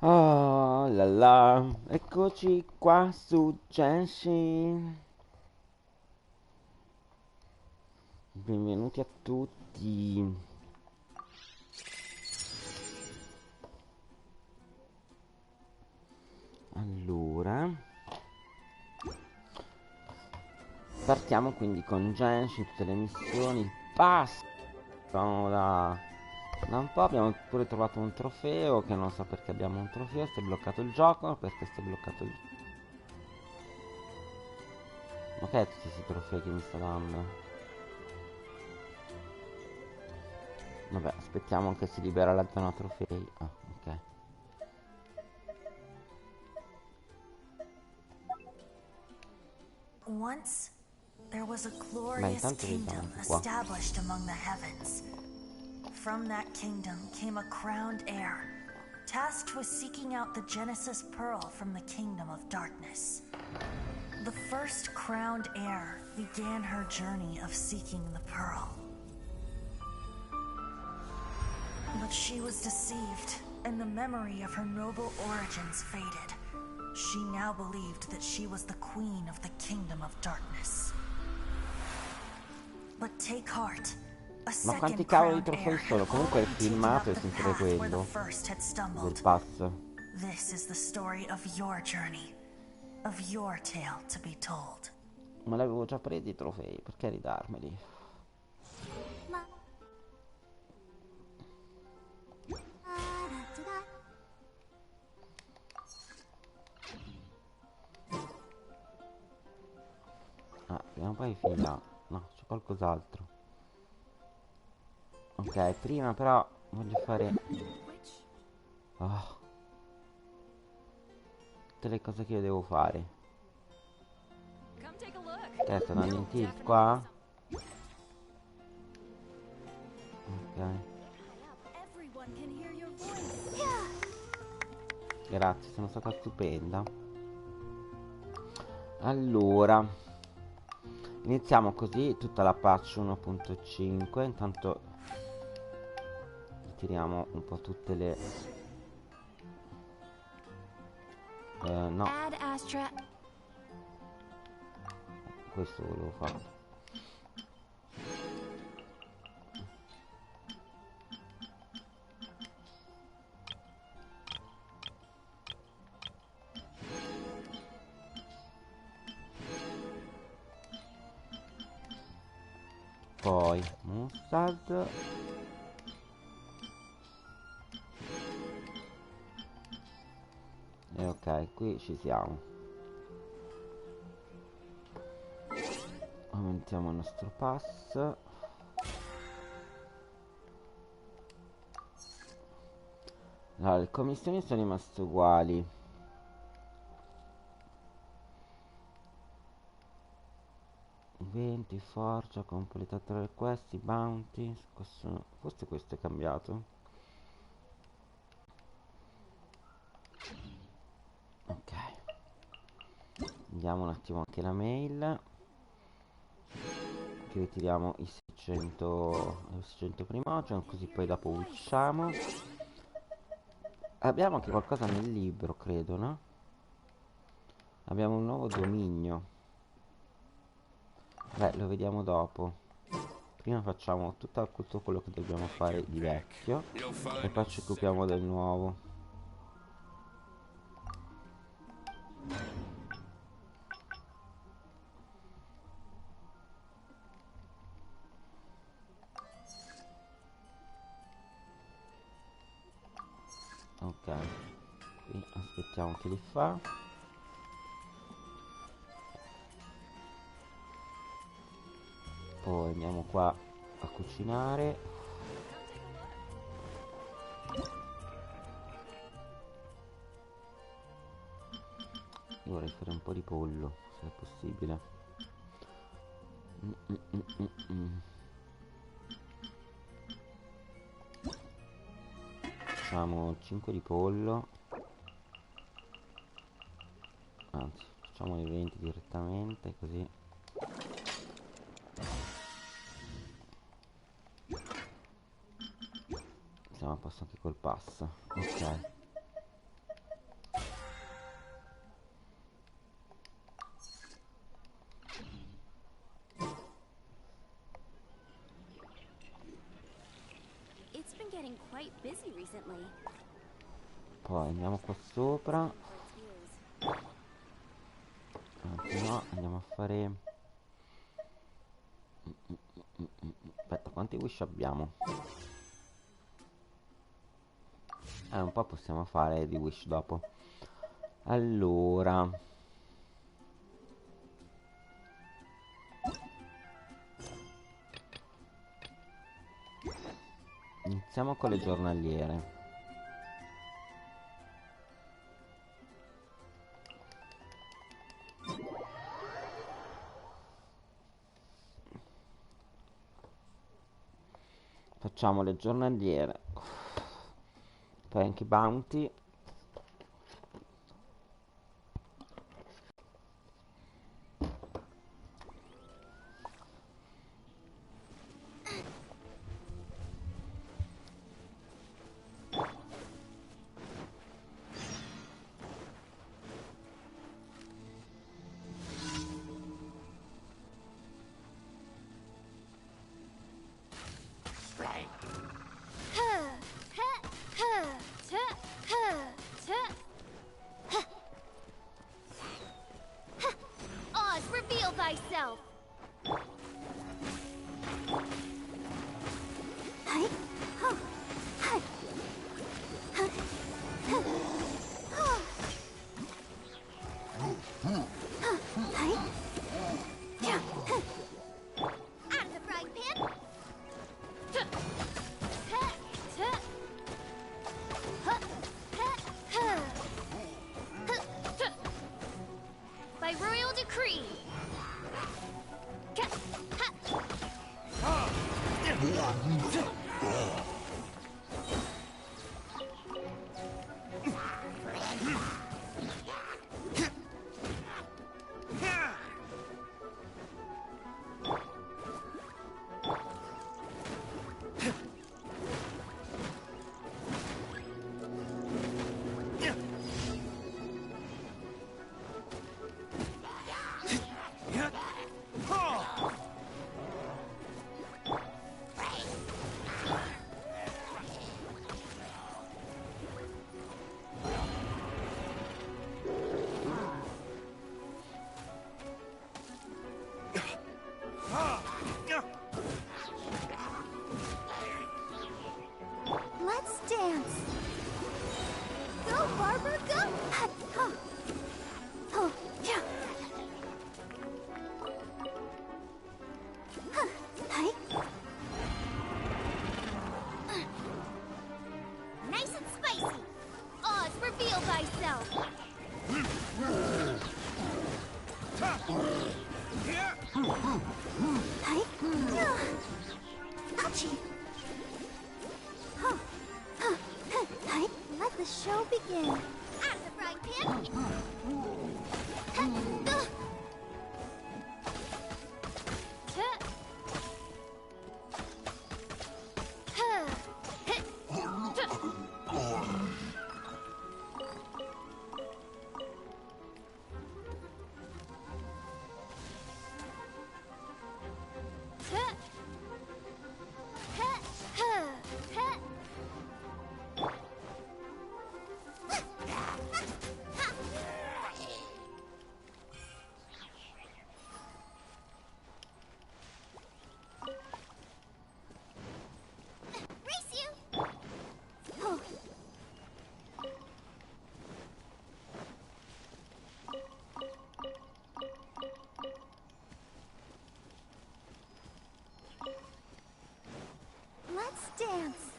Oh là là, eccoci qua su Genshin. Benvenuti a tutti. Allora, partiamo quindi con Genshin, tutte le missioni, il pass. Vamo da un po', abbiamo pure trovato un trofeo, che non so perché abbiamo un trofeo, si è bloccato il gioco, perché si è bloccato il gioco. Ma che è tutti questi trofei che mi sta dando? Vabbè, aspettiamo che si libera la zona trofei. Ah, ok. Once, there was a Beh, glorious intanto vediamo kingdom anche qua. established among the heavens. From that kingdom came a crowned heir, tasked with seeking out the Genesis Pearl from the kingdom of darkness. The first crowned heir began her journey of seeking the pearl. But she was deceived, and the memory of her noble origins faded. She now believed that she was the queen of the kingdom of darkness. But take heart. A Ma quanti second cavoli di crowned trofei heir had sono? Comunque il already taken up filmato è the sempre path where the quello first had del stumbled. pass. This is the story of your journey, of your tale to be told. Ma l'avevo già presi i trofei, perché ridarmeli? Ah, prima o poi finirà. No, c'è qualcos'altro. Ok, prima però voglio fare tutte le cose che io devo fare. Ok, sto andando in tilt qua. Ok, grazie, sono stata stupenda. Allora, iniziamo così tutta la patch 1.5. Intanto tiriamo un po' tutte le... no, questo volevo fare. Poi mustard. E ok, qui ci siamo. Aumentiamo il nostro pass. Allora, le commissioni sono rimaste uguali. 20, forgia, completato 3 questi, bounty. Forse questo è cambiato. Ok. Vediamo un attimo anche la mail. Che ritiriamo i 600 primogen, così poi dopo usciamo. Abbiamo anche qualcosa nel libro, credo, no? Abbiamo un nuovo dominio. Beh, lo vediamo dopo. Prima facciamo tutto quello che dobbiamo fare di vecchio e poi ci occupiamo del nuovo. Ok, qui aspettiamo che li fa. Poi andiamo qua a cucinare. Io vorrei fare un po' di pollo, se è possibile. Mm, mm, mm, mm, mm. Facciamo 5 di pollo. Anzi, facciamo i 20 direttamente, così. Siamo a posto anche col pass. Ok. been quite busy recently. Poi andiamo qua sopra. Anzi no, andiamo a fare... Aspetta, quanti wish abbiamo? Un po' possiamo fare di wish dopo. Allora, iniziamo con le giornaliere. Facciamo le giornaliere. Poi anche i bounty. Oz, reveal thyself! Out of the frying pan! By royal decree! Let's dance. Go, Barber, go! Oh, yeah. Hi. Nice and spicy! Oz, reveal thyself! Hi. Ouchie. Hi. Let the show begin. Out of the frying pan! Let's dance.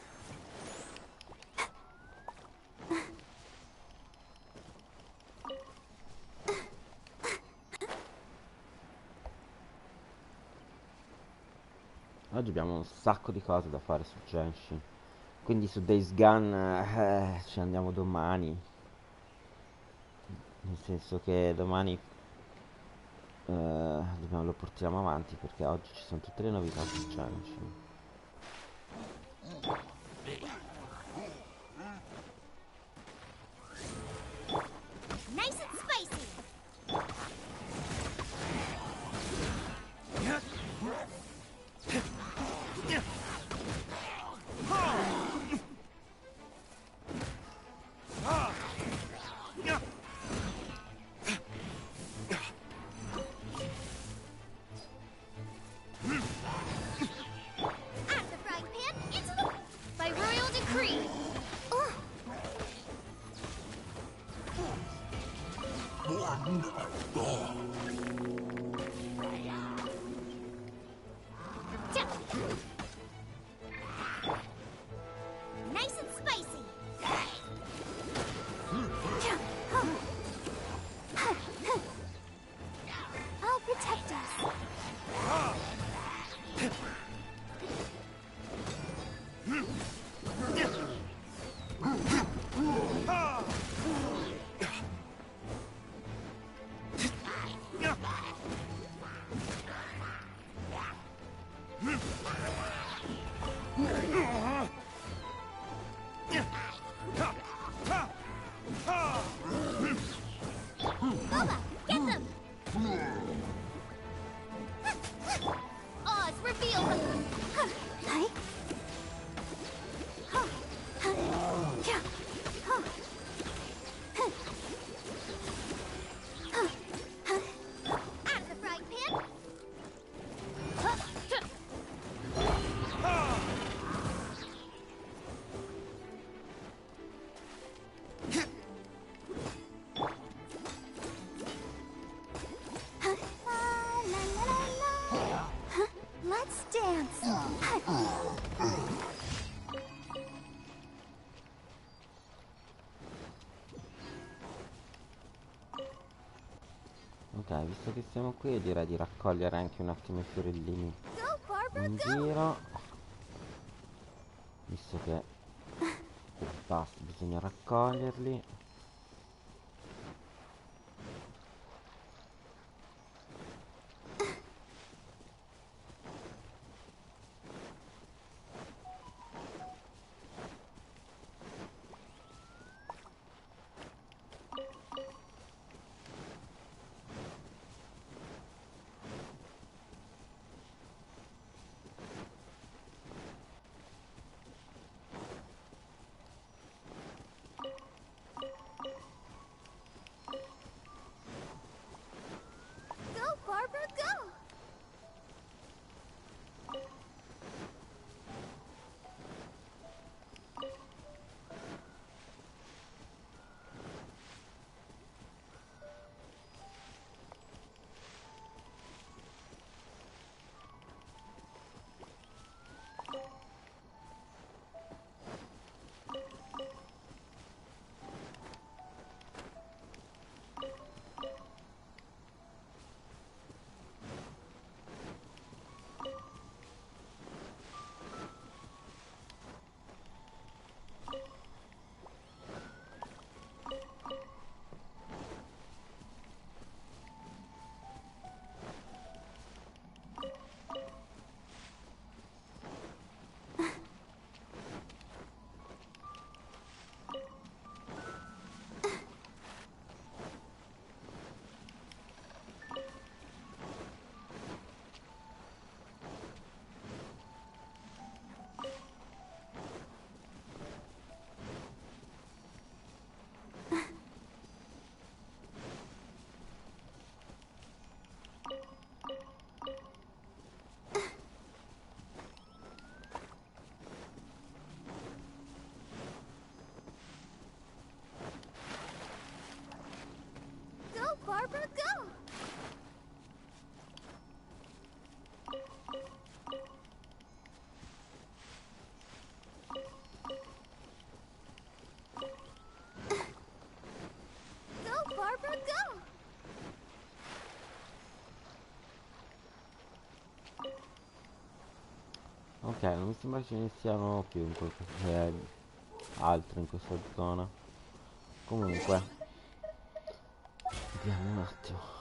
Oggi abbiamo un sacco di cose da fare su Genshin. Quindi su Days Gone ci andiamo domani. Nel senso che domani lo portiamo avanti perché oggi ci sono tutte le novità su Genshin. Nice and spicy! Nice and spicy. I'll protect us. Roba, get them! Oz, reveal them! Hi. Out of the frying pan! Let's dance. Ok, visto che siamo qui direi di raccogliere anche un attimo i fiorellini Go, Barbara, in go! giro. Visto che basta, bisogna raccoglierli. Go, Barbara, go! Go, Barbara, go! Go, Barbara, go! Ok, non mi sembra ce ne siano più altri in questa zona. Comunque, vediamo un attimo.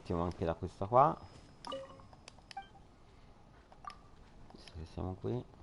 attimo anche da questa qua, visto che siamo qui.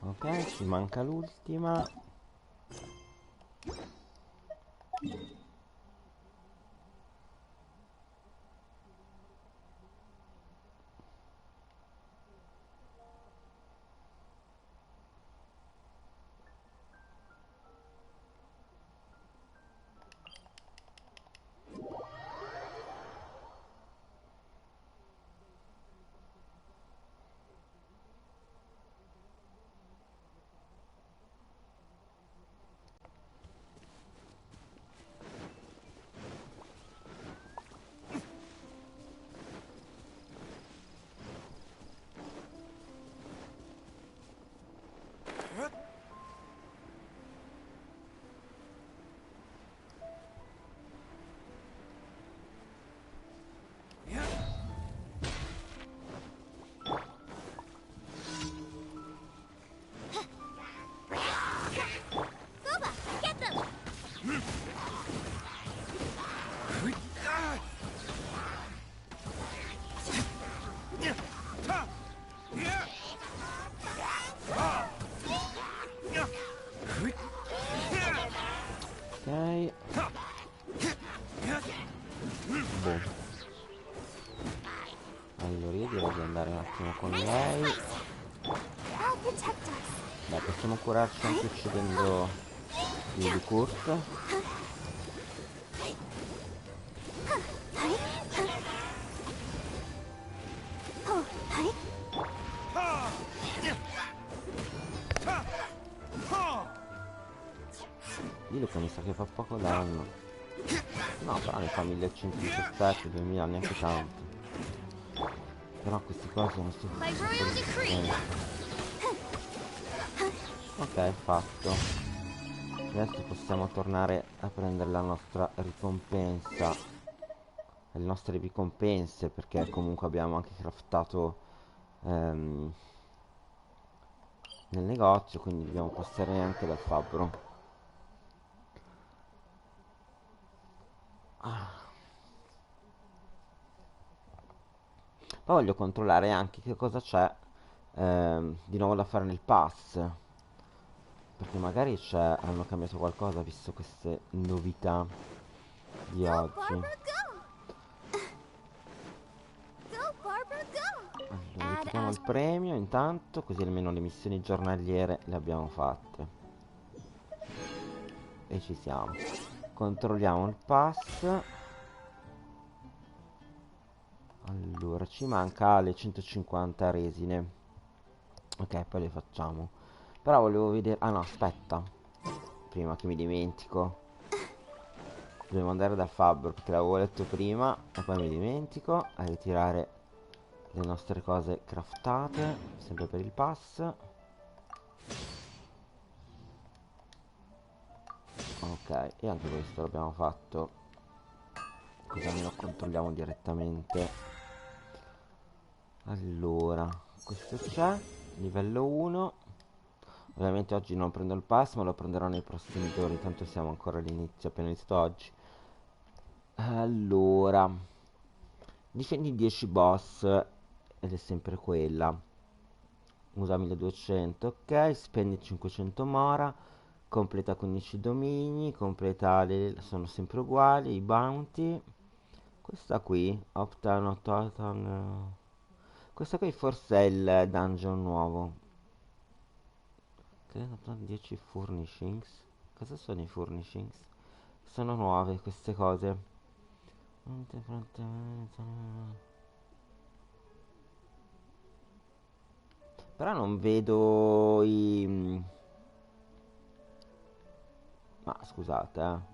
Ok, ci manca l'ultima. Roba, get them! Ok. Boh. Allora io direi di andare un attimo con lei. I'll protect us. Beh, possiamo curarci anche uccidendo il Kurt. Dico, mi sa che fa poco danno. No, però ne fa 1117, 2000, neanche tanto. Però questi qua sono By royal decree. Ok, fatto. Adesso possiamo tornare a prendere la nostra ricompensa. Le nostre ricompense, perché comunque abbiamo anche craftato nel negozio, quindi dobbiamo passare anche dal fabbro. Poi voglio controllare anche che cosa c'è di nuovo da fare nel pass, perché magari hanno cambiato qualcosa visto queste novità di Go, oggi. Barbara, go! Go, Barbara, go! Allora, mettiamo il premio intanto, così almeno le missioni giornaliere le abbiamo fatte. E ci siamo. Controlliamo il pass. Allora, ci manca le 150 resine. Ok, poi le facciamo. Però volevo vedere... Ah no, aspetta. Prima che mi dimentico. Dobbiamo andare dal fabbro perché l'avevo letto prima e poi mi dimentico. A ritirare le nostre cose craftate. Sempre per il pass. Ok, e anche questo l'abbiamo fatto. Così almeno controlliamo direttamente. Allora, questo c'è, livello 1. Ovviamente oggi non prendo il pass, ma lo prenderò nei prossimi giorni, tanto siamo ancora all'inizio, appena iniziato oggi. Allora, difendi 10 boss, ed è sempre quella. Usa 1200, ok, spendi 500 mora, completa 15 domini, completa sono sempre uguali, i bounty. Questa qui, Optan, Totan. Questo qui forse è il dungeon nuovo. 10 furnishings. Cosa sono i furnishings? Sono nuove queste cose. Però non vedo i... Ma scusate,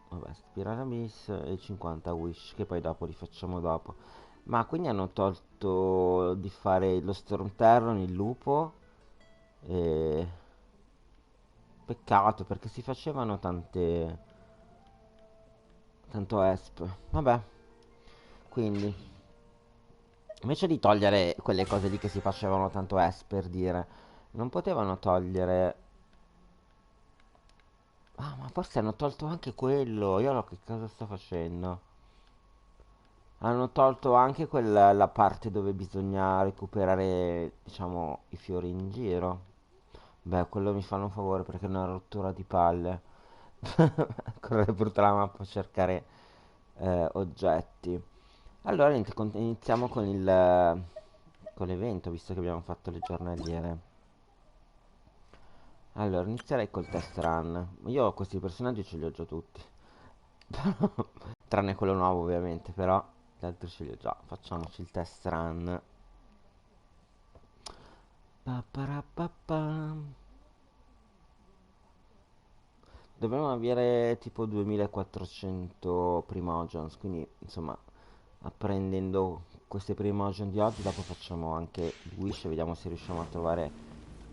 Vabbè, Spiral Abyss e 50 wish, che poi dopo li facciamo dopo. Ma quindi hanno tolto di fare lo Storm Terror, il lupo. E... Peccato, perché si facevano tante... Tanto esp. Vabbè, quindi... Invece di togliere quelle cose lì che si facevano tanto esp, per dire, non potevano togliere... Ah, ma forse hanno tolto anche quello. Io che cosa sto facendo? Hanno tolto anche quella, la parte dove bisogna recuperare, diciamo, i fiori in giro. Beh, quello mi fanno un favore perché è una rottura di palle. Correre per tutta la mappa a cercare oggetti. Allora, niente, iniziamo con l'evento, visto che abbiamo fatto le giornaliere. Allora, inizierei col test run. Io questi personaggi ce li ho già tutti. Tranne quello nuovo, ovviamente, però gli altri ce li ho già. Facciamoci il test run. Pa-pa-ra-pa-pam. Dovremmo avere tipo 2400 primogens, quindi insomma, apprendendo queste primogen di oggi, dopo facciamo anche il wish e vediamo se riusciamo a trovare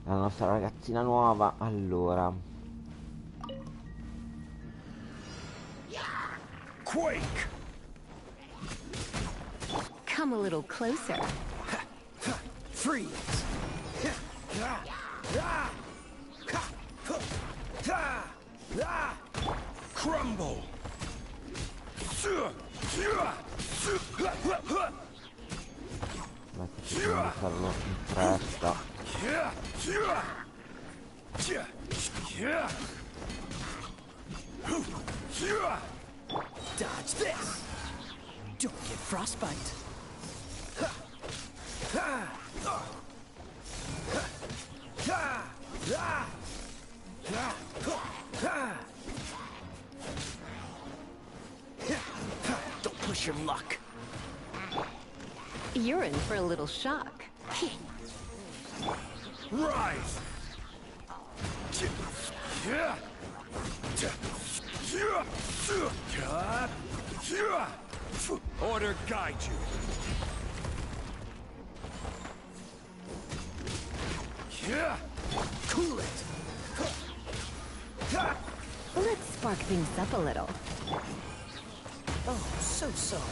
la nostra ragazzina nuova. Allora, Quake! Come a little closer. Freeze! Crumble! ma cerchiamo di farlo in fretta. Dodge this! Don't get frostbite! Don't push your luck! You're in for a little shock. Rise! Order guide you. Cool it. Let's spark things up a little. Oh, so sorry.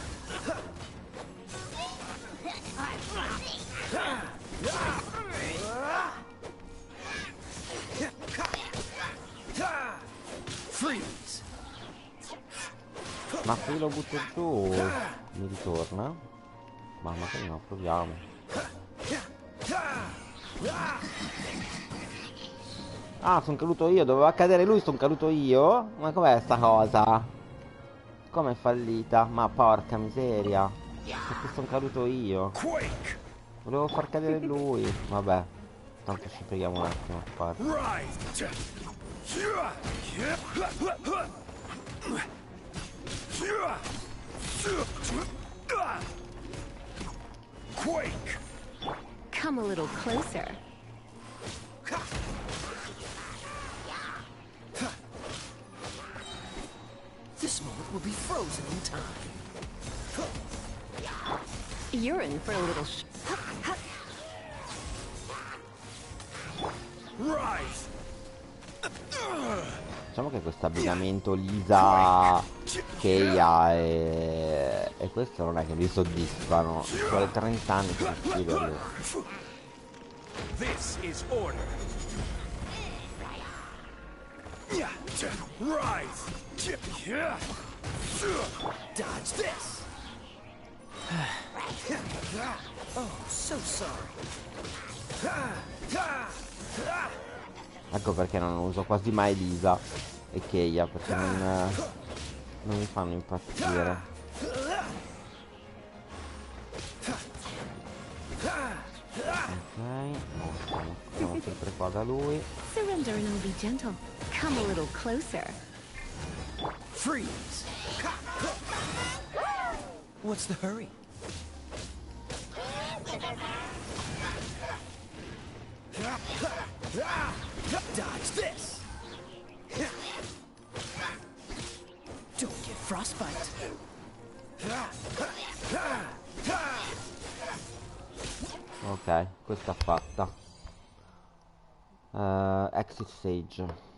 Ma se io lo butto giù mi ritorna? Ma magari no, proviamo. Ah, sono caduto io, doveva cadere lui, sono caduto io? Ma com'è sta cosa? Com'è fallita? Ma porca miseria. Perché sono caduto io? Quake! Volevo far cadere lui. Vabbè, tanto ci preghiamo un attimo a fare. Rise! Quake! Come a little closer. This moment will be frozen in time. You're in for a little Rise! Diciamo che questo abbinamento Lisa, Keia e questo non è che mi soddisfano. Ci vuole 30 anni per scriverli. This is order. Rise! Dodge this! Oh, so sorry. Ecco perché non uso quasi mai Lisa e Keia, perché non mi fanno impazzire. Ok, siamo sempre qua da lui. surrender and I'll be gentle. Come a little closer. Freeze! What's the hurry? Dodge this! Don't get frostbite. Ok, questa fatta. Exit stage.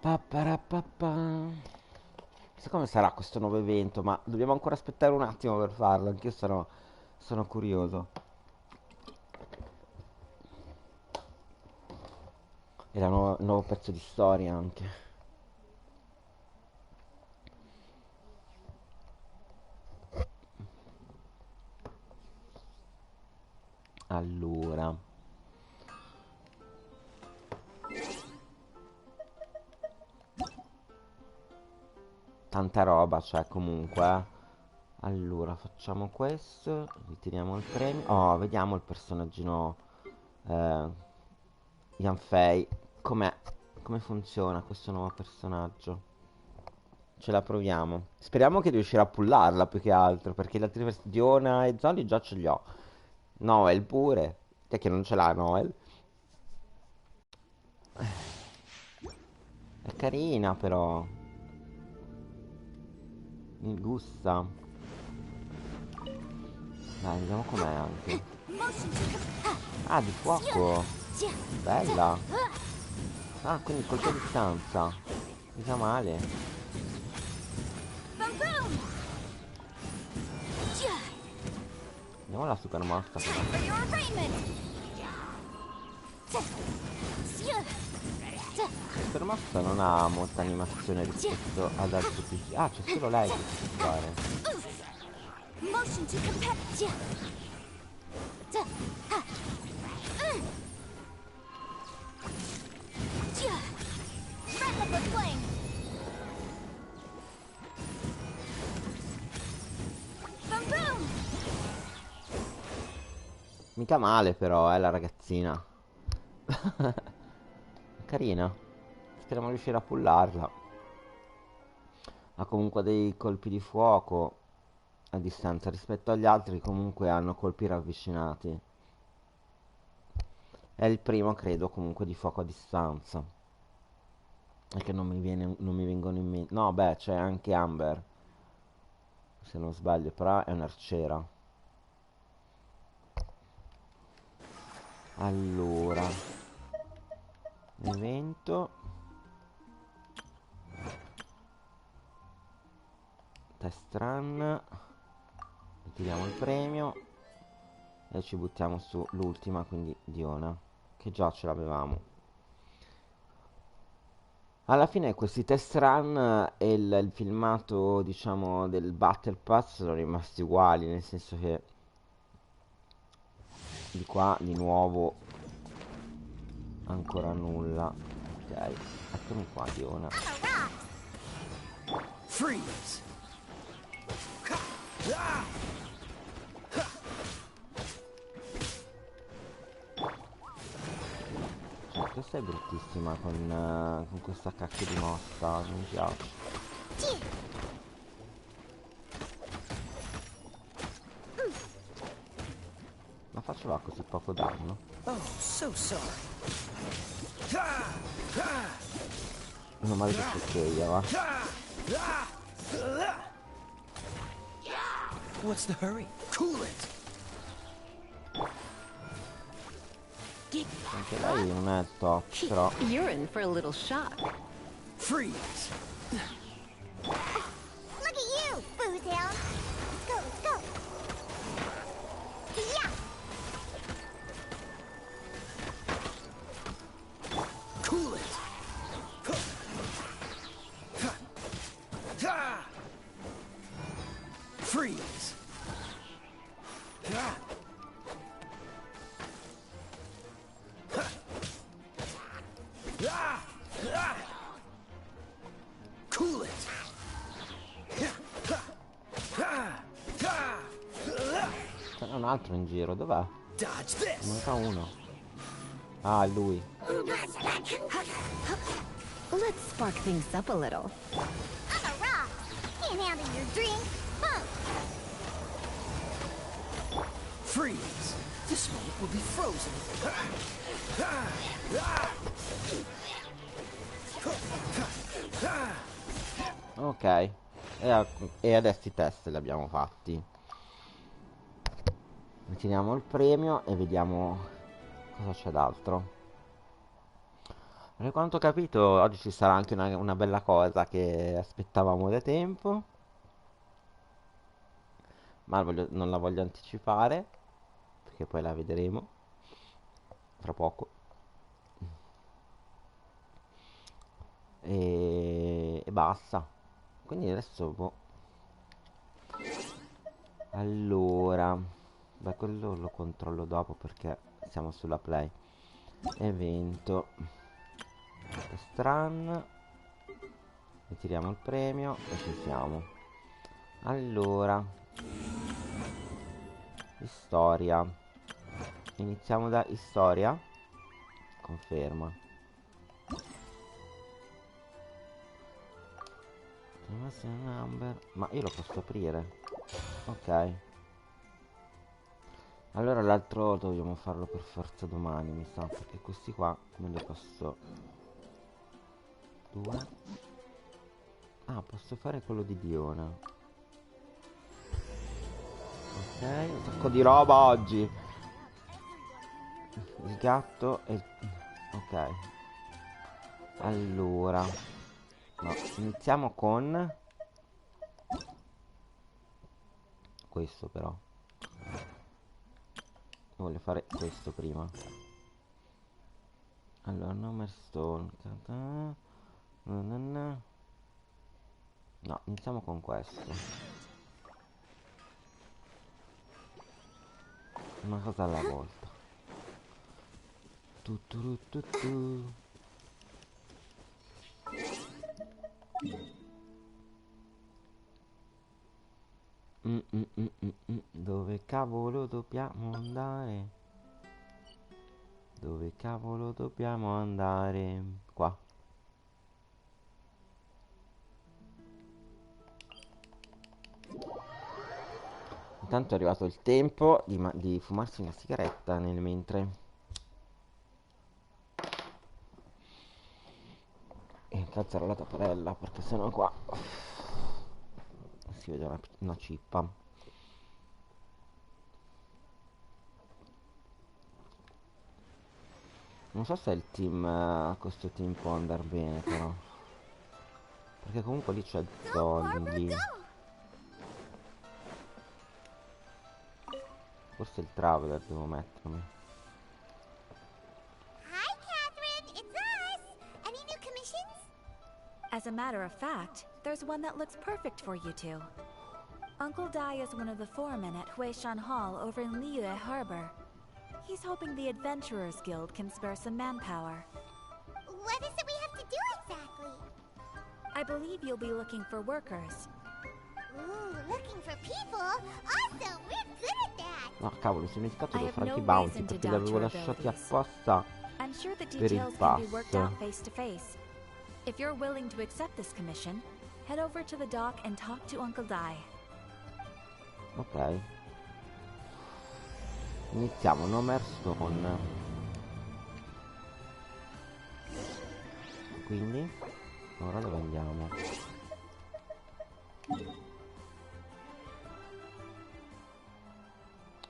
Papparapappa. Chissà come sarà questo nuovo evento, ma dobbiamo ancora aspettare un attimo per farlo. Anch'io sono curioso. E il nuovo pezzo di storia anche. Allora. Tanta roba, cioè comunque. Allora, facciamo questo. Ritiriamo il premio. Oh, vediamo il personaggino. Ian Fei. Com'è? Come funziona questo nuovo personaggio? Ce la proviamo. Speriamo che riuscirà a pullarla più che altro, perché le altre di Ona e Zoli già ce li ho. Noel pure. Te che non ce l'ha Noel? È carina però. Mi gusta. Dai, vediamo com'è anche. Ah, di fuoco. Bella. Ah, quindi colpo a distanza. Mica male. Boom boom! Vediamo la super mossa. Time for your arraignment! La super mossa non ha molta animazione rispetto ad altri PC. Ah, c'è solo lei che si può fare. Motion to compare. Red liquid flame. Boom boom. Mica male però, la ragazzina. Carina. Speriamo di riuscire a pullarla. Ha comunque dei colpi di fuoco a distanza rispetto agli altri, comunque hanno colpi ravvicinati. È il primo, credo, comunque di fuoco a distanza. È che non mi vengono in mente. No, beh, c'è anche Amber, se non sbaglio, però è un'arciera. Allora, evento. Test run. Ritiriamo il premio e ci buttiamo su l'ultima, quindi Diona, che già ce l'avevamo. Alla fine questi test run e il filmato, diciamo, del Battle Pass sono rimasti uguali, nel senso che di qua di nuovo ancora nulla. Ok, eccomi qua, Diona. Freeze! Ah! Questa è bruttissima con questa cacchio di mossa, non mi piace. Ma faceva così poco danno? Oh, so sorry. Ah! Ah! Meno male che succede, va. What's the hurry? Cool it! Anche lei non è top, però. You're in for a little shock. Freeze! Look at you, booze hound. Let's go, let's go. Yeah. Cool it! Freeze! Cool it! Ce n'è un altro in giro, dov'è? Dodge this! Manca uno. Ah, è lui. Let's spark things up a little. I'm a rock. Can't handle your drink. Huh. Freeze! This moment will be frozen. Ok. E adesso i test li abbiamo fatti. Ritiriamo il premio e vediamo cosa c'è d'altro. Per quanto ho capito, oggi ci sarà anche una bella cosa che aspettavamo da tempo. Ma non la voglio anticipare, perché poi la vedremo fra poco. E basta. Quindi adesso, boh. Allora, beh, quello lo controllo dopo perché siamo sulla play. Evento. Test run. Ritiriamo il premio e ci siamo. Allora, storia. Iniziamo da storia. Conferma. Number. Ma io lo posso aprire. Ok. Allora l'altro dobbiamo farlo per forza domani, mi sa. Perché questi qua me li posso... Due. Ah, posso fare quello di Diona. Ok, un sacco di roba oggi. Il gatto e il... Ok. Allora, no, iniziamo con questo però. Voglio fare questo prima. Allora, number stone. No, iniziamo con questo. Una cosa alla volta. Tu, tu, tu, tu, tu. Dove cavolo dobbiamo andare? Dove cavolo dobbiamo andare? Qua. Intanto è arrivato il tempo di fumarsi una sigaretta nel mentre. E calzerò la tapparella perché sennò qua si vede una cippa. Non so se il team, questo team può andare bene però. Perché comunque lì c'è Zolli. Forse il Traveler devo mettermi. Hi, Catherine. It's us. Any new commissions? As a matter of fact, there's one that looks perfect for you two. Uncle Dai is one of the foremen at Huishan Hall over in Liyue Harbor. He's hoping the Adventurers Guild can spare some manpower. What is it we have to do exactly? I believe you'll be looking for workers. Ooh, looking for people? Awesome, we're good at that! No, cavolo, mi sono dimenticato I di have fare anche i no bounty reason to perché li doubt avevo your lasciati abilities. apposta I'm sure the per il details can be worked out pass. face to face. If you're willing to accept this commission, head over to the dock and talk to Uncle Dai. Ok. Iniziamo, Stone. Quindi, ora dove andiamo?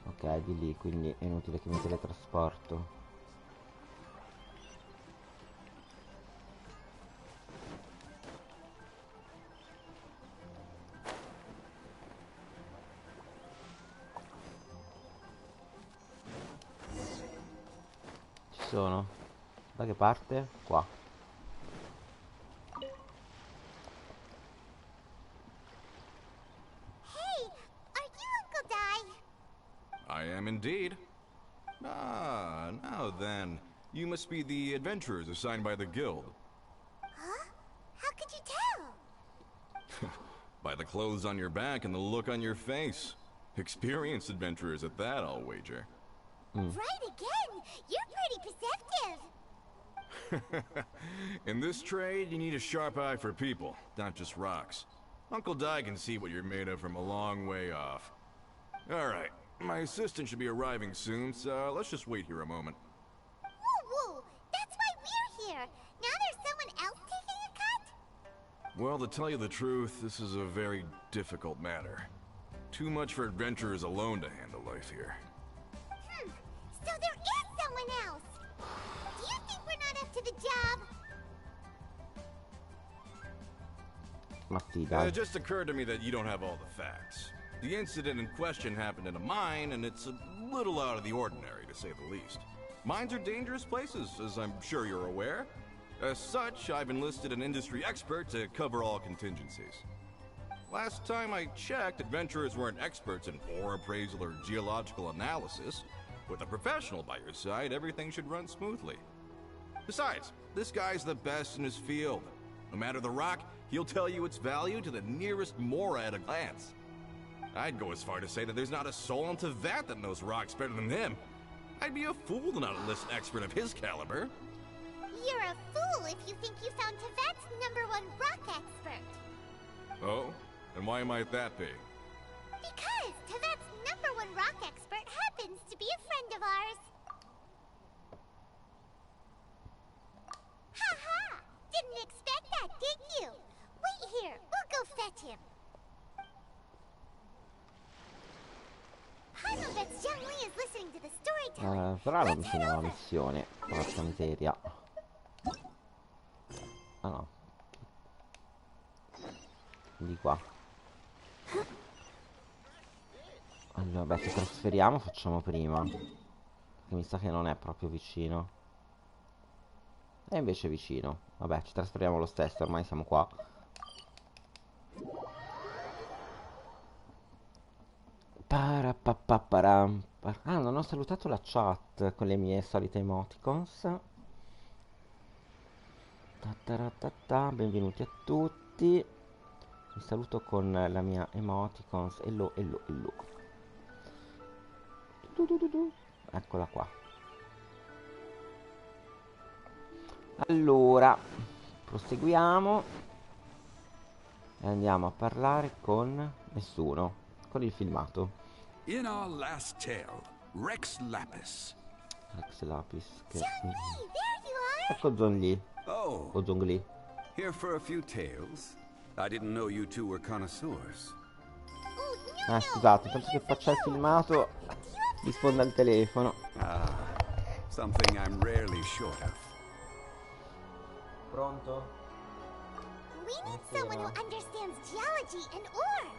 Ok, di lì, quindi è inutile che mi teletrasporto. Ci sono. Da che parte? Qua. Hey, are you Uncle Dai? I am indeed. Ah, now then. You must be the adventurers assigned by the guild. Huh? How could you tell? By the clothes on your back and the look on your face. Experienced adventurers at that, I'll wager. Right again! You're pretty perceptive! In this trade, you need a sharp eye for people, not just rocks. Uncle Dai can see what you're made of from a long way off. Alright, my assistant should be arriving soon, so let's just wait here a moment. Woo woo! That's why we're here! Now there's someone else taking a cut? Well, to tell you the truth, this is a very difficult matter. Too much for adventurers alone to handle life here. So there is someone else! Do you think we're not up to the job? Ma sì, dai. It just occurred to me that you don't have all the facts. The incident in question happened in a mine, and it's a little out of the ordinary, to say the least. Mines are dangerous places, as I'm sure you're aware. As such, I've enlisted an industry expert to cover all contingencies. Last time I checked, adventurers weren't experts in ore appraisal or geological analysis. With a professional by your side, everything should run smoothly. Besides, this guy's the best in his field. No matter the rock, he'll tell you its value to the nearest mora at a glance. I'd go as far to say that there's not a soul on Tevat that knows rocks better than him. I'd be a fool to not enlist an expert of his caliber. You're a fool if you think you found Tevat's #1 rock expert. Oh? And why might that be? Because Tevat's #1 rock expert happens to be a friend of ours. Ha ha! Didn't expect that, did you? Wait here, we'll go fetch him. Hanobet's Young Lee is listening to the storytelling. Però non Let's vicino head alla over. missione. Porca miseria. Ah no. Di qua. Allora, beh, se trasferiamo facciamo prima. Perché mi sa che non è proprio vicino. E invece è vicino. Vabbè, ci trasferiamo lo stesso, ormai siamo qua. Parapappaparam. Ah, non ho salutato la chat con le mie solite emoticons. Tataratata, benvenuti a tutti. Vi saluto con la mia emoticons. Hello, hello, hello. Eccola qua. Allora, proseguiamo e andiamo a parlare con nessuno, con il filmato. In our last tale, Rex Lapis. Rex Lapis, che... Young Lee, there you are! Ecco Zhongli, Oh, o Zhongli. here for a few tales? I didn't know you two were connoisseurs. Oh, no, Scusate, penso che faccia il filmato, risponda al telefono. Ah, something I'm rarely short of. Pronto? We need someone who understands geology and ore.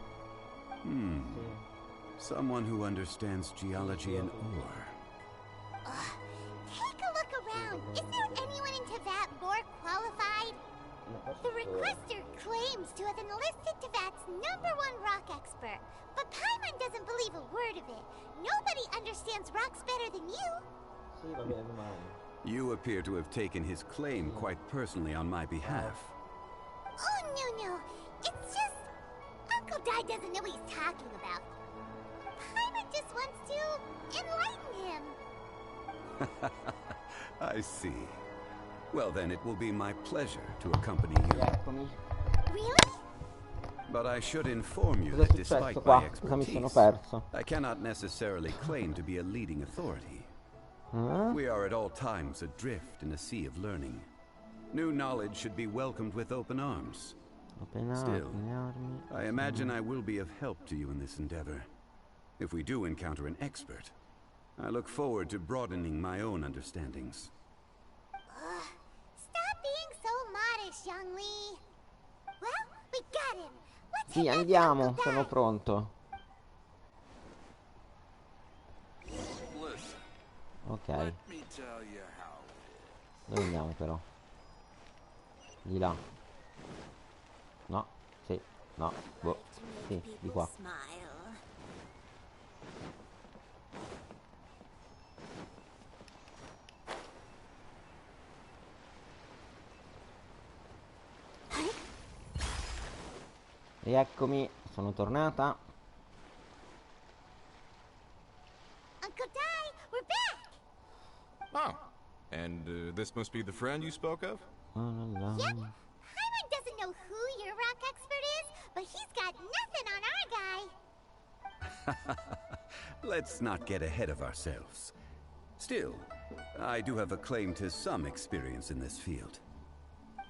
Someone who understands geology and ore. Take a look around. Is there anyone in Tevat more qualified? The requester claims to have enlisted Tevat's #1 rock expert, but Paimon doesn't believe a word of it. Nobody understands rocks better than you. Sì, va bene, domani. You appear to have taken his claim quite personally on my behalf. Oh, no. It's just... Uncle Dai doesn't know what he's talking about. Paimon just wants to enlighten him. I see. Well, then it will be my pleasure to accompany you. Eccomi. Really? But I should inform you Cos'è that successo despite qua? my Cosa mi sono expertise, perso? I cannot necessarily claim to be a leading authority. We are at all times adrift in a sea of learning. New knowledge should be welcomed with open arms. Still, I imagine I will be of help to you in this endeavor. If we do encounter an expert, I look forward to broadening my own understandings. Stop being so modest, young Lee. Well, we got him. Let's Sì, head back to andiamo, Uncle sono Dai. pronto. Listen, Ok, let me tell you how it dove andiamo però? Di là. No, sì, no, boh, sì, di qua. E eccomi, sono tornata. Uncle Dai, we're back. Oh, and this must be the friend you spoke of? Yep. Paimon doesn't know who your rock expert is, but he's got nothing on our guy. Let's not get ahead of ourselves. Still, I do have a claim to some experience in this field.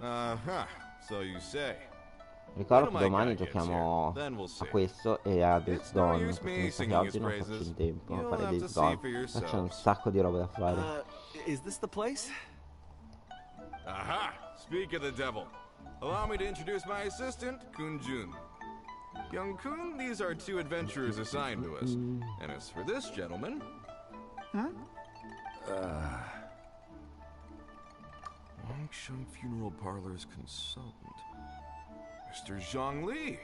Uh-huh, so you say. Ricordo che domani giochiamo a questo e a Days Gone, perché mi sa che oggi non faccio il tempo a fare Days Gone. C'è un sacco di roba da fare. Is this the place? Aha! Speak of the devil. Allow me to introduce my assistant, Kunjun. Young Kun, these are 2 adventurers assigned to us. And as for this gentleman... Wangshan Funeral Parlor's consultant. Mr. Zhongli.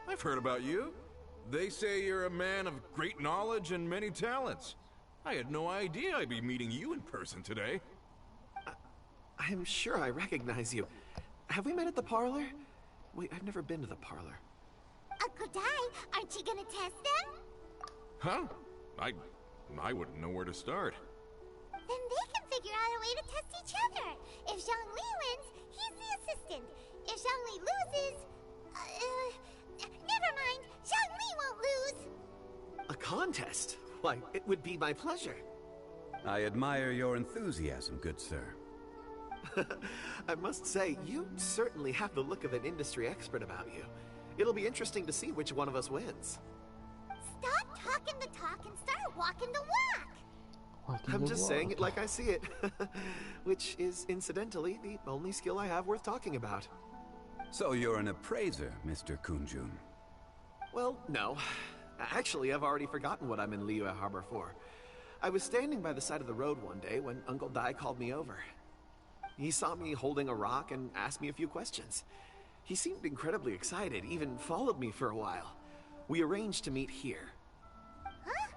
I've heard about you. They say you're a man of great knowledge and many talents. I had no idea I'd be meeting you in person today. I'm sure I recognize you. Have we met at the parlor? Wait, I've never been to the parlor. Uncle Dai, aren't you gonna test them? Huh? I wouldn't know where to start. Then they can figure out a way to test each other. If Zhongli wins, he's the assistant. If Zhongli loses... never mind. Zhongli won't lose. A contest? Why, it would be my pleasure. I admire your enthusiasm, good sir. I must say, you certainly have the look of an industry expert about you. It'll be interesting to see which one of us wins. Stop talking the talk and start walking the walk. I'm just saying it like I see it. Which is, incidentally, the only skill I have worth talking about. So you're an appraiser, Mr. Kunjun. Well, no. Actually, I've already forgotten what I'm in Liyue Harbor for. I was standing by the side of the road one day when Uncle Dai called me over. He saw me holding a rock and asked me a few questions. He seemed incredibly excited, even followed me for a while. We arranged to meet here. Huh?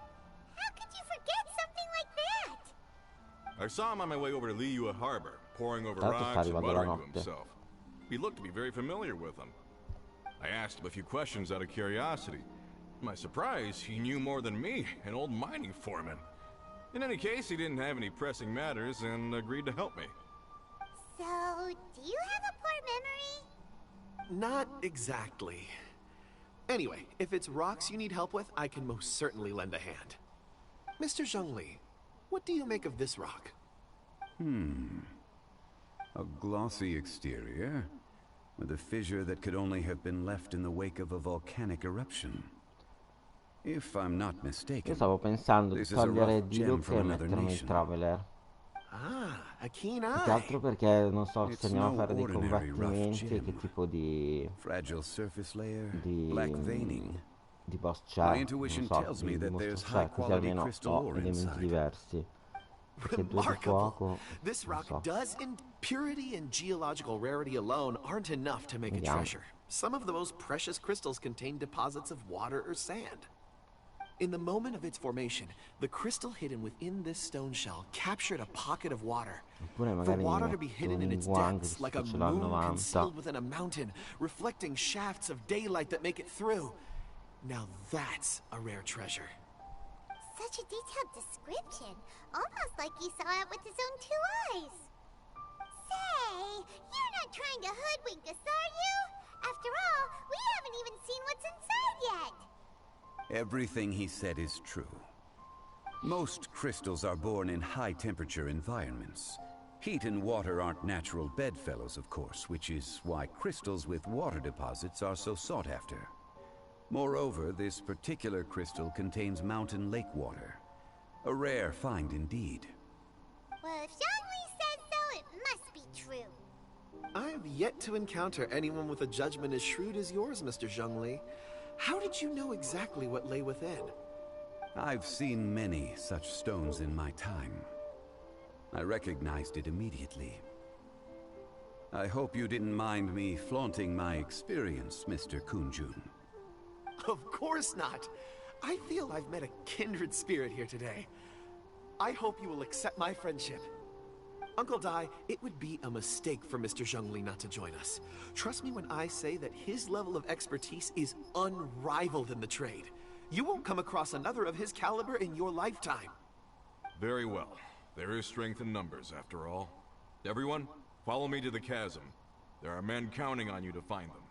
How could you forget something like that? I saw him on my way over to Liyue Harbor, poring over Tanto sta rocks and arrivando la muttering to notte. himself. He looked to be very familiar with them. I asked him a few questions out of curiosity. To my surprise, he knew more than me, an old mining foreman. In any case, he didn't have any pressing matters and agreed to help me. So, do you have a poor memory? Not exactly. Anyway, if it's rocks you need help with, I can most certainly lend a hand. Mr. Zhongli, what do you make of this rock? A glossy exterior, with a fissure that could only have been left in the wake of a volcanic eruption. If I'm not mistaken, Io stavo pensando di this is a togliere rough di gem Luke from e another mettermi il nation. Traveler. Ah, a keen Più che eye. altro perché non so se It's andiamo a no fare dei ordinary rough combattimenti e che gem. tipo Fragile surface layer, di black veining. boss My c'è, intuition non so, tells me di that mostro there's c'è, high così quality almeno crystal ho ore elementi inside. diversi. Perché due di fuoco. This Non rock so. does in purity and geological rarity alone aren't enough to make a Vediamo. treasure. Some of the most precious crystals contain deposits of water or sand. In the moment of its formation, the crystal hidden within this stone shell captured a pocket of water. Oppure For magari mi water to be metto hidden in its linguang, depths, visto like che a ce l'ho al moon 90. concealed within a mountain, reflecting shafts of daylight that make it through. Now that's a rare treasure. Such a detailed description. Almost like you saw it with his own 2 eyes. Say, you're not trying to hoodwink us, are you? After all, we haven't even seen what's inside yet. Everything he said is true. Most crystals are born in high-temperature environments. Heat and water aren't natural bedfellows, of course, which is why crystals with water deposits are so sought after. Moreover, this particular crystal contains mountain lake water. A rare find indeed. Well, if Zhongli says so, it must be true. I've yet to encounter anyone with a judgment as shrewd as yours, Mr. Zhongli. How did you know exactly what lay within? I've seen many such stones in my time. I recognized it immediately. I hope you didn't mind me flaunting my experience, Mr. Kunjun. Of course not. I feel I've met a kindred spirit here today. I hope you will accept my friendship. Uncle Dai, it would be a mistake for Mr. Zhongli not to join us. Trust me when I say that his level of expertise is unrivaled in the trade. You won't come across another of his caliber in your lifetime. Very well. There is strength in numbers, after all. Everyone, follow me to the chasm. There are men counting on you to find them.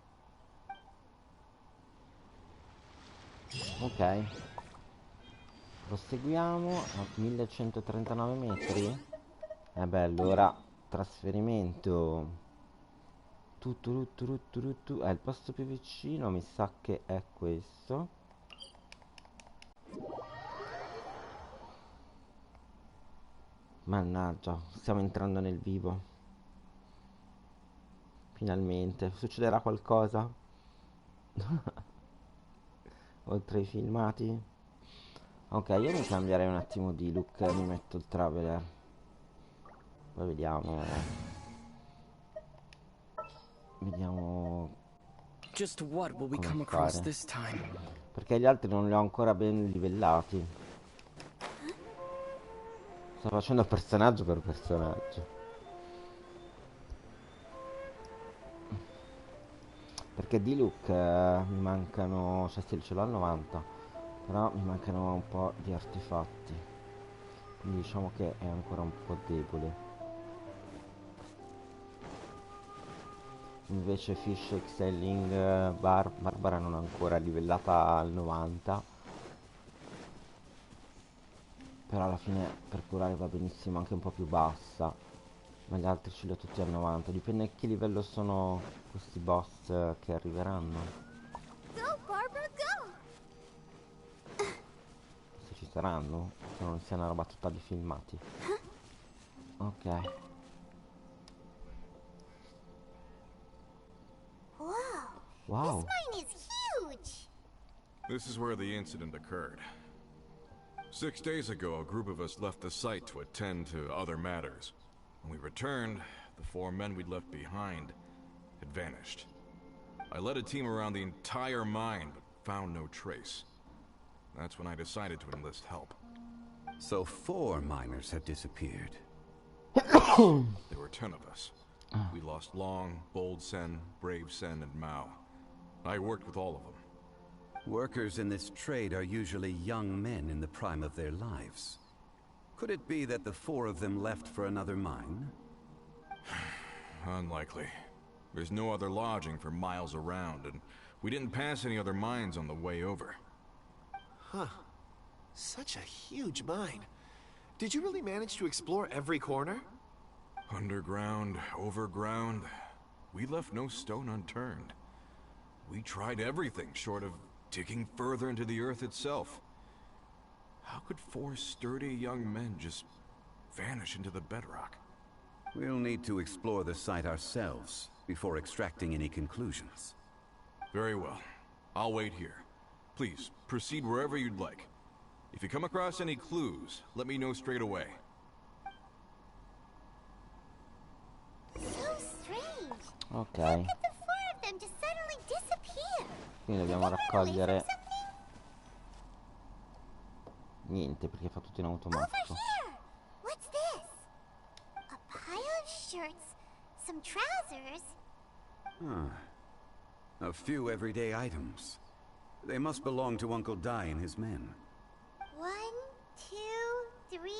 Ok. Proseguiamo a 1139 metri. Beh, allora trasferimento. Il posto più vicino mi sa che è questo. Mannaggia, stiamo entrando nel vivo. Finalmente. Succederà qualcosa? Oltre ai filmati. Ok, io mi cambierei un attimo di look. Mi metto il traveler. Poi vediamo. Vediamo Just what will we come come across fare. this time? Perché gli altri non li ho ancora ben livellati. Sto facendo personaggio per personaggio. Perché di look mi mancano. Cioè sì, ce l'ho al 90. Però mi mancano un po' di artefatti. Quindi diciamo che è ancora un po' debole. Invece Fish Excelling Barbara non è ancora livellata al 90. Però alla fine per curare va benissimo anche un po' più bassa. Ma gli altri ce li ho tutti al 90. Dipende a che livello sono questi boss che arriveranno. Go, Barbara, go! Se ci saranno. Se non sia una roba tutta di filmati. Ok. Wow. This mine is huge! This is where the incident occurred. 6 days ago, a group of us left the site to attend to other matters. When we returned, the 4 men we'd left behind had vanished. I led a team around the entire mine, but found no trace. That's when I decided to enlist help. So 4 miners have disappeared. There were 10 of us. We lost Long, Bold Sen, Brave Sen, and Mao. I worked with all of them. Workers in this trade are usually young men in the prime of their lives. Could it be that the 4 of them left for another mine? Unlikely. There's no other lodging for miles around, and we didn't pass any other mines on the way over. Huh. Such a huge mine. Did you really manage to explore every corner? Underground, overground, we left no stone unturned. We tried everything short of digging further into the earth itself. How could 4 sturdy young men just vanish into the bedrock? We'll need to explore the site ourselves before extracting any conclusions. Very well. I'll wait here. Please, proceed wherever you'd like. If you come across any clues, let me know straight away. Ok. How could the four of them just suddenly disappear? Quindi dobbiamo raccogliere niente perché fa tutto in automatico. Over here! What's this? A pile of shirts, some trousers. A few everyday items. They must belong to Uncle Di and his men. 1, 2, 3,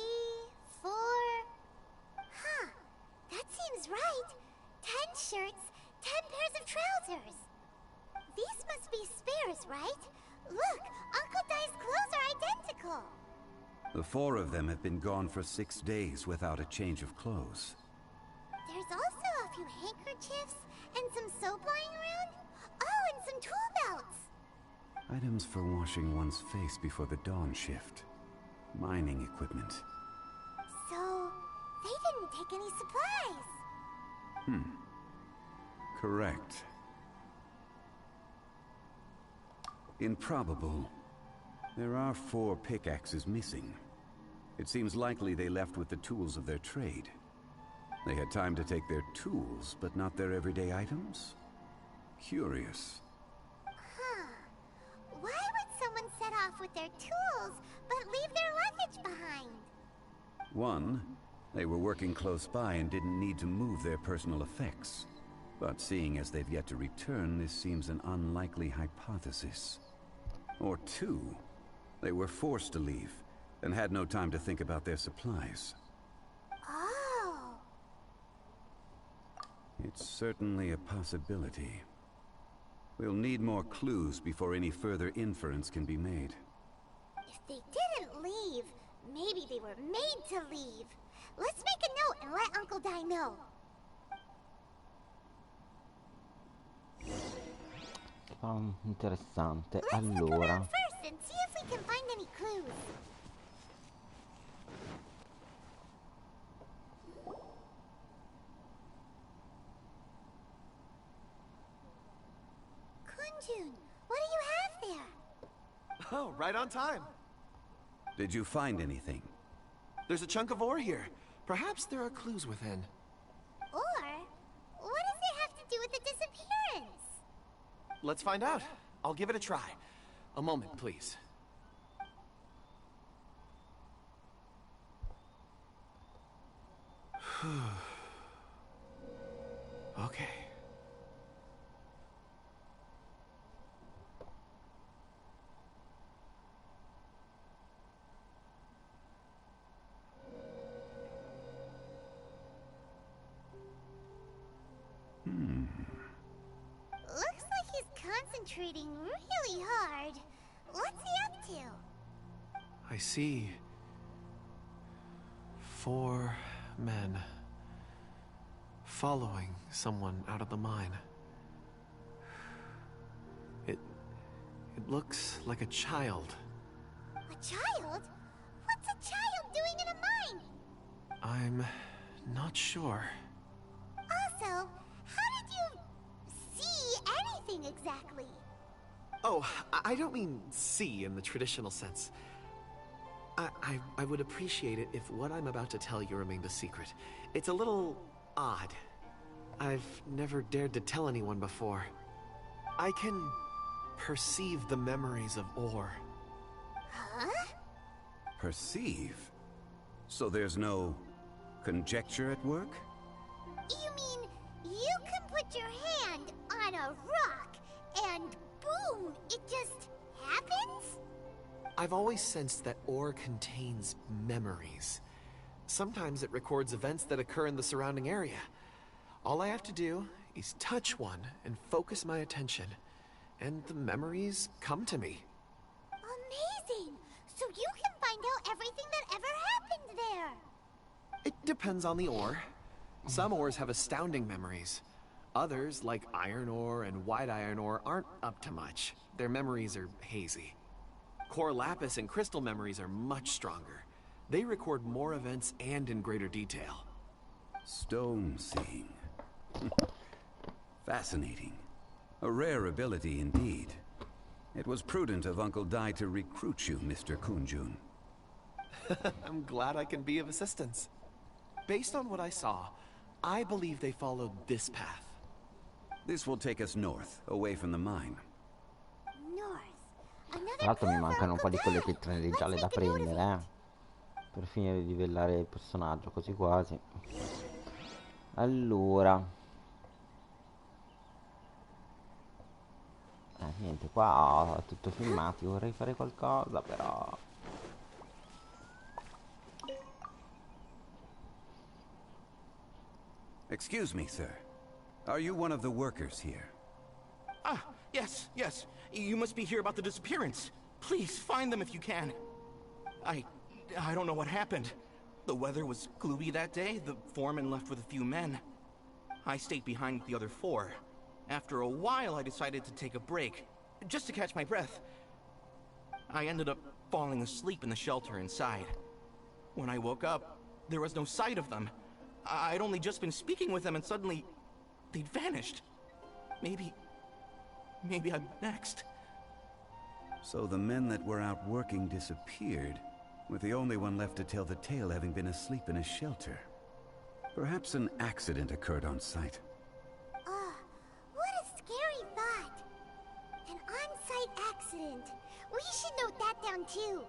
4. Huh. That seems right. 10 shirts, 10 pairs of trousers. These must be spares, right? Look, Uncle Di's clothes are identical. The four of them have been gone for 6 days without a change of clothes. There's also a few handkerchiefs and some soap lying around. Oh, and some tool belts. Items for washing one's face before the dawn shift. Mining equipment. So, they didn't take any supplies. Correct. Improbable. There are 4 pickaxes missing. It seems likely they left with the tools of their trade. They had time to take their tools, but not their everyday items? Curious. Huh. Why would someone set off with their tools, but leave their luggage behind? 1, they were working close by and didn't need to move their personal effects. But seeing as they've yet to return, this seems an unlikely hypothesis. Or 2, they were forced to leave and had no time to think about their supplies. Oh. It's certainly a possibility. We'll need more clues before any further inference can be made. If they didn't leave, maybe they were made to leave. Let's make a note and let Uncle Di know. Interessante. Let's look Allora, around first and see if we can find any clues. Kunjun, what do you have there? Oh, right on time. Did you find anything? There's a chunk of ore here. Perhaps there are clues within. Or, what does it have to do with the disappearance? Let's find out. I'll give it a try. A moment, please. Okay. Looks like he's concentrating really hard. What's he up to? I see 4 men following someone out of the mine. It looks like a child. A child? What's a child doing in a mine? I'm not sure. Also, how did you see anything exactly? Oh, I don't mean see in the traditional sense. I would appreciate it if what I'm about to tell you remained a secret. It's a little odd. I've never dared to tell anyone before. I can perceive the memories of ore. Huh? Perceive? So there's no conjecture at work? You mean you can put your hand on a rock and boom, it just happens? I've always sensed that ore contains memories. Sometimes it records events that occur in the surrounding area. All I have to do is touch one and focus my attention, and the memories come to me. Amazing! So you can find out everything that ever happened there. It depends on the ore. Some ores have astounding memories. Others, like iron ore and white iron ore, aren't up to much. Their memories are hazy. Core lapis and crystal memories are much stronger. They record more events and in greater detail. Stone seeing. Fascinating. A rare ability indeed. It was prudent of Uncle Di to recruit you, Mr. Kunjun. I'm glad I can be of assistance. Based on what I saw, I believe they followed this path. This will take us north, away from the mine. Tra l'altro mi mancano un po' di quelle pietre gialle da prendere, per finire di livellare il personaggio, quasi quasi. Allora, niente, qua è tutto filmato. Vorrei fare qualcosa, però Excuse me, sir. Are you one of the workers here? Ah, yes. You must be here about the disappearance. Please, find them if you can. I don't know what happened. The weather was gloomy that day. The foreman left with a few men. I stayed behind with the other 4. After a while, I decided to take a break, just to catch my breath. I ended up falling asleep in the shelter inside. When I woke up, there was no sight of them. I'd only just been speaking with them and suddenly they'd vanished. Maybe I'm next. So the men that were out working disappeared, with the only one left to tell the tale having been asleep in a shelter. Perhaps an accident occurred on site. What a scary thought. An on-site accident. We should note that down too.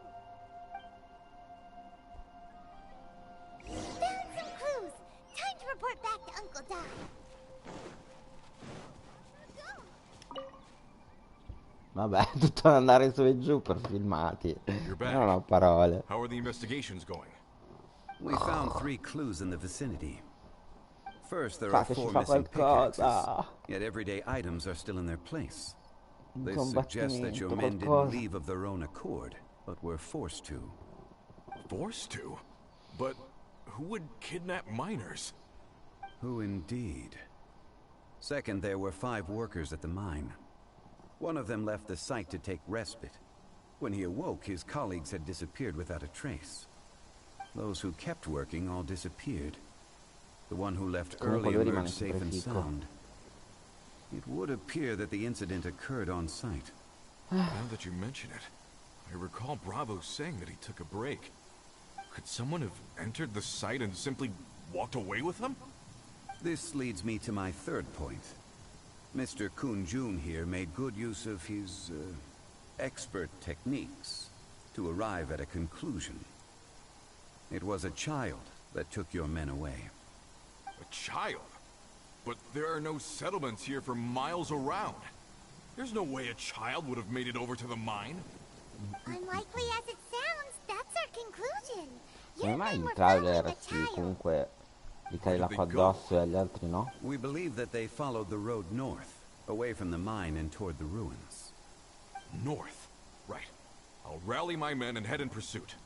Found some clues. Time to report back to Uncle Di. vabbè, tutto andare su e giù per filmati. Non ho parole. How are the investigations going? We found 3 clues in the vicinity. First, there are 4 Fateci fa missing pickaxes, qualcosa. yet everyday items are still in their place. Un This suggests that your combattimento, men didn't qualcosa. leave of their own accord, but were forced to. Forced to? But who would kidnap miners? Who indeed? Second, there were 5 workers at the mine. One of them left the site to take respite. When he awoke, his colleagues had disappeared without a trace. Those who kept working all disappeared. The one who left early emerged safe and sound. It would appear that the incident occurred on site. Now that you mention it, I recall Bravo saying that he took a break. Could someone have entered the site and simply walked away with them? This leads me to my third point. Mr. Kun-jun here made good use of his expert techniques to arrive at a conclusion. It was a child that took your men away. A child? But there are no settlements here for miles around. There's no way a child would have made it over to the mine. Unlikely as it sounds, that's our conclusion. Come mai il trailer comunque gli cade l'acqua addosso e agli altri no? We believe that they followed the road north, away from the mine and toward the ruins. North? Right. I'll rally my men and head in pursuit.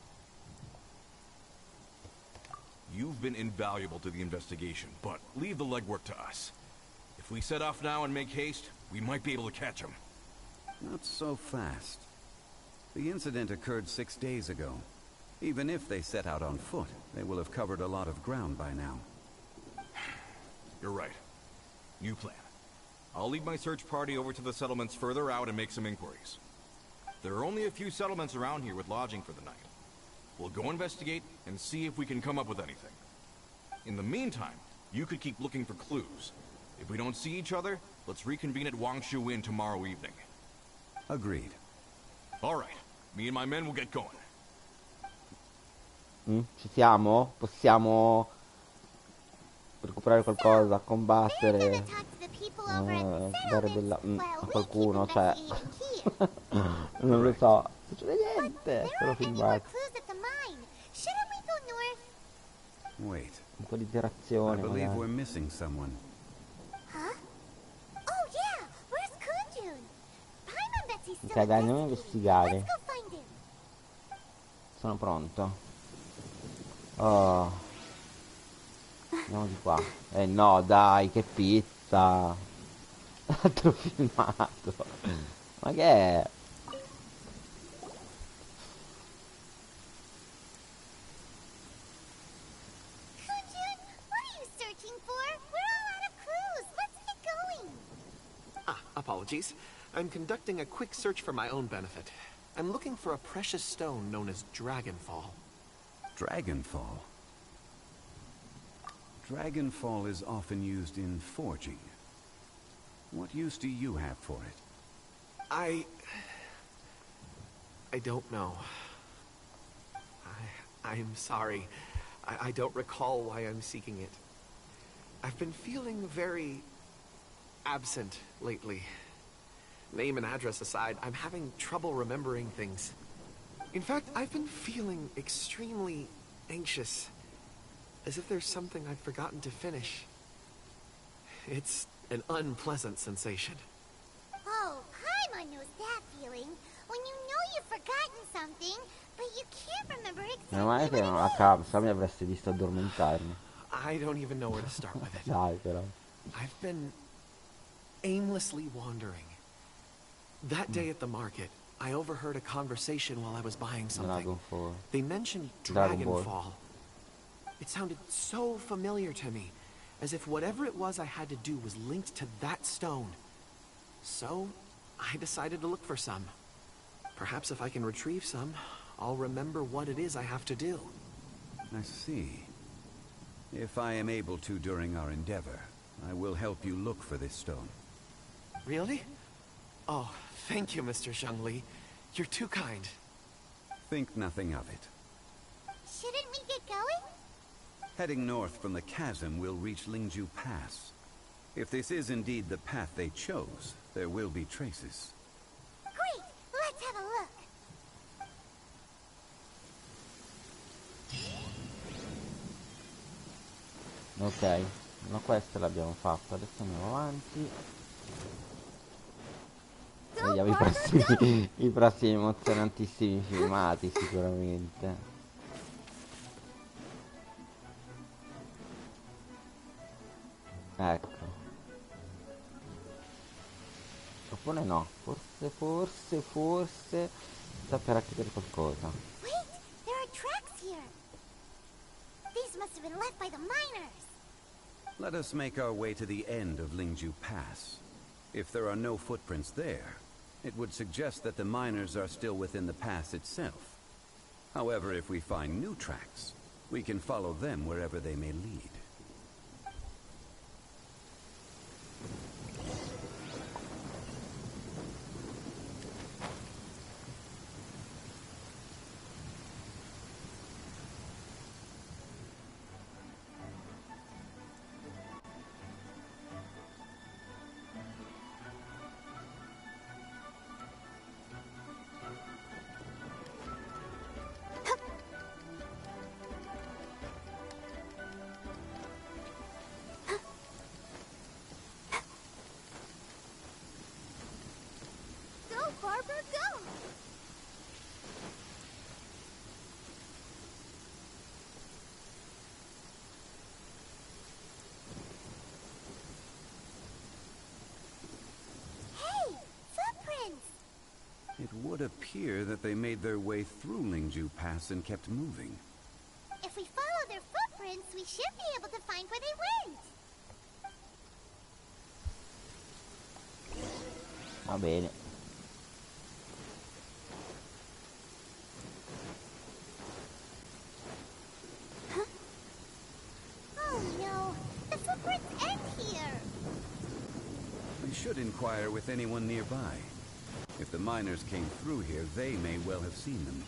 You've been invaluable to the investigation, but leave the legwork to us. If we set off now and make haste, we might be able to catch them. Not so fast. The incident occurred 6 days ago. Even if they set out on foot, they will have covered a lot of ground by now. You're right. New plan. I'll lead my search party over to the settlements further out and make some inquiries. There are only a few settlements around here with lodging for the night. We'll go investigate and see if we can come up with anything. In the meantime, you could keep looking for clues. If we don't see each other, let's reconvene at Wangshu Inn tomorrow evening. Agreed. All right. Me and my men will get going. Ci siamo? Possiamo recuperare qualcosa, combattere, dare della... a qualcuno, cioè... non lo so, non succede niente, solo filmati. Wait. Un po' di interazione, I believe magari. we're missing someone. Ok, dai, andiamo a investigare. Sono pronto. Oh. Andiamo di qua. No, dai, che pizza. Altro filmato. Ma che è? Apologies. I'm conducting a quick search for my own benefit. I'm looking for a precious stone known as Dragonfall. Dragonfall? Dragonfall is often used in forging. What use do you have for it? I don't know. I'm sorry. I don't recall why I'm seeking it. I've been feeling very absent lately. Name and address aside, I'm having trouble remembering things. In fact, I've been feeling extremely anxious, as if there's something I've forgotten to finish. It's an unpleasant sensation. Oh, Paimon knows that feeling. When you know you've forgotten something, but you can't remember Meno male exactly che what non a it is. caso, se mi avresti visto addormentarmi. I don't even know where to start with it. Dai, però. I've been aimlessly wandering. That day at the market, I overheard a conversation while I was buying something. They mentioned Dragonfall. It sounded so familiar to me, as if whatever it was I had to do was linked to that stone. So, I decided to look for some. Perhaps if I can retrieve some, I'll remember what it is I have to do. I see. If I am able to during our endeavor, I will help you look for this stone. Really? Oh, thank you, Mr. Zhengli. You're too kind. Think nothing of it. Shouldn't we get going? Heading north from the chasm, we'll reach Lingju Pass. If this is indeed the path they chose, there will be traces. Great! Let's have a look. Ok, no, questa l'abbiamo fatta, adesso andiamo avanti. Vediamo i prossimi emozionantissimi filmati sicuramente. Ecco. Oppure no, forse sta per accadere qualcosa. Wait, there are tracks here. These must have been left by the miners. Let us make our way to the end of Lingju Pass. If there are no footprints there, it would suggest that the miners are still within the pass itself. However, if we find new tracks, we can follow them wherever they may lead. Barber, go! Hey! Footprints! It would appear that they made their way through Lingju Pass and kept moving. If we follow their footprints, we should be able to find where they went. Va bene. Oh no, the footprints end here. We should inquire with anyone nearby. If the miners came through here, they may well have seen them.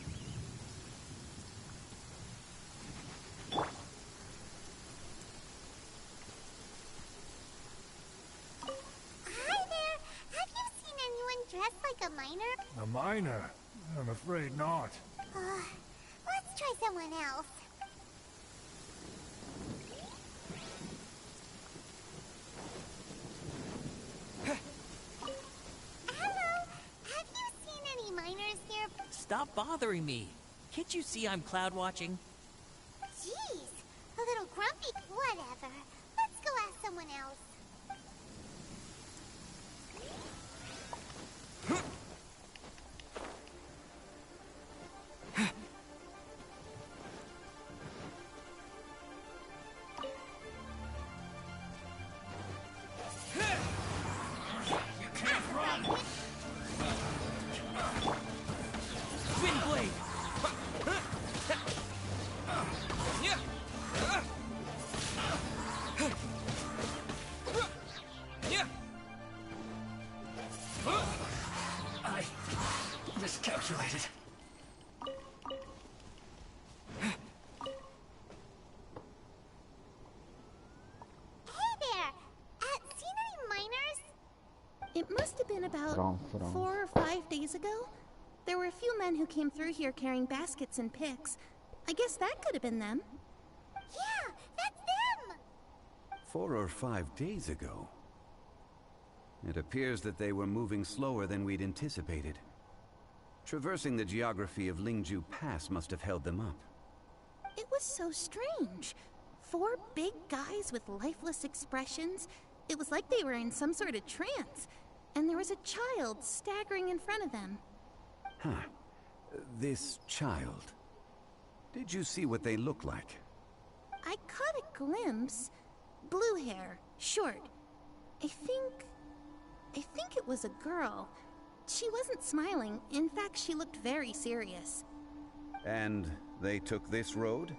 Hi there. Have you seen anyone dressed like a miner? A miner? I'm afraid not. Let's try someone else. Hello. Have you seen any miners here? Stop bothering me. Can't you see I'm cloud watching? Jeez, a little grumpy. Whatever. Let's go ask someone else. Wind blade! calculated. Hey there! Seen any miners? It must have been about 4 or 5 days ago. There were a few men who came through here carrying baskets and picks. I guess that could have been them. Yeah, that's them! 4 or 5 days ago. It appears that they were moving slower than we'd anticipated. Traversing the geography of Lingju Pass must have held them up. It was so strange. 4 big guys with lifeless expressions. It was like they were in some sort of trance. And there was a child staggering in front of them. Huh. This child. Did you see what they look like? I caught a glimpse. Blue hair, short. I think it was a girl. She wasn't smiling. In fact, she looked very serious. And they took this road?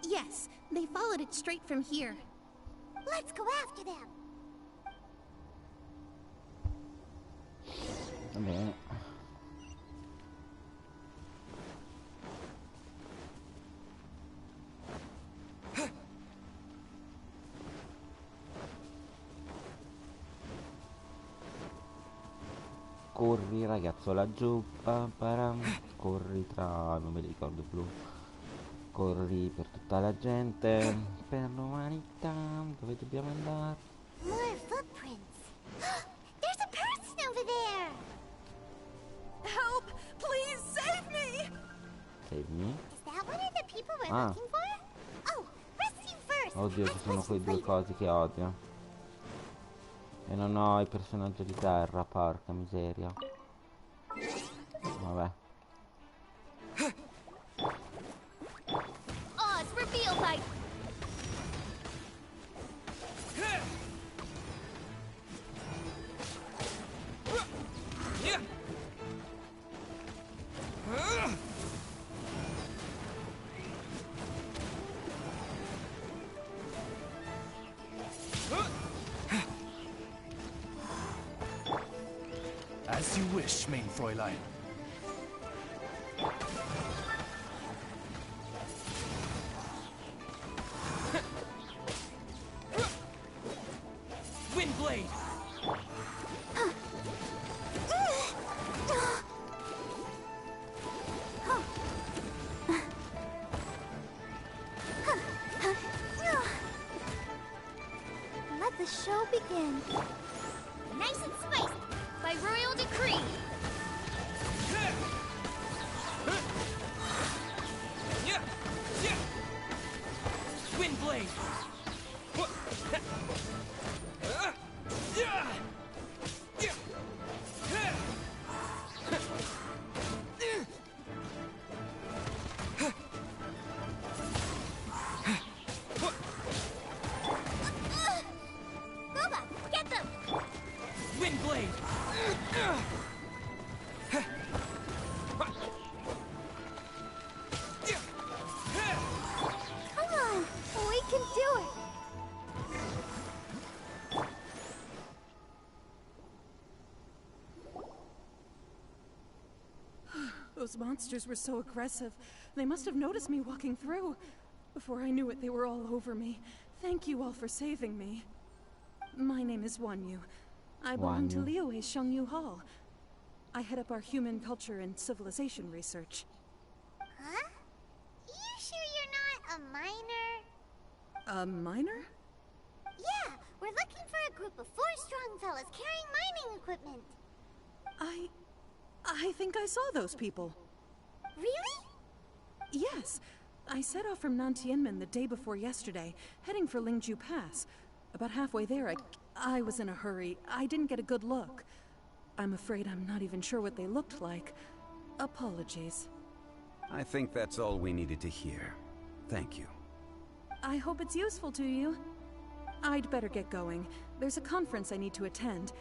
Yes, they followed it straight from here. Let's go after them. Va bene. Corri ragazzo laggiù, param, corri tra, non me li ricordo più, corri per tutta la gente, per l'umanità, dove dobbiamo andare? More footprints. There's a person over there. Help! Please save me! Save me? Is that one of the people we're Ah. looking for? Oh, rescue first. Oddio, ci sono quei due cosi che odio. E non ho i personaggi di terra, porca miseria. Vabbè. Oz revealed by... As you wish, main Fräulein. Windblade! Let the show begin. Nice and spiced, by royal decree. Windblade! Roba, get them! Windblade! Come on, we can do it. Those monsters were so aggressive. They must have noticed me walking through. Before I knew it, they were all over me. Thank you all for saving me. My name is Wanyu. I belong to Liyue's Shengyu Hall. I head up our human culture and civilization research. Huh? You sure you're not a miner? A miner? Yeah, we're looking for a group of 4 strong fellas carrying mining equipment. I think I saw those people. Really? Yes. I set off from Nantianmen the day before yesterday, heading for Lingju Pass. About halfway there, I was in a hurry. I didn't get a good look. I'm afraid I'm not even sure what they looked like. Apologies. I think that's all we needed to hear. Thank you. I hope it's useful to you. I'd better get going. There's a conference I need to attend.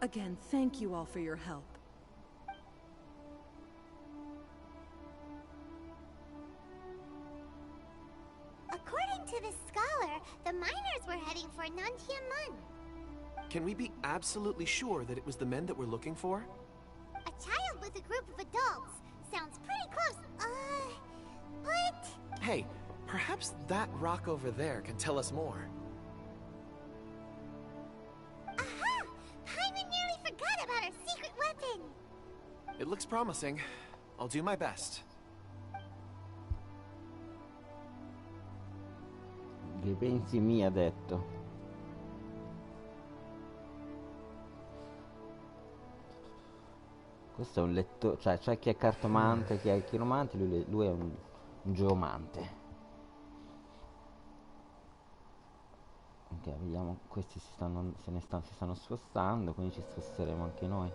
Again, thank you all for your help. According to this scholar, the miners were heading for Nantianmen. Can we be absolutely sure that it was the men that we're looking for? A child with a group of adults. Sounds pretty close. But... Hey, perhaps that rock over there can tell us more. Aha! Paimon nearly forgot about our secret weapon. It looks promising. I'll do my best. Che pensi mi ha detto? Questo è un lettore, cioè c'è chi è cartomante, chi è chiromante, lui è un geomante. Ok, vediamo, questi si stanno spostando, quindi ci sposteremo anche noi.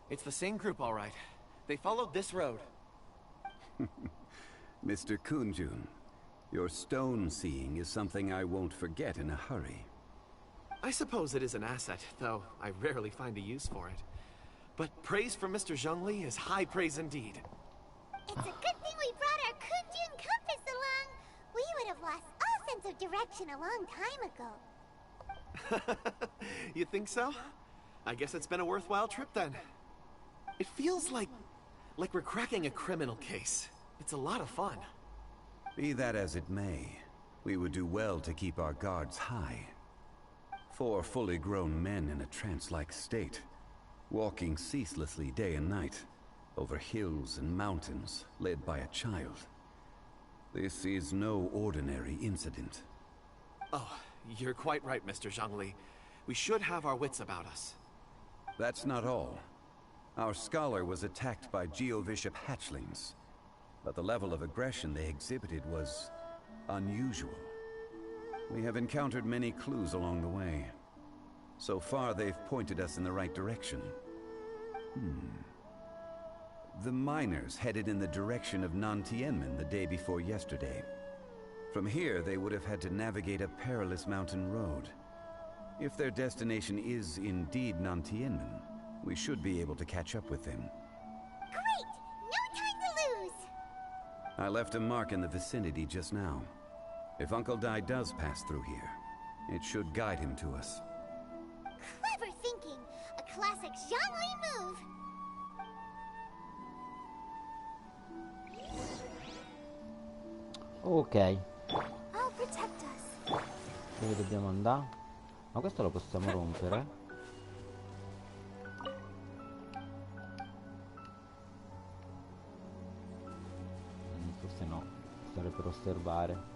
It's the same group, all right. They followed this road. Mr. Kunjun, your stone seeing is something I won't forget in a hurry. I suppose it is an asset, though I rarely find a use for it. But praise from Mr. Zhongli is high praise indeed. It's a good thing we brought our Kunjun compass along. We would have lost all sense of direction a long time ago. You think so? I guess it's been a worthwhile trip then. It feels like we're cracking a criminal case. It's a lot of fun. Be that as it may, we would do well to keep our guards high. 4 fully grown men in a trance-like state, walking ceaselessly day and night, over hills and mountains, led by a child. This is no ordinary incident. Oh, you're quite right, Mr. Zhongli. We should have our wits about us. That's not all. Our scholar was attacked by Geovishap hatchlings, but the level of aggression they exhibited was unusual. We have encountered many clues along the way. So far, they've pointed us in the right direction. The miners headed in the direction of Nantianmen the day before yesterday. From here, they would have had to navigate a perilous mountain road. If their destination is indeed Nantianmen, we should be able to catch up with them. Great! No time to lose! I left a mark in the vicinity just now. If Uncle Dai does pass through here, it should guide him to us. Clever thinking! A classic Zhongli move! Ok, I'll protect us. dove dobbiamo andare? Ma questo lo possiamo rompere? Forse no, stare per osservare.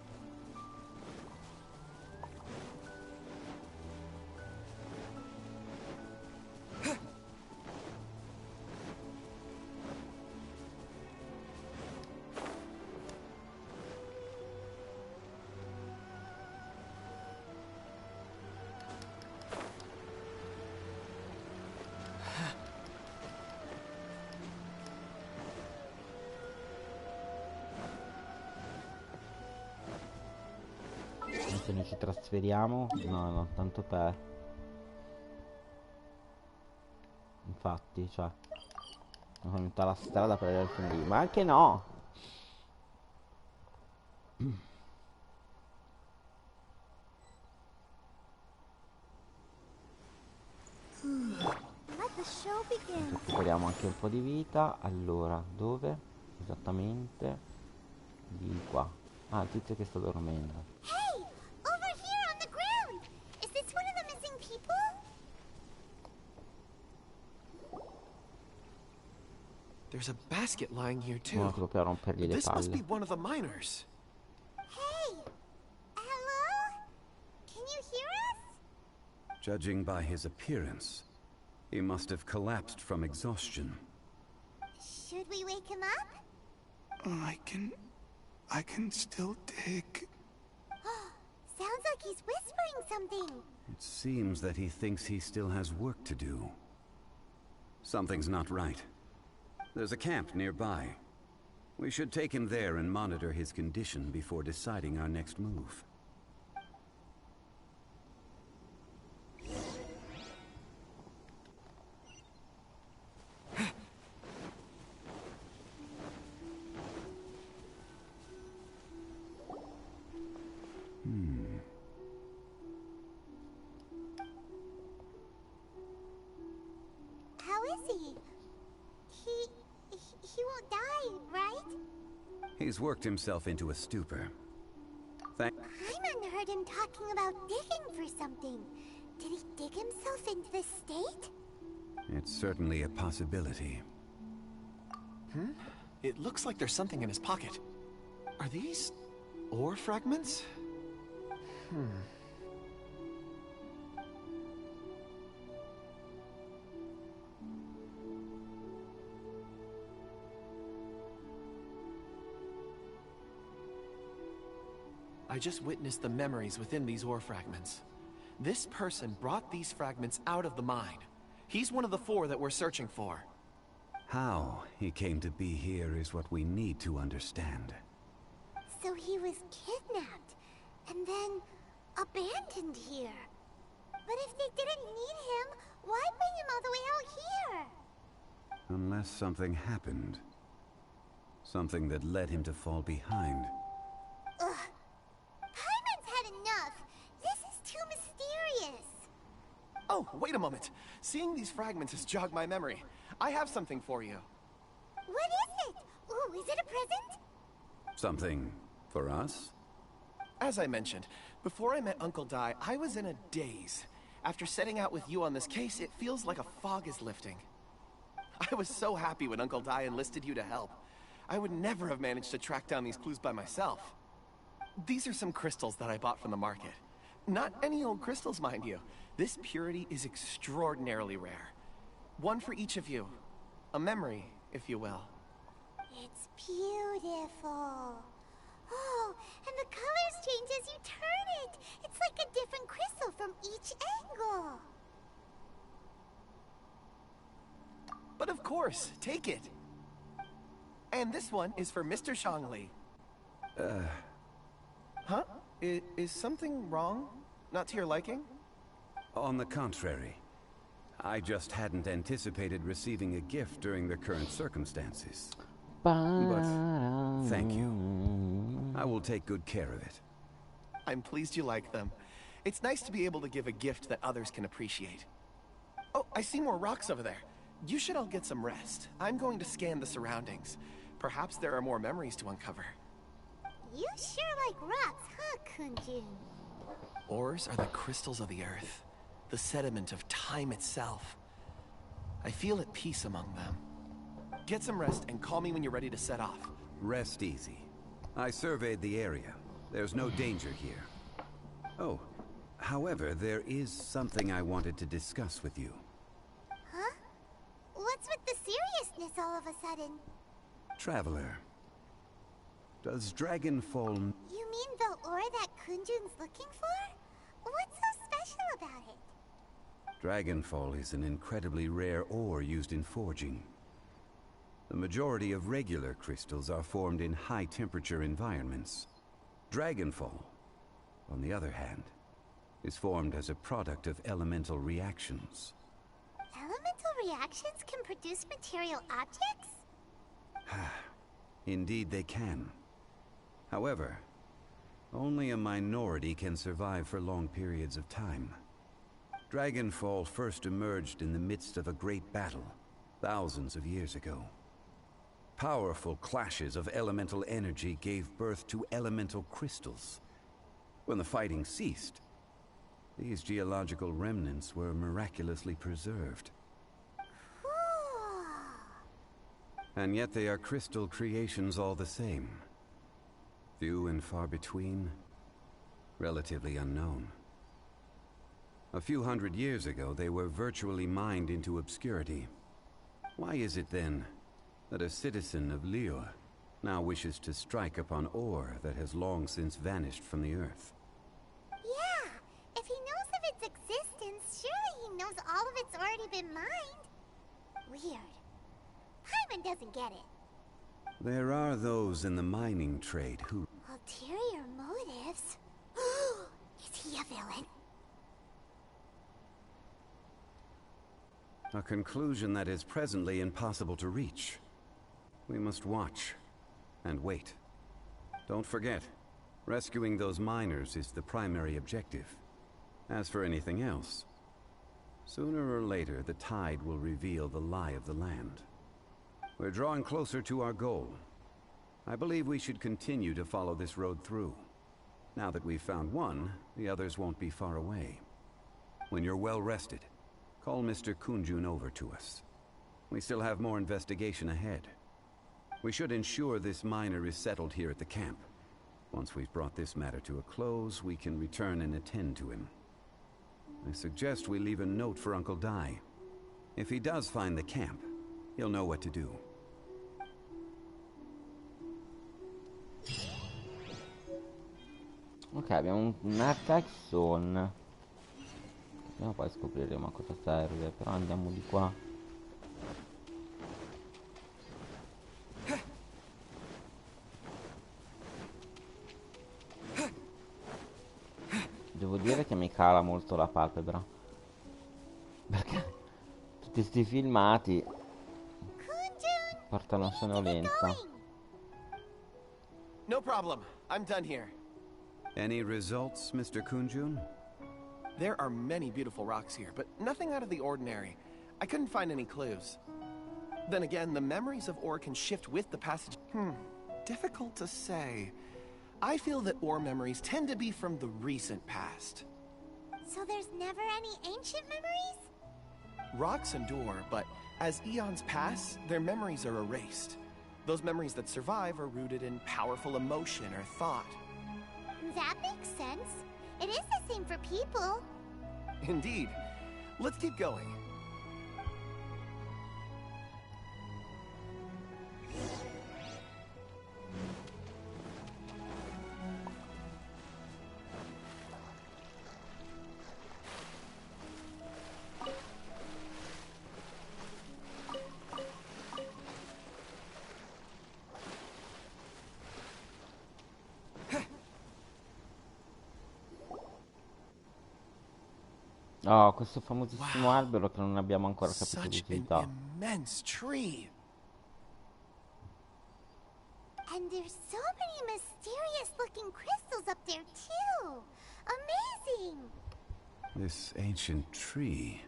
Se noi ci trasferiamo, no, tanto per... Infatti, cioè... Non tutta la strada per arrivare fin lì, ma anche no! Let the show begin. Recuperiamo anche un po' di vita. Allora, dove? Esattamente di qua. Ah, il tizio che sta dormendo. Hey! Over here on the ground! Is this one of the missing people? There's a basket lying here too. No, proprio a rompergli le This must be palle. one of the miners. Hey! Hello? Can you hear us? Judging by his appearance, he must have collapsed from exhaustion. Should we wake him up? I can still dig. Sounds like he's whispering something. It seems that he thinks he still has work to do. Something's not right. There's a camp nearby. We should take him there and monitor his condition before deciding our next move. is he? He won't die, right? He's worked himself into a stupor. Paimon heard him talking about digging for something. Did he dig himself into this state? It's certainly a possibility. It looks like there's something in his pocket. Are these ore fragments? I just witnessed the memories within these ore fragments. This person brought these fragments out of the mine. He's one of the 4 that we're searching for. How he came to be here is what we need to understand. So he was kidnapped, and then abandoned here. But if they didn't need him, why bring him all the way out here? Unless something happened. Something that led him to fall behind. Ugh. Paimon's had enough. This is too mysterious. Oh, wait a moment. Seeing these fragments has jogged my memory. I have something for you. What is it? Ooh, is it a present? Something for us? As I mentioned, before I met Uncle Dai, I was in a daze. After setting out with you on this case, it feels like a fog is lifting. I was so happy when Uncle Dai enlisted you to help. I would never have managed to track down these clues by myself. These are some crystals that I bought from the market. Not any old crystals, mind you. This purity is extraordinarily rare. One for each of you. A memory, if you will. It's beautiful. Oh, and the colors change as you turn it. It's like a different crystal from each angle. But of course, take it. And this one is for Mr. Shangli. Huh? Is something wrong? Not to your liking? On the contrary. I just hadn't anticipated receiving a gift during the current circumstances. But thank you. I will take good care of it. I'm pleased you like them. It's nice to be able to give a gift that others can appreciate. Oh, I see more rocks over there. You should all get some rest. I'm going to scan the surroundings. Perhaps there are more memories to uncover. You sure like rocks, huh, Kunjun? Ores are the crystals of the earth, the sediment of time itself. I feel at peace among them. Get some rest and call me when you're ready to set off. Rest easy. I surveyed the area. There's no danger here. Oh, however, there is something I wanted to discuss with you. Huh? What's with the seriousness all of a sudden? Traveler, does Dragonfall... You mean the ore that Kunjun's looking for? What's so special about it? Dragonfall is an incredibly rare ore used in forging. The majority of regular crystals are formed in high-temperature environments. Dragonfall, on the other hand, is formed as a product of elemental reactions. Elemental reactions can produce material objects? Indeed they can. However, only a minority can survive for long periods of time. Dragonfall first emerged in the midst of a great battle, thousands of years ago. Powerful clashes of elemental energy gave birth to elemental crystals. When the fighting ceased, these geological remnants were miraculously preserved. And yet they are crystal creations all the same. Few and far between, relatively unknown. A few hundred years ago, they were virtually mined into obscurity. Why is it then that a citizen of Liyue now wishes to strike upon ore that has long since vanished from the earth? Yeah, if he knows of its existence, surely he knows all of it's already been mined. Weird. Paimon doesn't get it. There are those in the mining trade who... Ulterior motives? Is he a villain? A conclusion that is presently impossible to reach. We must watch and wait. Don't forget, rescuing those miners is the primary objective. As for anything else, Sooner or later, the tide will reveal the lie of the land. We're drawing closer to our goal. I believe we should continue to follow this road through. Now that we've found one, the others won't be far away. When you're well rested, call Mr. Kunjun over to us. We still have more investigation ahead. We should ensure this miner is settled here at the camp. Once we've brought this matter to a close, we can return and attend to him. I suggest we leave a note for Uncle Dai. If he does find the camp, he'll know what to do. Ok, abbiamo una Jackson. Prima o poi scopriremo a cosa serve, però andiamo di qua. Devo dire che mi cala molto la palpebra, perché tutti sti filmati portano sonnolenza. No problem. I'm done here. Any results, Mr. Kunjun? There are many beautiful rocks here, but nothing out of the ordinary. I couldn't find any clues. Then again, the memories of ore can shift with the passage. Difficult to say. I feel that ore memories tend to be from the recent past. So there's never any ancient memories? Rocks endure, but as eons pass, their memories are erased. Those memories that survive are rooted in powerful emotion or thought. That makes sense. It is the same for people. Indeed. Let's keep going. Oh, questo famosissimo albero che non abbiamo ancora capito Such l'utilità. an immense tree. And there's so many mysterious looking crystals up there too. Amazing! This ancient tree.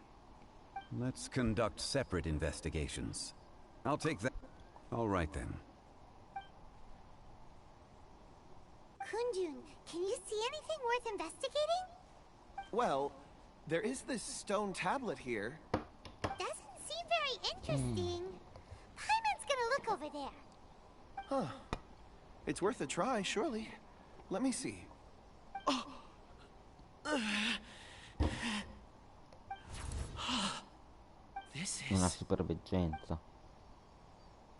Let's conduct separate investigations. I'll take that. All right then. Kunjun, can you see anything worth investigating? Well, there is this stone tablet here. Doesn't seem very interesting. Paimon's gonna look over there. Huh. It's worth a try, surely. Let me see. Oh. This Una is... super veggenza.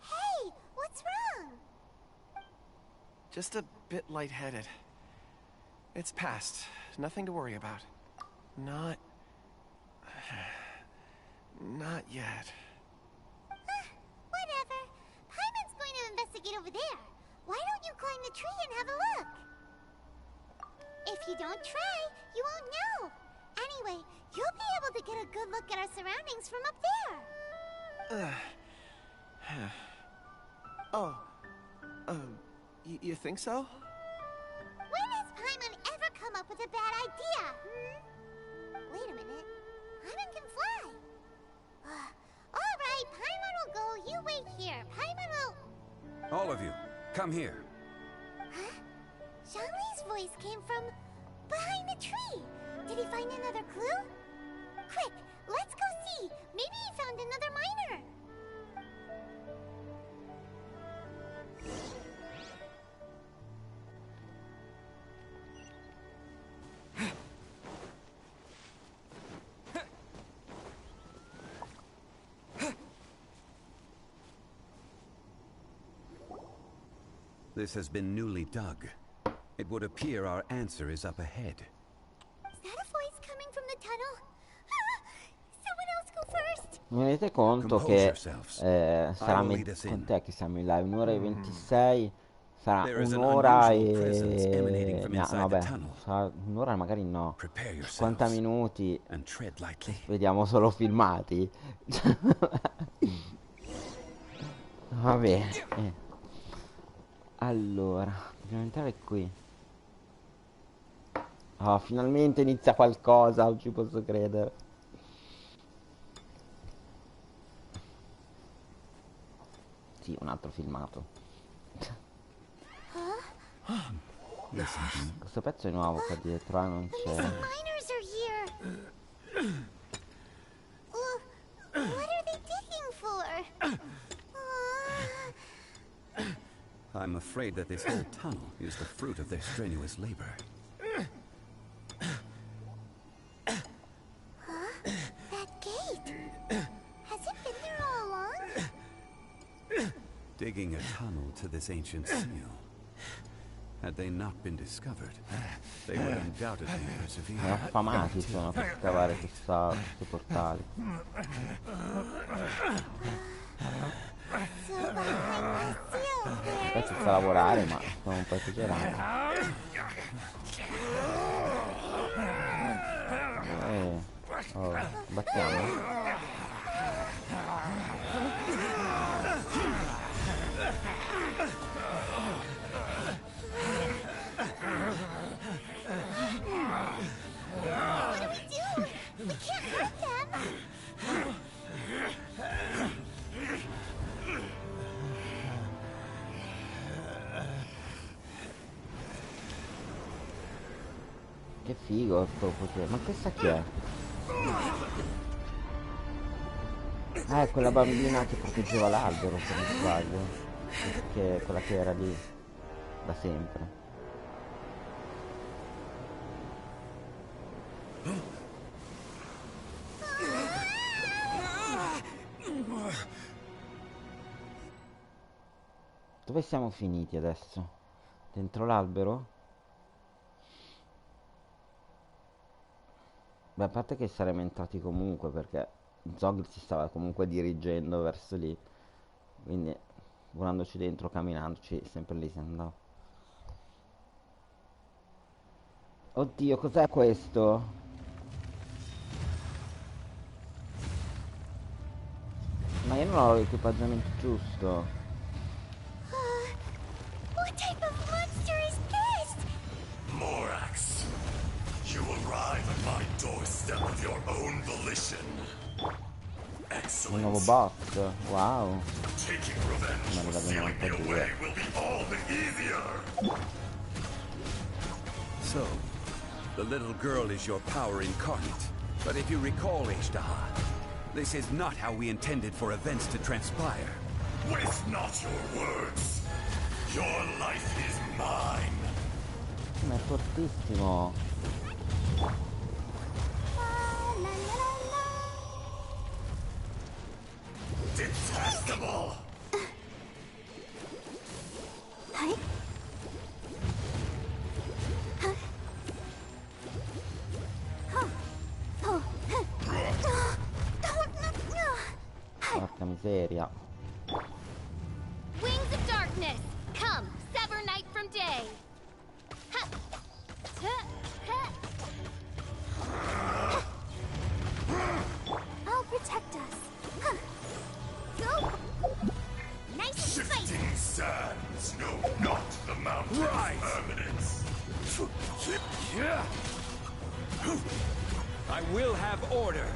Hey, what's wrong? just a bit lightheaded. It's past. Nothing to worry about. Not yet. Whatever. Paimon's going to investigate over there. Why don't you climb the tree and have a look? If you don't try, you won't know. Anyway, you'll be able to get a good look at our surroundings from up there. You think so? When has Paimon ever come up with a bad idea, Wait a minute. Paimon can fly. Alright, Paimon will go. You wait here. Paimon will... All of you, come here. Huh? Zhongli's voice came from behind the tree. Did he find another clue? Quick, let's go see. Maybe he found another miner. This has been newly dug. It would appear our answer is up ahead. Is that a voice coming from the tunnel? Someone else go first. Mi rendete conto che sarà quant'è che siamo in live? Un'ora e 26, sarà un'ora e... no, vabbè, sarà un'ora magari no, 50 minuti, vediamo solo filmati. Va bene. Allora, dobbiamo entrare qui. Oh, finalmente inizia qualcosa, non ci posso credere. Sì, un altro filmato. Questo pezzo è nuovo qua dietro, non c'è. Miners are here. What are they digging for? I'm afraid that this whole tunnel is the fruit of their strenuous labor. That gate. Has it been there all along? Digging a tunnel to this ancient seal. Had they not been discovered, they would undoubtedly persevere. Affamati sono per scavare questi portali. Adesso sta a lavorare, ma stiamo un po' esagerando. Oh, battiamo. What do we do? We can't hurt them. Che figo sto potere. Ma questa chi è? Ah, è quella bambina che proteggeva l'albero, se non sbaglio. Che è quella che era lì da sempre. Dove siamo finiti adesso? Dentro l'albero? Beh, a parte che saremmo entrati comunque perché Zog si stava comunque dirigendo verso lì. Quindi volandoci dentro, camminandoci, sempre lì si andava. Oddio, cos'è questo? Ma io non ho l'equipaggiamento giusto. What type of monster is this? Morax, you arrive at my doorstep of your own volition. Un nuovo boss, wow. Taking revenge for sealing me away will be all the easier. So, the little girl is your power incarnate. But if you recall, Ishtaha, this is not how we intended for events to transpire. Waste not your words. Your life is mine. Ma è fortissimo. Detestable. Porca miseria. Wings of darkness, come, sever night from day. I'll protect us. Go. Nice and spicy. Shifting sands know not the mountain's permanence. I will have order.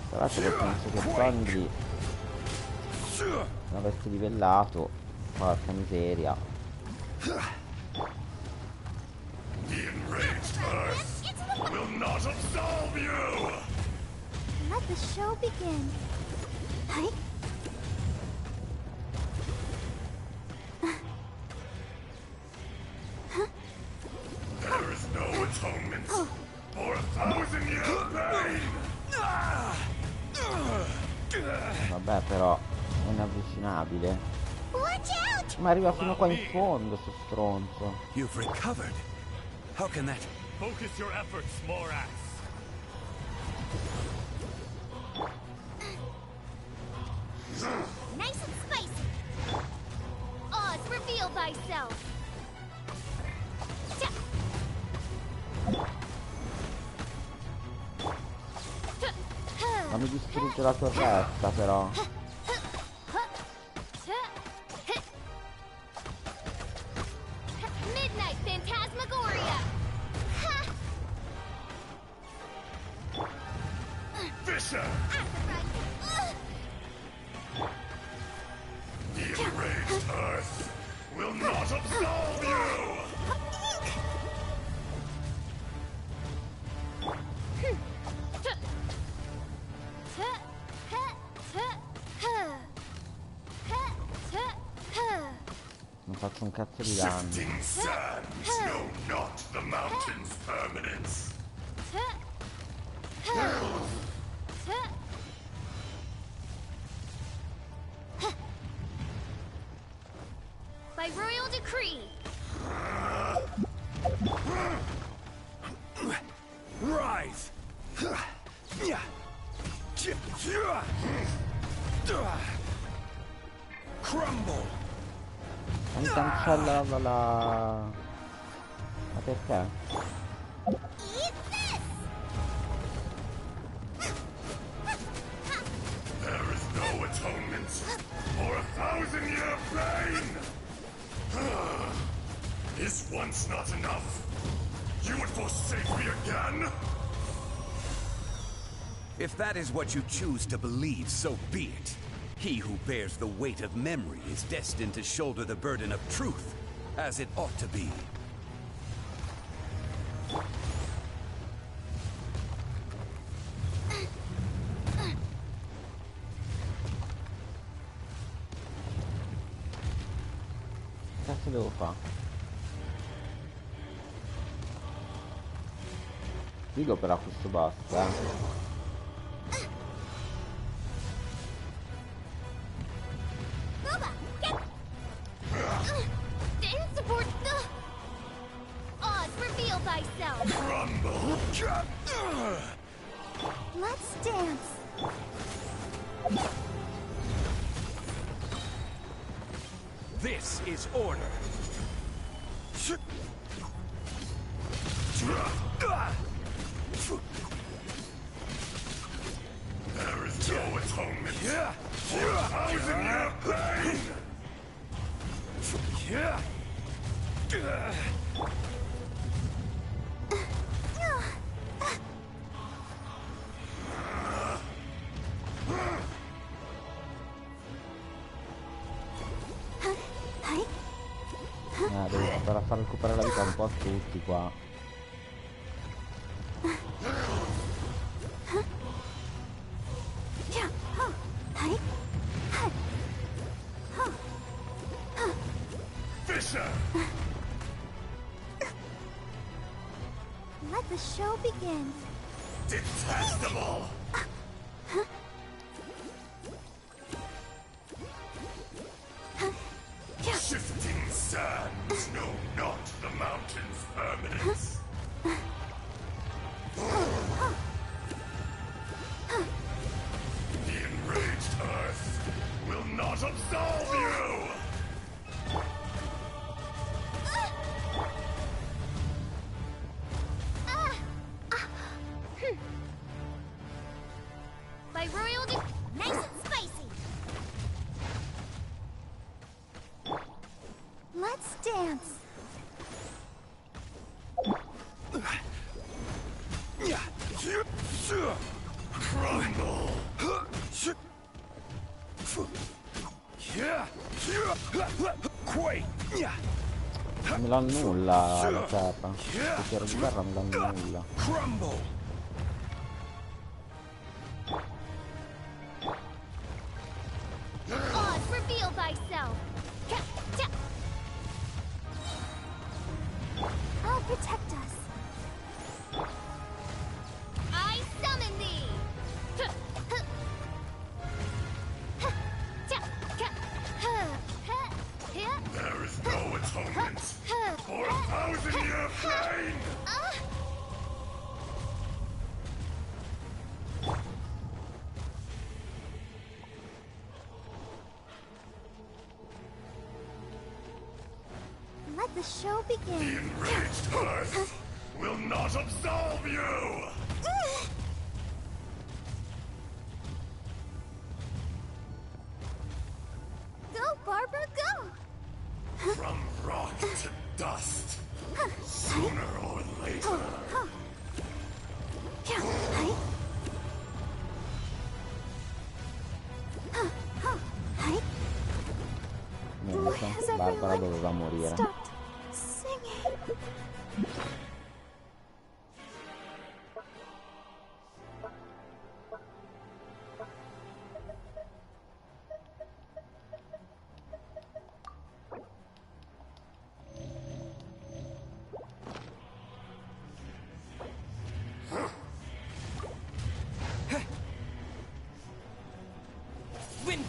Tra l'altro penso che Bandi l'avesse livellato. Porca miseria. The enraged earth will not absolve you. Let the show begin. Hi. There is no atonement for 1,000 years of pain. Vabbè, però è inavvicinabile. Watch out! Ma arriva fino qua in fondo, sto stronzo. You've recovered. How can that? Focus your efforts, Morax. Nice and spicy. Oz, reveal thyself. Ma mi distrugge la torretta, però. Midnight Phantasmagoria. Fisher. faccio un cazzo di danno. Shifting sands know not the mountain's permanence. By royal decree. Rise. Crumble. Non cancellava la... Ma perché? There is no atonement for 1,000-year pain. Is once not enough? You would forsake me again? If that is what you choose to believe, so be it. He who bears the weight of memory is destined to shoulder the burden of truth, as it ought to be. Che cazzo devo fare? Figo però questo basta, Then support the... Oz, reveal thyself. Crumble. Let's dance. This is order. There is no atonement for 1,000-year pain. devo andare a far recuperare la vita un po' a tutti qua. Let the show begin. Detestable! Shifting sands know not the mountain's permanence. The enraged earth will not absolve you! By royal Nice and spicy. Let's dance. Crumble! Me lo annulla la terra. Il tiro di terra me lo annulla. Crumble! Oz, reveal thyself. I'll protect us. I summon thee. There is no atonement for 1,000-year pain! Let the show The begin. enraged earth will not absolve you! Go, Barbara, go! From rock to dust, sooner or later. Barbara doveva morire. Stopped singing.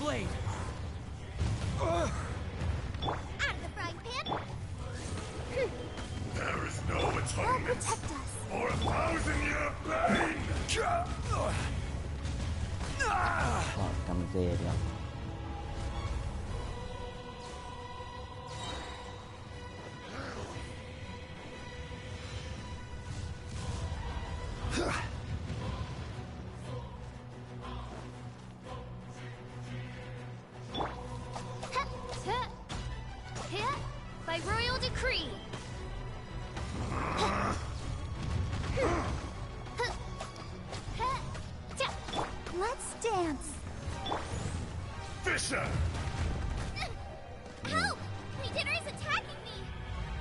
blade! Out of the frying pan! There is no I'll atonement protect us. for 1,000-year pain! Porca miseria. By royal decree. Let's dance. Fisher! Help! Dinner is attacking me!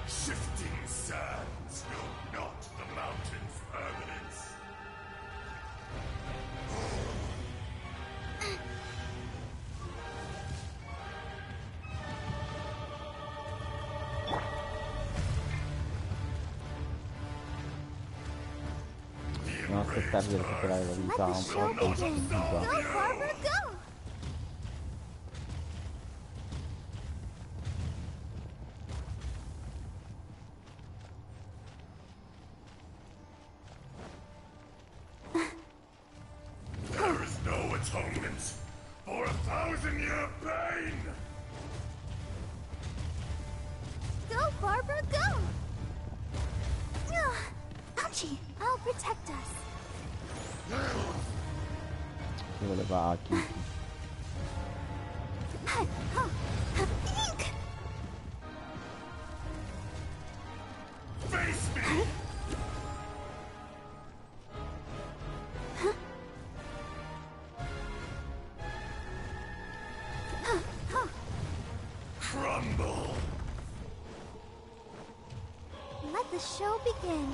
Shifting sands know not the mountain's permanence. Non aspettarvi di recuperare la vita un po' positiva. Go, Barbara, go! There is no atonement for 1,000-year pain! Go, Barbara, go! Ouchie, I'll protect us. Che voleva chi? Ink! Face me! Crumble! Let the show begin.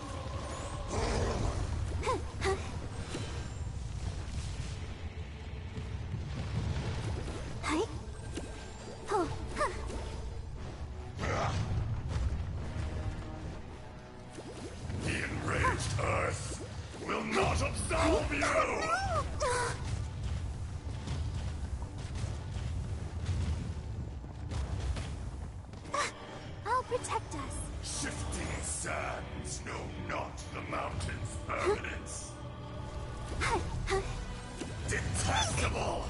The enraged earth will not absolve you! I'll protect us. Shifting sands know not the mountain's permanence. Detestable!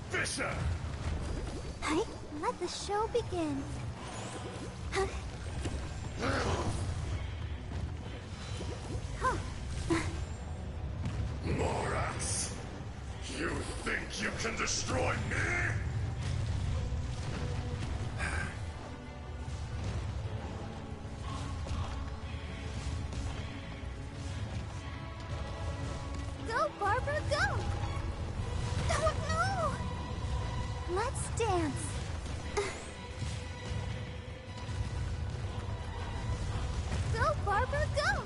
Fisher! Let the show begin. Morax! You think you can destroy me? Go, Barbara, go! Oh, no! Let's dance. Go, Barbara, go!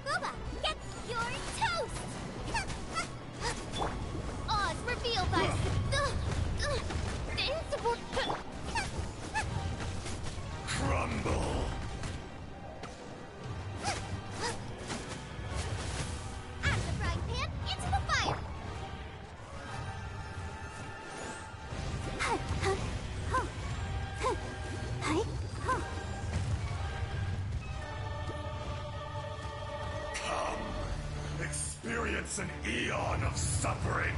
Boba, get your toast! Oz revealed by Crumble! Out of the frying pan, into the fire! Come, experience an eon of suffering.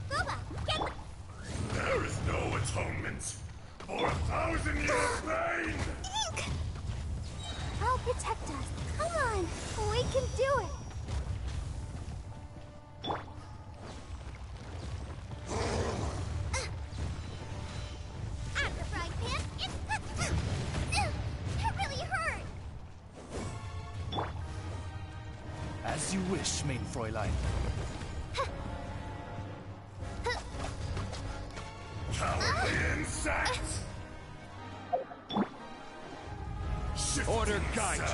Boba, get the... There is no atonement for 1,000-year pain! Ink! I'll protect us. Come on, we can do it. Out of the frying pan, it really hurt. As you wish, main Fräulein. guide you.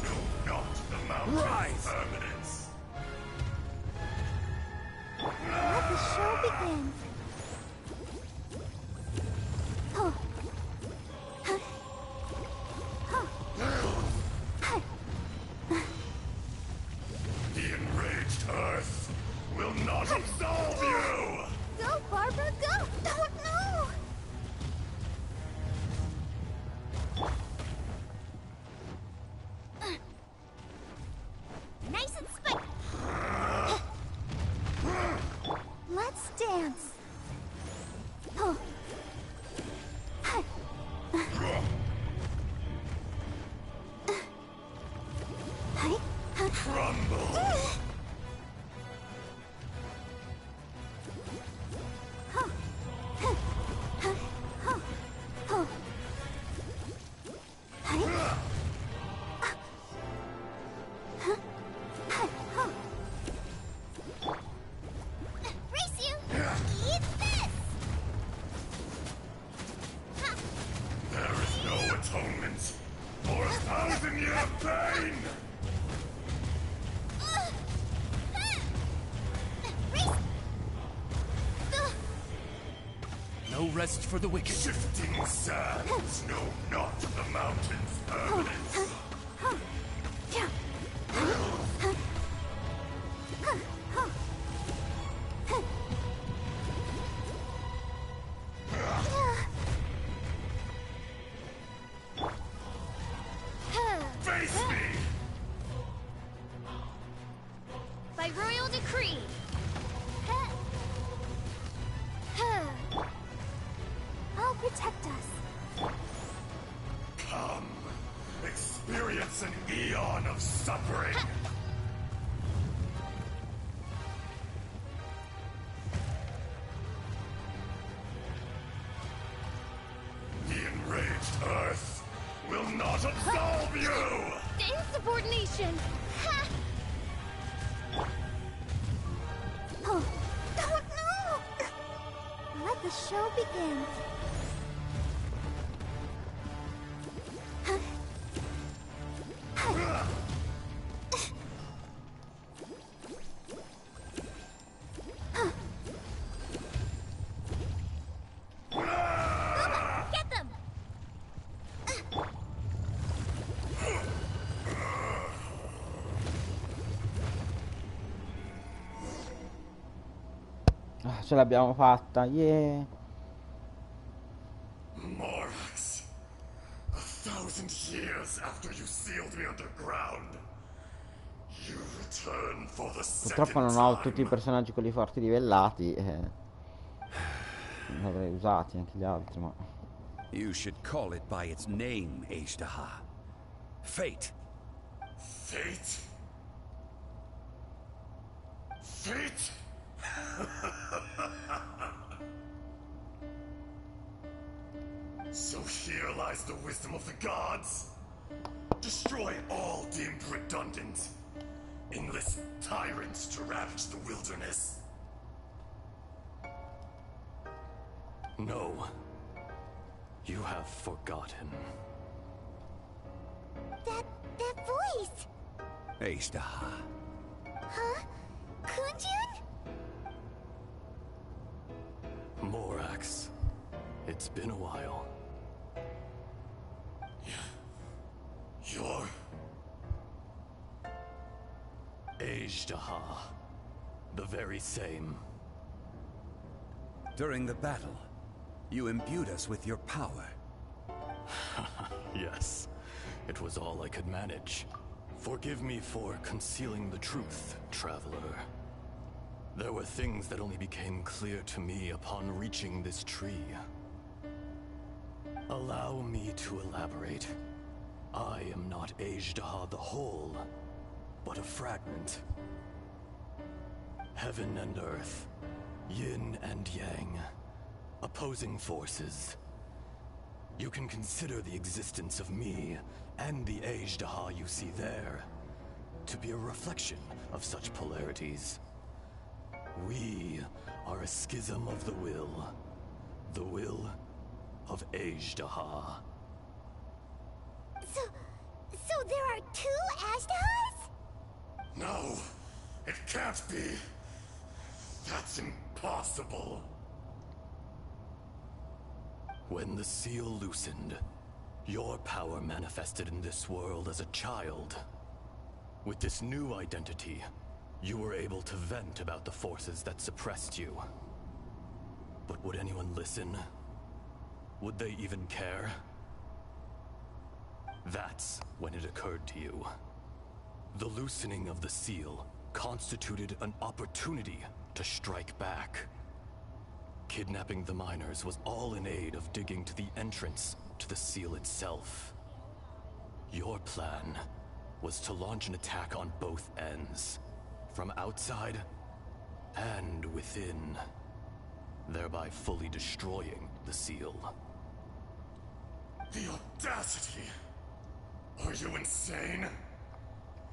No, not the mountain's permanence. Let the show begin. Oh. Huh. Huh. The enraged Earth will not absolve you! Go, Barbara, go! Don't know! Nice and spiky. Let's dance. Oh. Crumble! Race you! Eat this! There is no atonement for 1,000-year pain! No rest for the wicked. Shifting sands know not the mountain's permanence. Face me! By royal decree. I'll protect us. Come, experience an eon of suffering. The enraged Earth will not absolve you! Insubordination. Ha! Oh, don't know! Let the show begin. Get them. Ce l'abbiamo fatta, yeah! Morax, 1,000 years after you sealed me underground, you return for the Purtroppo second non ho time. tutti i personaggi quelli forti livellati, ne avrei usati anche gli altri, ma... You should call it by its name, Ashtaha. Fate. Fate? Fate? So here lies the wisdom of the gods. Destroy all deemed redundant. Enlist tyrants to ravage the wilderness. No. You have forgotten. That voice! Ashtaha. Huh? Kunjun? Morax. It's been a while. You're... Ashtaha. The very same. During the battle, you imbued us with your power. Yes. It was all I could manage. Forgive me for concealing the truth, traveler. There were things that only became clear to me upon reaching this tree. Allow me to elaborate. I am not Ashtaha the whole, but a fragment. Heaven and earth, yin and yang, opposing forces. You can consider the existence of me and the Ashtaha you see there to be a reflection of such polarities. We are a schism of the will of Ashtaha. So, So there are 2 Ashdahs? No, it can't be. That's impossible. When the seal loosened, your power manifested in this world as a child. With this new identity, you were able to vent about the forces that suppressed you. But would anyone listen? Would they even care? That's when it occurred to you. The loosening of the seal constituted an opportunity to strike back. Kidnapping the miners was all in aid of digging to the entrance to the seal itself. Your plan was to launch an attack on both ends, from outside and within, thereby fully destroying the seal. The audacity! Are you insane?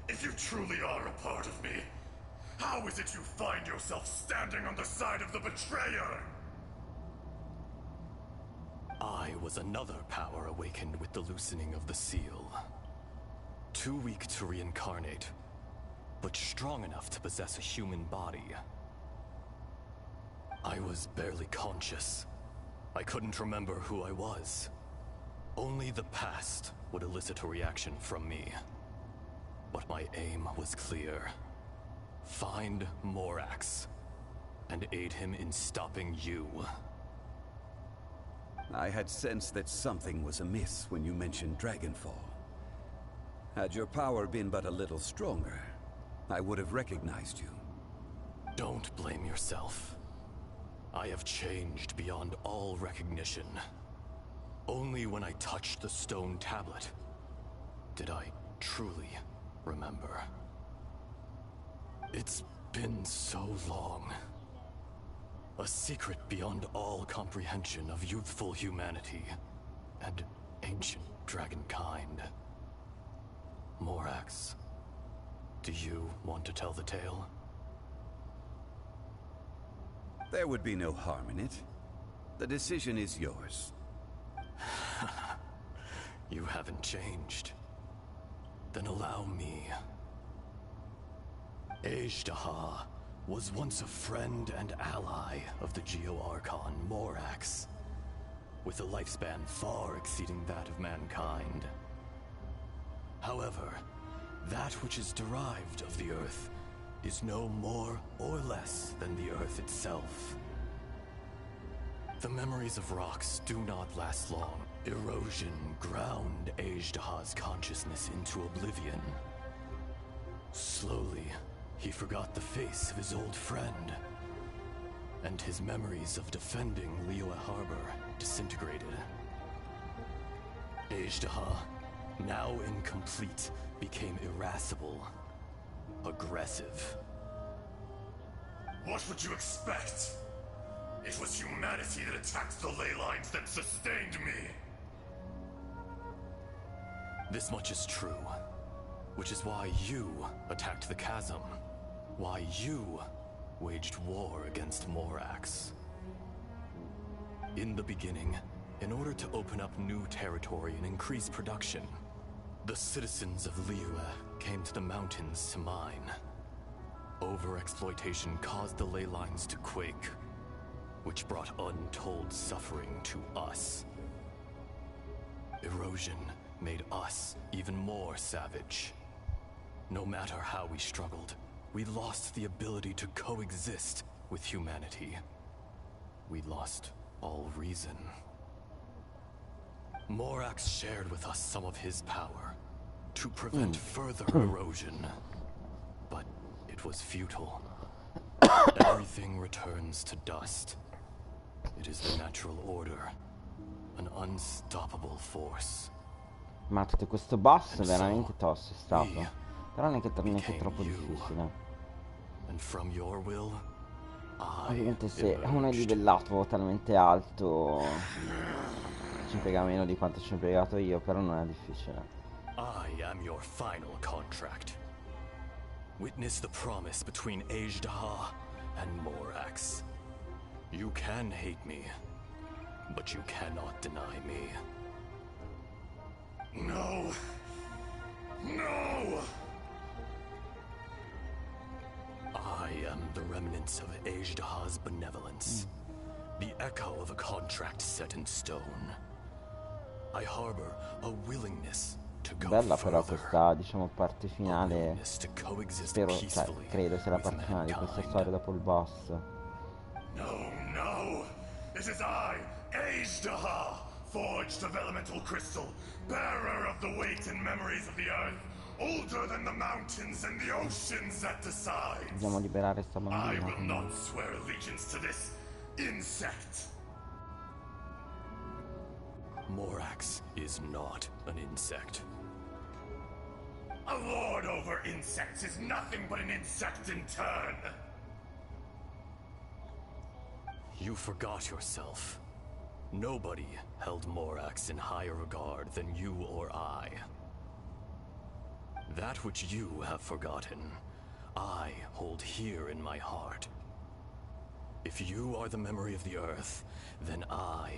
If you truly are a part of me, how is it you find yourself standing on the side of the betrayer? I was another power awakened with the loosening of the seal. Too weak to reincarnate, but strong enough to possess a human body. I was barely conscious. I couldn't remember who I was. Only the past would elicit a reaction from me. But my aim was clear. Find Morax, and aid him in stopping you. I had sensed that something was amiss when you mentioned Dragonfall. Had your power been but a little stronger, I would have recognized you. Don't blame yourself. I have changed beyond all recognition. Only when I touched the stone tablet did I truly remember. It's been so long. A secret beyond all comprehension of youthful humanity and ancient dragonkind. Morax, do you want to tell the tale? There would be no harm in it. The decision is yours. You haven't changed. Then allow me. Ajdaha was once a friend and ally of the Geo-Archon Morax, with a lifespan far exceeding that of mankind. However, that which is derived of the Earth is no more or less than the Earth itself. The memories of rocks do not last long. Erosion ground Ajdaha's consciousness into oblivion. Slowly, he forgot the face of his old friend, and his memories of defending Liyue Harbor disintegrated. Ajdaha, now incomplete, became irascible, aggressive. What would you expect? It was humanity that attacked the ley lines that sustained me. This much is true, which is why you attacked the chasm. Why you waged war against Morax. In the beginning, in order to open up new territory and increase production, the citizens of Liyue came to the mountains to mine. Overexploitation caused the ley lines to quake, which brought untold suffering to us. Erosion made us even more savage. No matter how we struggled, we lost the ability to coexist with humanity. We lost all reason. Morax shared with us some of his power to prevent further erosion, but it was futile. Everything returns to dust. It is the natural order, an unstoppable force. Ma tutto questo boss è veramente tosto è stato. Però neanche troppo difficile. And from your will, ovviamente se uno è livellato talmente alto ci impiega meno di quanto ci ho impiegato io, però non è difficile. I am your final contract. Witness the promise between Ajdaha and Morax. You can hate me, but you cannot deny me. No. No! I am the remnants of Ajdaha's benevolence, the echo of a contract set in stone. I harbor a willingness to go Bella però further, questa, diciamo, parte finale. to coexist Spero, cioè, peacefully credo sia la with parte finale di questa mankind. storia dopo il boss. No, no! It is I, Ajdaha, forged of elemental crystal, bearer of the weight and memories of the earth, older than the mountains and the oceans that decide. Dobbiamo liberare sta I bambina. will quindi. not swear allegiance to this insect. Morax is not an insect. A lord over insects is nothing but an insect in turn. You forgot yourself. Nobody held Morax in higher regard than you or I. That which you have forgotten, I hold here in my heart. If you are the memory of the earth, then I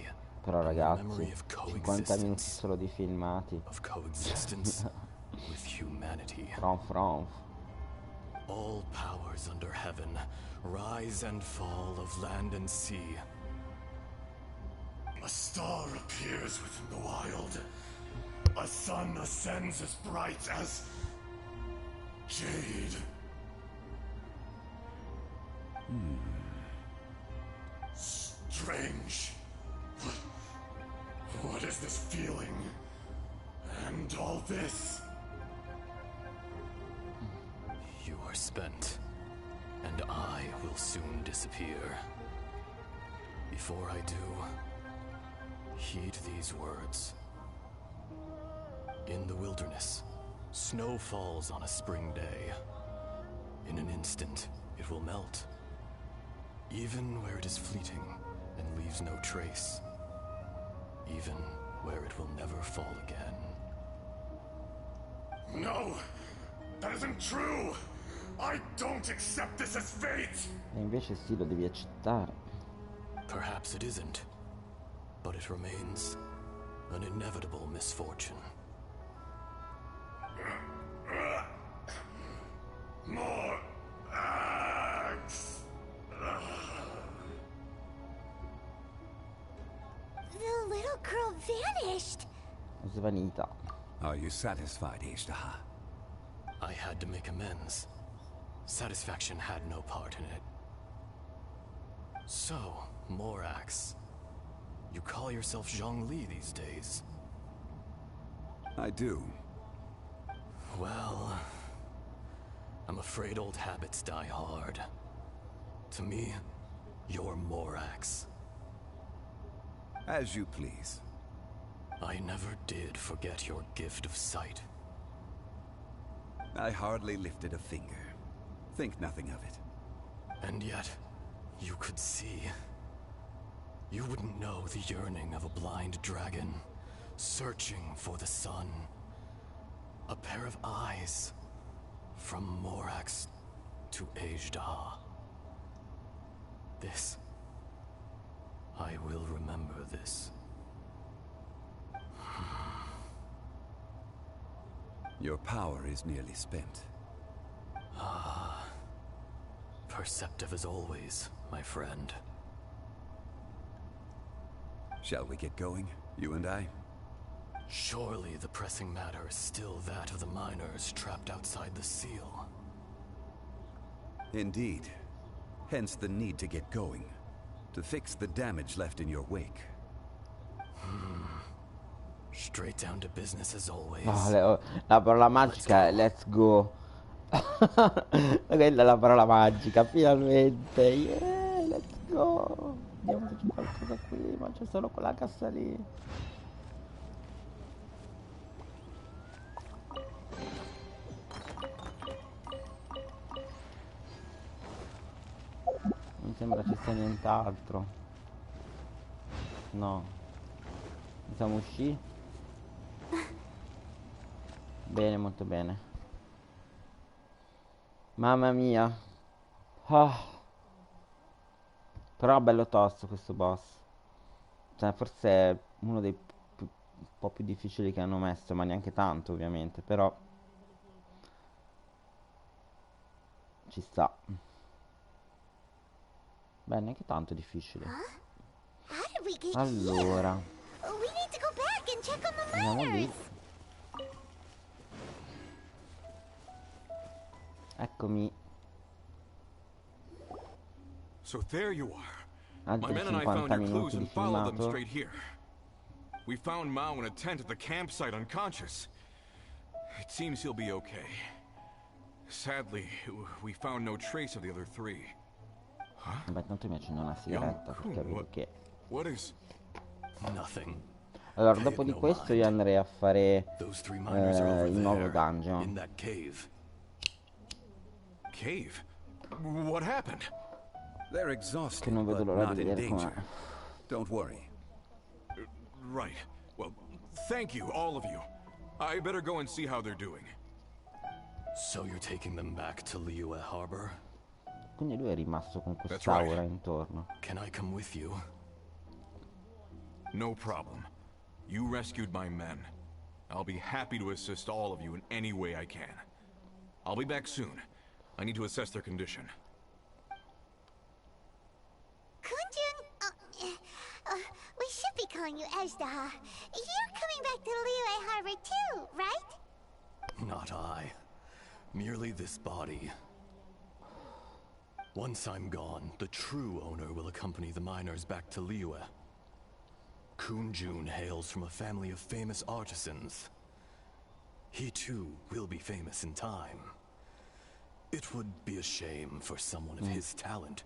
Però am the ragazzi, memory of 50 minuti coexistence. solo di filmati. Of coexistence with humanity. From. All powers under heaven, rise and fall of land and sea. A star appears within the wild. A sun ascends as bright as jade. Strange. What is this feeling? And all this? You are spent, and I will soon disappear. Before I do, heed these words. In the wilderness, snow falls on a spring day. In an instant, it will melt. Even where it is fleeting and leaves no trace. Even where it will never fall again. No! That isn't true! I don't accept this as fate! E invece sì, lo devi accettare. Perhaps it isn't, but it remains an inevitable misfortune. More axe! The little girl vanished. Svanita. Are you satisfied, Ajdaha? I had to make amends. Satisfaction had no part in it. So, Morax, you call yourself Zhongli these days? I do. Well, I'm afraid old habits die hard. To me, you're Morax. As you please. I never did forget your gift of sight. I hardly lifted a finger. Think nothing of it. And yet, you could see. You wouldn't know the yearning of a blind dragon, searching for the sun. A pair of eyes, from Morax to Ajdaha. This, I will remember this. Your power is nearly spent. Ah, perceptive as always, my friend. Shall we get going, you and I? Surely the pressing matter is still that of the miners trapped outside the seal. Indeed. Hence the need to get going. To fix the damage left in your wake. Straight down to business as always. La parola magica è let's go. Quella è la parola magica, finalmente. Yeah, let's go. Vediamo se c'è qualcosa qui, ma c'è solo quella cassa lì. Non sembra ci sia nient'altro. No. Possiamo uscire? Bene, molto bene. Mamma mia. Ah. Però bello tosto questo boss. Cioè, forse è uno dei un po' più difficili che hanno messo, ma neanche tanto ovviamente. Però Ci sta. Beh, neanche tanto difficile. Allora, andiamo lì. Eccomi. So there you are. My Altri men and I found 50 your clues minuti di and followed them filmato. straight here. We found Mao in a tent at the campsite unconscious. It seems he'll be okay. Sadly, we found no trace of the other three. Vabbè, tanto mi accendo una sigaretta perché vedo che... What is nothing? Allora, dopo di questo io andrei a fare il nuovo dungeon. In that cave. Cave? What happened? They're exhausted, Che non vedo but l'ora not di in vedere danger. com'è. Don't worry. Right. Well, thank you, all of you. I better go and see how they're doing. So you're taking them back to Liyue Harbor? Quindi lui è rimasto con quest'aura intorno. Can I come with you? No problem. You rescued my men. I'll be happy to assist all of you in any way I can. I'll be back soon. I need to assess their condition. We should be calling you Ezdaha. You're coming back to Liyue Harbor too, right? Not I. Merely this body. Once I'm gone, the true owner will accompany the miners back to Liyue. Kunjun hails from a family of famous artisans. He too will be famous in time. It would be a shame for someone of his talent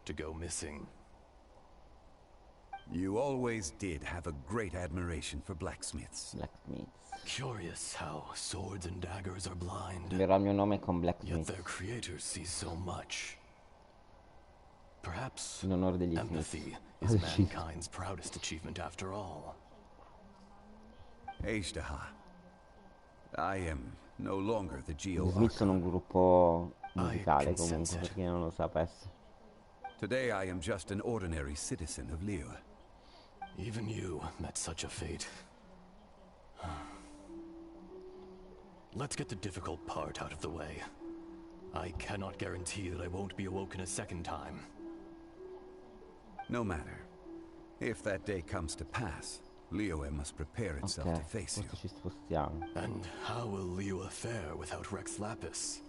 to go missing. You always did have a great admiration for blacksmiths. Curious how swords and daggers are blind. Cambierò il mio nome con Yet Blacksmith. their creators see so much. Perhaps in onore degli empathy is mankind's proudest achievement after all. Ezdaha, I am no longer the Gli Smith sono un gruppo musicale comunque, per chi non lo sapesse. Today I am just an ordinary citizen of Liyue. Even you met such a fate. Let's get the difficult part out of the way. I cannot guarantee that I won't be awoken a second time. No matter. If that day comes to pass, Liyue must prepare itself to face you. Ci spostiamo. And how will Liyue fare without Rex Lapis?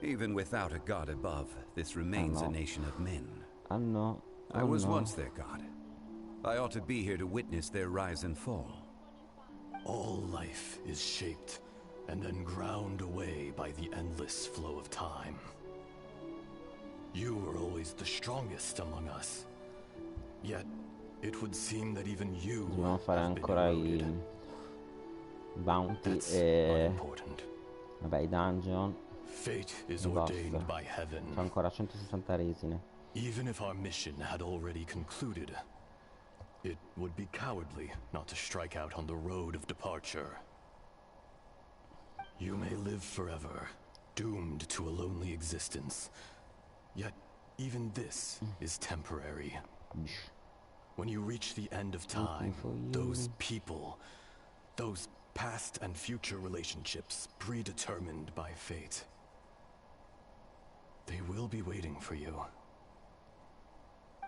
Even without a god above, this remains a nation of men. No. I was once their god. I ought to be here to witness their rise and fall. All life is shaped and then ground away by the endless flow of time. You were always the strongest among us. Yet, it would seem that even you Dobbiamo fare have been ancora eroded. i bounty That's e unimportant. vabbè i dungeon. Fate is e basta. ordained by heaven. C'ho ancora 160 resine. Even if our mission had already concluded, it would be cowardly not to strike out on the road of departure. You may live forever, doomed to a lonely existence. Yet, even this is temporary. When you reach the end of time, those people, those past and future relationships predetermined by fate, they will be waiting for you.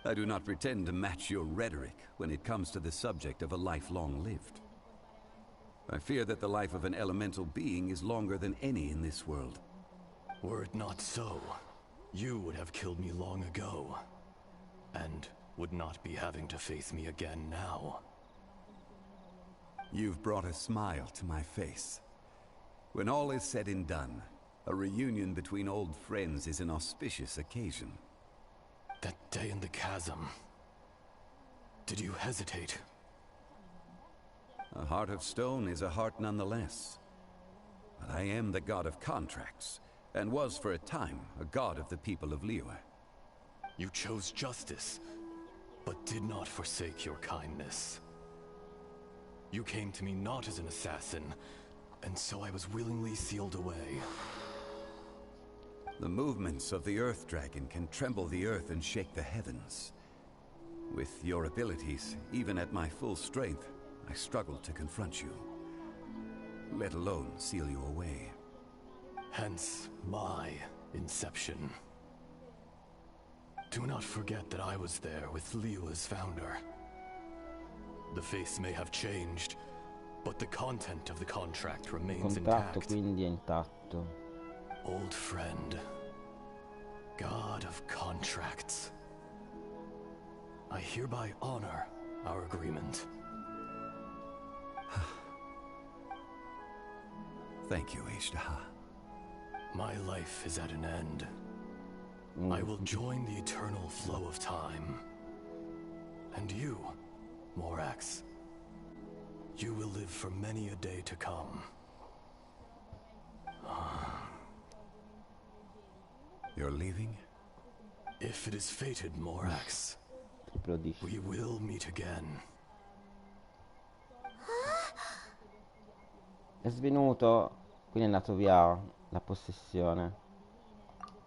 I do not pretend to match your rhetoric when it comes to the subject of a life long lived. I fear that the life of an elemental being is longer than any in this world. Were it not so, you would have killed me long ago, and would not be having to face me again now. You've brought a smile to my face. When all is said and done, a reunion between old friends is an auspicious occasion. That day in the chasm, did you hesitate? A heart of stone is a heart nonetheless. But I am the god of contracts, and was for a time a god of the people of Liyue. You chose justice, but did not forsake your kindness. You came to me not as an assassin, and so I was willingly sealed away. The movements of the Earth Dragon can tremble the earth and shake the heavens. With your abilities, even at my full strength, I struggle to confront you, let alone seal you away. Hence my inception. Do not forget that I was there with Liyue's founder. The face may have changed, but the content of the contract remains Contratto intact. quindi è intatto. Old friend, God of contracts, I hereby honor our agreement. Thank you, Ishtaha. My life is at an end. I will join the eternal flow of time. And you, Morax, you will live for many a day to come. You're leaving? If it is fated, Morax, we will meet again. È svenuto, quindi è andato via la possessione.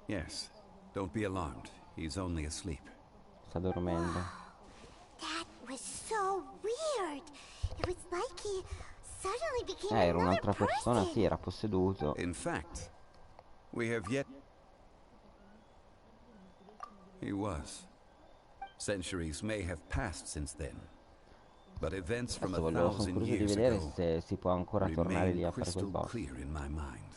Yes. Don't be alarmed. He's only asleep. Sta dormendo. That was so weird. It was like he suddenly became Era another un'altra persona, person. sì, era posseduto. In fact, we have yet... He was. Centuries may have passed since then. But events from Adesso 1,000 sono curioso di years vedere ago se si può ancora tornare lì remain a fare quel crystal boss. clear in my mind.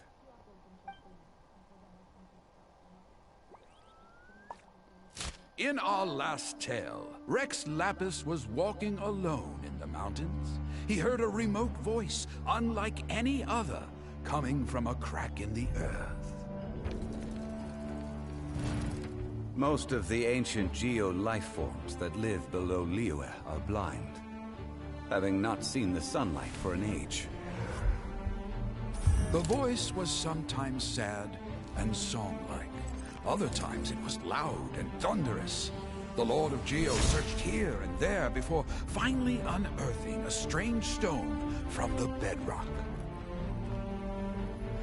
In our last tale, Rex Lapis was walking alone in the mountains. He heard a remote voice, unlike any other, coming from a crack in the earth. Most of the ancient geo life forms that live below Liyue are blind, having not seen the sunlight for an age. The voice was sometimes sad and song-like. Other times it was loud and thunderous. The Lord of Geo searched here and there before finally unearthing a strange stone from the bedrock.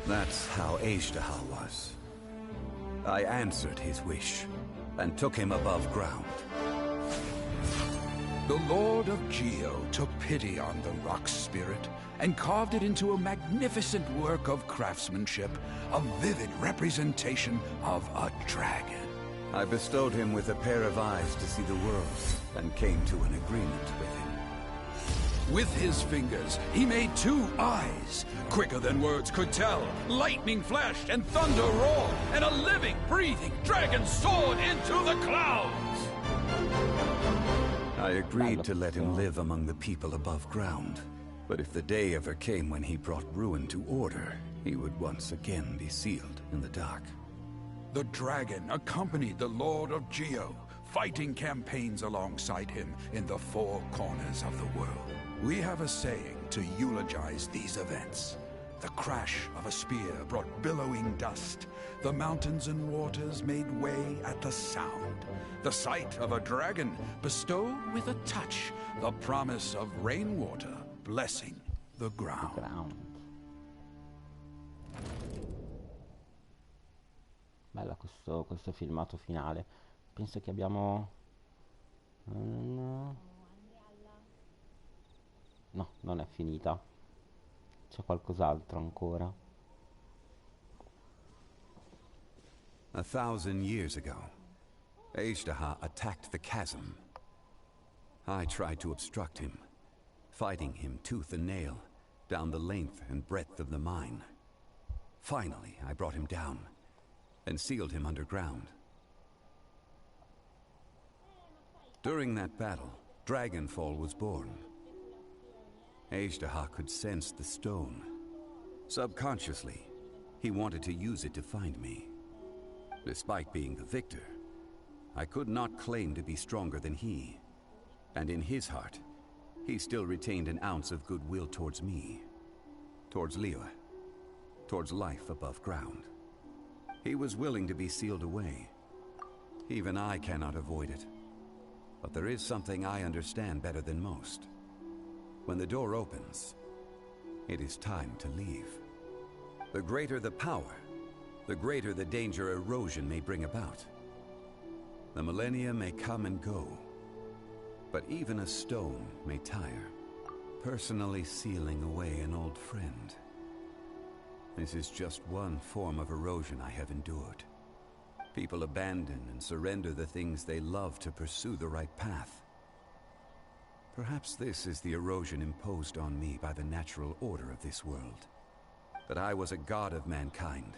That's how Ishtaha was. I answered his wish and took him above ground. The Lord of Geo took pity on the rock spirit and carved it into a magnificent work of craftsmanship, a vivid representation of a dragon. I bestowed him with a pair of eyes to see the world and came to an agreement with him. With his fingers, he made 2 eyes, quicker than words could tell. Lightning flashed and thunder roared, and a living, breathing dragon soared into the clouds. I agreed to let him live among the people above ground. But if the day ever came when he brought ruin to order, he would once again be sealed in the dark. The dragon accompanied the Lord of Geo, fighting campaigns alongside him in the 4 corners of the world. We have a saying to eulogize these events. The crash of a spear brought billowing dust. The mountains and waters made way at the sound. The sight of a dragon bestowed with a touch the promise of rainwater blessing the ground. Bella questo filmato finale. Penso che abbiamo... No, non è finita. C'è qualcos'altro ancora. 1,000 years ago, Ishtaha attacked the chasm. I tried to obstruct him, fighting him tooth and nail down the length and breadth of the mine. Finally, I brought him down and sealed him underground. During that battle, Dragonfall was born. Ishtaha could sense the stone. Subconsciously, he wanted to use it to find me. Despite being the victor, I could not claim to be stronger than he. And in his heart, he still retained an ounce of goodwill towards me. Towards Liyue. Towards life above ground. He was willing to be sealed away. Even I cannot avoid it. But there is something I understand better than most. When the door opens, it is time to leave. The greater the power, the greater the danger erosion may bring about. The millennia may come and go, but even a stone may tire. Personally sealing away an old friend. This is just one form of erosion I have endured. People abandon and surrender the things they love to pursue the right path. Perhaps this is the erosion imposed on me by the natural order of this world. That I was a god of mankind.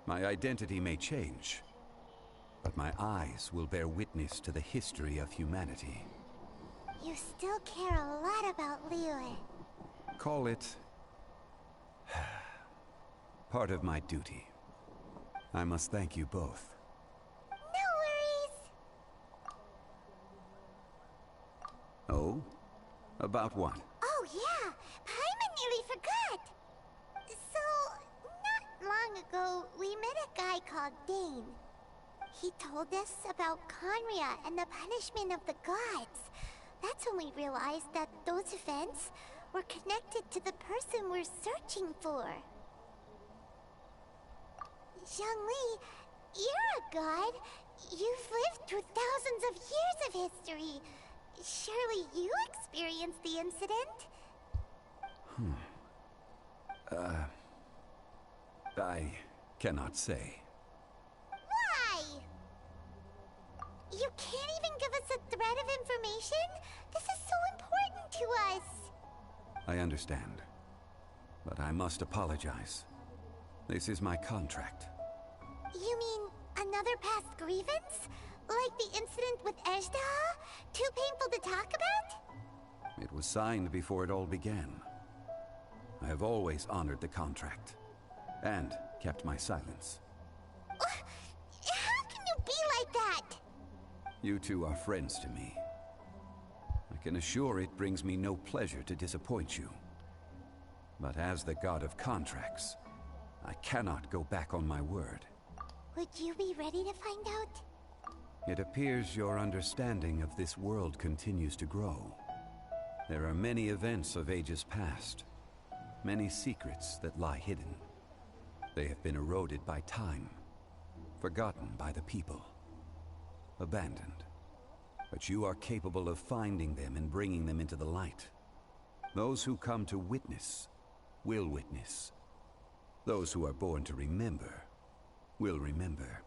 My identity may change, but my eyes will bear witness to the history of humanity. You still care a lot about Liyue. Call it part of my duty. I must thank you both. No worries. Oh? About what? Oh yeah, Paimon nearly forgot. So, not long ago, we met a guy called Dane. He told us about Conria and the punishment of the gods. That's when we realized that those events were connected to the person we're searching for. Zhongli, you're a god. You've lived through thousands of years of history. Surely you experienced the incident? I cannot say. Why? You can't even give us a thread of information? This is so important to us. I understand. But I must apologize. This is my contract. You mean another past grievance? Like the incident with Ejdaha? Too painful to talk about? It was signed before it all began. I have always honored the contract. And kept my silence. How can you be like that? You two are friends to me. I can assure it brings me no pleasure to disappoint you. But as the god of contracts, I cannot go back on my word. Would you be ready to find out? It appears your understanding of this world continues to grow. There are many events of ages past, many secrets that lie hidden. They have been eroded by time, forgotten by the people, abandoned. But you are capable of finding them and bringing them into the light. Those who come to witness will witness. Those who are born to remember will remember.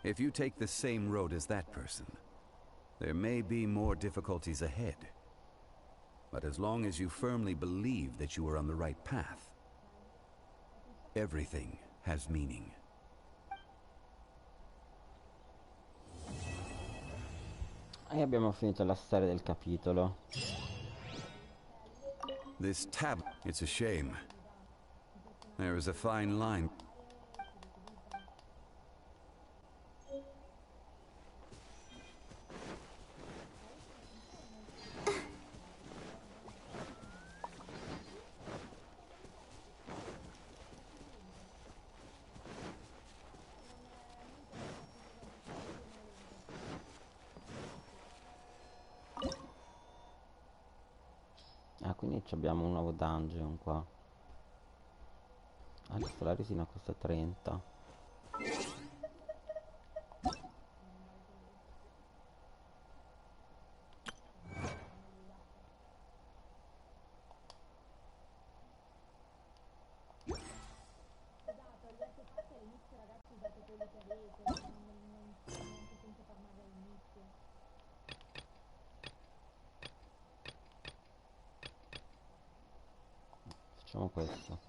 If you take the same road as that person, there may be more difficulties ahead. But as long as you firmly believe that you are on the right path, everything has meaning. E abbiamo finito la storia del capitolo. This tab, it's a shame. There is a fine line. Ah, quindi abbiamo un nuovo dungeon qua. Adesso la resina costa 30. Facciamo questo.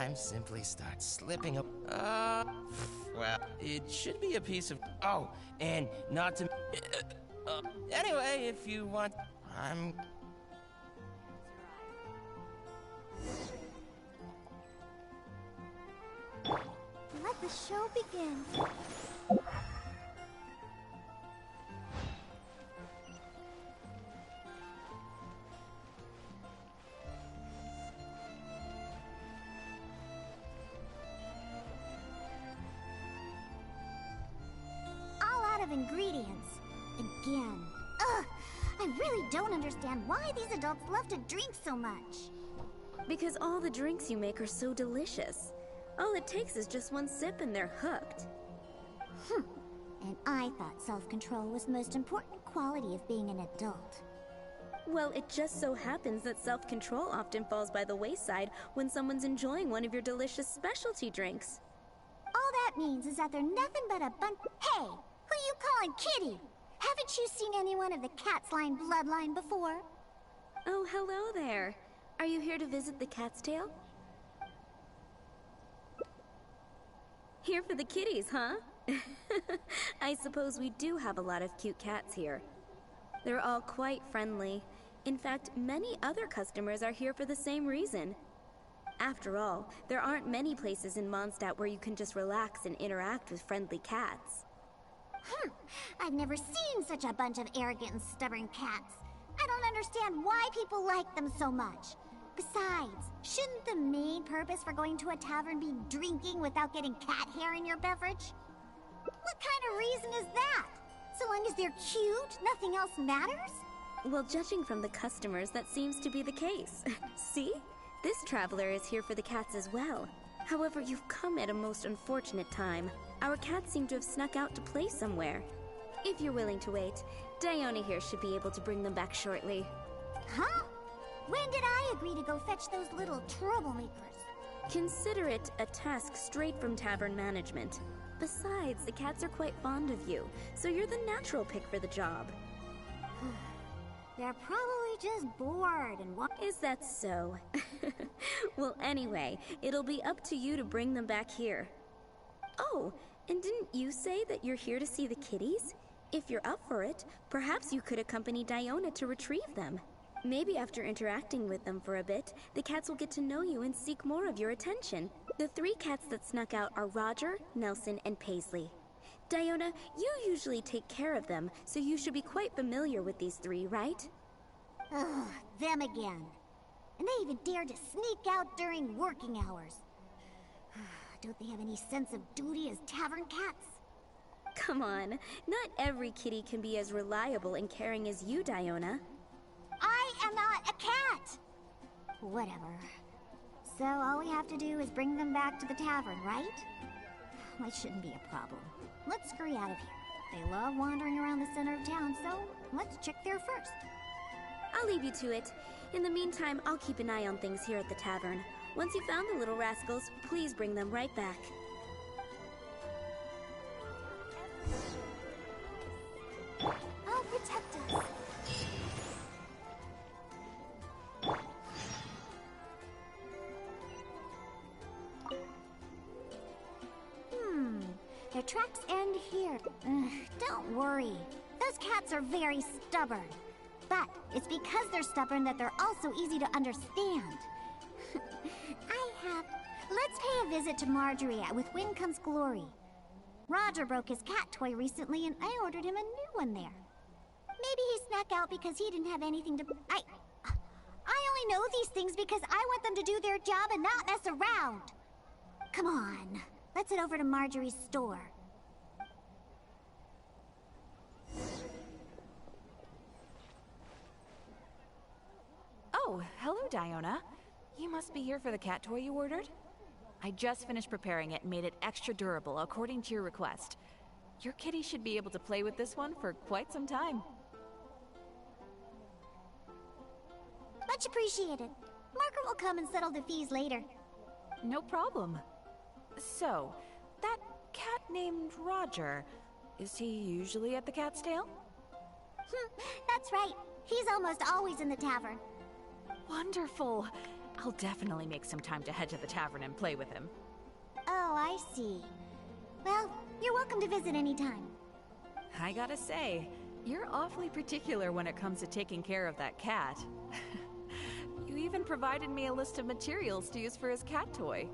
time simply starts slipping up. Well, it should be a piece of. Oh, and not to. Anyway, if you want, I'm. Let the show begin. All out of ingredients. Again. Ugh! I really don't understand why these adults love to drink so much. Because all the drinks you make are so delicious. All it takes is just one sip and they're hooked. And I thought self-control was the most important quality of being an adult. Well, it just so happens that self-control often falls by the wayside when someone's enjoying one of your delicious specialty drinks. All that means is that they're nothing but a bunch. Hey! Who you calling kitty? Haven't you seen anyone of the cat's line bloodline before? Oh, hello there. Are you here to visit the cat's tail? Here for the kitties, huh? I suppose we do have a lot of cute cats here. They're all quite friendly. In fact, many other customers are here for the same reason. After all, there aren't many places in Mondstadt where you can just relax and interact with friendly cats. I've never seen such a bunch of arrogant and stubborn cats. I don't understand why people like them so much. Besides, shouldn't the main purpose for going to a tavern be drinking without getting cat hair in your beverage? What kind of reason is that? So long as they're cute, nothing else matters? Well, judging from the customers, that seems to be the case. See? This traveler is here for the cats as well. However, you've come at a most unfortunate time. Our cats seem to have snuck out to play somewhere. If you're willing to wait, Diona here should be able to bring them back shortly. Huh? When did I agree to go fetch those little troublemakers? Consider it a task straight from tavern management. Besides, the cats are quite fond of you, so you're the natural pick for the job. They're probably just bored and want. Is that so? Well, anyway, it'll be up to you to bring them back here. Oh, and didn't you say that you're here to see the kitties? If you're up for it, perhaps you could accompany Diona to retrieve them. Maybe after interacting with them for a bit, the cats will get to know you and seek more of your attention. The 3 cats that snuck out are Roger, Nelson, and Paisley. Diona, you usually take care of them, so you should be quite familiar with these 3, right? Ugh, them again. And they even dare to sneak out during working hours. Don't they have any sense of duty as tavern cats? Come on, not every kitty can be as reliable and caring as you, Diona. I am not a cat! Whatever. So all we have to do is bring them back to the tavern, right? That shouldn't be a problem. Let's scurry out of here. They love wandering around the center of town, so let's check there first. I'll leave you to it. In the meantime, I'll keep an eye on things here at the tavern. Once you've found the little rascals, please bring them right back. I'll protect us. Their tracks end here. Don't worry. Those cats are very stubborn. But it's because they're stubborn that they're also easy to understand. Let's pay a visit to Marjorie with Wind Comes Glory. Roger broke his cat toy recently and I ordered him a new one there. Maybe he snuck out because he didn't have anything to... I only know these things because I want them to do their job and not mess around. Come on, let's head over to Marjorie's store. Oh, hello, Diona. You must be here for the cat toy you ordered? I just finished preparing it and made it extra durable according to your request. Your kitty should be able to play with this one for quite some time. Much appreciated. Margaret will come and settle the fees later. No problem. So, that cat named Roger, is he usually at the Cat's Tail? That's right. He's almost always in the tavern. Wonderful. I'll definitely make some time to head to the tavern and play with him. Oh, I see. Well, you're welcome to visit anytime. I gotta say, you're awfully particular when it comes to taking care of that cat. You even provided me a list of materials to use for his cat toy.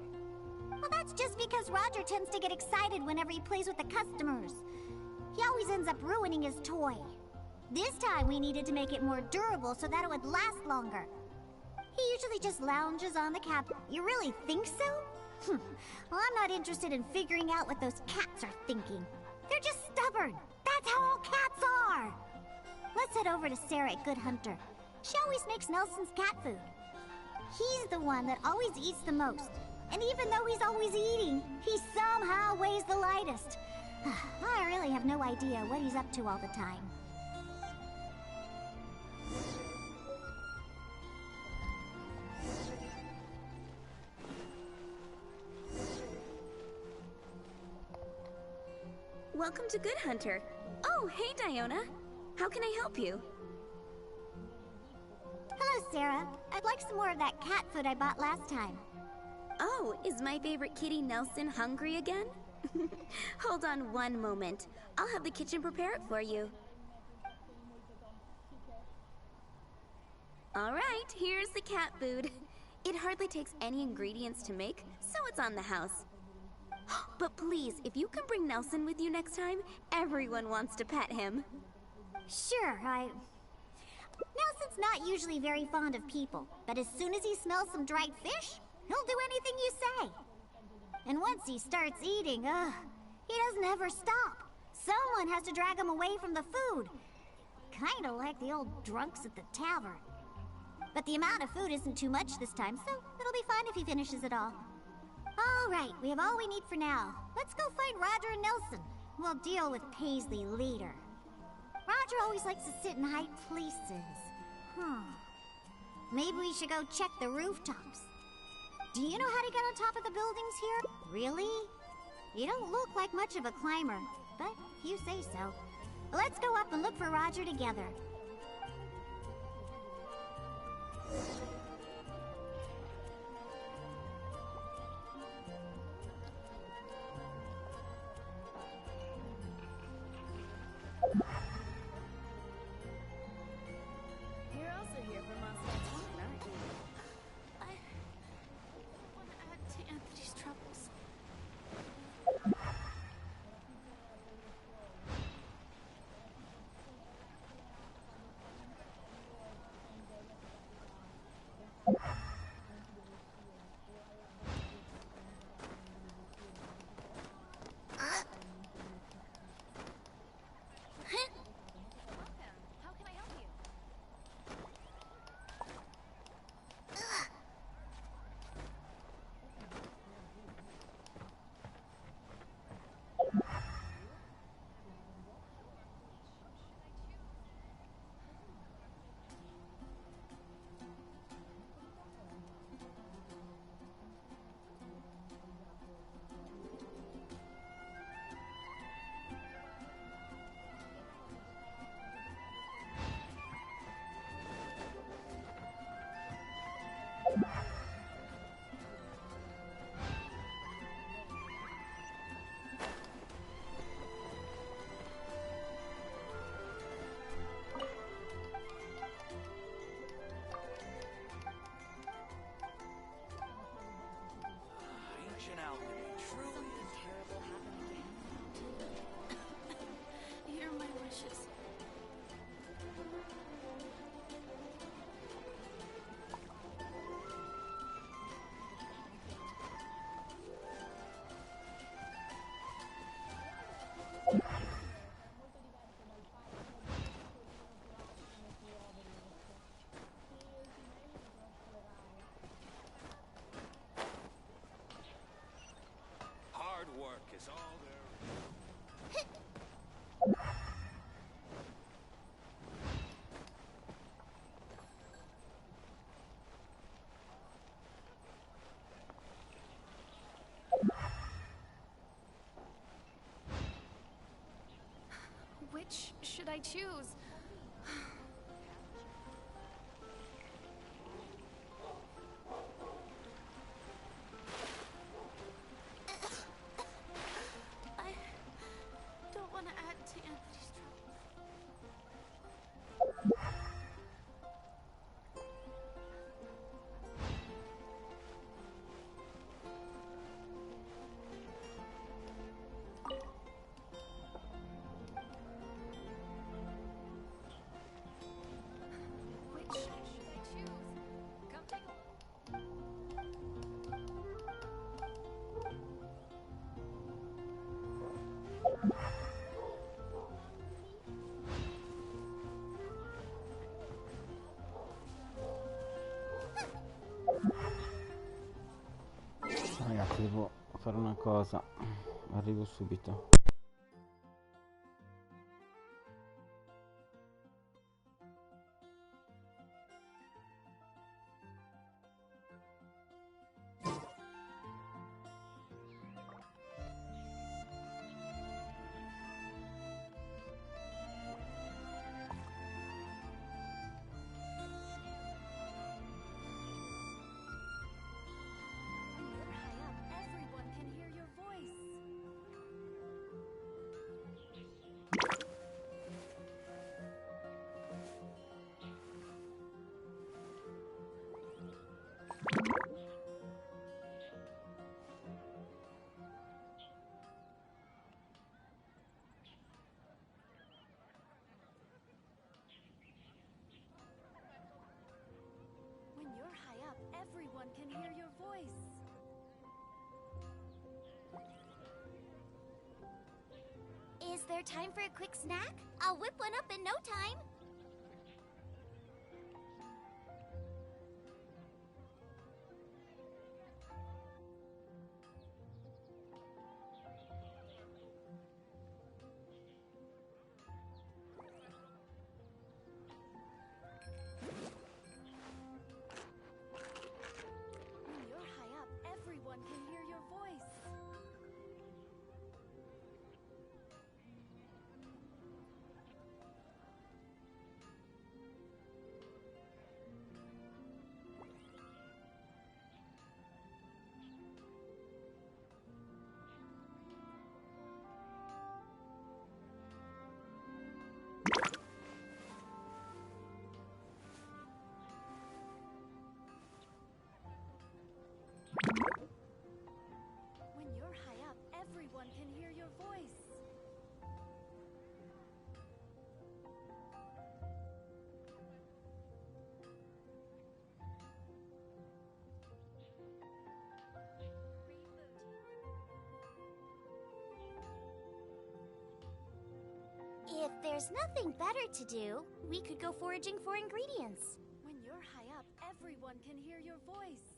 Well, that's just because Roger tends to get excited whenever he plays with the customers. He always ends up ruining his toy. This time we needed to make it more durable so that it would last longer. He usually just lounges on the couch. You really think so? Well, I'm not interested in figuring out what those cats are thinking. They're just stubborn. That's how all cats are. Let's head over to Sarah at Good Hunter. She always makes Nelson's cat food. He's the one that always eats the most. And even though he's always eating, he somehow weighs the lightest. I really have no idea what he's up to all the time. Welcome to Good Hunter. Oh, hey, Diona. How can I help you? Hello, Sarah. I'd like some more of that cat food I bought last time. Oh, is my favorite kitty Nelson hungry again? Hold on one moment. I'll have the kitchen prepare it for you. All right, here's the cat food. It hardly takes any ingredients to make, so it's on the house. But please, if you can bring Nelson with you next time, everyone wants to pet him. Sure, Nelson's not usually very fond of people, but as soon as he smells some dried fish, he'll do anything you say. And once he starts eating, he doesn't ever stop. Someone has to drag him away from the food. Kinda like the old drunks at the tavern. But the amount of food isn't too much this time, so it'll be fine if he finishes it all. All right, we have all we need for now. Let's go find Roger and Nelson. We'll deal with Paisley later. Roger always likes to sit in high places. Maybe we should go check the rooftops. Do you know how to get on top of the buildings here? Really? You don't look like much of a climber, but you say so. Let's go up and look for Roger together. You're also here for Monster 20, aren't you? I want to add to Anthony's troubles. Hear my wishes. Hard work is all there. Which should I choose? Ragazzi, devo fare una cosa, arrivo subito. Everyone can hear your voice. Is there time for a quick snack? I'll whip one up in no time. When you're high up, everyone can hear your voice. When you're high up, everyone can hear your voice. If there's nothing better to do, we could go foraging for ingredients. When you're high up, everyone can hear your voice.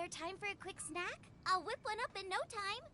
there time for a quick snack? I'll whip one up in no time.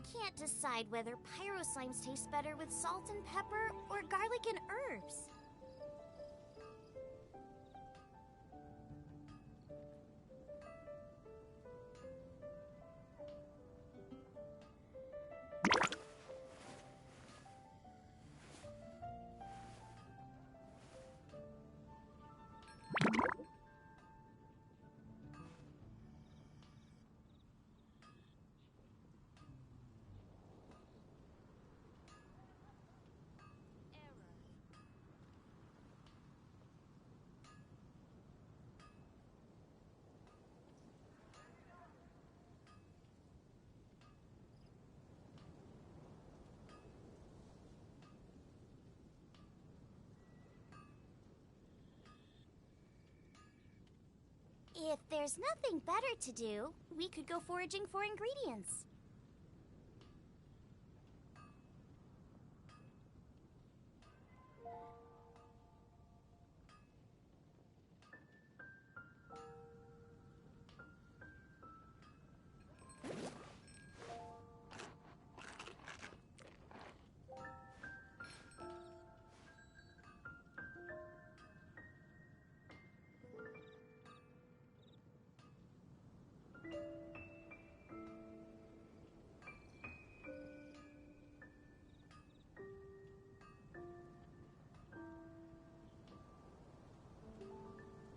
I can't decide whether pyro slimes taste better with salt and pepper or garlic and herbs. If there's nothing better to do, we could go foraging for ingredients.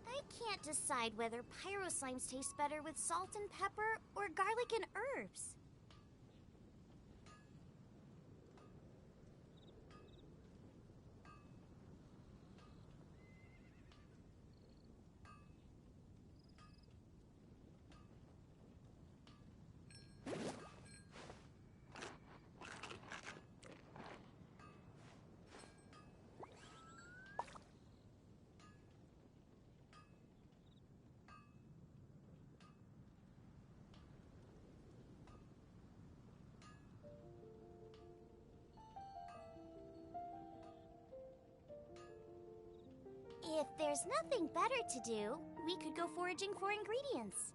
I can't decide whether pyro slimes taste better with salt and pepper or garlic and herbs. If there's nothing better to do, we could go foraging for ingredients.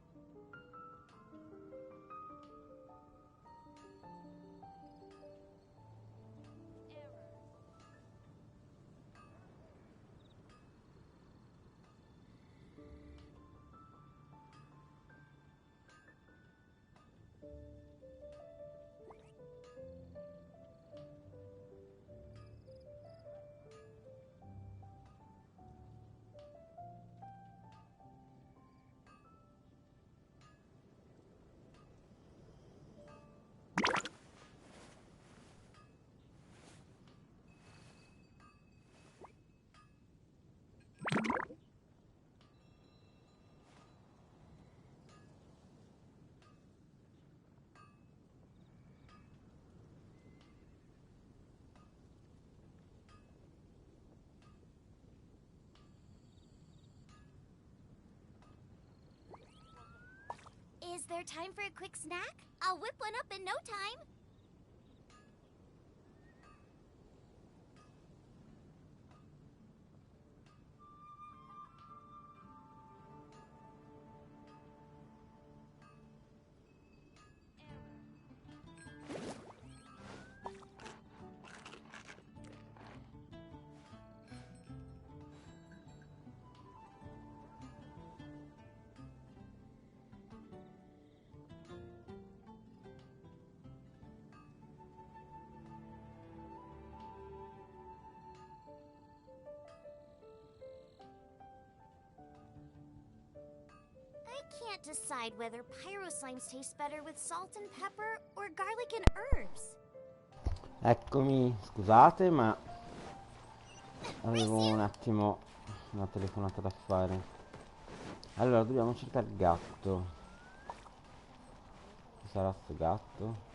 Is there time for a quick snack? I'll whip one up in no time. I can't decide whether pyro slimes taste better with salt and pepper or garlic and herbs. Eccomi, scusate, ma avevo un attimo una telefonata da fare. Allora dobbiamo cercare il gatto. Chi sarà sto gatto?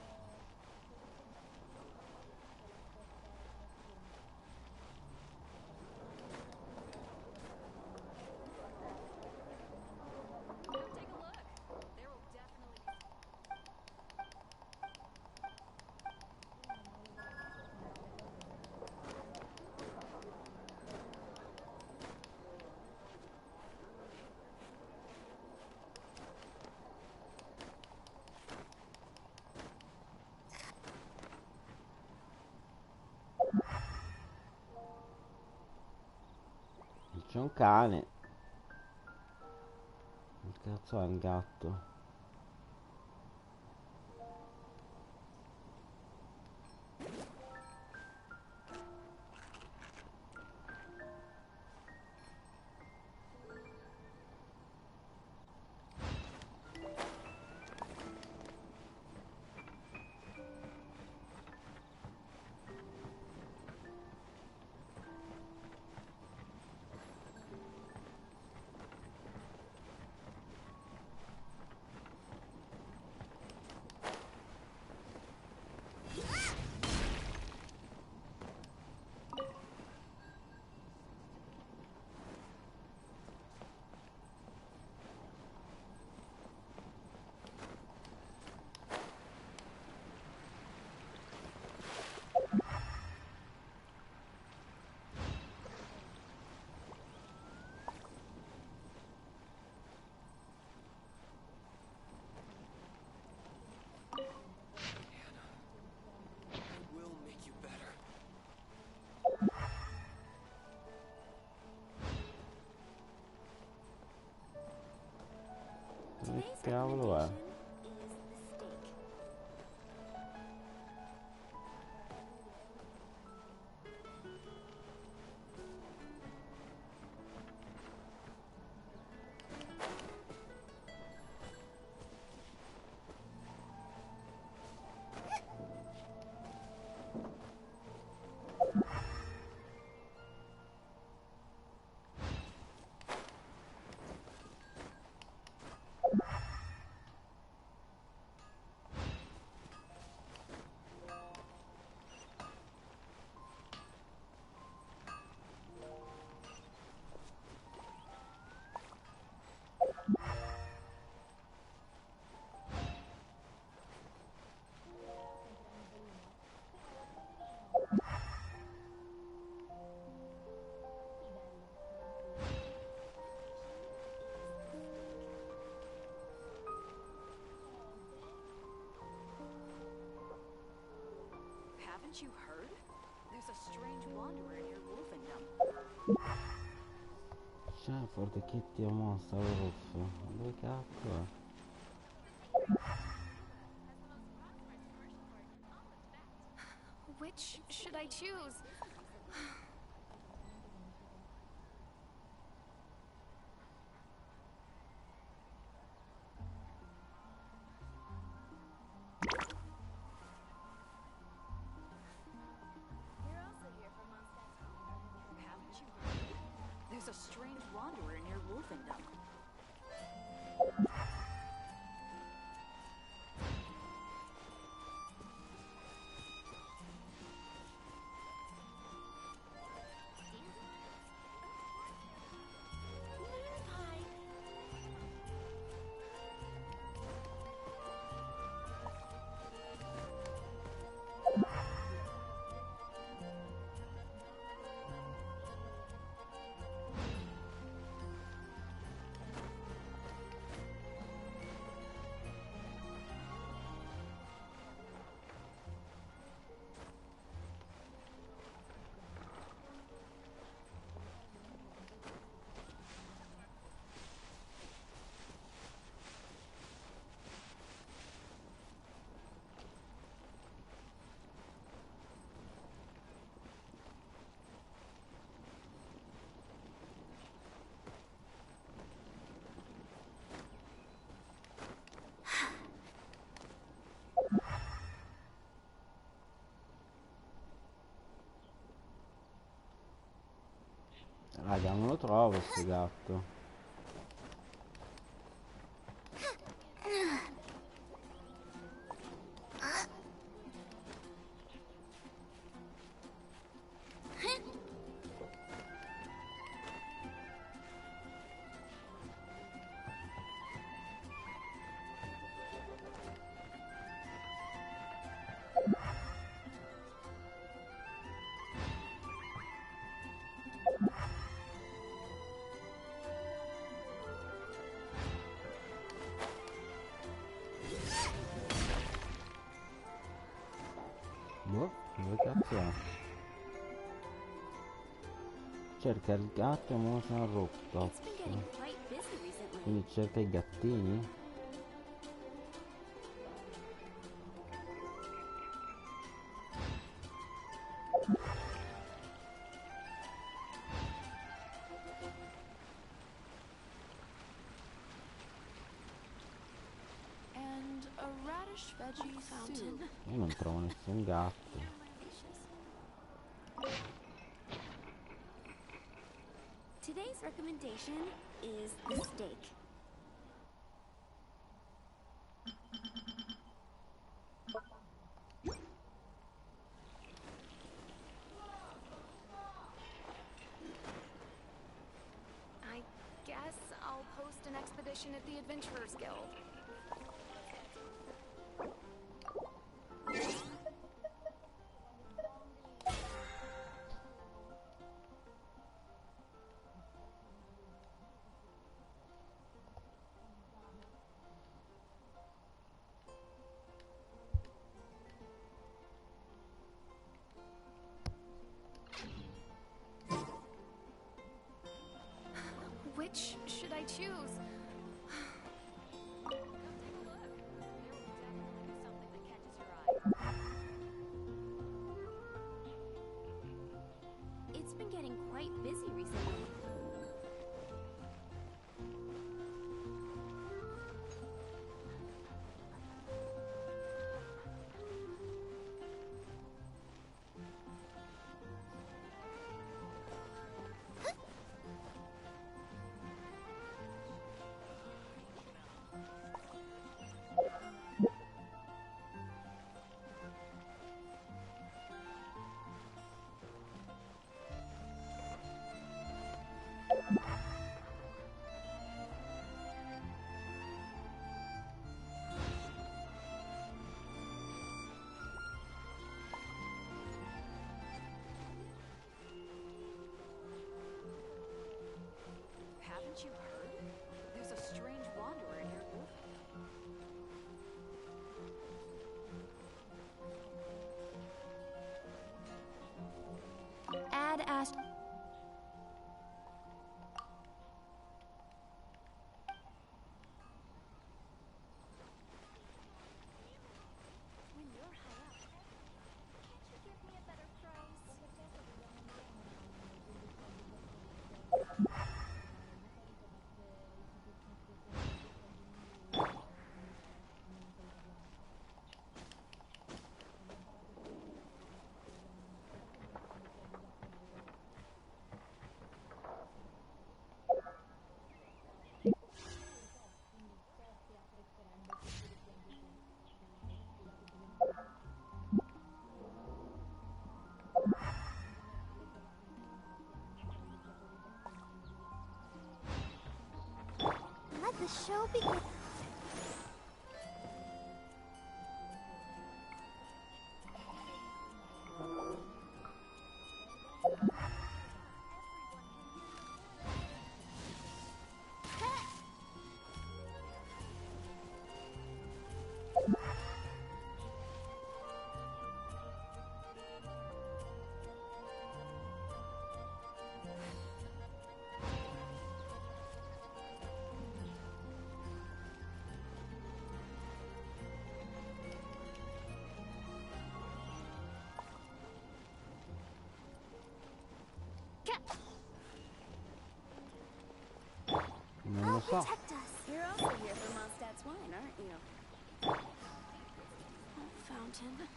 C'è un cane. Il cazzo è un gatto? Che cavolo è? Haven't you heard? There's a strange wanderer near Wolfendom. C'è forte Kitty o Monster Wolf. Dove cazzo è? Which should I choose? Haven't you heard? There's a strange wanderer near Wolfendom. Raga, non lo trovo sto gatto. Oh, dove cazzo è? Cerca il gatto motion rooftop. Quindi cerca i gattini? Io non trovo nessun gatto. Today's recommendation is the steak. I guess I'll post an expedition at the Adventurers Guild. Which should I choose? It's been getting quite busy recently. Haven't you heard? There's a strange wanderer near Wolf. Add Ast. Let the show begin. Non lo so. You're also here for Mondstadt's wine, aren't you? Oh, Fountain.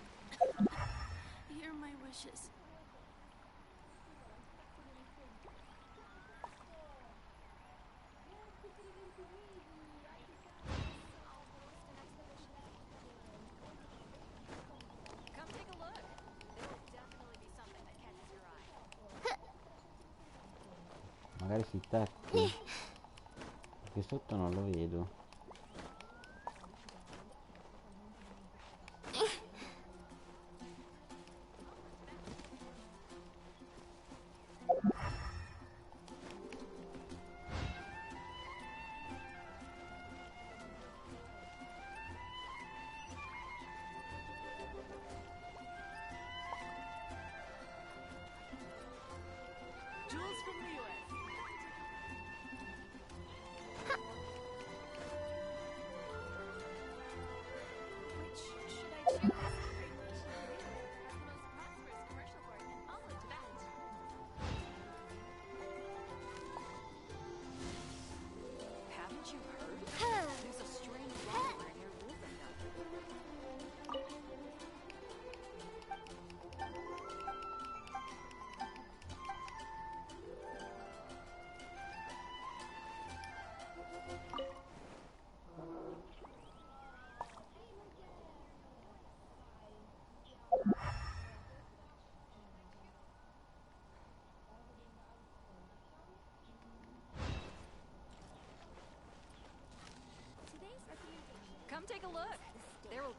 Hear my wishes. Come take a look. There will definitely be something that catches your eye. Magari sui tetti. Perché sotto non lo vedo.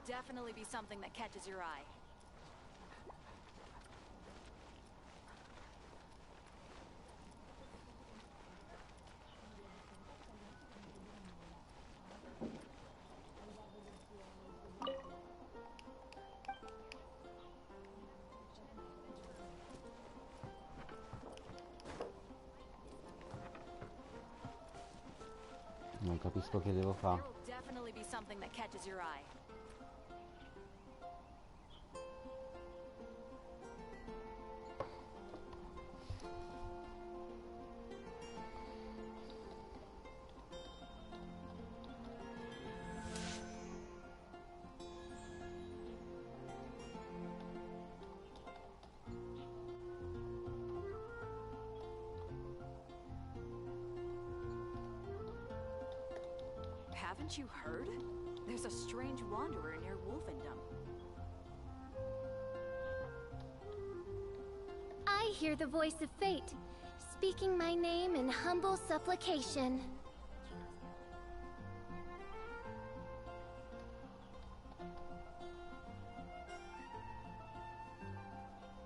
definitely be something that catches your eye. Non capisco che devo fare. There will definitely be something that catches your eye. Haven't you heard? There's a strange wanderer near Wolfendom. I hear the voice of fate, speaking my name in humble supplication.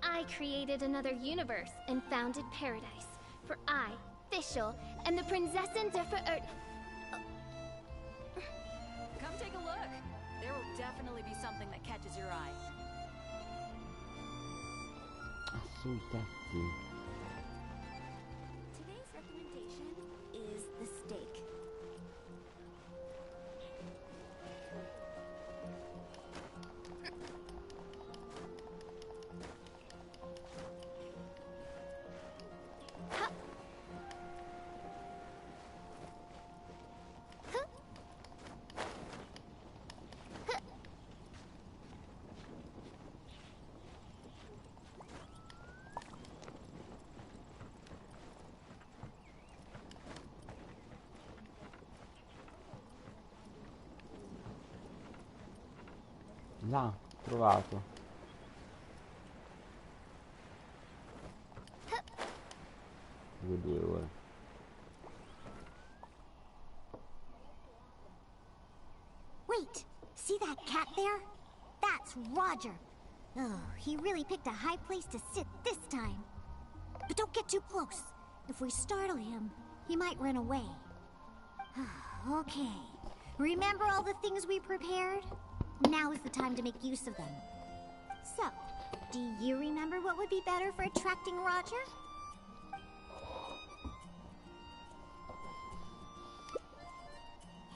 I created another universe and founded paradise, for I, Fischl, am the Prinzessin der Verirrten. Come take a look. There will definitely be something that catches your eye. Sui tetti. Today's recommendation is the steak. Là, trovato. Due ore. Wait, see that cat there? That's Roger. Oh, he really picked a high place to sit this time. But don't get too close. If we startle him, he might run away. Okay. Remember all the things we prepared? Now is the time to make use of them. So, do you remember what would be better for attracting Roger?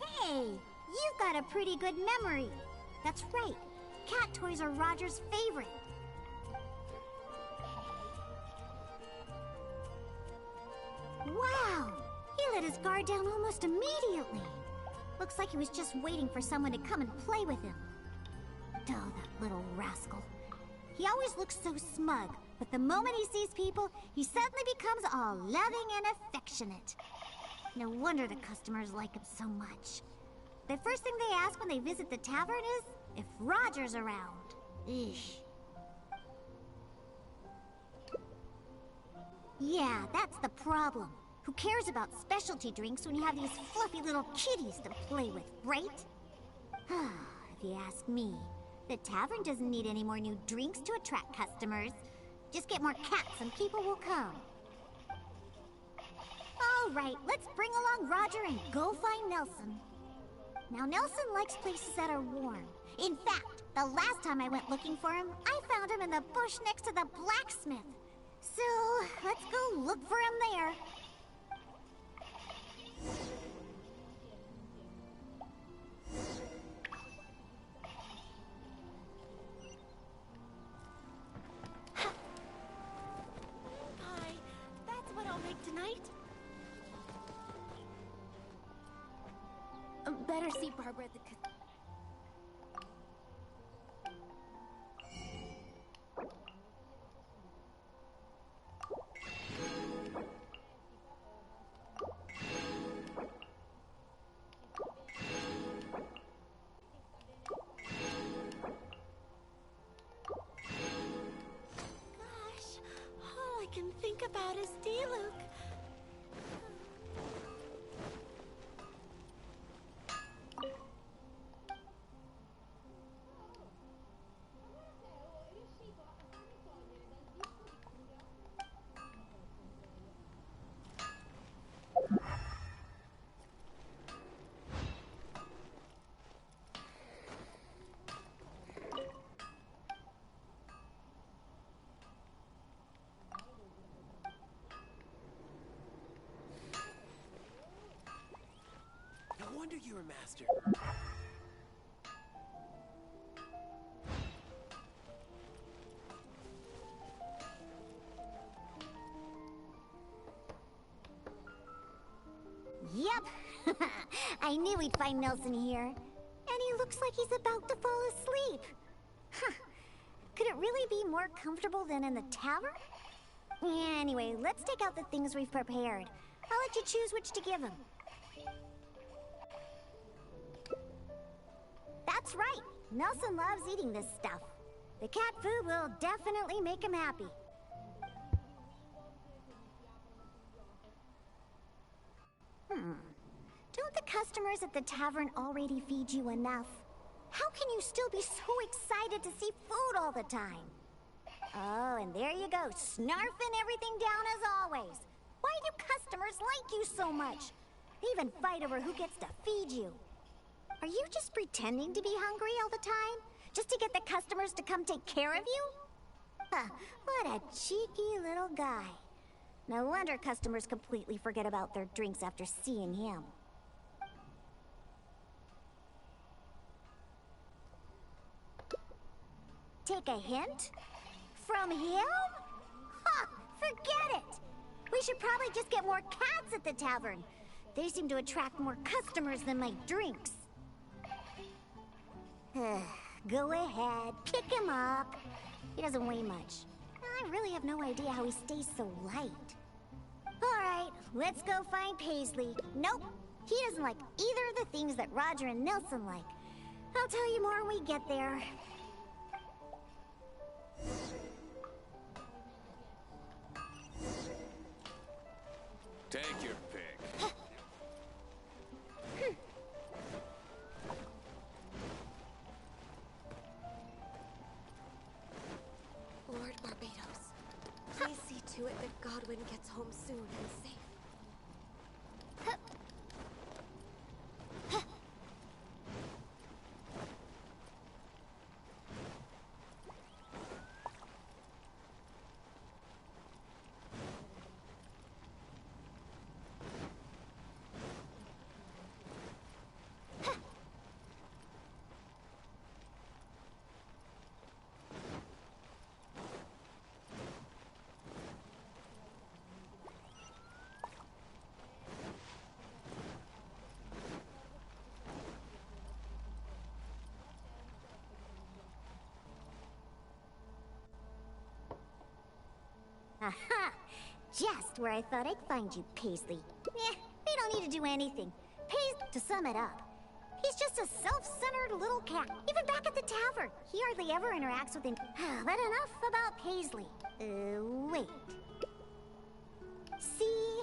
Hey, you've got a pretty good memory. That's right. Cat toys are Roger's favorite. Wow! He let his guard down almost immediately. Looks like he was just waiting for someone to come and play with him. Oh, that little rascal. He always looks so smug, but the moment he sees people, he suddenly becomes all loving and affectionate. No wonder the customers like him so much. The first thing they ask when they visit the tavern is if Roger's around. Eesh. Yeah, that's the problem. Who cares about specialty drinks when you have these fluffy little kitties to play with, right? If you ask me, the tavern doesn't need any more new drinks to attract customers. Just get more cats and people will come. All right, let's bring along Roger and go find Nelson. Now, Nelson likes places that are warm. In fact, the last time I went looking for him, I found him in the bush next to the blacksmith. So, let's go look for him there. Pie, that's what I'll make tonight. Better see Barbara at the can think about is D-Luke. wonder you're a master. Yep. I knew we'd find Nelson here. And he looks like he's about to fall asleep. Huh. Could it really be more comfortable than in the tavern? Anyway, let's take out the things we've prepared. I'll let you choose which to give him. That's right. Nelson loves eating this stuff. The cat food will definitely make him happy. Don't the customers at the tavern already feed you enough? How can you still be so excited to see food all the time? Oh, and there you go, snarfing everything down as always. Why do customers like you so much? They even fight over who gets to feed you. Are you just pretending to be hungry all the time? Just to get the customers to come take care of you? Huh, what a cheeky little guy. No wonder customers completely forget about their drinks after seeing him. Take a hint? From him? Ha! Forget it! We should probably just get more cats at the tavern. They seem to attract more customers than my drinks. Go ahead, pick him up. He doesn't weigh much. I really have no idea how he stays so light. Alright, let's go find Paisley. Nope, he doesn't like either of the things that Roger and Nelson like. I'll tell you more when we get there. Take your pick. Lord Barbados, please see to it that Godwin gets home soon and safe. Aha! Just where I thought I'd find you, Paisley. We don't need to do anything. To sum it up, he's just a self-centered little cat. Even back at the tavern, he hardly ever interacts with him. But enough about Paisley. Wait. See?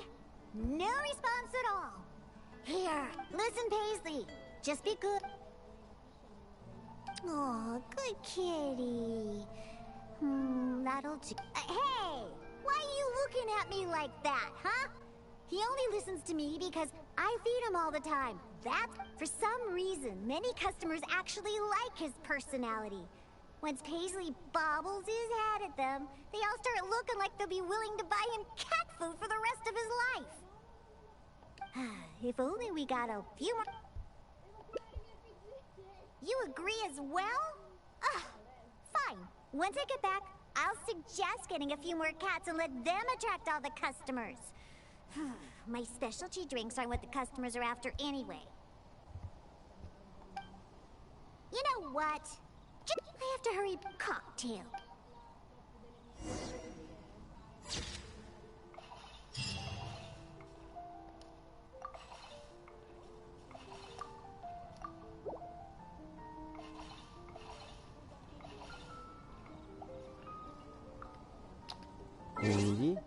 No response at all. Here, listen, Paisley. Just be good. Oh, good kitty. That'll do. Hey! Why are you looking at me like that, huh? He only listens to me because I feed him all the time. For some reason, many customers actually like his personality. Once Paisley bobbles his head at them, they all start looking like they'll be willing to buy him cat food for the rest of his life. If only we got a few more... You agree as well? Fine. Once I get back, I'll suggest getting a few more cats and let them attract all the customers. My specialty drinks aren't what the customers are after anyway. You know what? I have to hurry. Cocktail. Quindi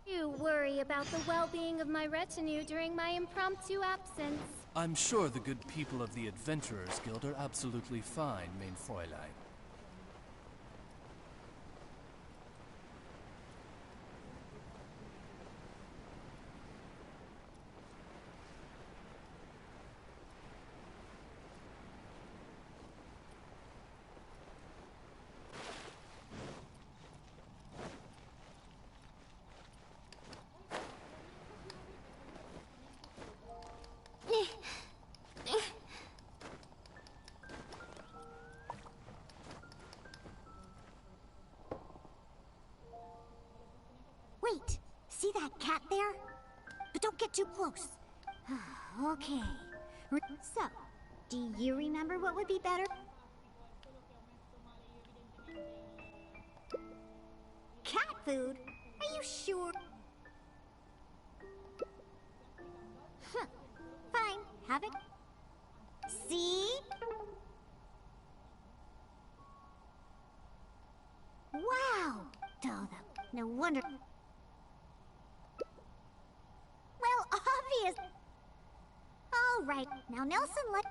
You worry about the well-being of my retinue during my impromptu absence. I'm sure the good people of the Adventurers Guild are absolutely fine, mein Fräulein. Wait, see that cat there? But don't get too close. Okay. So, do you remember what would be better? Cat food? Are you sure? Huh. Fine, have it. See? Wow! No wonder. Well, obvious. All right, now Nelson, let.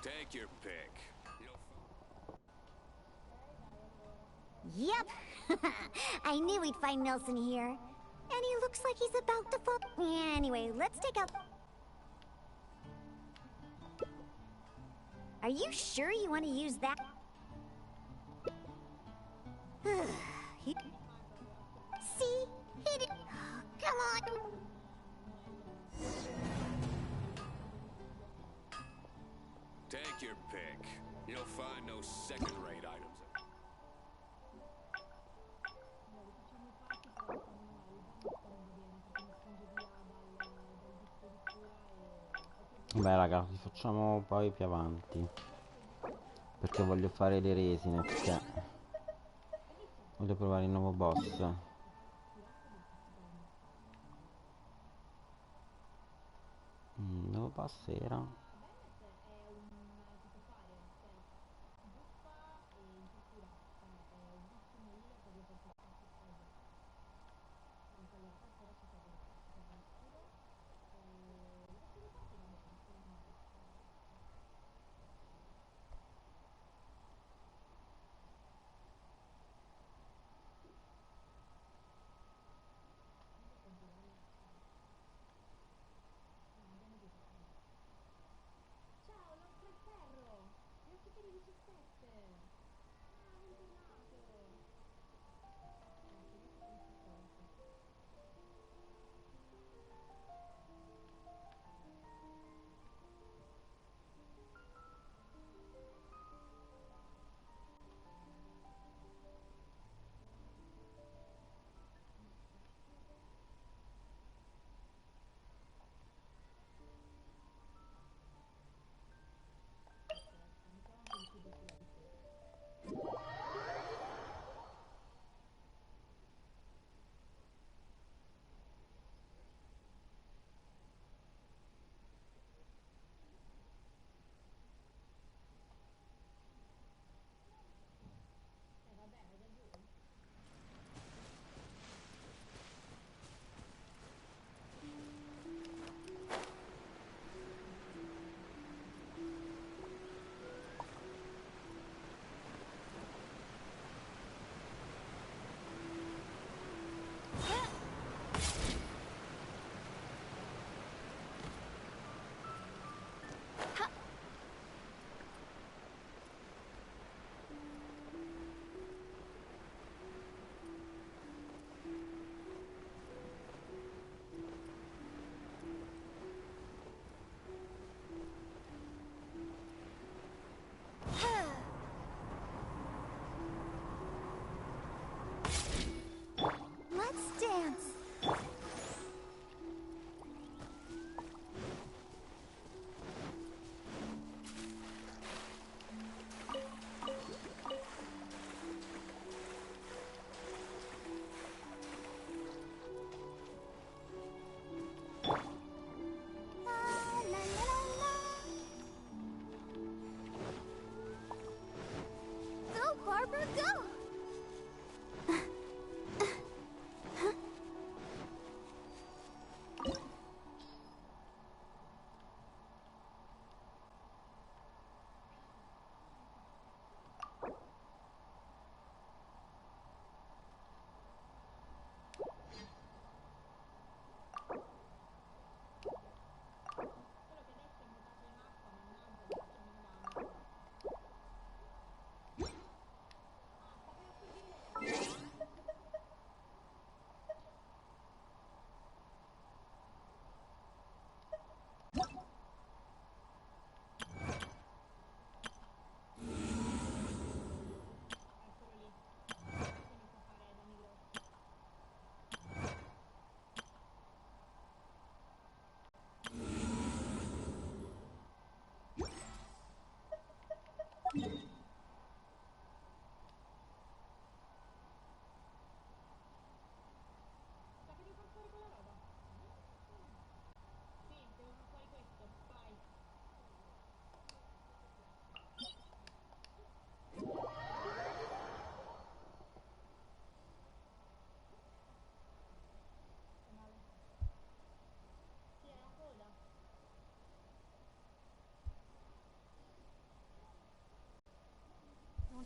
Take your pick. Yep. I knew we'd find Nelson here. And he looks like he's about to fall. Anyway, let's take out. Are you sure you want to use that? See? He did. Come on. Take your pick. You'll find no second-rate items. Beh raga, li facciamo poi più avanti. Perché voglio fare le resine, perché voglio provare il nuovo boss. Il nuovo boss era...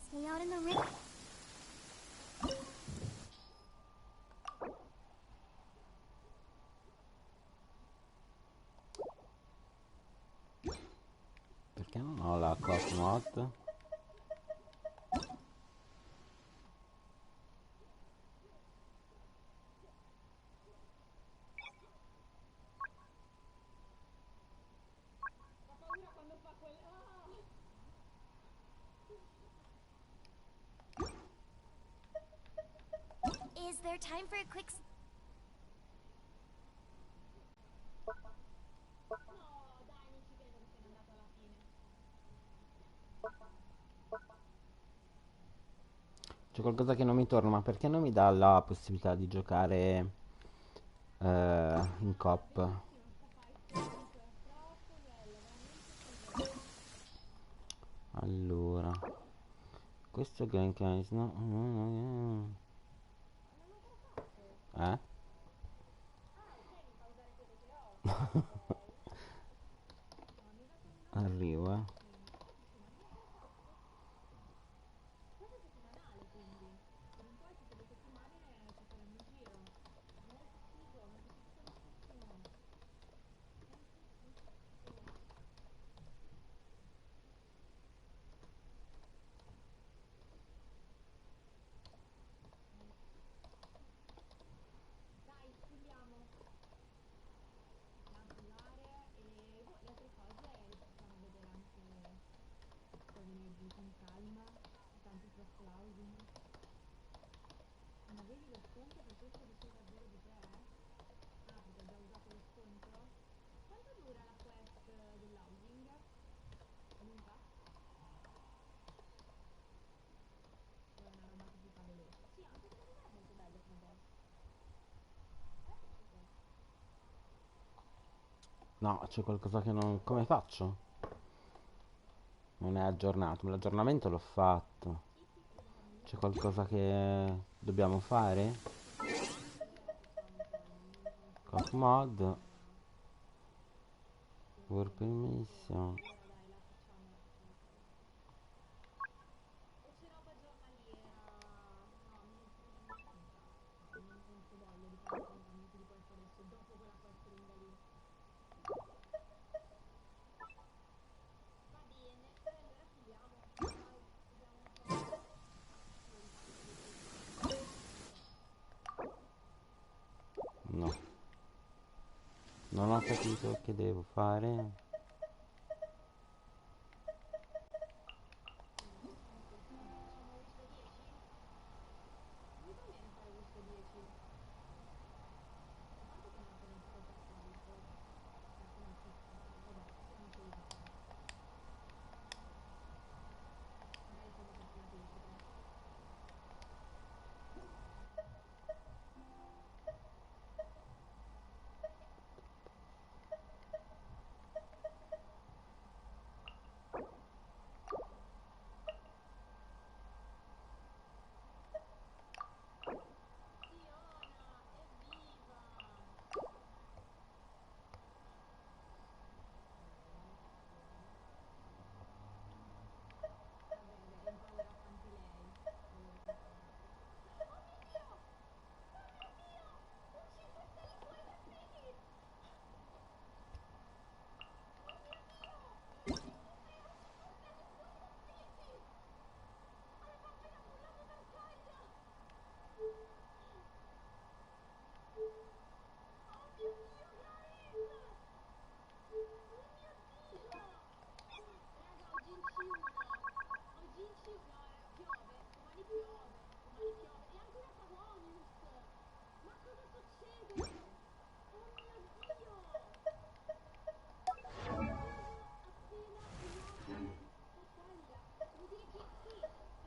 stay out in the rain. Perché non ho la cop mod? Is there time for a quick... C'è qualcosa che non mi torna, ma perché non mi dà la possibilità di giocare in coop? Allora, questo game case, no? Eh? Arrivo, eh. No, c'è qualcosa che non... Come faccio? Non è aggiornato, ma l'aggiornamento l'ho fatto. C'è qualcosa che dobbiamo fare? Cop mod. Work permission. No. Non ho capito che devo fare.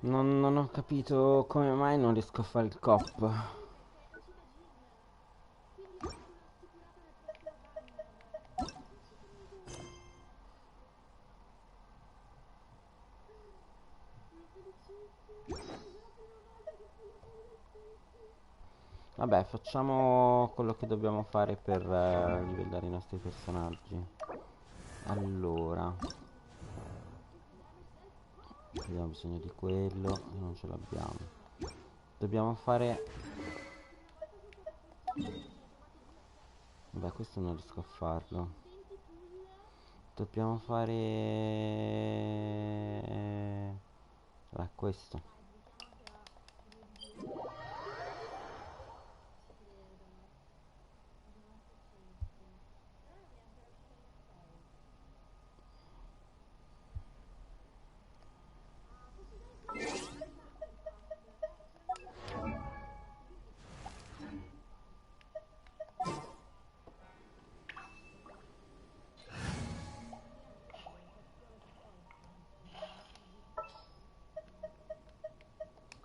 Non ho capito come mai non riesco a fare il cop. Vabbè, facciamo quello che dobbiamo fare per livellare i nostri personaggi. Allora, Abbiamo bisogno di quello e non ce l'abbiamo. Dobbiamo fare... Beh, questo non riesco a farlo. Dobbiamo fare... questo.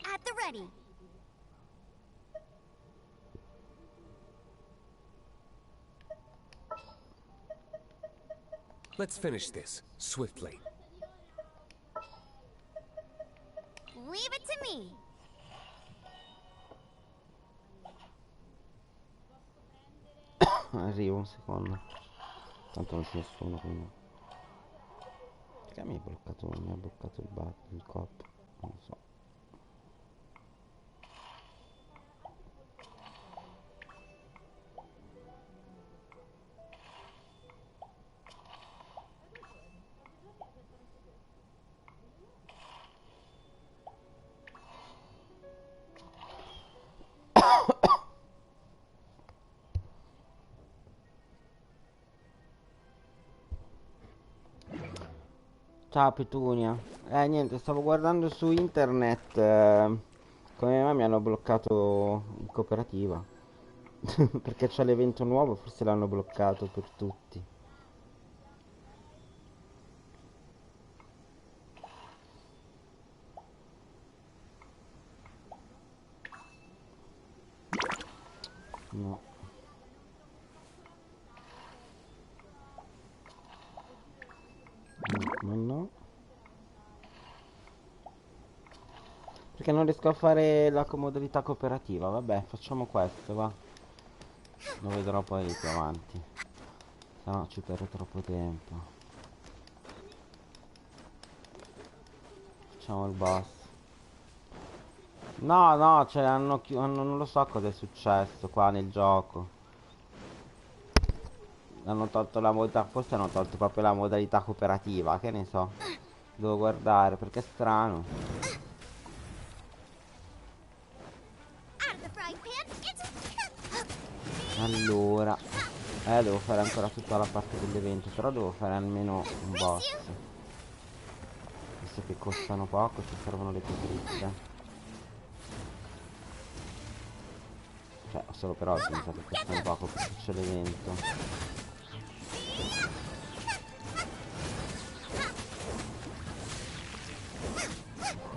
At the ready. Let's finish this, swiftly. Leave it to me. Arrivo un secondo. Tanto non c'è nessuno, quindi. Perché mi ha bloccato il cop? Non lo so. Ciao Petunia. Niente, stavo guardando su internet. Come mai mi hanno bloccato in cooperativa? Perché c'è l'evento nuovo, forse l'hanno bloccato per tutti. No. No. Perché non riesco a fare la modalità cooperativa. Vabbè, facciamo questo, va. Lo vedrò poi più avanti. Se no ci perdo troppo tempo. Facciamo il boss. No, cioè non lo so cosa è successo qua nel gioco. Hanno tolto la modalità, forse hanno tolto proprio la modalità cooperativa, che ne so. Devo guardare perché è strano. Allora, devo fare ancora tutta la parte dell'evento, però devo fare almeno un boss. Visto che costano poco, ci servono le pietruzze. Cioè, solo per oggi mi sa che costano poco perché c'è l'evento.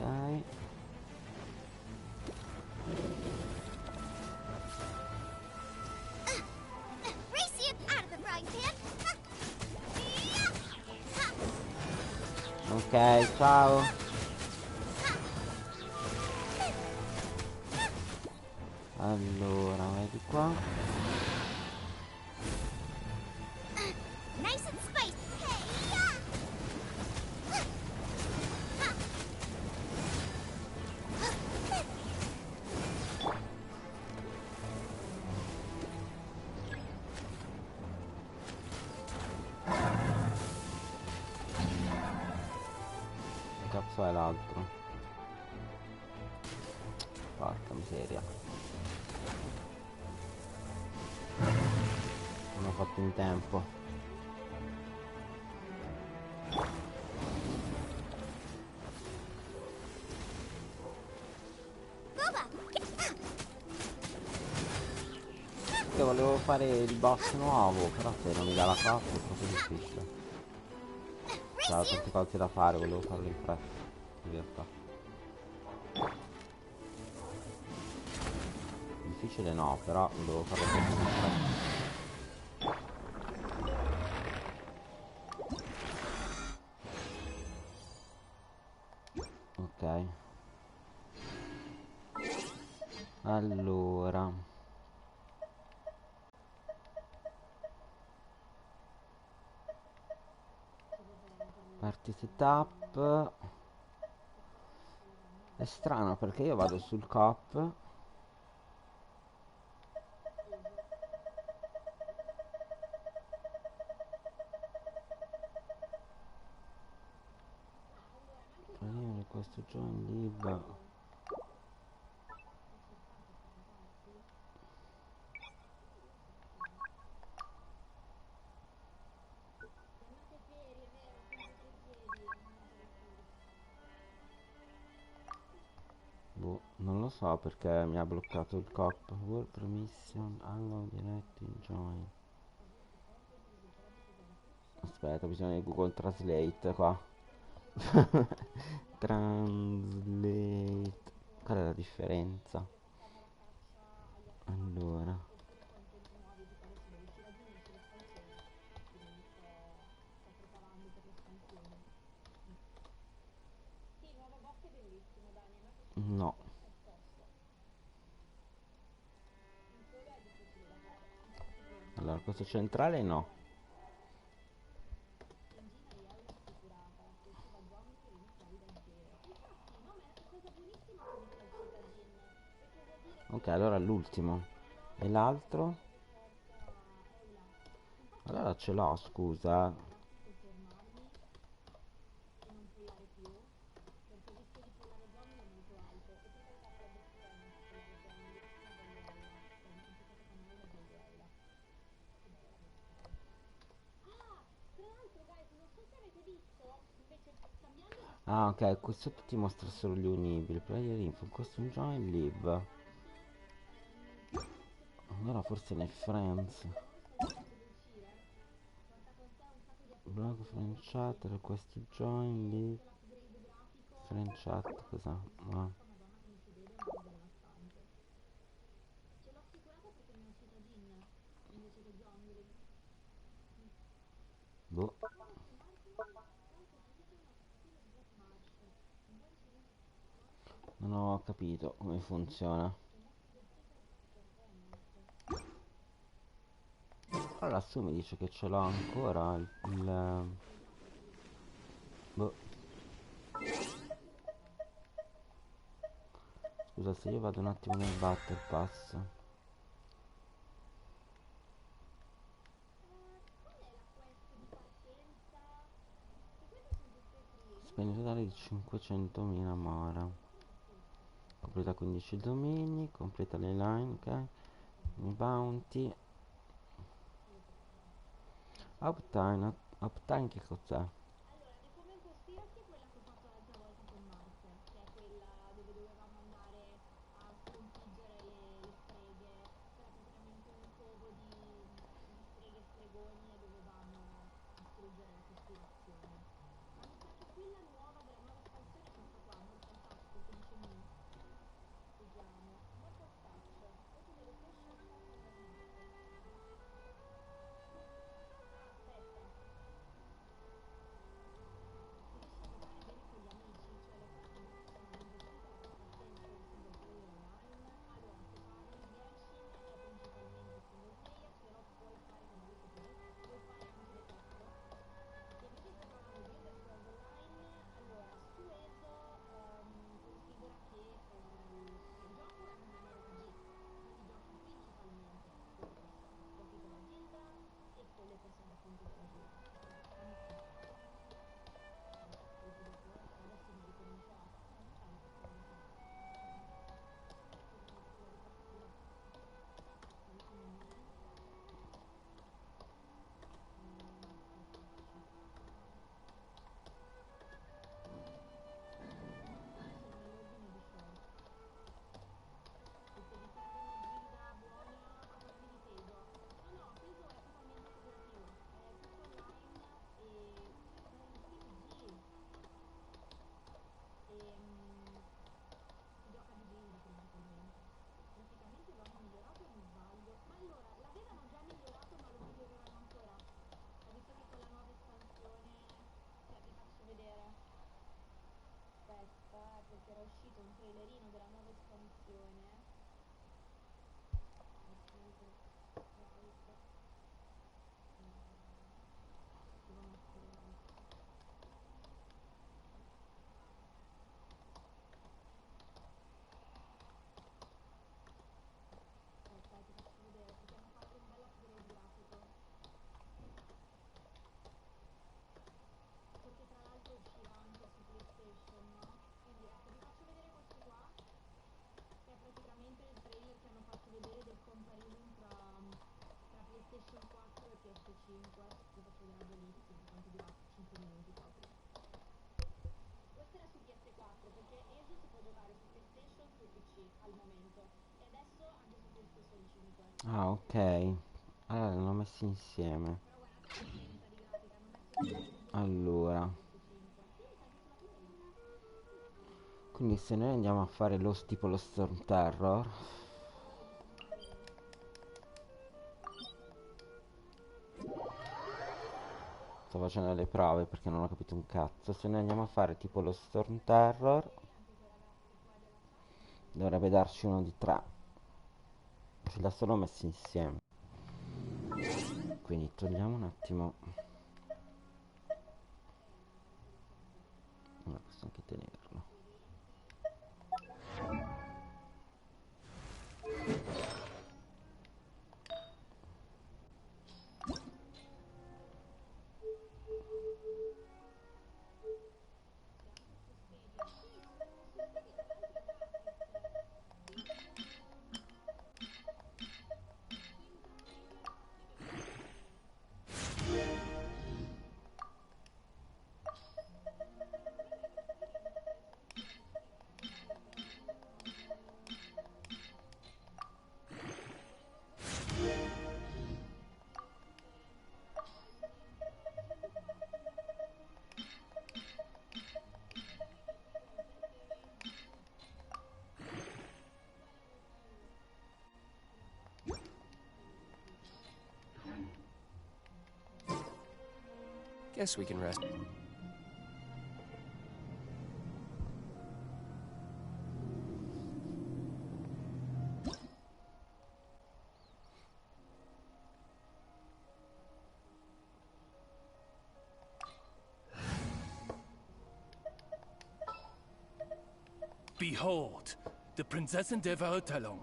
Ok. Ok, ciao. Allora, vedi qua. Nice and spicy. Che cazzo è l'altro? Porca miseria. Non ho fatto in tempo. Che volevo fare il boss nuovo, però se non mi dà la coppa è proprio difficile. C'era tante cose da fare, volevo farlo in fretta, in realtà. Difficile no, però devo farlo proprio in fretta. Ok. Allora. Party setup. È strano perché io vado sul COP. Questo join lib. Boh, non lo so perché mi ha bloccato il COP. Work permission, allow direct join. Aspetta, bisogna di Google Translate qua. Translate. Qual è la differenza? Allora. No. Allora, questo centrale no. Ok, allora l'ultimo. E l'altro? Allora ce l'ho, scusa. Ah, ok, questo ti mostra solo gli unibili. Player info, questo un join lib. Allora forse nei friends. Blog friend chat, request to join lib. Friend chat, cosa? Ah. Boh. Non ho capito come funziona. Allora su mi dice che ce l'ho ancora boh. Scusa se io vado un attimo nel battle pass. Spendi totale di 500.000 mora. Completa 15 domini, completa le line, ok. I bounty. Uptime, uptime che cos'è? Ah, ok. Allora li hanno messi insieme. Allora, quindi se noi andiamo a fare tipo lo Storm Terror, sto facendo le prove perché non ho capito un cazzo. Se noi andiamo a fare tipo lo Storm Terror, dovrebbe darci uno di 3. Ce l'ha solo messi insieme. Quindi togliamo un attimo. Posso anche tenerlo. Guess we can rest. Behold, the Prinzessin der Verurteilung.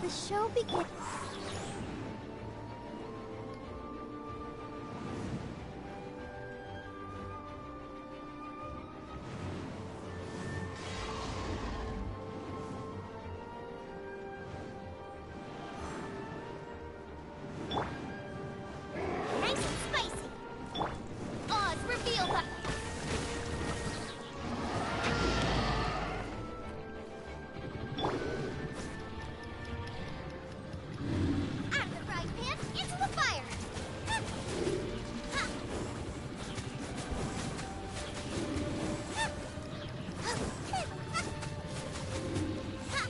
The show begins. Nice and spicy. Oz, reveal that. Out of the frying pan, into the fire. Ha! Ha! Ha! Ha! Ha!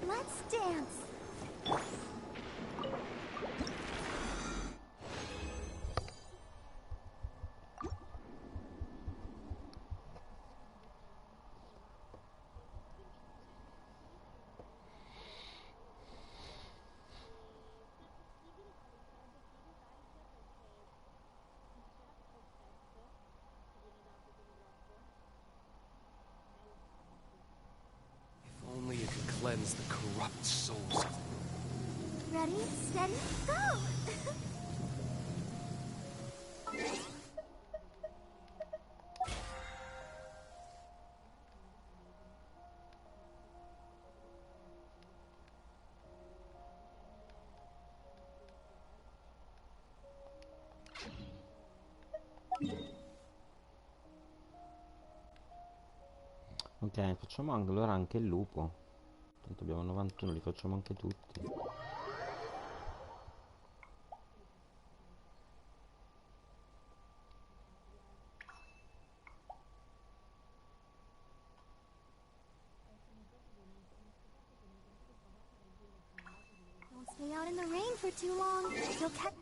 Let's dance. If only it could cleanse the corrupt souls of... Ready, steady, go! Ok, facciamo allora anche il lupo. Tanto abbiamo 91, li facciamo anche tutti. Don't stay out in the rain for too long. You'll catch.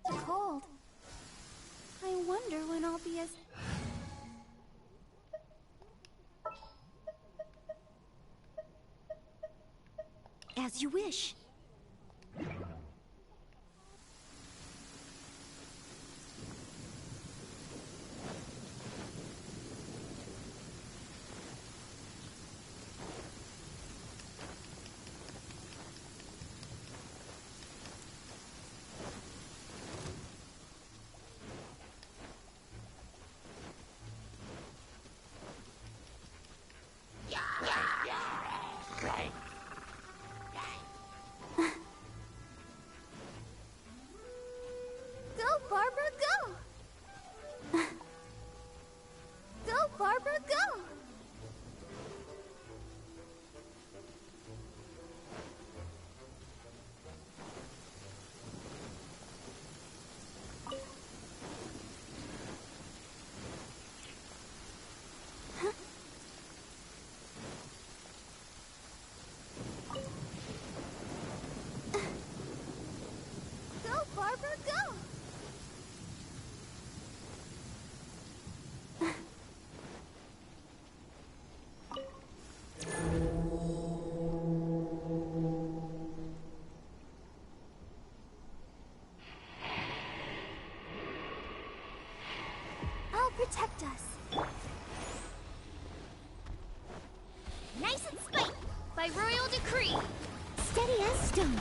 It's cold. I wonder when I'll be as you wish. Go, Barbara, go! Go, Barbara, go! Go, Barbara, go! I'll protect us. Nice and spiky. By royal decree. Steady as stone.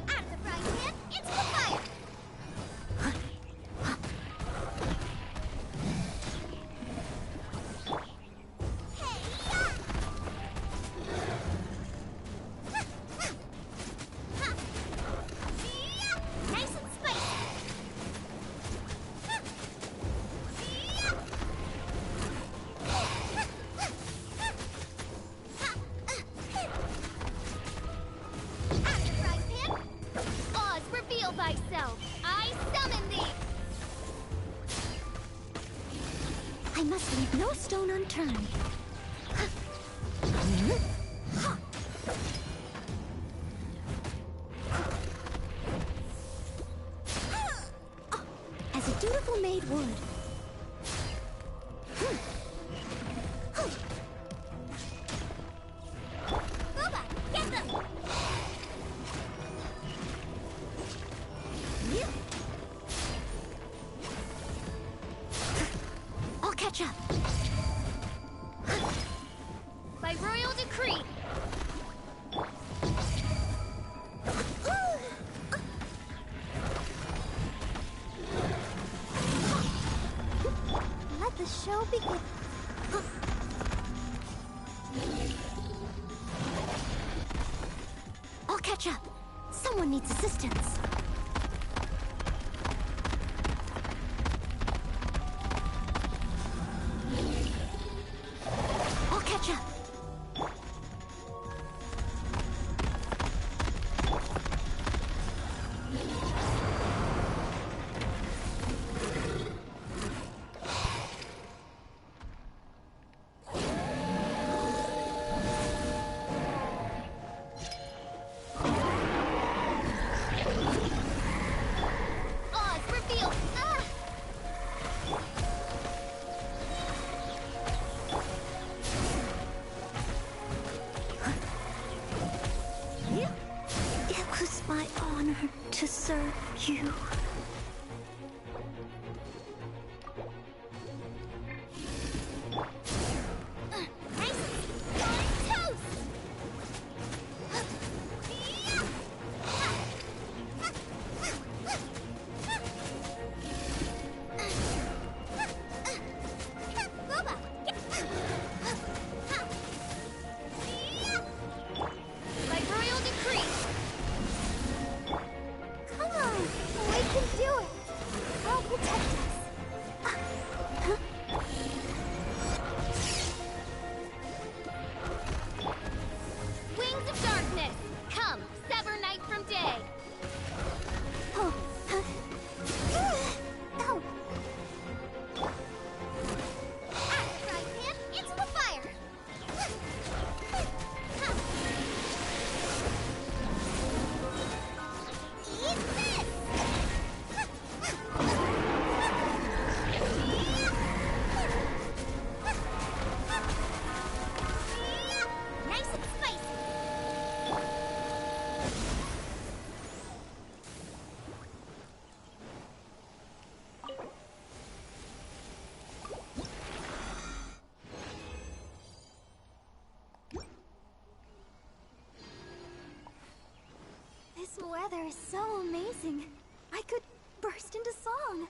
Out of the frying pan, into the fire. Hey-ya! must leave no stone unturned. As a dutiful maid would. Roba, get them! I'll catch up. By royal decree. Let the show begin. I'll catch up. Someone needs assistance. I'll catch up. Oz, reveal! Ah! It was my honor to serve you. By royal decree. Come on, we can do it. I'll protect us. Wings of darkness. Come, sever night from day. Oh. Ow. Axe, frying pan, into the fire. Eat this. Nice and spicy. This weather is so amazing. I could burst into song.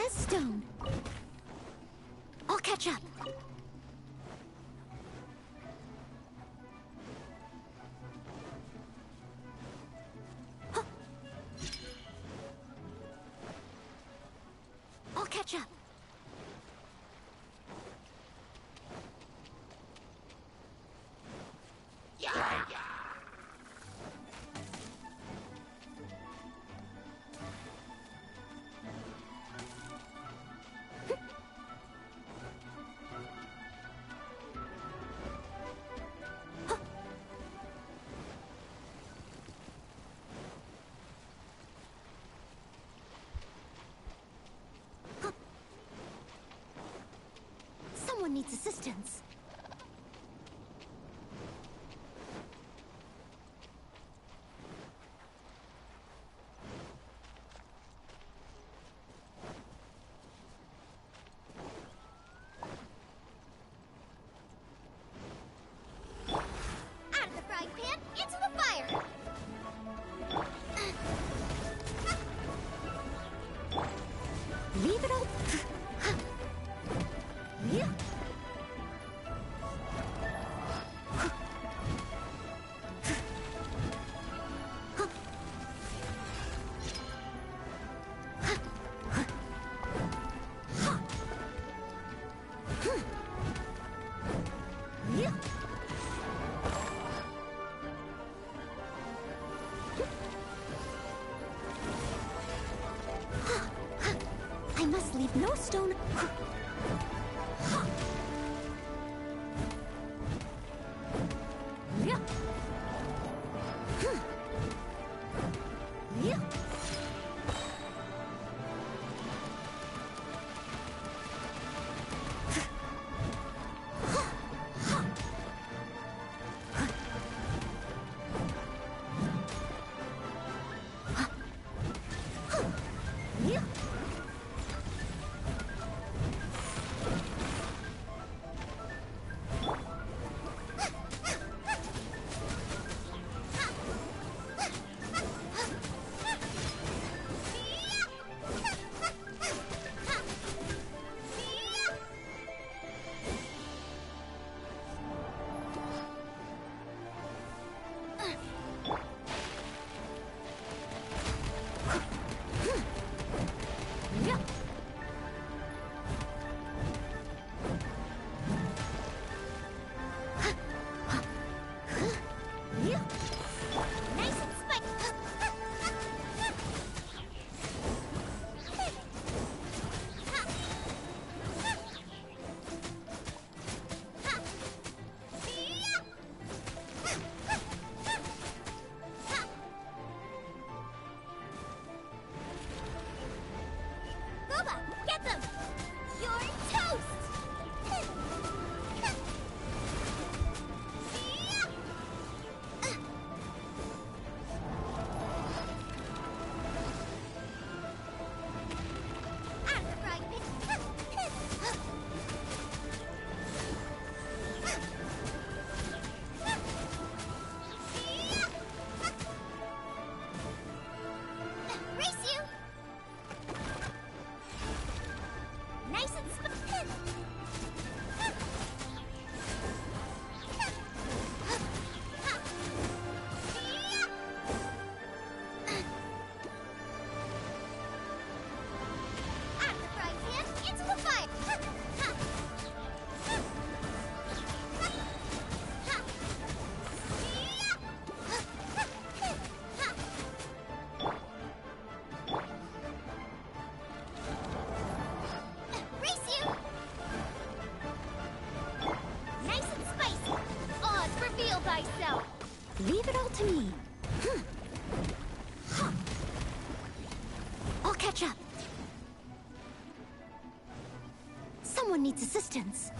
as stone. I'll catch up. I'll catch up. Someone needs assistance. Out of the frying pan, into the fire! Leave it all. Yeah. I must leave no stone. Roba, get them! You're toast! Leave it all to me. I'll catch up. Someone needs assistance.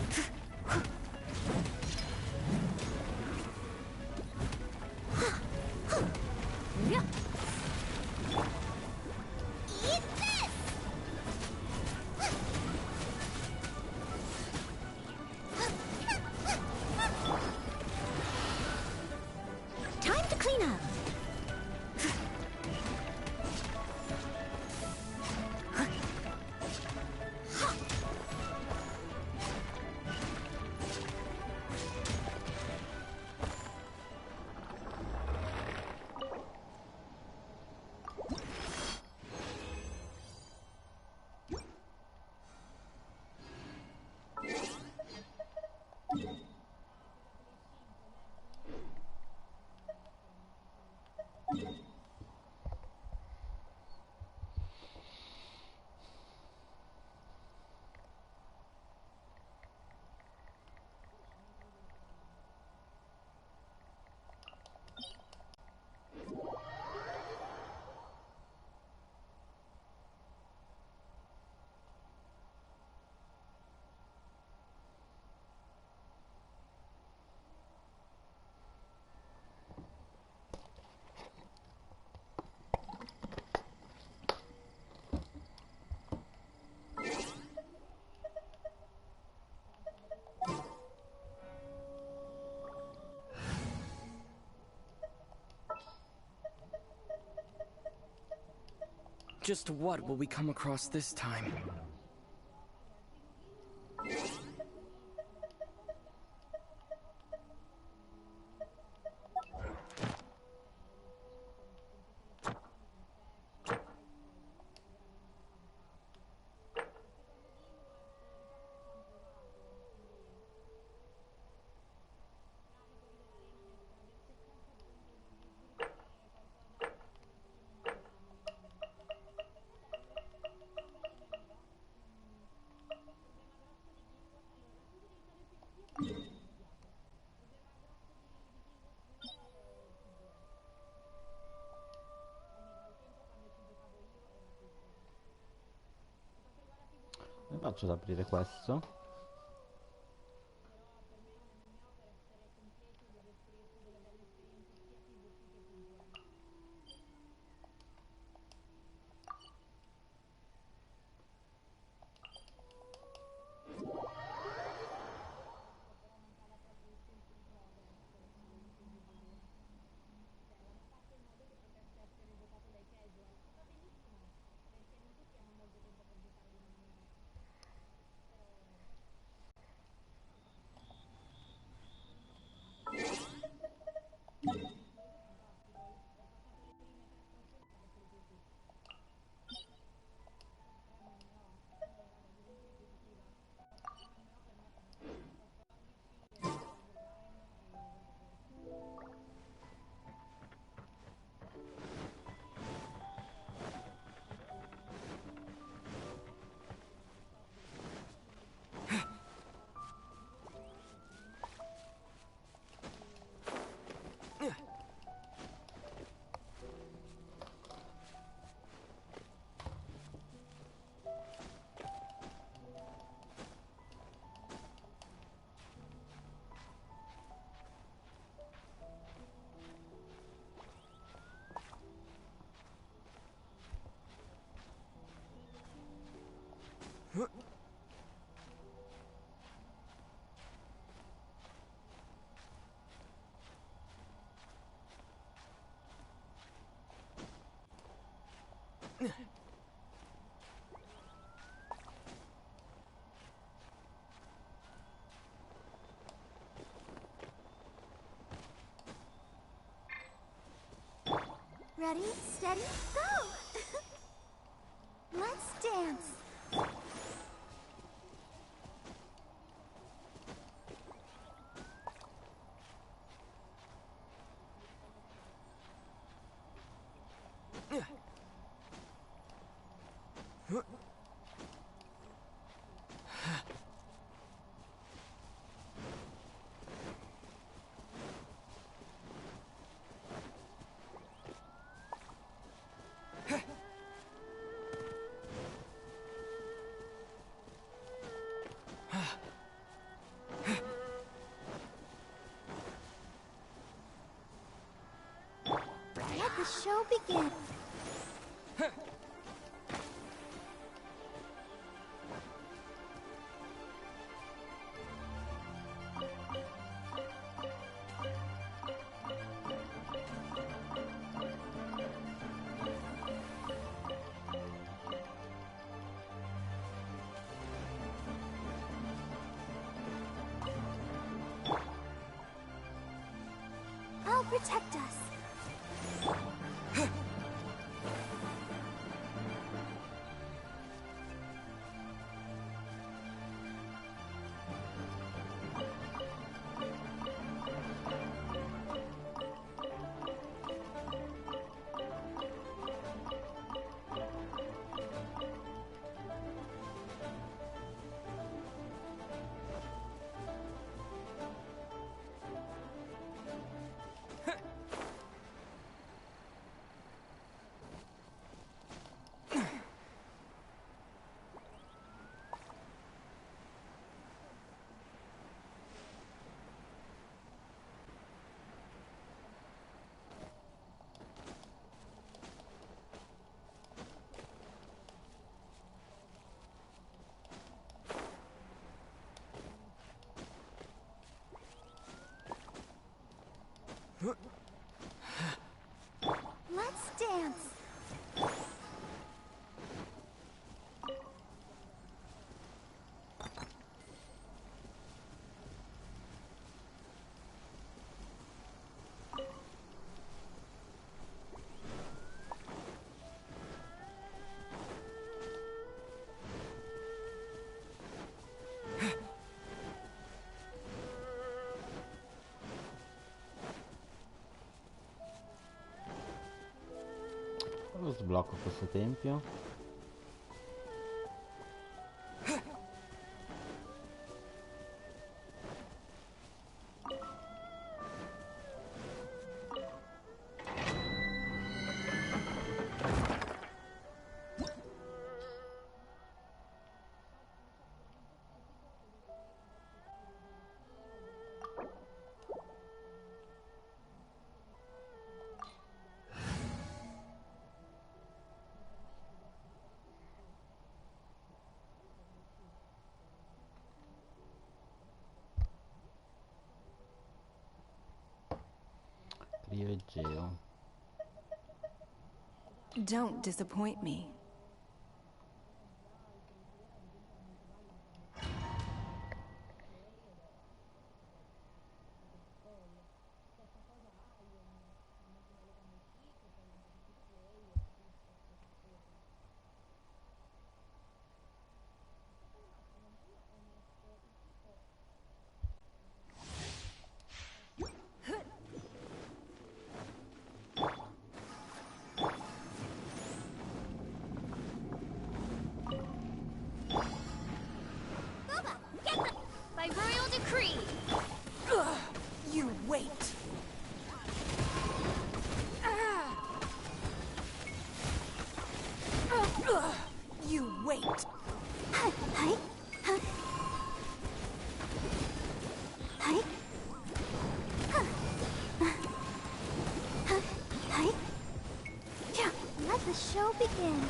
Eat this! Time to clean up. Just what will we come across this time? Come faccio ad aprire questo? Ready, steady, go! Let's dance. Let the show begin. I'll protect us. Let's dance. Come sblocco questo tempio? Geo. Don't disappoint me. By royal decree. You wait. You wait. Let the show begin.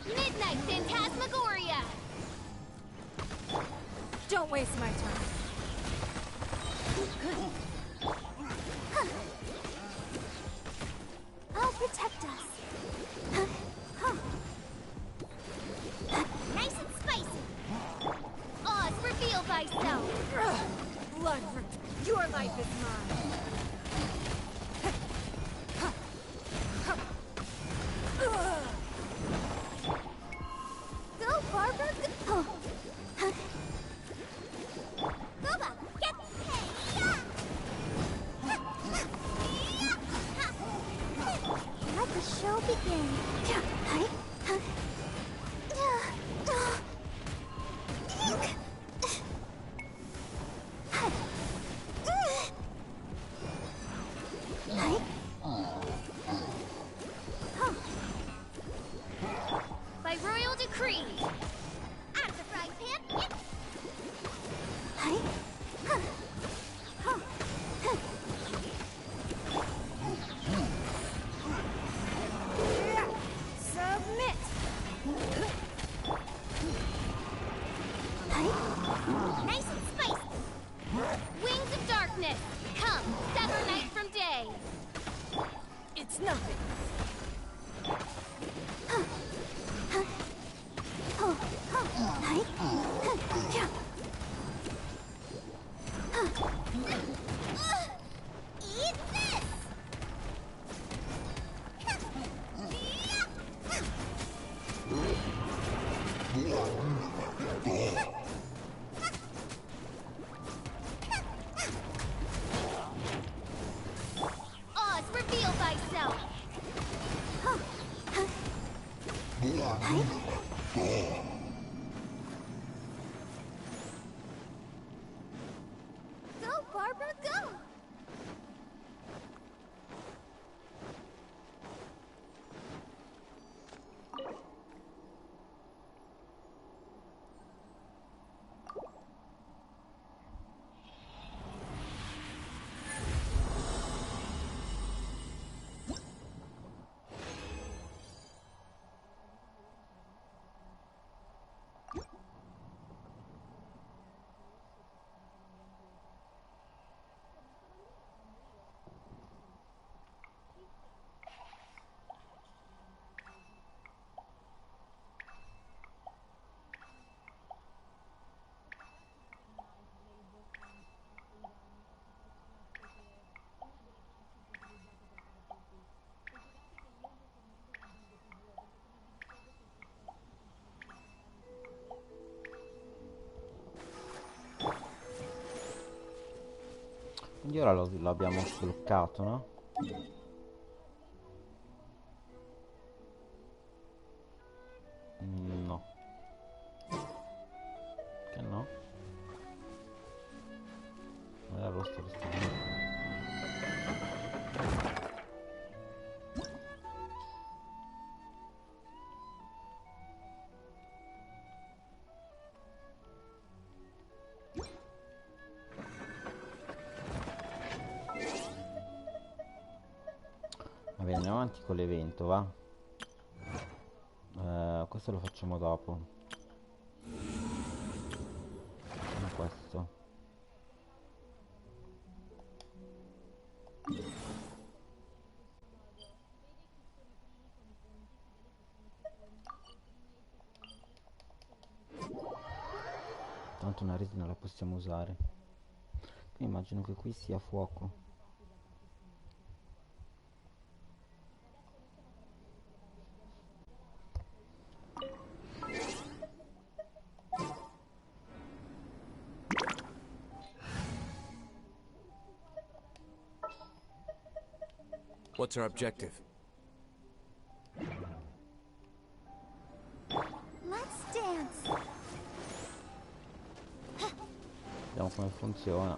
Midnight Phantasmagoria. Don't waste my time. I'll protect us. Nice and spicy. Oz, reveal thyself. Blood, your life is mine. Go, Barbara. Go. Boba, get Let the show begin. By royal decree. Out of the frying pan. Submit. Nice and spicy. Wings of darkness. Come, sever night from day. It's nothing. Eat this! Oz, reveal thyself. Go, Barbara, go! Quindi ora l'abbiamo sbloccato, no? No. Che no? Non era rosso questo. Vabbè, andiamo avanti con l'evento, va? Questo lo facciamo dopo. Facciamo questo. Tanto una resina la possiamo usare. Quindi immagino che qui sia fuoco. What's our objective? Let's dance. Vediamo come funziona.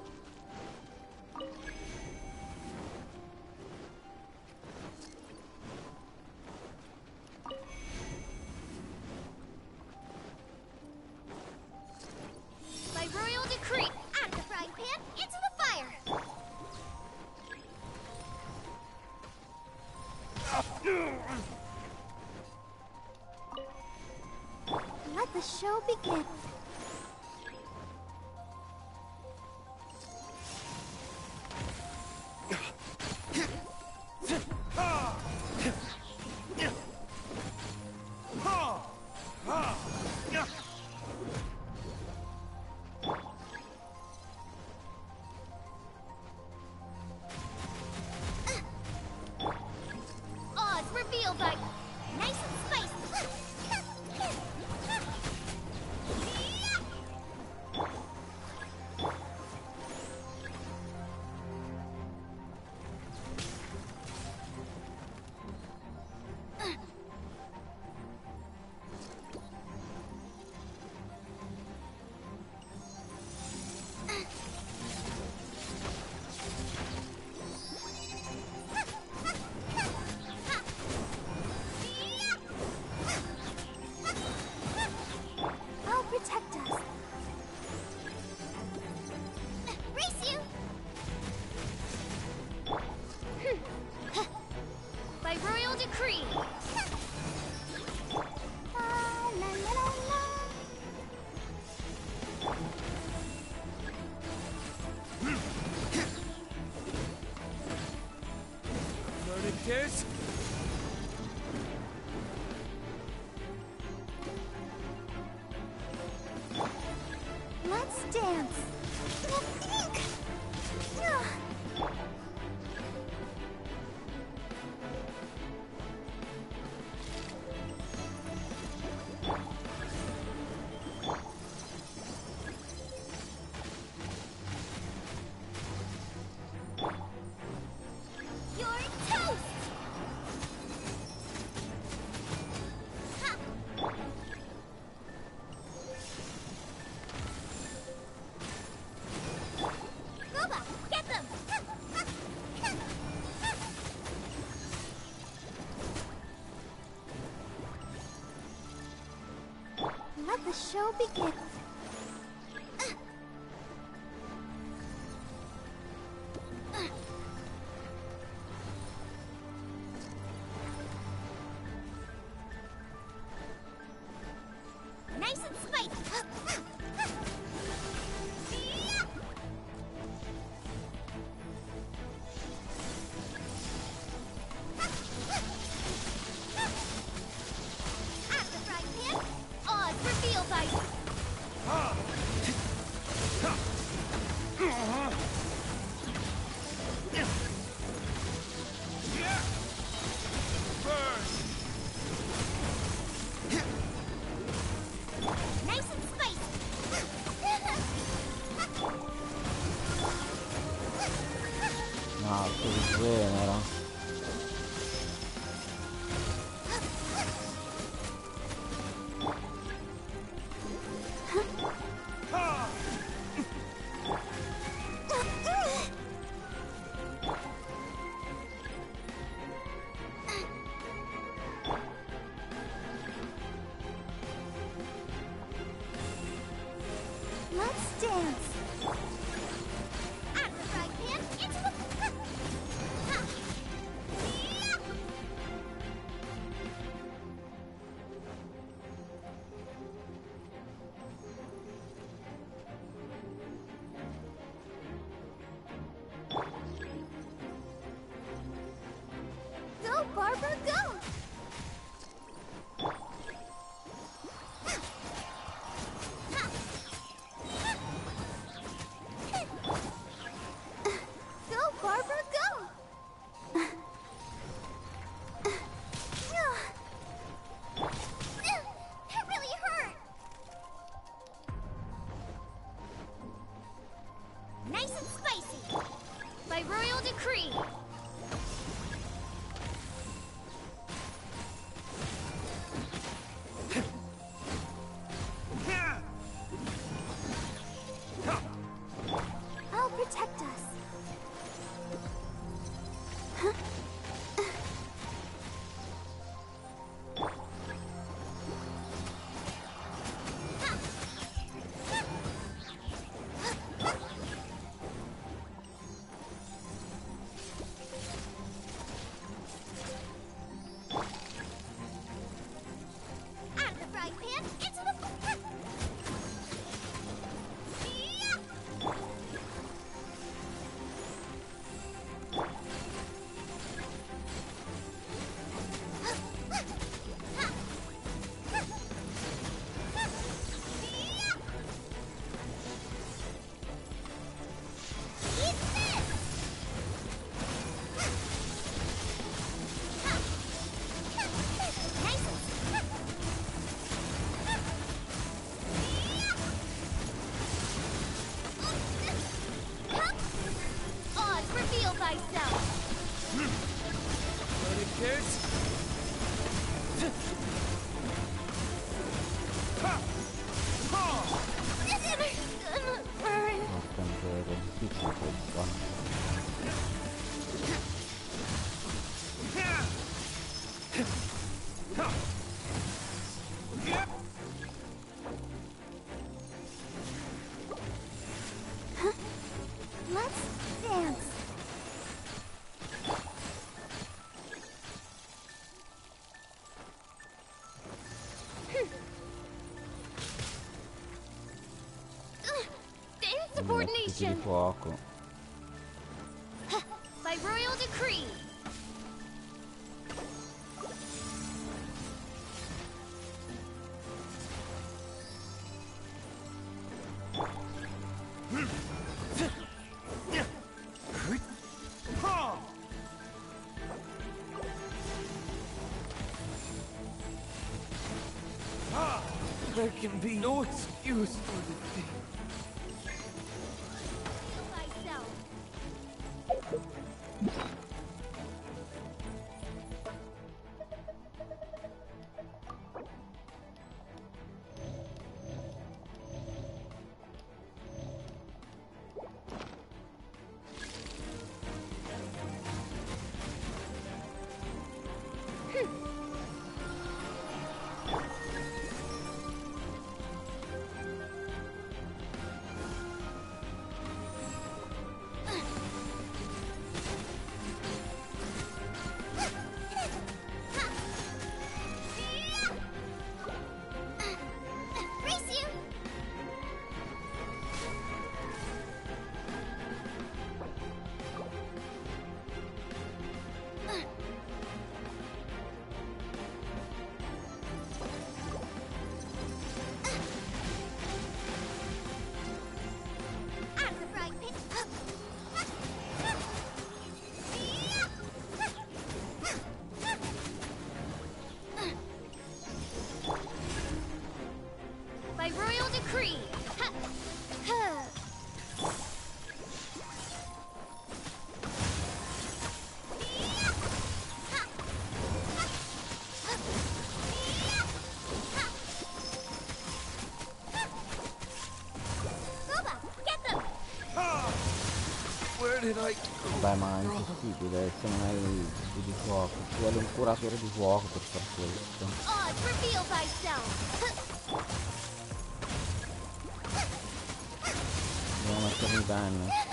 By royal decree, out of the frying pan, into the fire. Let the show begin. Oz revealed by nice and spicy. I'll protect us. Race you! By royal decree. La, la, la, la, la. Learning kiss? Let's dance. You're toast. Ha. Roba, get them! Let the show begin. Nice and spicy. Out of the frying pan, Oz revealed by Let's dance. Insubordination. Di fuoco. By royal decree. There can be no excuse for the thing. By royal decree. Roba, get them! Where did I Beh, ma è impossibile se non hai il tipo di fuoco. Ci vuole un curatore di fuoco per far questo. Odd, reveal thyself. Devo mettermi bene.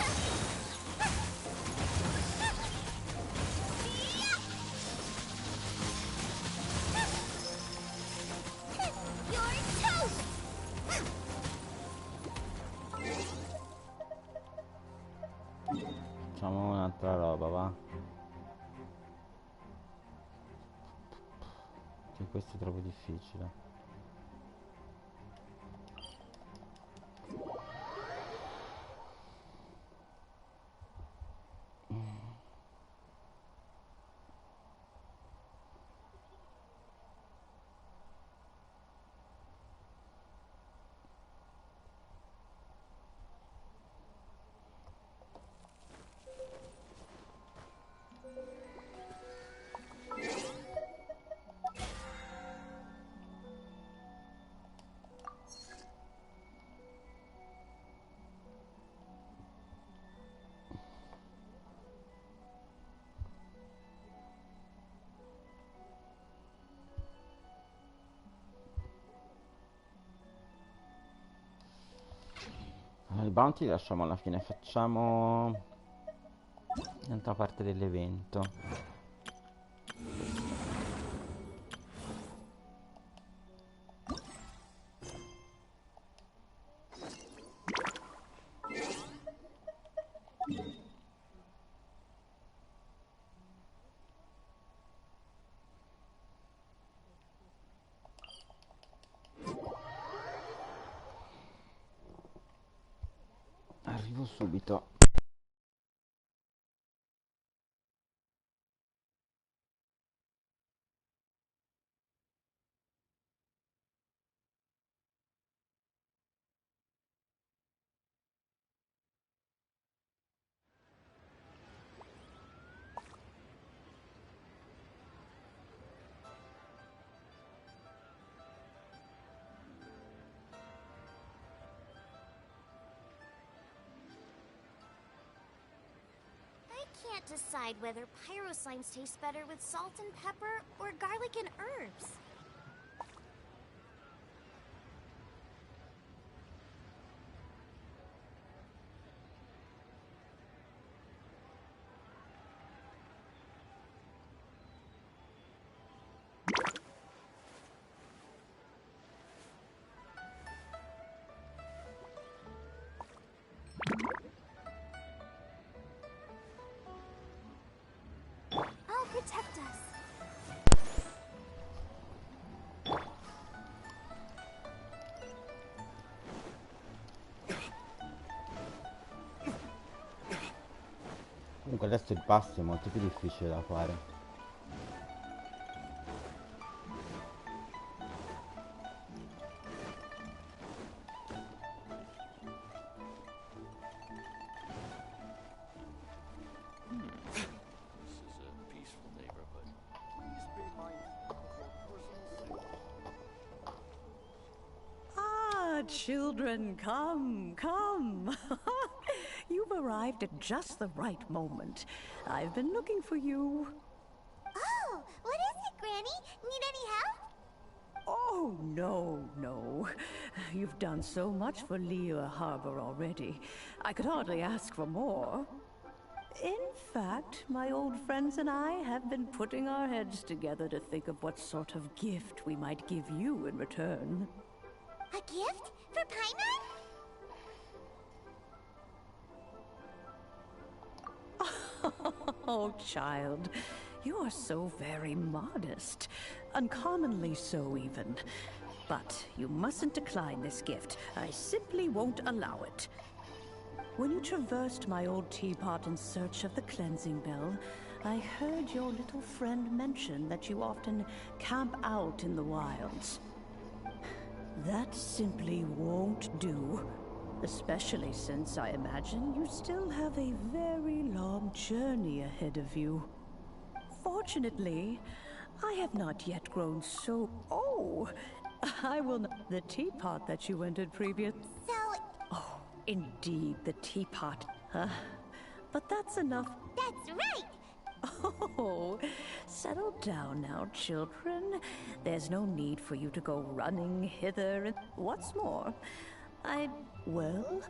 Facciamo un'altra roba, va? Che questo è troppo difficile. Il bounty li lasciamo alla fine, facciamo l'altra parte dell'evento. Arrivo subito. Can't decide whether pyro slimes taste better with salt and pepper or garlic and herbs. Comunque adesso il passo è molto più difficile da fare. Children, come, come. You've arrived at just the right moment. I've been looking for you. Oh, what is it, Granny? Need any help? Oh, no. You've done so much for Liyue Harbor already. I could hardly ask for more. In fact, my old friends and I have been putting our heads together to think of what sort of gift we might give you in return. A gift? For Paimon? Oh, child, you are so very modest. Uncommonly so, even. But you mustn't decline this gift. I simply won't allow it. When you traversed my old teapot in search of the cleansing bell, I heard your little friend mention that you often camp out in the wilds. That simply won't do. Especially since I imagine you still have a very long journey ahead of you. Fortunately, I have not yet grown so... Oh! I will not... The teapot that you entered previous... So... Oh, indeed, the teapot. But that's enough... That's right! Oh, settle down now, children. There's no need for you to go running hither and... What's more, well,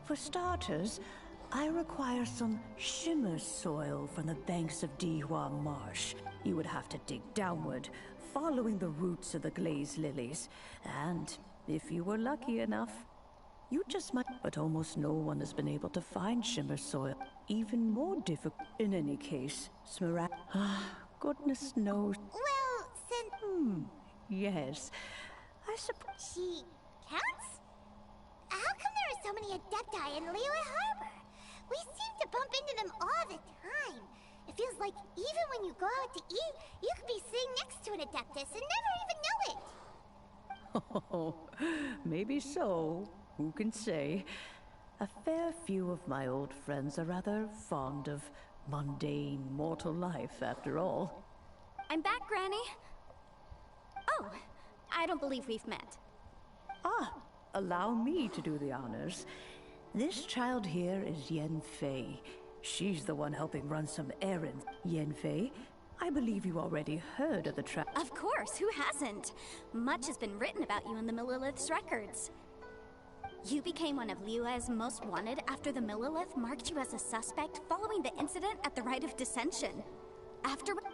for starters, I require some shimmer soil from the banks of Dihua Marsh. You would have to dig downward, following the roots of the glazed lilies. And if you were lucky enough, you just might... But almost no one has been able to find shimmer soil. Even more difficult. In any case, goodness knows. Well, since... Yes. I suppose... She counts? How come there are so many adepti in Liyue Harbor? We seem to bump into them all the time. It feels like even when you go out to eat, you could be sitting next to an adeptus and never even know it. Oh, maybe so. Who can say? A fair few of my old friends are rather fond of mundane mortal life, after all. I'm back, Granny. Oh, I don't believe we've met. Allow me to do the honors. This child here is Yanfei. She's the one helping run some errands. Yanfei, I believe you already heard of the Of course, who hasn't? Much has been written about you in the Millilith's records. You became one of Liyue's most wanted after the Millilith marked you as a suspect following the incident at the Rite of Dissension.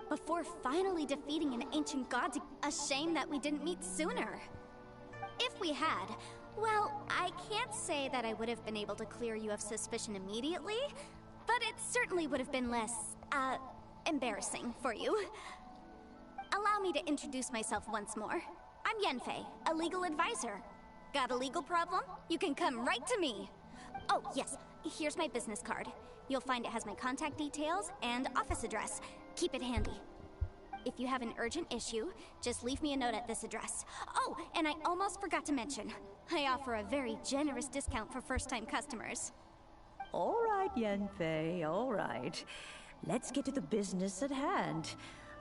Before finally defeating an ancient god. A shame that we didn't meet sooner. If we had, well, I can't say that I would have been able to clear you of suspicion immediately, but it certainly would have been less, embarrassing for you. Allow me to introduce myself once more. I'm Yanfei, a legal advisor. Got a legal problem? You can come right to me. Oh, yes, here's my business card. You'll find it has my contact details and office address. Keep it handy. If you have an urgent issue, just leave me a note at this address. Oh, and I almost forgot to mention, I offer a very generous discount for first-time customers. All right, Yanfei, all right. Let's get to the business at hand.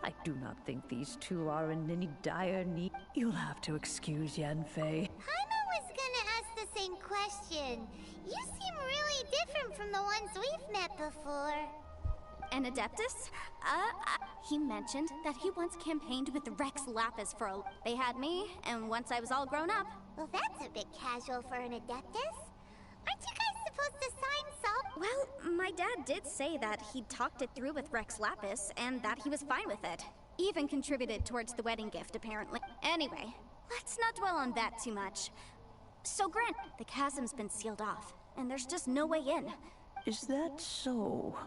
I do not think these two are in any dire need. You'll have to excuse Yanfei. Paimon was gonna ask the same question. You seem really different from the ones we've met before. An Adeptus? He mentioned that he once campaigned with Rex Lapis for a... They had me, and once I was all grown up. Well, that's a bit casual for an Adeptus. Aren't you guys supposed to sign some? Well, my dad did say that he'd talked it through with Rex Lapis, and that he was fine with it. Even contributed towards the wedding gift, apparently. Anyway, let's not dwell on that too much. So, Grant, the chasm's been sealed off, and there's just no way in. Is that so?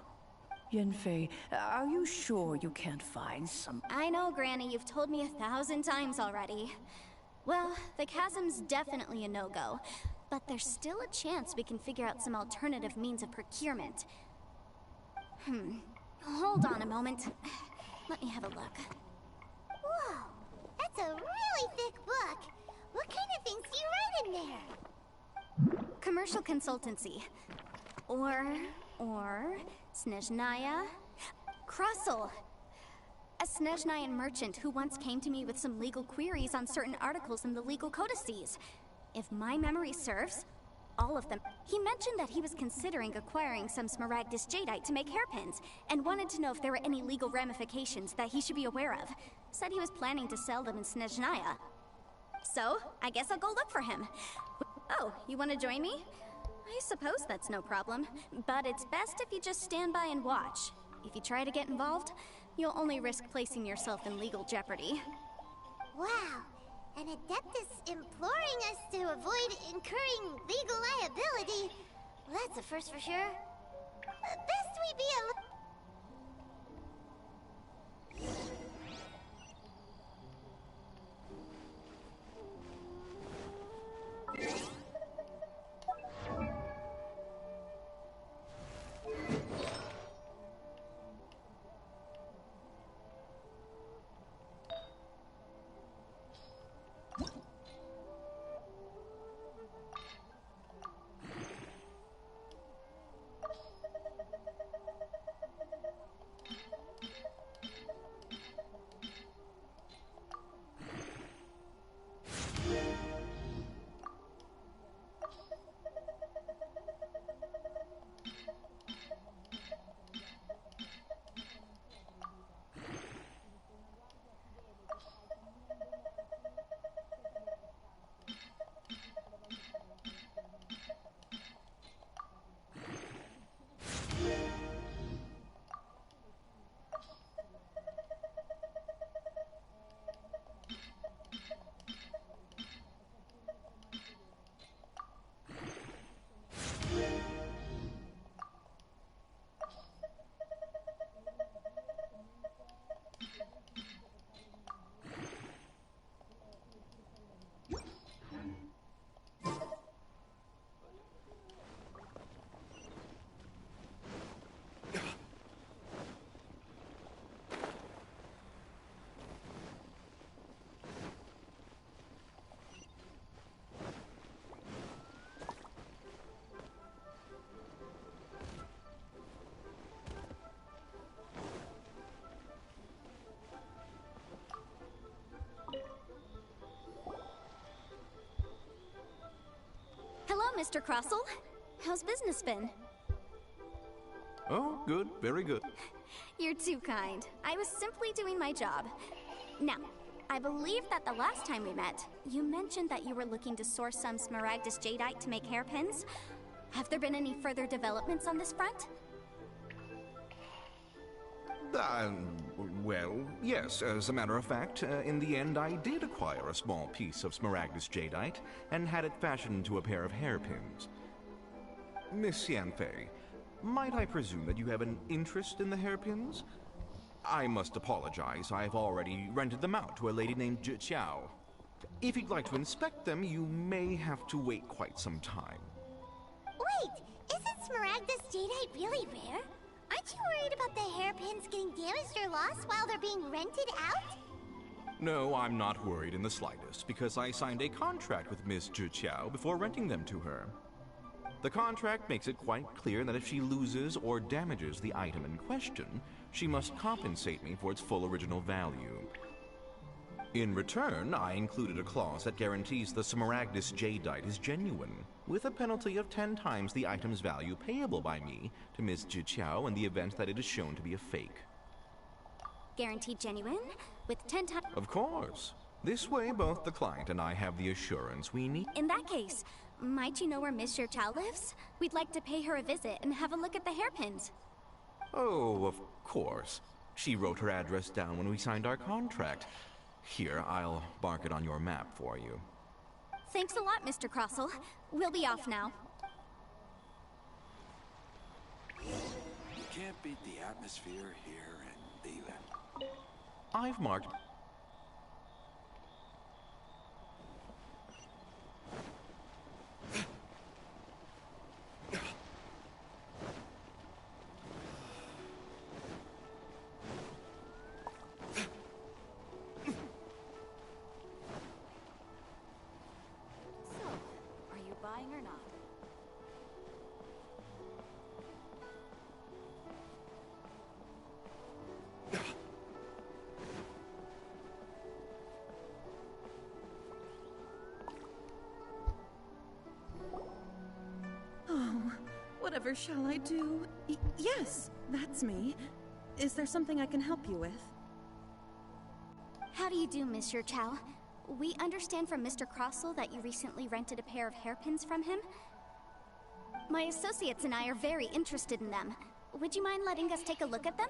Yanfei, are you sure you can't find some... I know, Granny, you've told me 1,000 times already. Well, the chasm's definitely a no-go, but there's still a chance we can figure out some alternative means of procurement. Hold on a moment. Let me have a look. Whoa, that's a really thick book. What kind of things do you write in there? Commercial consultancy. Or Snezhnaya Kruszel. A Snezhnayan merchant who once came to me with some legal queries on certain articles in the legal codices. If my memory serves, all of them. He mentioned that he was considering acquiring some Smaragdus jadeite to make hairpins, and wanted to know if there were any legal ramifications that he should be aware of. Said he was planning to sell them in Snezhnaya. So, I guess I'll go look for him. Oh, you want to join me? I suppose that's no problem, but it's best if you just stand by and watch. If you try to get involved, you'll only risk placing yourself in legal jeopardy. Wow, an Adeptus imploring us to avoid incurring legal liability. Well, that's a first for sure. Best we be Hello, Mr. Kruszel. How's business been? Oh, good. Very good. You're too kind. I was simply doing my job. Now, I believe that the last time we met, you mentioned that you were looking to source some Smaragdus jadeite to make hairpins. Have there been any further developments on this front? Well, yes. As a matter of fact, in the end, I did acquire a small piece of Smaragdus jadeite and had it fashioned into a pair of hairpins. Miss Yanfei, might I presume that you have an interest in the hairpins? I must apologize. I've already rented them out to a lady named Zhiqiao. If you'd like to inspect them, you may have to wait quite some time. Wait, isn't Smaragdus jadeite really rare? Aren't you worried about the hairpins getting damaged or lost while they're being rented out? No, I'm not worried in the slightest, because I signed a contract with Miss Zhiqiao before renting them to her. The contract makes it quite clear that if she loses or damages the item in question, she must compensate me for its full original value. In return, I included a clause that guarantees the Smaragdus jadeite is genuine, with a penalty of 10 times the item's value payable by me to Miss Zhiqiao in the event that it is shown to be a fake. Guaranteed genuine? With 10 times... Of course. This way, both the client and I have the assurance we need. In that case, might you know where Miss Zhiqiao lives? We'd like to pay her a visit and have a look at the hairpins. Oh, of course. She wrote her address down when we signed our contract. Here, I'll mark it on your map for you. Thanks a lot, Mr. Kruszel. We'll be off now. You can't beat the atmosphere here in Leland. I've marked... Whatever shall I do? Yes, that's me. Is there something I can help you with? How do you do, Monsieur Chow? We understand from Mr. Crossell that you recently rented a pair of hairpins from him. My associates and I are very interested in them. Would you mind letting us take a look at them?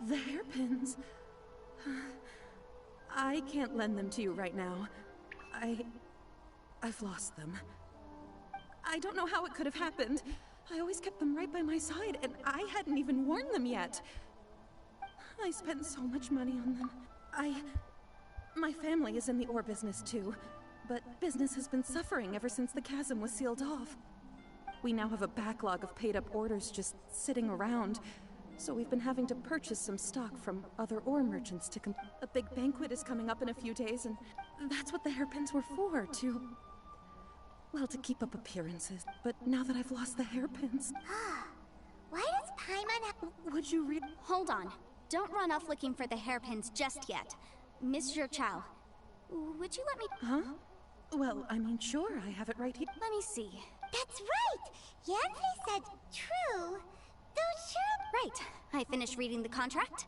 The hairpins? I can't lend them to you right now. I've lost them. I don't know how it could have happened. I always kept them right by my side, and I hadn't even worn them yet. I spent so much money on them. My family is in the ore business too, but business has been suffering ever since the chasm was sealed off. We now have a backlog of paid-up orders just sitting around, so we've been having to purchase some stock from other ore merchants to A big banquet is coming up in a few days, and that's what the hairpins were for, well, to keep up appearances. But now that I've lost the hairpins... Why does Paimon Would you read... Hold on. Don't run off looking for the hairpins just yet. Monsieur Chow, would you let me... Huh? Well, I mean, sure, I have it right here. Let me see. That's right! Yanfei said true. Though sure... Right. I finished reading the contract.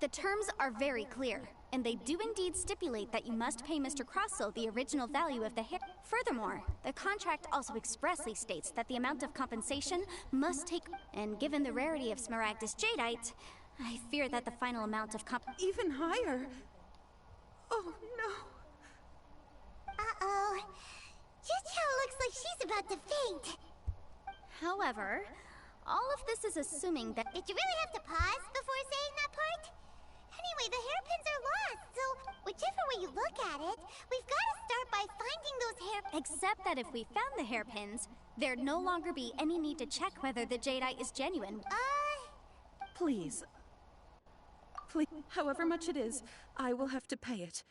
The terms are very clear, and they do indeed stipulate that you must pay Mr. Crossell the original value of the hair. Furthermore, the contract also expressly states that the amount of compensation must take... And given the rarity of Smaragdus Jadeite, I fear that the final amount of Even higher? Oh, no. Uh-oh. Juchao looks like she's about to faint. However, all of this is assuming that... Did you really have to pause before saying that part? Anyway, the hairpins are lost, so whichever way you look at it, we've got to start by finding those Except that if we found the hairpins, there'd no longer be any need to check whether the jadeite is genuine. Please. Please, however much it is, I will have to pay it.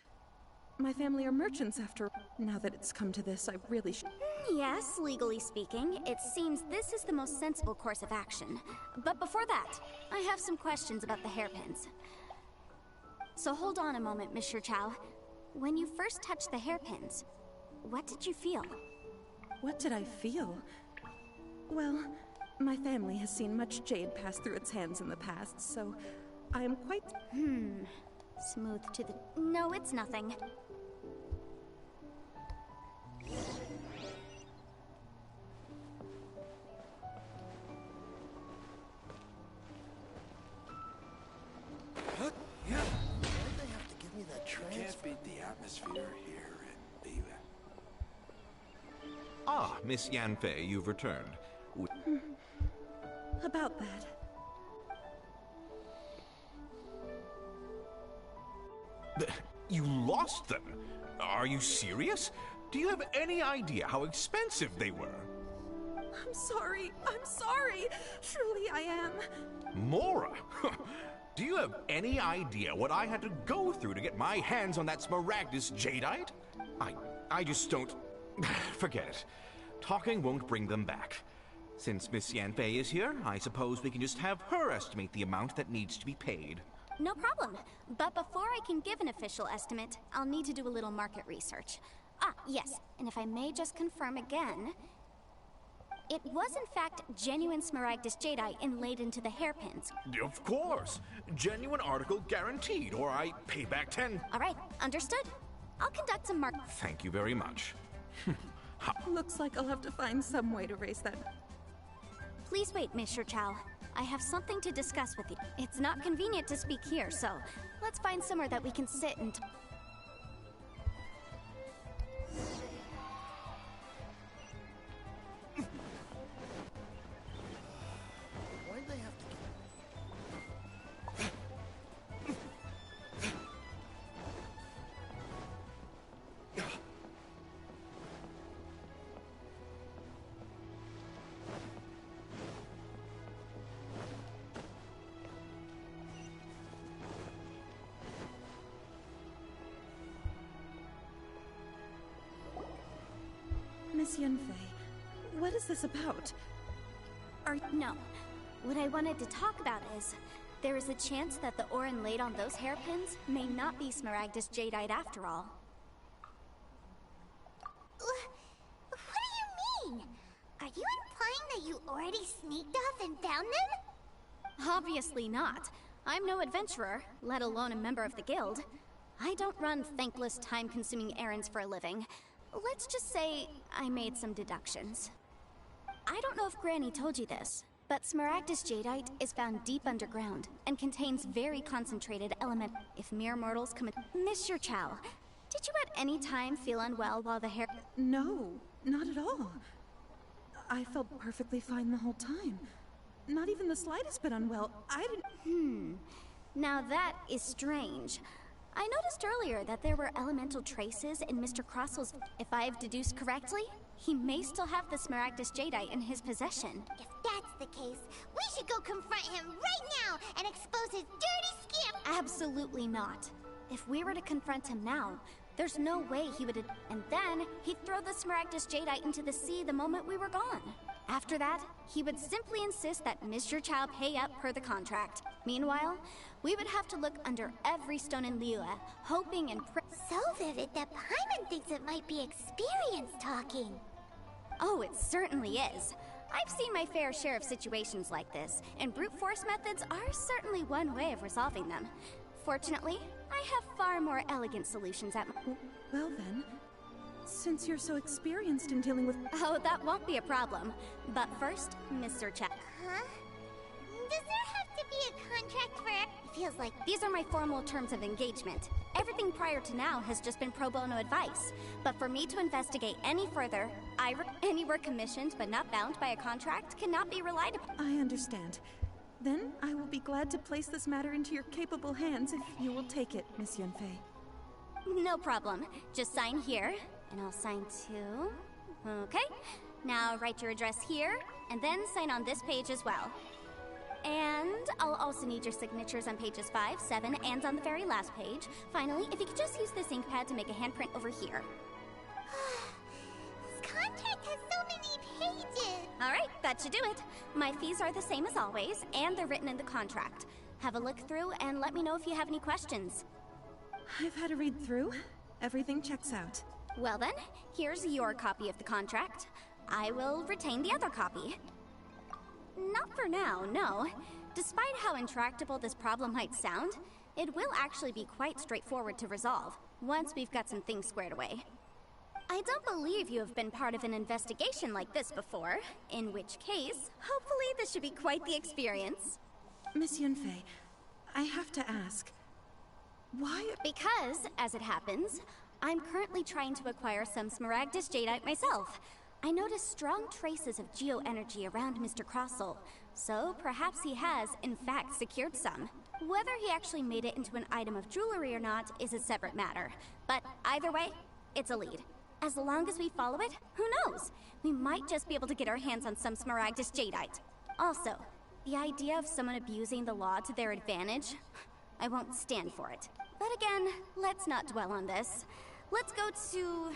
My family are merchants after... Now that it's come to this, I really should... Yes, legally speaking, it seems this is the most sensible course of action. But before that, I have some questions about the hairpins. So hold on a moment, Monsieur Chow. When you first touched the hairpins, what did you feel? What did I feel? Well, my family has seen much jade pass through its hands in the past, so I am quite... Smooth to the... No, it's nothing. Can't beat the atmosphere here at Diva. Ah, Miss Yanfei, you've returned. About that. You lost them? Are you serious? Do you have any idea how expensive they were? I'm sorry. I'm sorry. Truly I am. Mora? Do you have any idea what I had to go through to get my hands on that Smaragdus Jadeite? I just don't... Forget it. Talking won't bring them back. Since Miss Yanfei is here, I suppose we can just have her estimate the amount that needs to be paid. No problem. But before I can give an official estimate, I'll need to do a little market research. Ah, yes, and if I may just confirm again... It was in fact genuine Smaragdus Jadeite inlaid into the hairpins. Of course! Genuine article guaranteed, or I pay back 10... Alright, understood. I'll conduct some mark... Thank you very much. Looks like I'll have to find some way to raise that... Please wait, Monsieur Chow. I have something to discuss with you. It's not convenient to speak here, so let's find somewhere that we can sit and... Why'd they have to... Miss Yanfei, what is this about? No. What I wanted to talk about is, there is a chance that the ore inlaid on those hairpins may not be Smaragdus Jadeite after all. What do you mean? Are you implying that you already sneaked off and found them? Obviously not. I'm no adventurer, let alone a member of the guild. I don't run thankless, time-consuming errands for a living. Let's just say I made some deductions. I don't know if Granny told you this, but Smaragdus jadeite is found deep underground and contains very concentrated element. If mere mortals come... Monsieur Chow, did you at any time feel unwell while the hair... No, not at all. I felt perfectly fine the whole time. Not even the slightest bit unwell. I didn't... Now that is strange. I noticed earlier that there were elemental traces in Mr. Crossel's... If I've deduced correctly, he may still have the Smaragdus jadeite in his possession. If that's the case, we should go confront him right now and expose his dirty scamp! Absolutely not. If we were to confront him now, there's no way he would... And then, he'd throw the Smaragdus jadeite into the sea the moment we were gone. After that, he would simply insist that Mr. Chow pay up per the contract. Meanwhile, we would have to look under every stone in Liyue, hoping and so vivid that Paimon thinks it might be experience talking. Oh, it certainly is. I've seen my fair share of situations like this, and brute force methods are certainly one way of resolving them. Fortunately, I have far more elegant solutions at my... Well then, since you're so experienced in dealing with... Oh, that won't be a problem. But first, Mr. Chow. Huh? Does there have to be a contract for it? It feels like... These are my formal terms of engagement. Everything prior to now has just been pro bono advice. But for me to investigate any further, any work commissioned but not bound by a contract cannot be relied upon. I understand. Then I will be glad to place this matter into your capable hands if you will take it, Miss Yunfei. No problem. Just sign here, and I'll sign too. Okay. Now write your address here, and then sign on this page as well. And I'll also need your signatures on pages 5, 7, and on the very last page. Finally, if you could just use this ink pad to make a handprint over here. This contract has so many pages! Alright, that should do it. My fees are the same as always, and they're written in the contract. Have a look through and let me know if you have any questions. I've had a read through. Everything checks out. Well then, here's your copy of the contract. I will retain the other copy. Not for now, no. Despite how intractable this problem might sound, it will actually be quite straightforward to resolve, once we've got some things squared away. I don't believe you have been part of an investigation like this before, in which case, hopefully this should be quite the experience. Miss Yunfei, I have to ask, why? Because, as it happens, I'm currently trying to acquire some Smaragdus jadeite myself. I noticed strong traces of geoenergy around Mr. Crossel, so perhaps he has, in fact, secured some. Whether he actually made it into an item of jewelry or not is a separate matter, but either way, it's a lead. As long as we follow it, who knows? We might just be able to get our hands on some Smaragdus jadeite. Also, the idea of someone abusing the law to their advantage, I won't stand for it. But again, let's not dwell on this. Let's go to...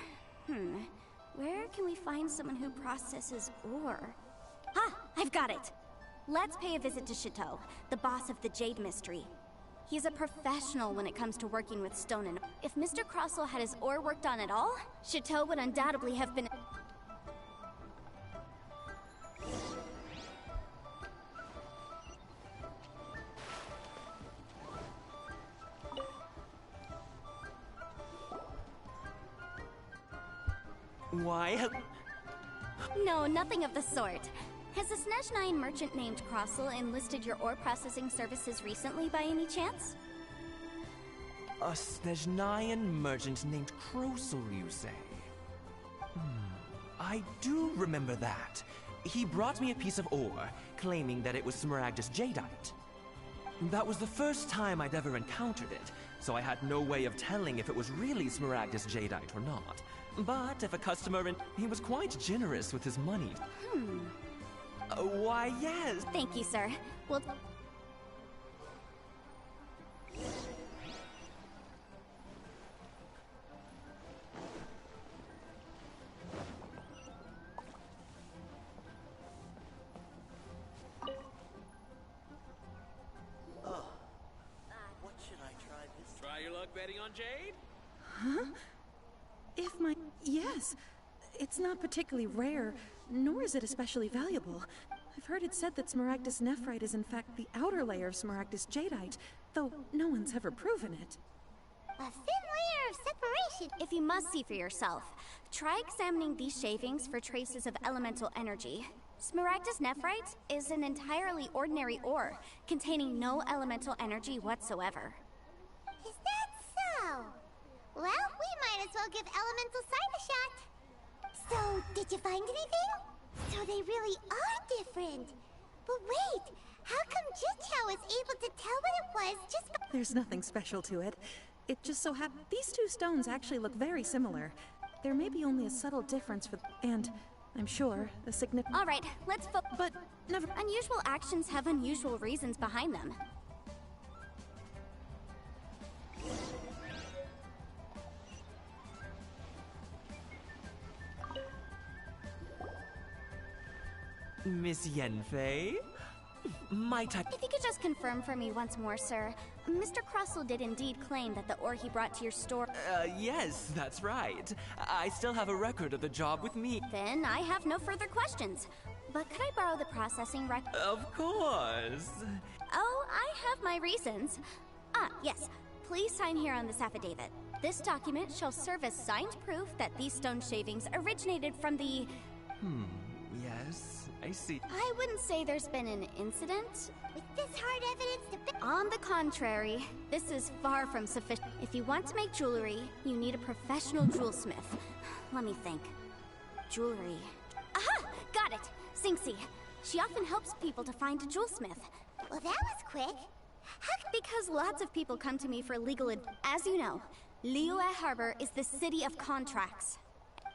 where can we find someone who processes ore? Ah, I've got it! Let's pay a visit to Chateau, the boss of the Jade Mystery. He's a professional when it comes to working with stone and... If Mr. Crossel had his ore worked on at all, Chateau would undoubtedly have been... Why? No, nothing of the sort. Has a Snezhnine merchant named Crossel enlisted your ore processing services recently by any chance? A Snezhnine merchant named Crossel, you say? I do remember that. He brought me a piece of ore, claiming that it was Smaragdus jadeite. That was the first time I'd ever encountered it, so I had no way of telling if it was really Smaragdus jadeite or not. But if a customer... He was quite generous with his money. Why, yes. Thank you, sir. Well... What should I try this? Try your luck betting on Jade? Huh? If my... Yes. It's not particularly rare, nor is it especially valuable. I've heard it said that smaragdus nephrite is in fact the outer layer of smaragdus jadeite, though no one's ever proven it. A thin layer of separation. If you must see for yourself, try examining these shavings for traces of elemental energy. Smaragdus nephrite is an entirely ordinary ore, containing no elemental energy whatsoever. Is that so? Well, we might as well give elemental sight a shot. So, did you find anything? So they really are different. But wait, how come Jichao was able to tell what it was just by— There's nothing special to it. It just so happens these two stones actually look very similar. There may be only a subtle difference and I'm sure the significant— All right, let's But never— Unusual actions have unusual reasons behind them. Miss Yanfei? My type— If you could just confirm for me once more, sir. Mr. Crossell did indeed claim that the ore he brought to your store— yes, that's right. I still have a record of the job with me. Then I have no further questions. But could I borrow the processing record? Of course. Oh, I have my reasons. Ah, yes. Please sign here on this affidavit. This document shall serve as signed proof that these stone shavings originated from the— Yes, I see. I wouldn't say there's been an incident. With this hard evidence to— On the contrary, this is far from sufficient. If you want to make jewelry, you need a professional jewelsmith. Let me think. Jewelry. Aha! Got it! Sinxie. She often helps people to find a jewelsmith. Well, that was quick. Because lots of people come to me for legal advice. As you know, Liyue Harbor is the city of contracts.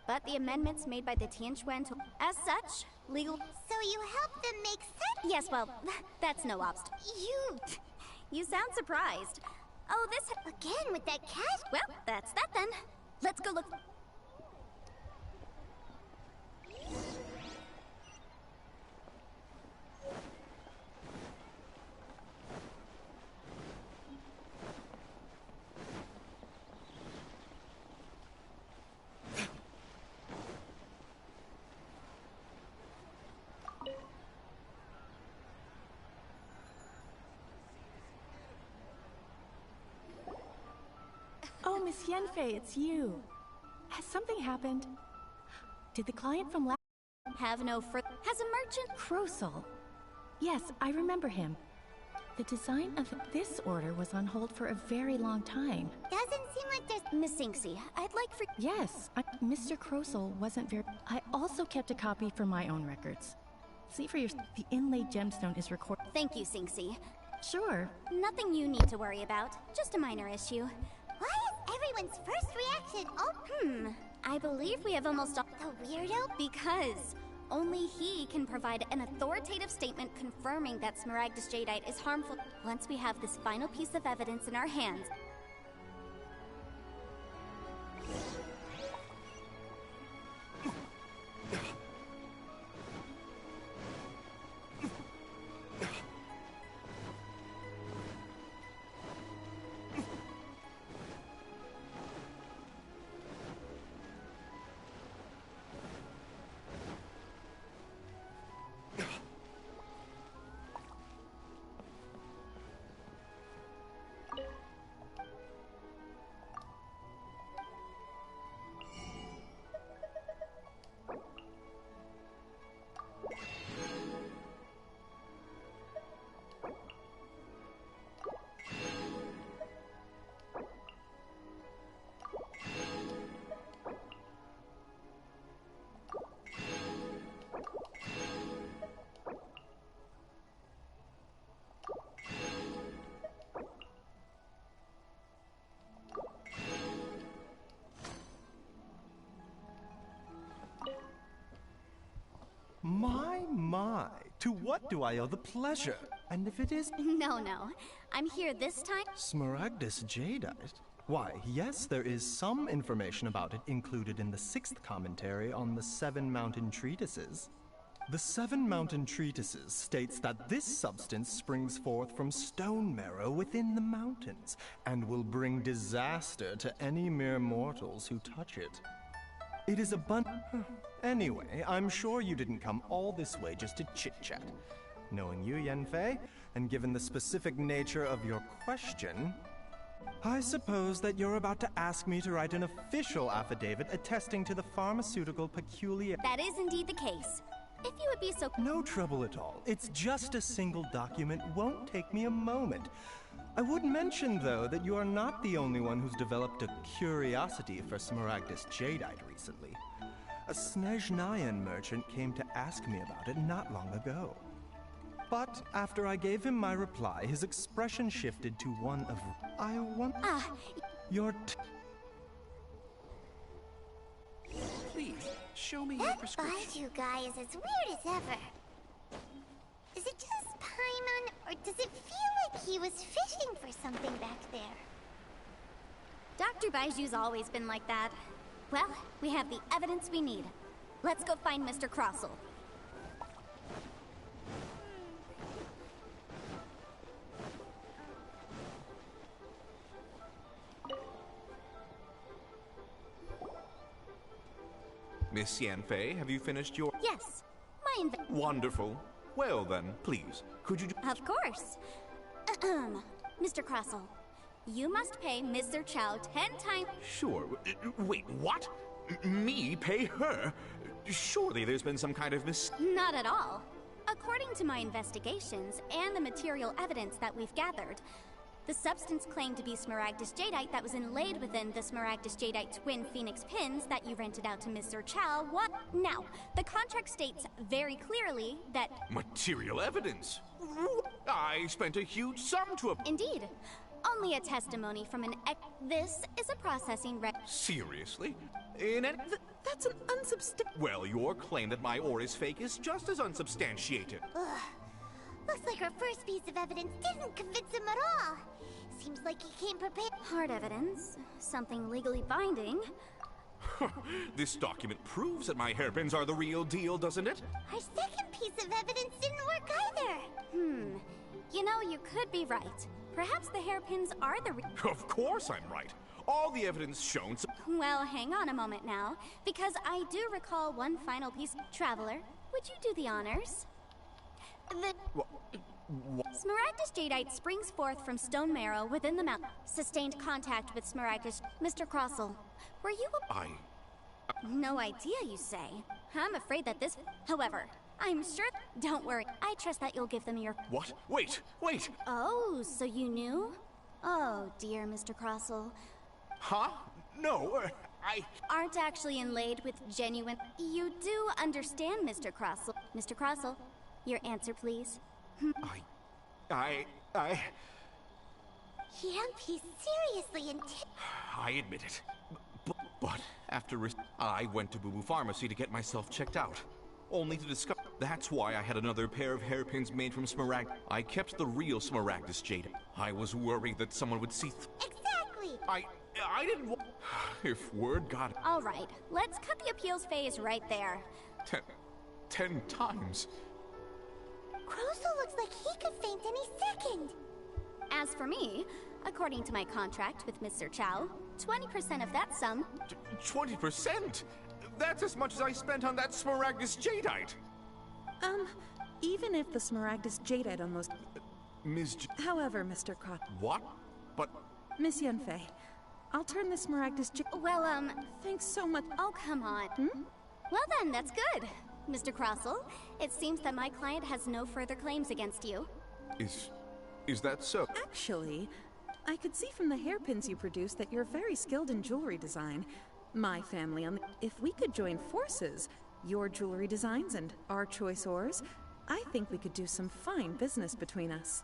But the amendments made by the Tianquan to— As such, legal— So you helped them make sense? Yes, well, that's no obstacle. You sound surprised. Oh, this— Again with that cash? Well, that's that then. Let's go look— Oh, Miss Yanfei, it's you. Has something happened? Did the client from last— Have no further— Has a merchant— Crossell. Yes, I remember him. The design of this order was on hold for a very long time. Doesn't seem like there's— Miss Sinxie, I'd like for— Yes, Mr. Crossell wasn't very— I also kept a copy for my own records. See for yourself, the inlaid gemstone is recorded. Thank you, Sinxie. Sure. Nothing you need to worry about. Just a minor issue. Why is everyone's first reaction— Oh, I believe we have almost all— The weirdo? Because only he can provide an authoritative statement confirming that smaragdus jadeite is harmful. Once we have this final piece of evidence in our hands— My, to what do I owe the pleasure? And if it is— No. I'm here this time— Smaragdus jadeite? Why, yes, there is some information about it included in the 6th commentary on the 7 Mountain Treatises. The 7 Mountain Treatises states that this substance springs forth from stone marrow within the mountains, and will bring disaster to any mere mortals who touch it. It is Anyway, I'm sure you didn't come all this way just to chit-chat. Knowing you, Yanfei, and given the specific nature of your question, I suppose that you're about to ask me to write an official affidavit attesting to the pharmaceutical peculiar. That is indeed the case. If you would be so... No trouble at all. It's just a single document. Won't take me a moment. I would mention, though, that you are not the only one who's developed a curiosity for Smaragdus jadeite recently. A Snezhnayan merchant came to ask me about it not long ago. But after I gave him my reply, his expression shifted to one of... I want... Your... Please, show me your prescription. That Baiju guy is as weird as ever. Is it just Paimon, or does it feel like he was fishing for something back there? Dr. Baiju's always been like that. Well, we have the evidence we need. Let's go find Mr. Crossell. Miss Yanfei, have you finished your... Yes, my Wonderful. Well then, please, could you... Of course. Mr. Crossell, you must pay Mr. Chow 10 times... Sure. Wait, what? Me pay her? Surely there's been some kind of Not at all. According to my investigations and the material evidence that we've gathered, the substance claimed to be Smaragdus jadeite that was inlaid within the Smaragdus jadeite twin phoenix pins that you rented out to Mr. Chow. What? Now, the contract states very clearly that... Material evidence? I spent a huge sum to... Indeed. Only a testimony from an This is a processing Seriously? That's an unsubstantiated... Well, your claim that my ore is fake is just as unsubstantiated. Ugh. Looks like our first piece of evidence didn't convince him at all. Seems like he came prepared. Hard evidence. Something legally binding. This document proves that my hairpins are the real deal, doesn't it? Our second piece of evidence didn't work either. You know, you could be right. Perhaps the hairpins are the Of course I'm right. All the evidence shown... Well, hang on a moment now, because I do recall one final piece. Traveler, would you do the honors? Smaragdus jadeite springs forth from stone marrow within the mountain. Sustained contact with Smaragdus. Mr. Crossell, were you No idea, you say? I'm afraid that this... However, I'm sure... Don't worry. I trust that you'll give them your... What? Wait! Oh, so you knew? Oh, dear, Mr. Crossell. Huh? No, I... Aren't actually inlaid with genuine... You do understand, Mr. Crossell. Mr. Crossell, your answer, please. He's seriously I admit it. But after I went to Boo Boo Pharmacy to get myself checked out. Only to discover... That's why I had another pair of hairpins made from Smaragd. I kept the real Smaragdus jade. I was worried that someone would see... Exactly! I didn't want... If word got... All right, let's cut the appeals phase right there. 10 times. Crossell looks like he could faint any second. As for me, according to my contract with Mr. Chow, 20% of that sum... 20%? That's as much as I spent on that Smaragdus jadeite. Even if the Smaragdus jadeite almost... However, Mr. Cross... What? But... Miss Yanfei, I'll turn the Smaragdus Well, Thanks so much... Oh, come on. Well then, that's good. Mr. Crossell, it seems that my client has no further claims against you. Is that so? Actually, I could see from the hairpins you produce that you're very skilled in jewelry design. My family If we could join forces, your jewelry designs and our choice ores, I think we could do some fine business between us.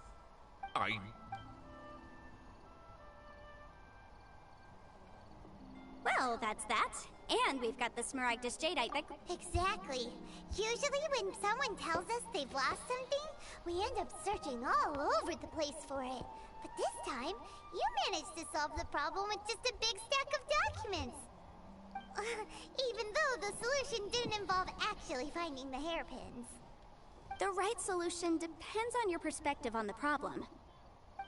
Well, that's that. And we've got the Smaragdus jadeite that... Exactly. Usually when someone tells us they've lost something, we end up searching all over the place for it. But this time, you managed to solve the problem with just a big stack of documents. Even though the solution didn't involve actually finding the hairpins. The right solution depends on your perspective on the problem.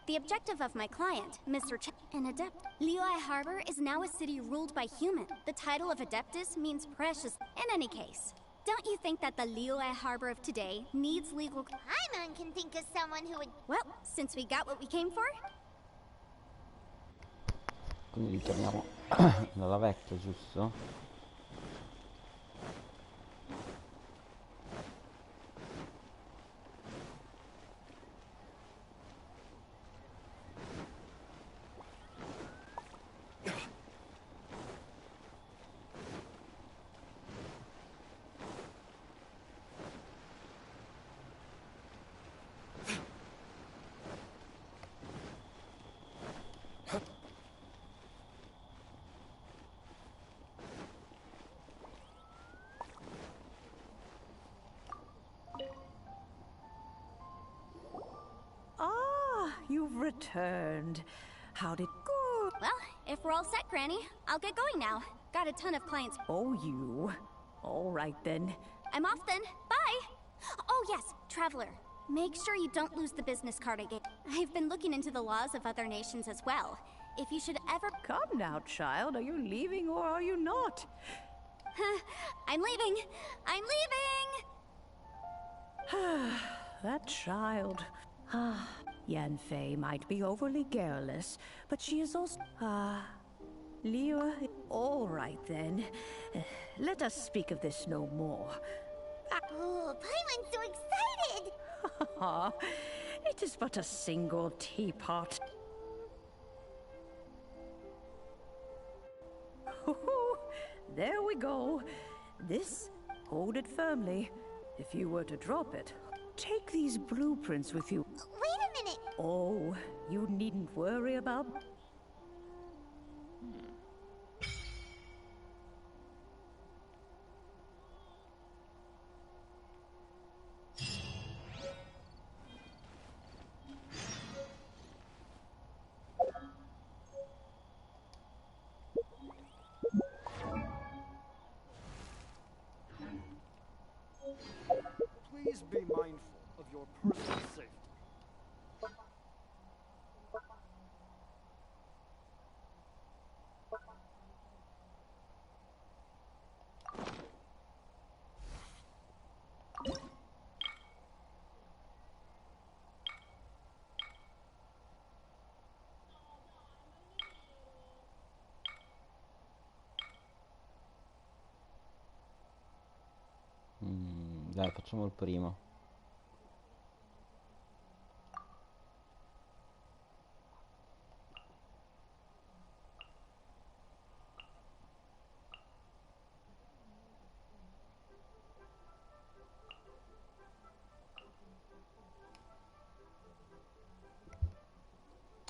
The objective of my client, Mr. An adept. Liyue Harbor is now a city ruled by human. The title of adeptus means precious. In any case, don't you think that the Liyue Harbor of today needs legal... Paimon can think of someone who would... Well, since we got what we came for... Quindi ritorniamo dalla vecchia, giusto? You've returned. How'd it go? Well, if we're all set, Granny, I'll get going now. Got a ton of clients. Oh, you. All right, then. I'm off then. Bye! Oh, yes, Traveler. Make sure you don't lose the business card I gave. I've been looking into the laws of other nations as well. If you should ever... Come now, child. Are you leaving or are you not? I'm leaving! I'm leaving! That child. Yanfei might be overly garrulous, but she is also... Liyue... All right, then. Let us speak of this no more. Oh, Paimon's so excited! It is but a single teapot. There we go. This, hold it firmly. If you were to drop it, take these blueprints with you. Wait a minute! Oh, you needn't worry about... Please be mindful of your personal safety. Dai, facciamo il primo.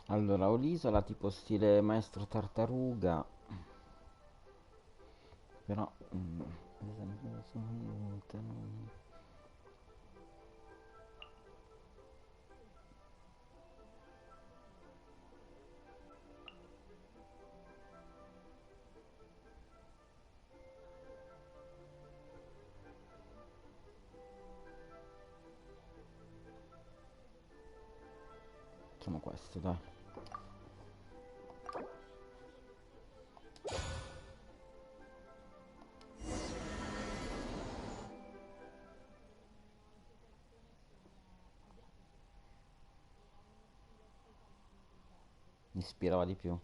Allora, ho l'isola tipo stile maestro tartaruga. Però ad esempio sono facciamo questo, dai. Mi ispirava di più.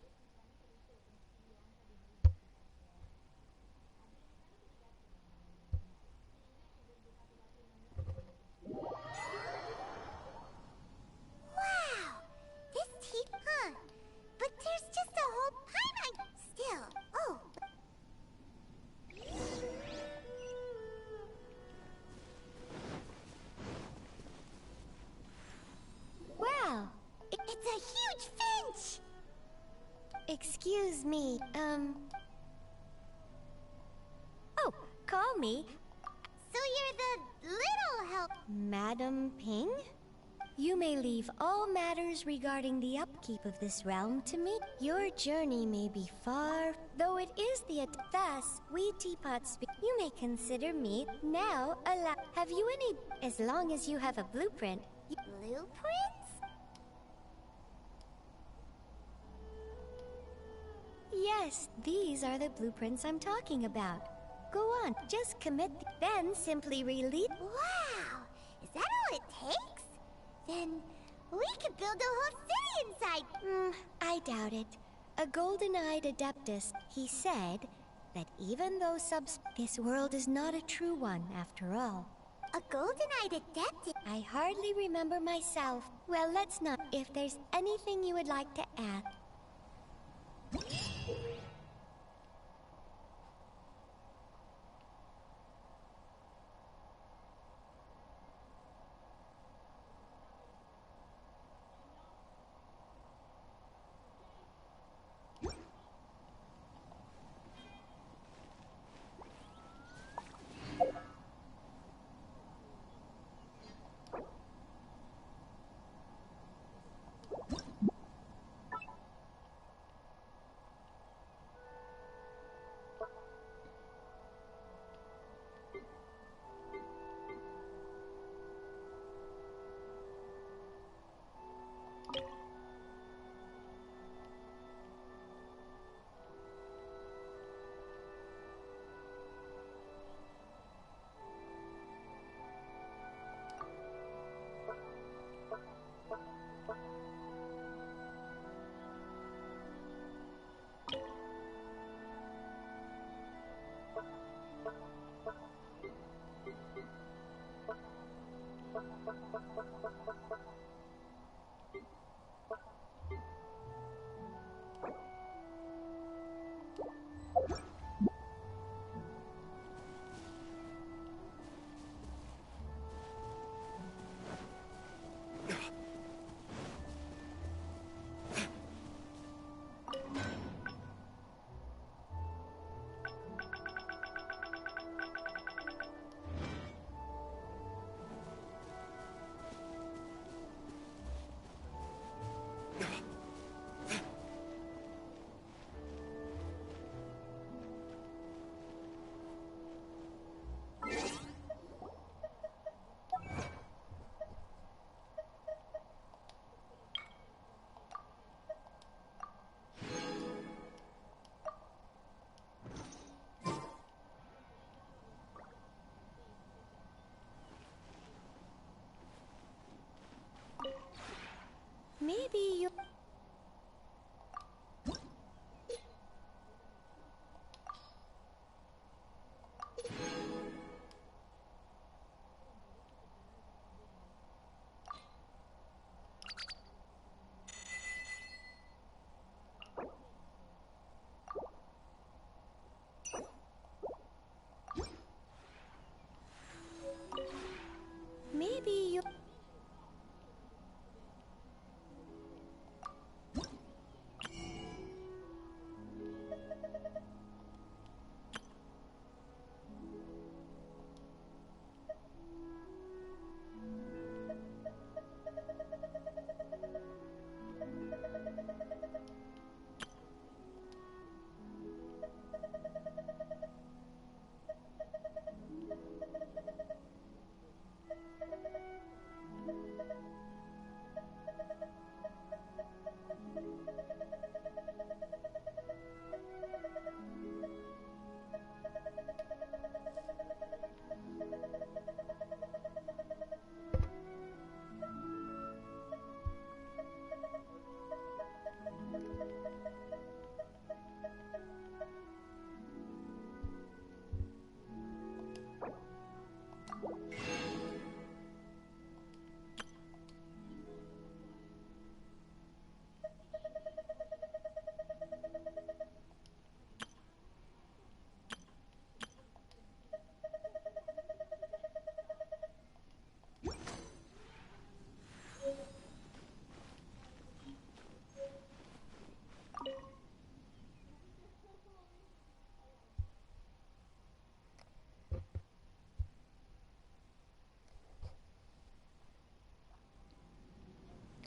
Excuse me, Oh, call me. So you're the little help... Madam Ping? You may leave all matters regarding the upkeep of this realm to me. Your journey may be far, though it is the... Thus, we teapots... You may consider me now Have you any... As long as you have a blueprint... Blueprints? Yes, these are the blueprints I'm talking about. Go on, just commit, then simply release. Wow! Is that all it takes? Then we could build a whole city inside. I doubt it. A golden-eyed adeptus, he said that even though this world is not a true one after all. A golden-eyed adeptus? I hardly remember myself. Well, let's not. If there's anything you would like to add. Maybe you... Maybe you...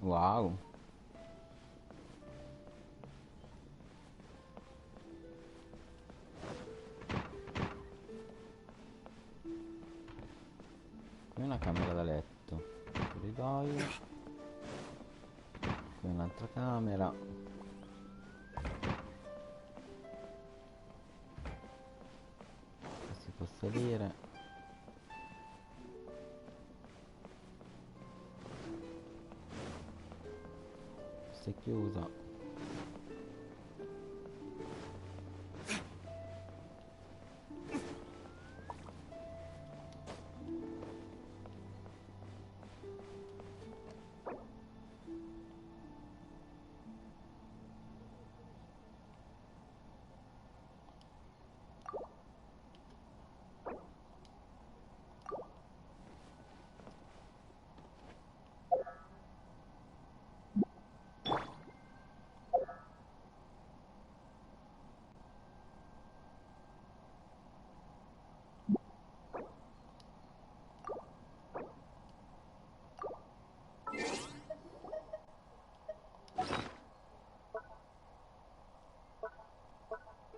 Wow. Qui una camera da letto, corridoio, qui un'altra camera, sedere. Si è chiusa.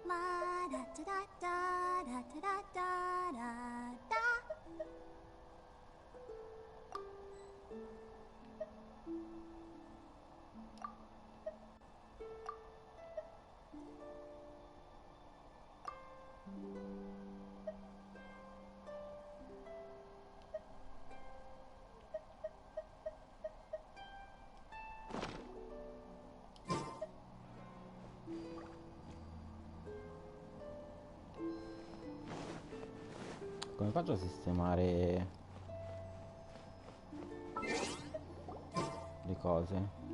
La da da da da da da da da. Come faccio a sistemare le cose?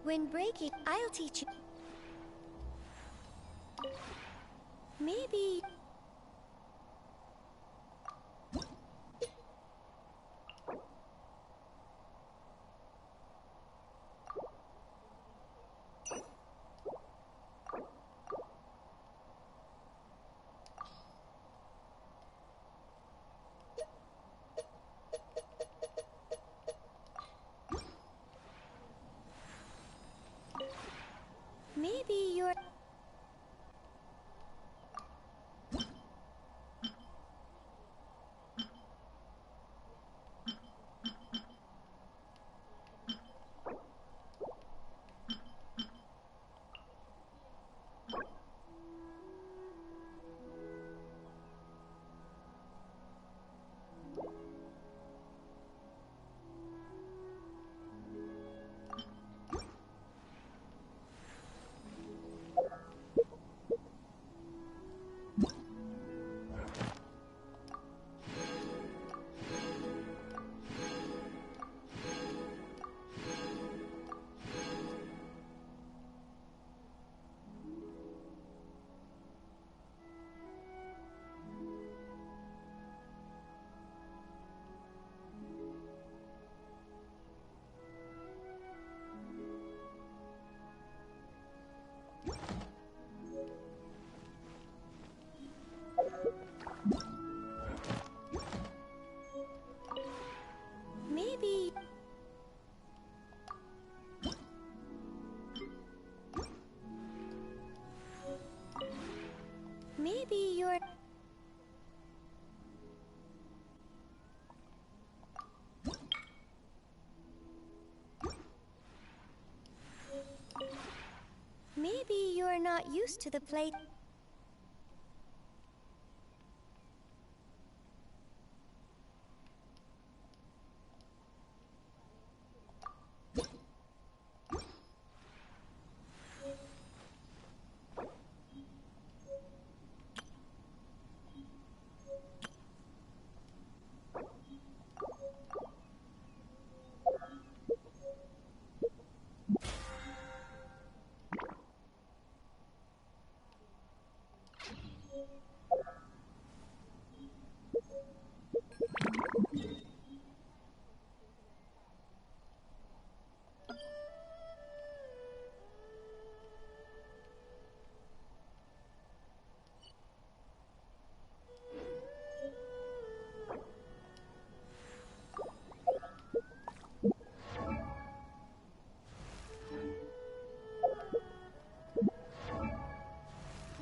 When breaking, I'll teach you. Maybe. Maybe you're. Maybe. Maybe you're. Maybe you're not used to the plate.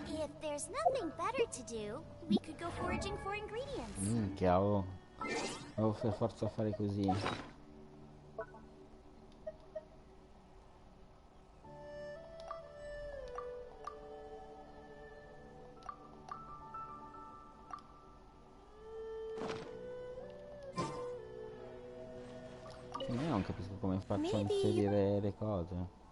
If there's nothing better to do, we could go foraging for ingredients. Minchia, devo per forza fare così. Io non capisco come faccio a inserire le cose.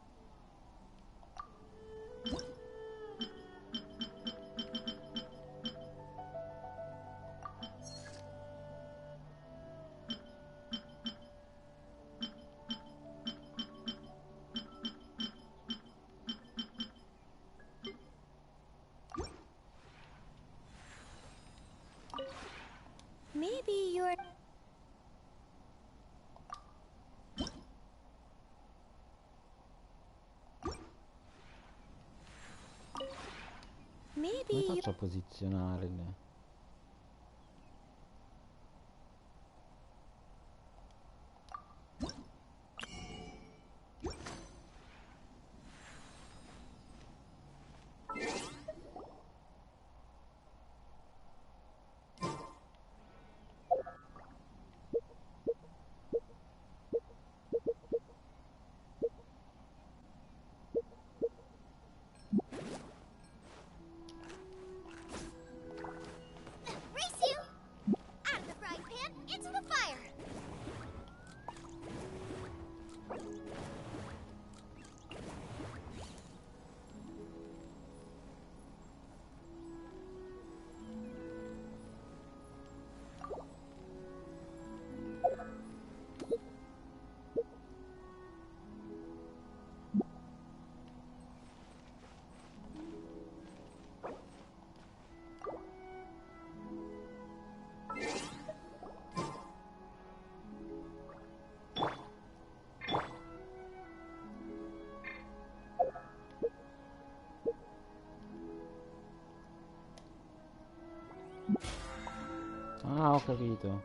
Maybe you're. Maybe. Come faccio a posizionarle? capito.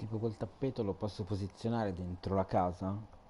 Tipo quel tappeto lo posso posizionare dentro la casa?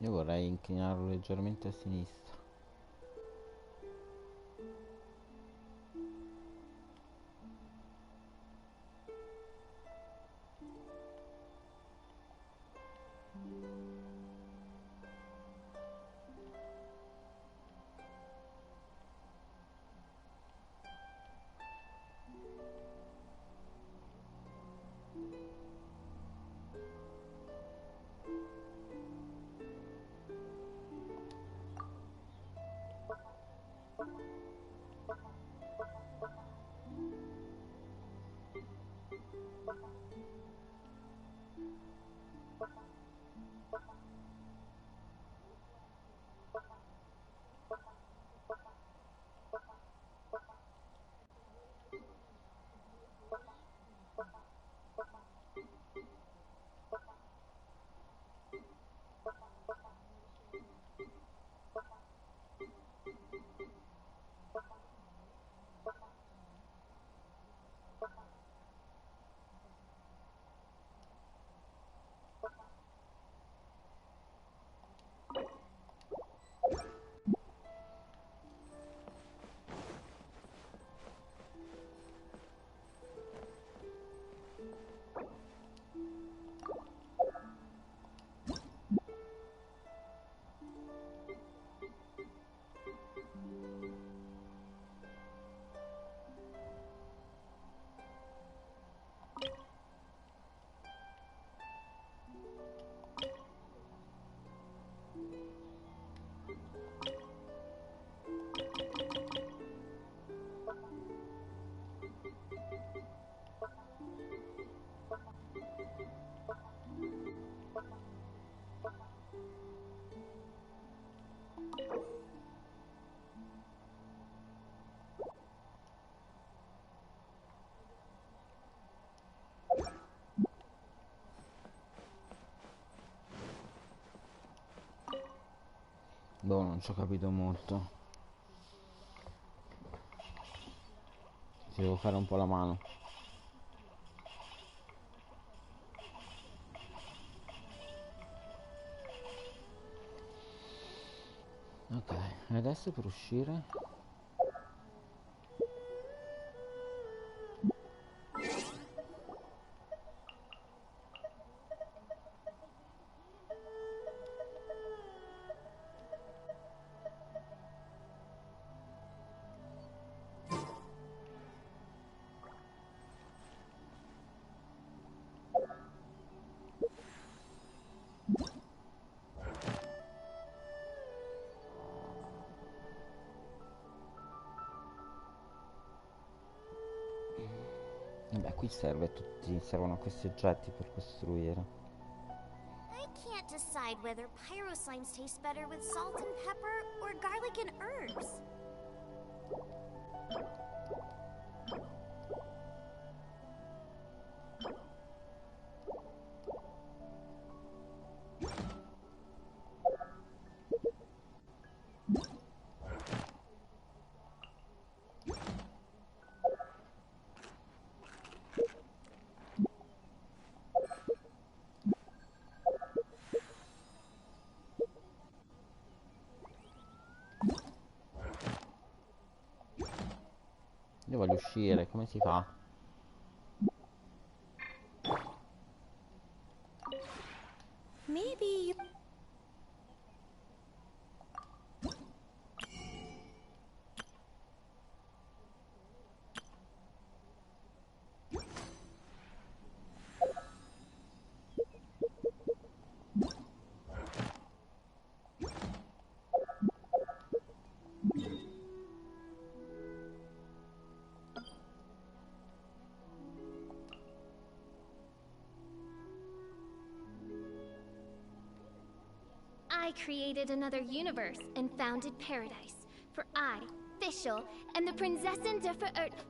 Io vorrei inclinarlo leggermente a sinistra. Boh, non ci ho capito molto. Ci devo fare un po' la mano. Ok, e adesso per uscire? Beh, qui servono questi oggetti per costruire. I can't decide whether pyro slimes taste better with salt and pepper or garlic and herbs. Io voglio uscire, come si fa? Maybe you... I created another universe and founded paradise. For I, Fischl, am the Prinzessin der Verirrt...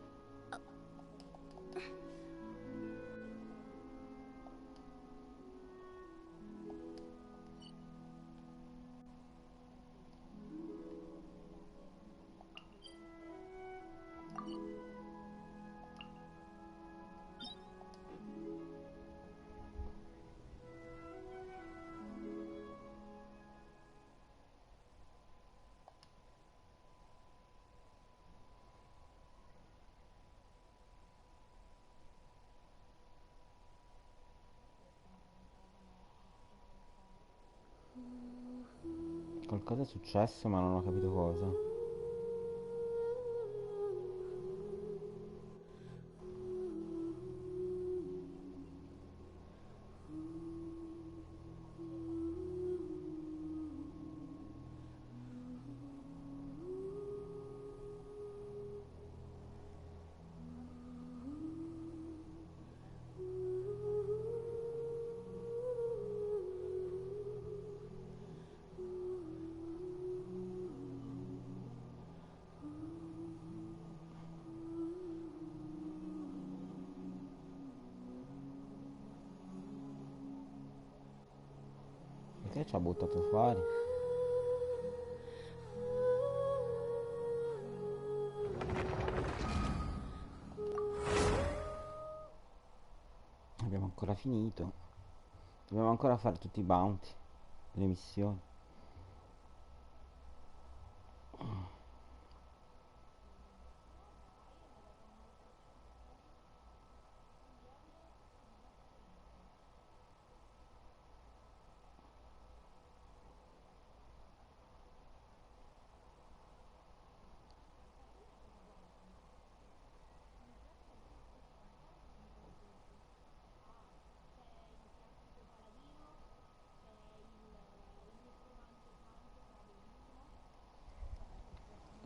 Qualcosa è successo ma non ho capito cosa. Perché ci ha buttato fuori? Abbiamo ancora finito. Dobbiamo ancora fare tutti i bounty, le missioni.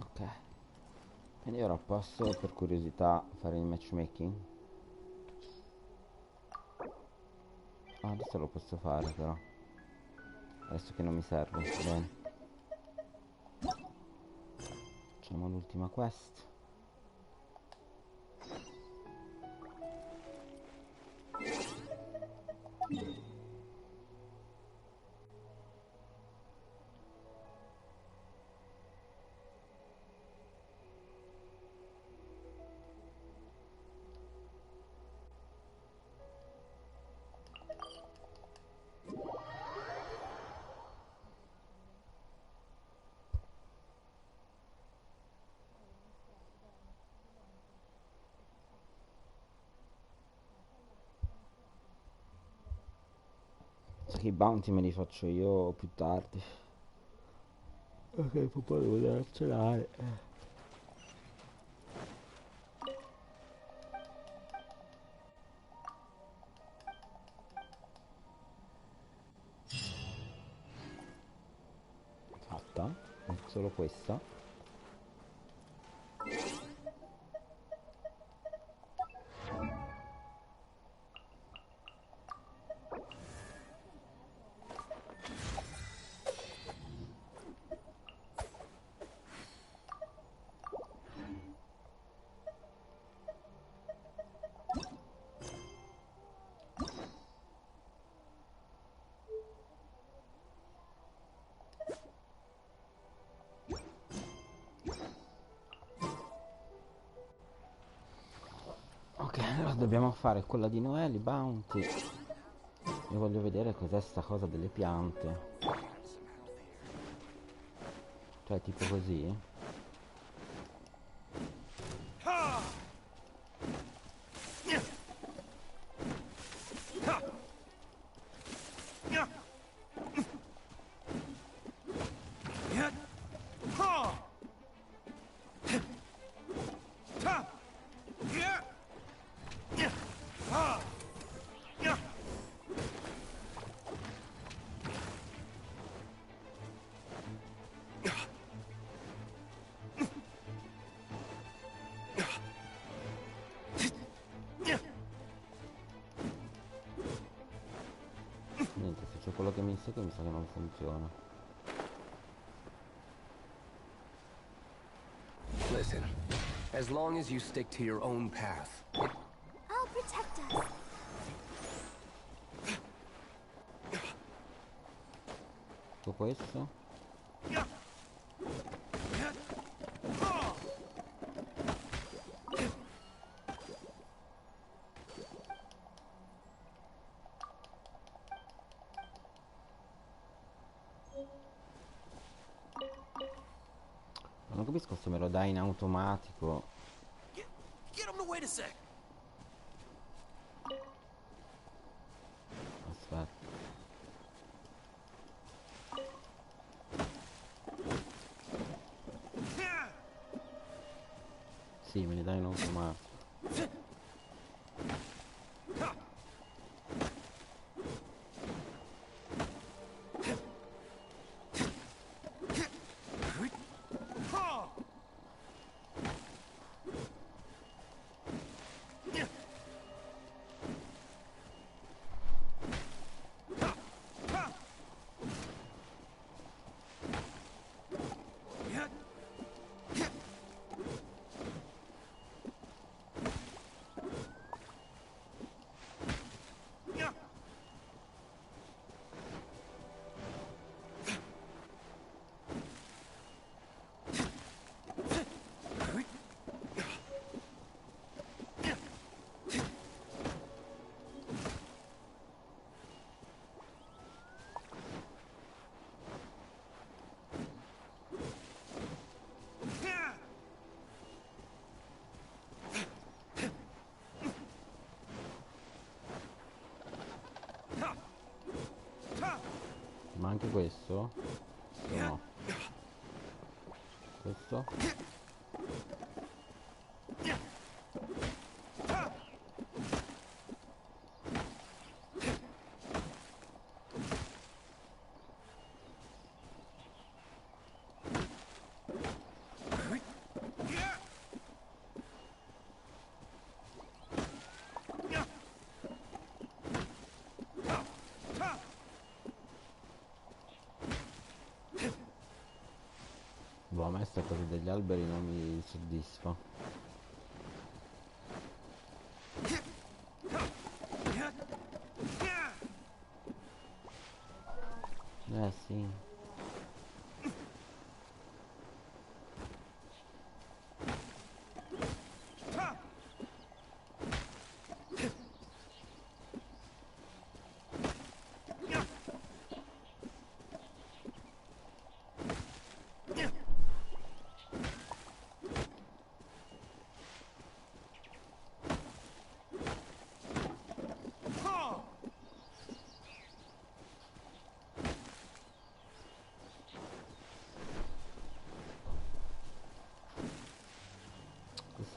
Ok. Quindi ora posso per curiosità fare il matchmaking? Ah, adesso lo posso fare però. Adesso che non mi serve. Bene. Facciamo l'ultima quest. Sa che i bounty me li faccio io più tardi. Ok, poi devo andare a cenare. Fatta? Solo questa? Ok, allora dobbiamo fare quella di Noeli, Bounty. Io voglio vedere cos'è sta cosa delle piante. Cioè tipo così. Niente, se c'è quello che mi segue mi sa che non funziona. Listen, as long as you stick to your own path, I'll protect us. Tutto questo? Non capisco se me lo dai in automatico. get him to wait a sec. Aspetta. Sì, me li dai in automatico. Ma anche questo? No. Questo? Boh, a me sta cosa degli alberi non mi soddisfa. Sì.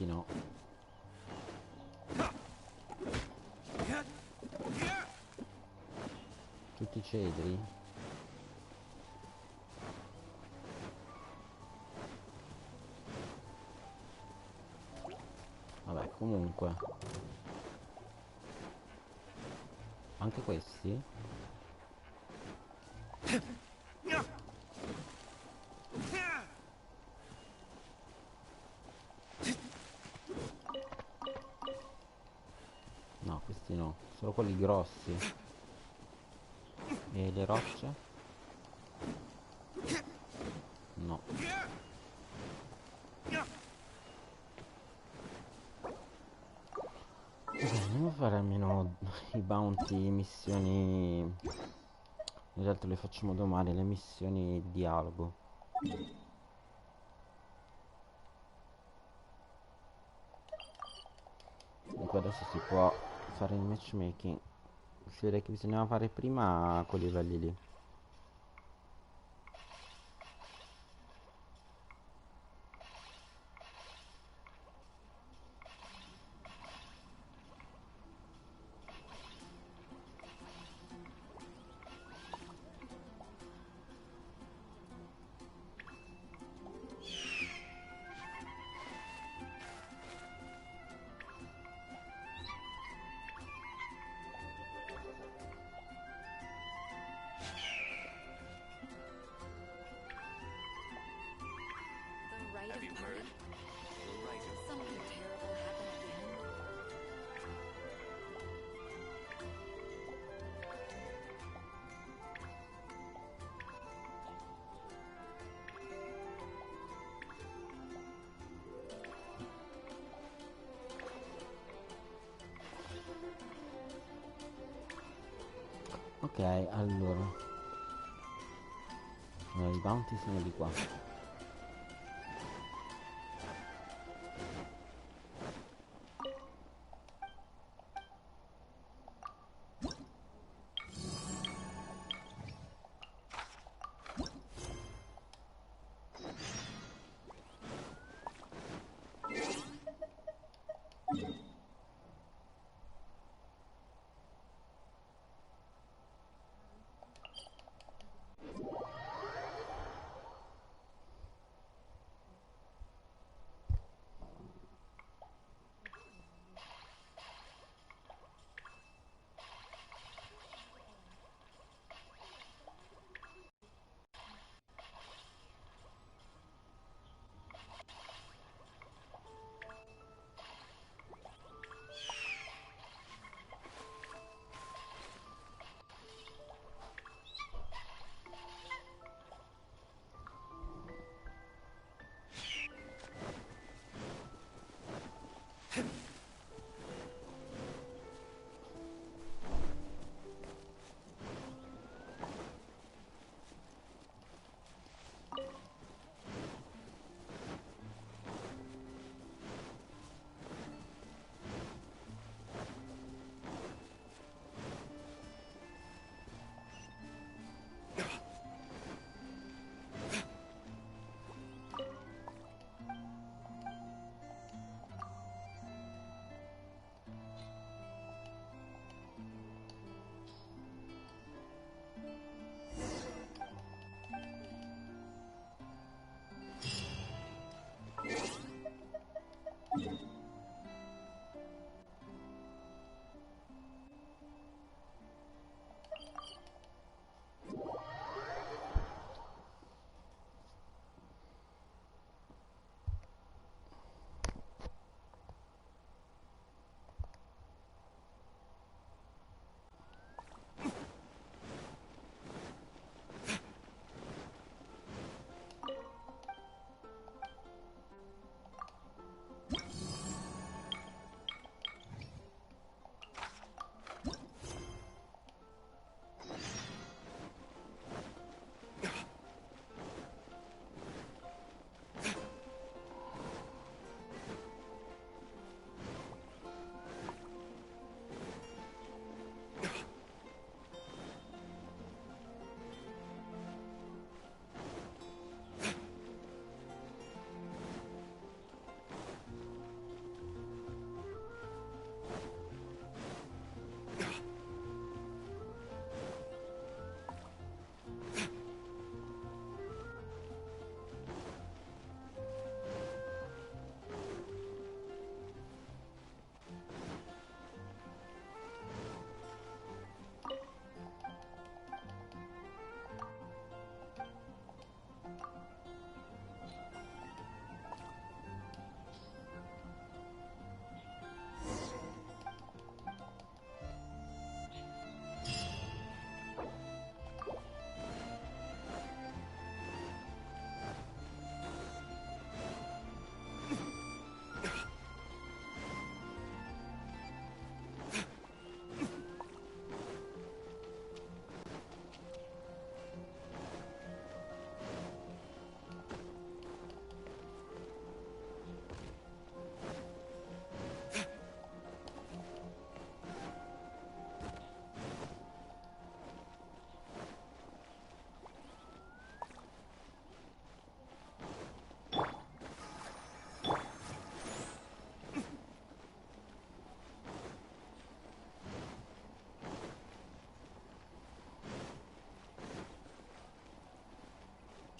questi no. Tutti i cedri? Vabbè, comunque. Anche questi? No, questi no, solo quelli grossi. E le rocce? No. Andiamo a fare almeno i bounty, missioni. In realtà le facciamo domani, le missioni di dialogo. Dunque adesso si può fare il matchmaking. Si vede che bisognava fare prima quei livelli lì. Have you heard? The right of Something terrible happened again. Ok, allora. I bounty sono di qua.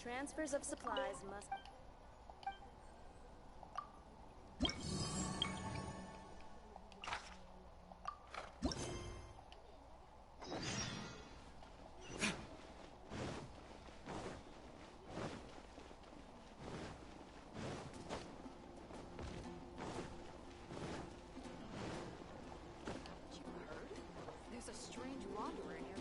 Transfers of supplies must... There's a strange wanderer near.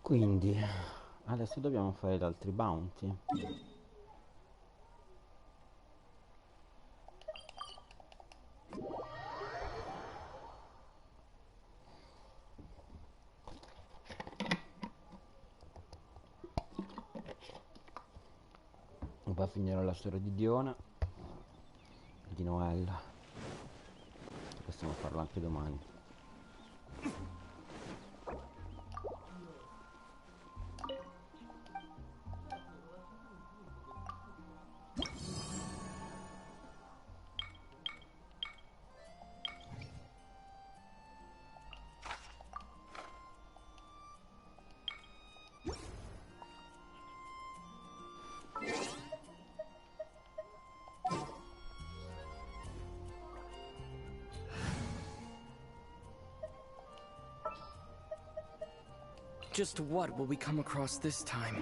Quindi adesso dobbiamo fare gli altri bounty. E poi finirò la storia di Diona e di Noella. Possiamo farlo anche domani. Just what will we come across this time?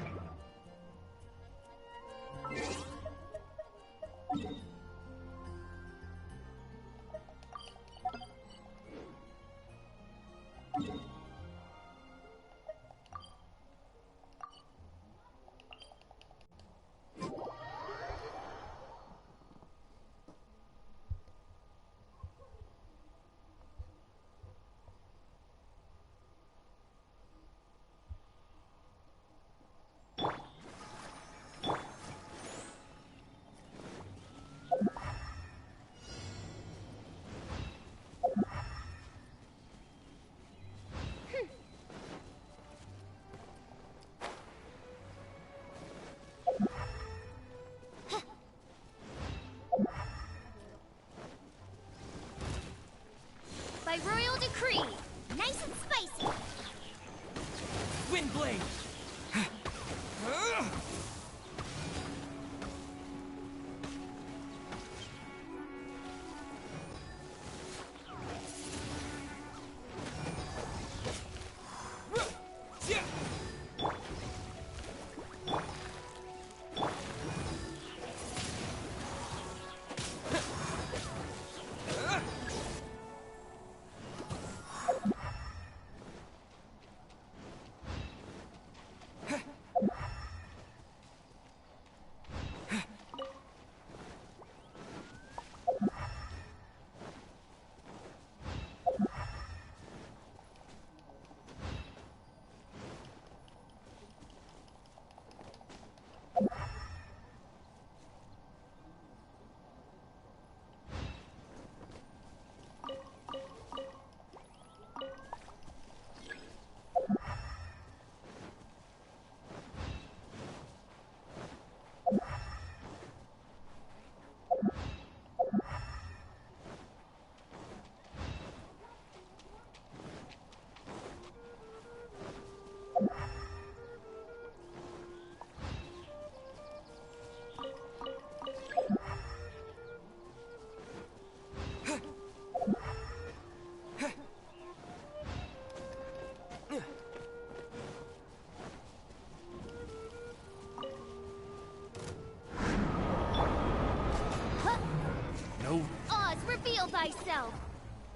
thyself.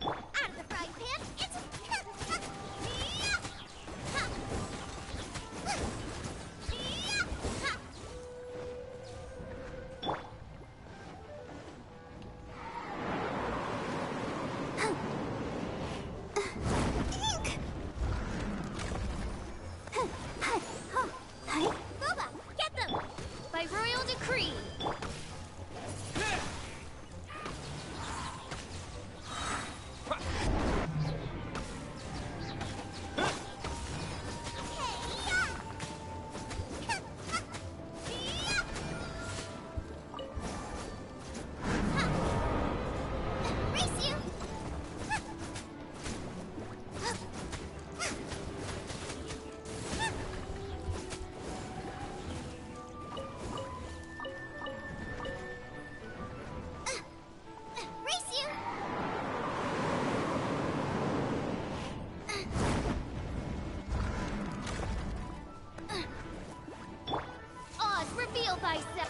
Out of the frying pan, it's... Roba, get them! By royal decree. Race you! Race you! Oz, reveal thyself.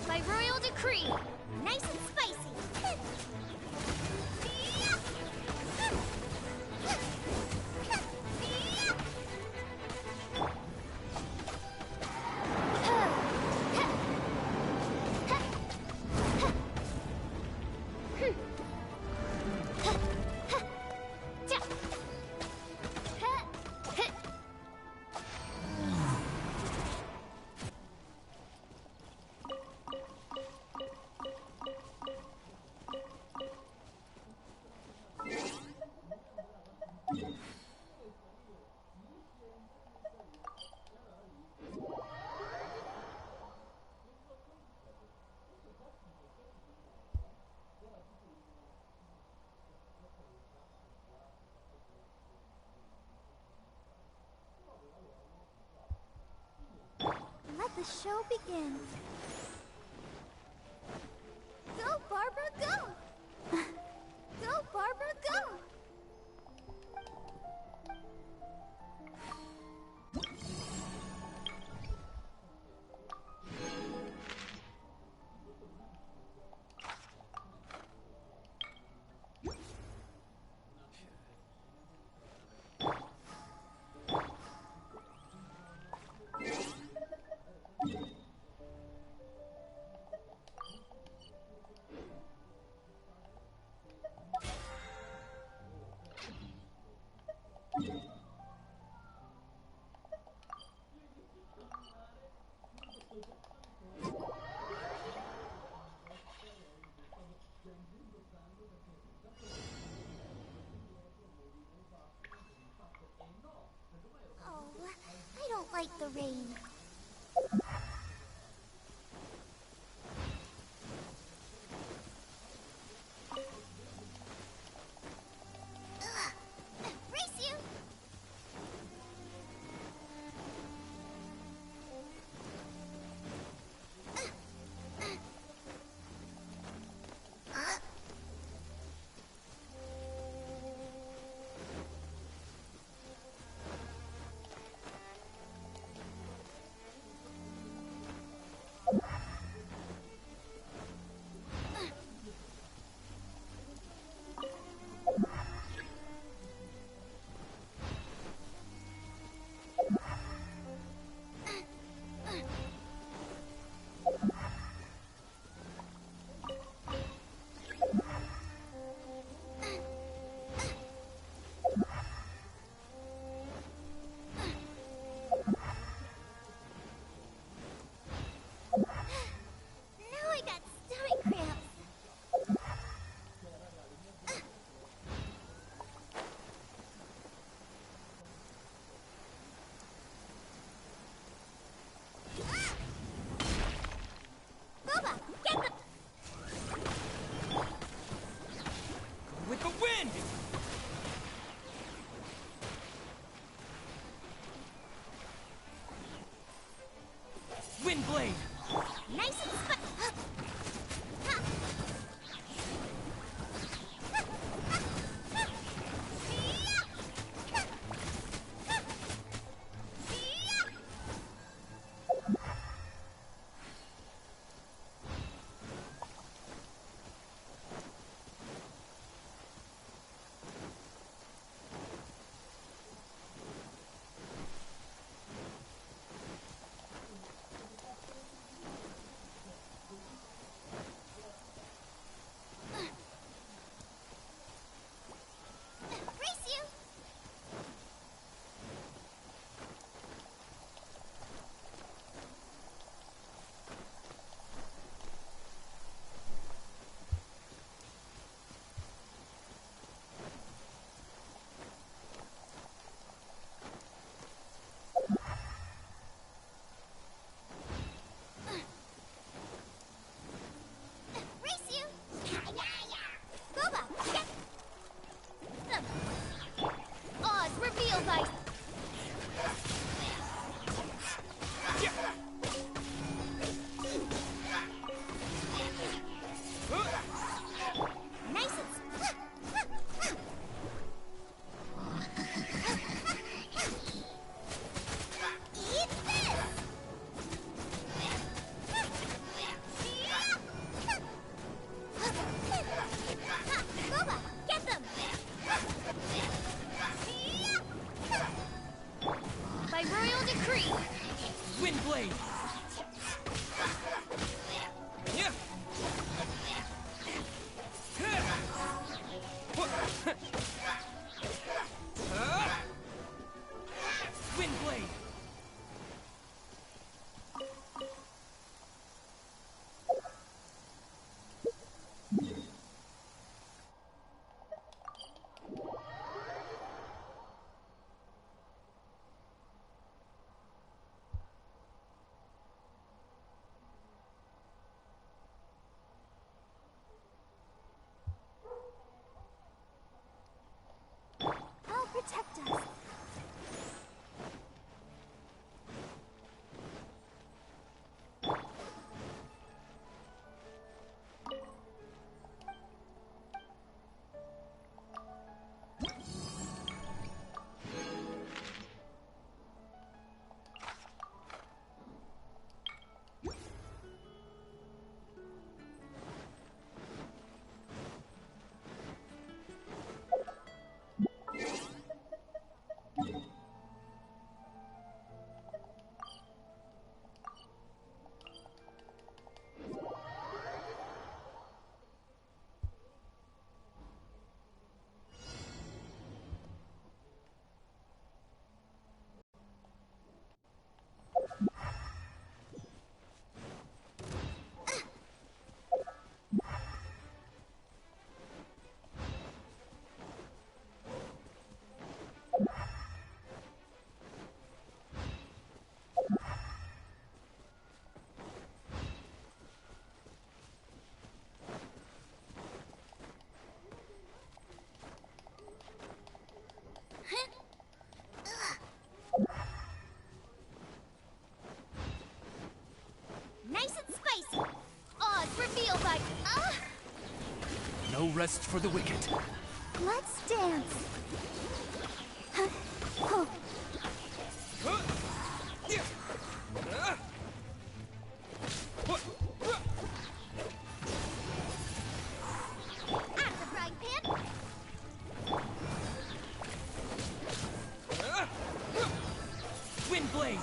By royal decree. Nice and spicy. Let the show begin. Go, Barbara, go! Go, Barbara, go! No rest for the wicked. Let's dance. Oh. At the frying pan. Wind blade!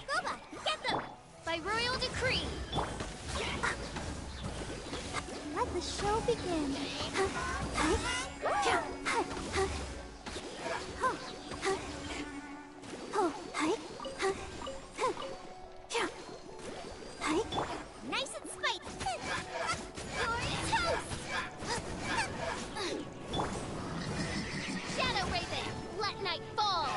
Roba, get them! By royal decree! Let the show begin. Nice and spicy! You're toast! Shadow Raven, let night fall!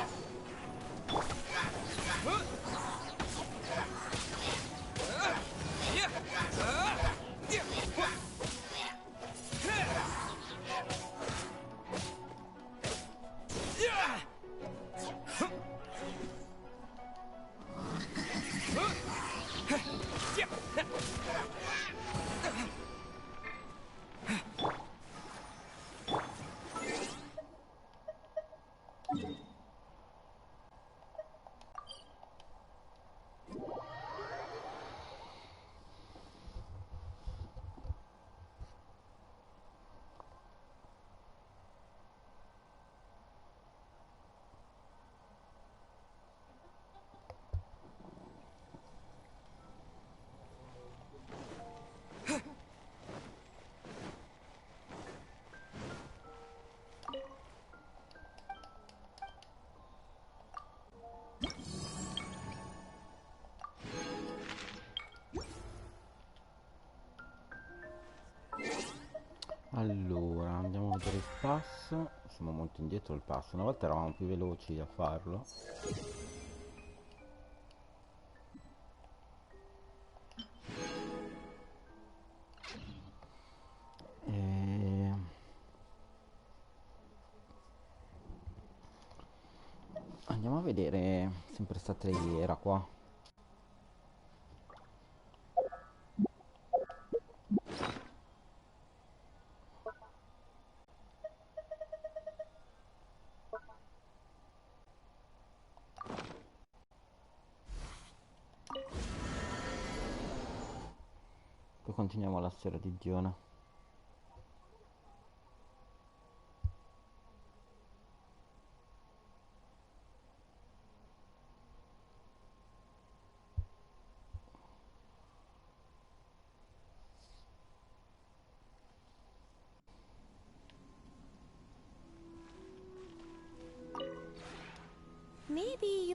Allora, andiamo a vedere il pass. Siamo molto indietro il pass. Una volta eravamo più veloci a farlo. E... andiamo a vedere sempre sta treiera qua. Poi continuiamo la storia di Giona. Maybe you...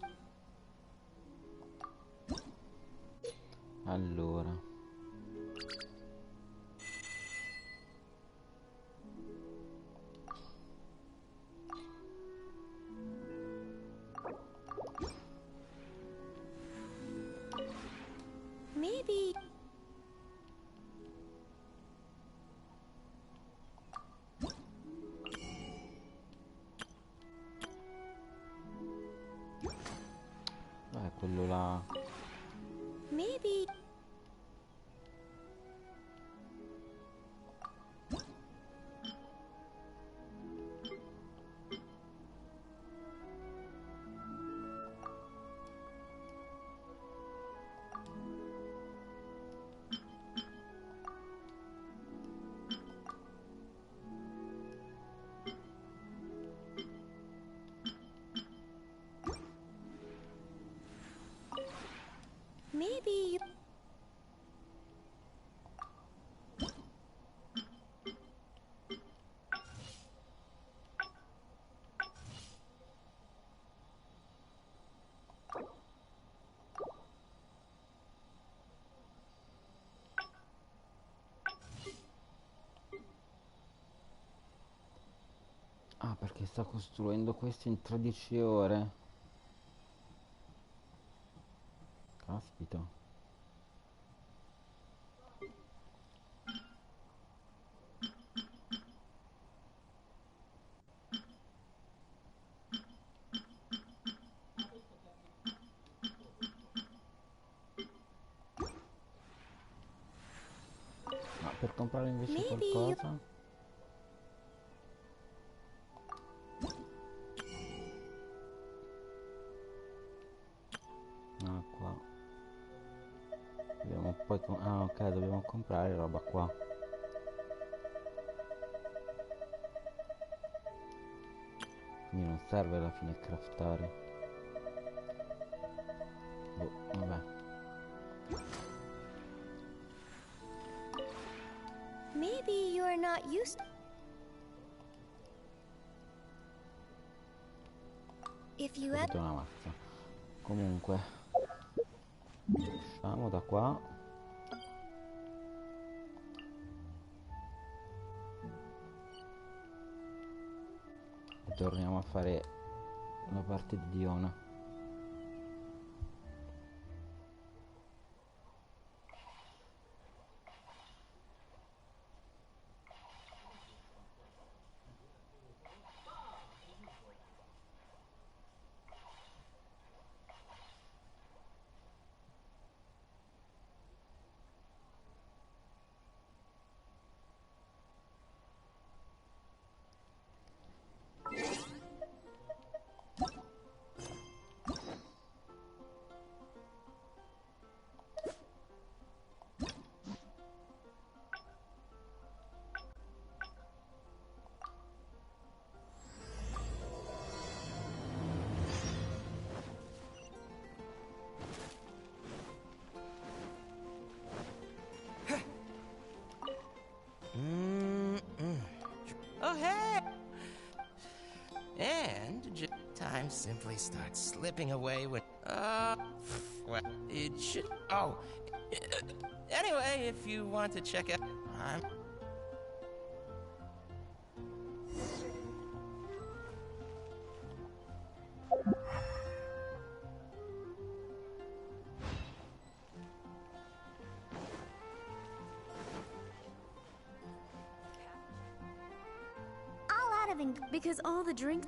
Allora, Maybe... quello là. Maybe. Maybe. Ah, perché sta costruendo questo in 13 ore. Caspita. Ma per comprare invece qualcosa? Ah, qua. Dobbiamo poi... ah, ok, dobbiamo comprare roba qua. Quindi non serve alla fine craftare. Boh, vabbè. Maybe you're not used. If you had Una mazza. Comunque usciamo da qua. E torniamo a fare la parte di Diona. Oh, hey! And time simply starts slipping away with, well, it should, anyway, if you want to check out, because all the drinks.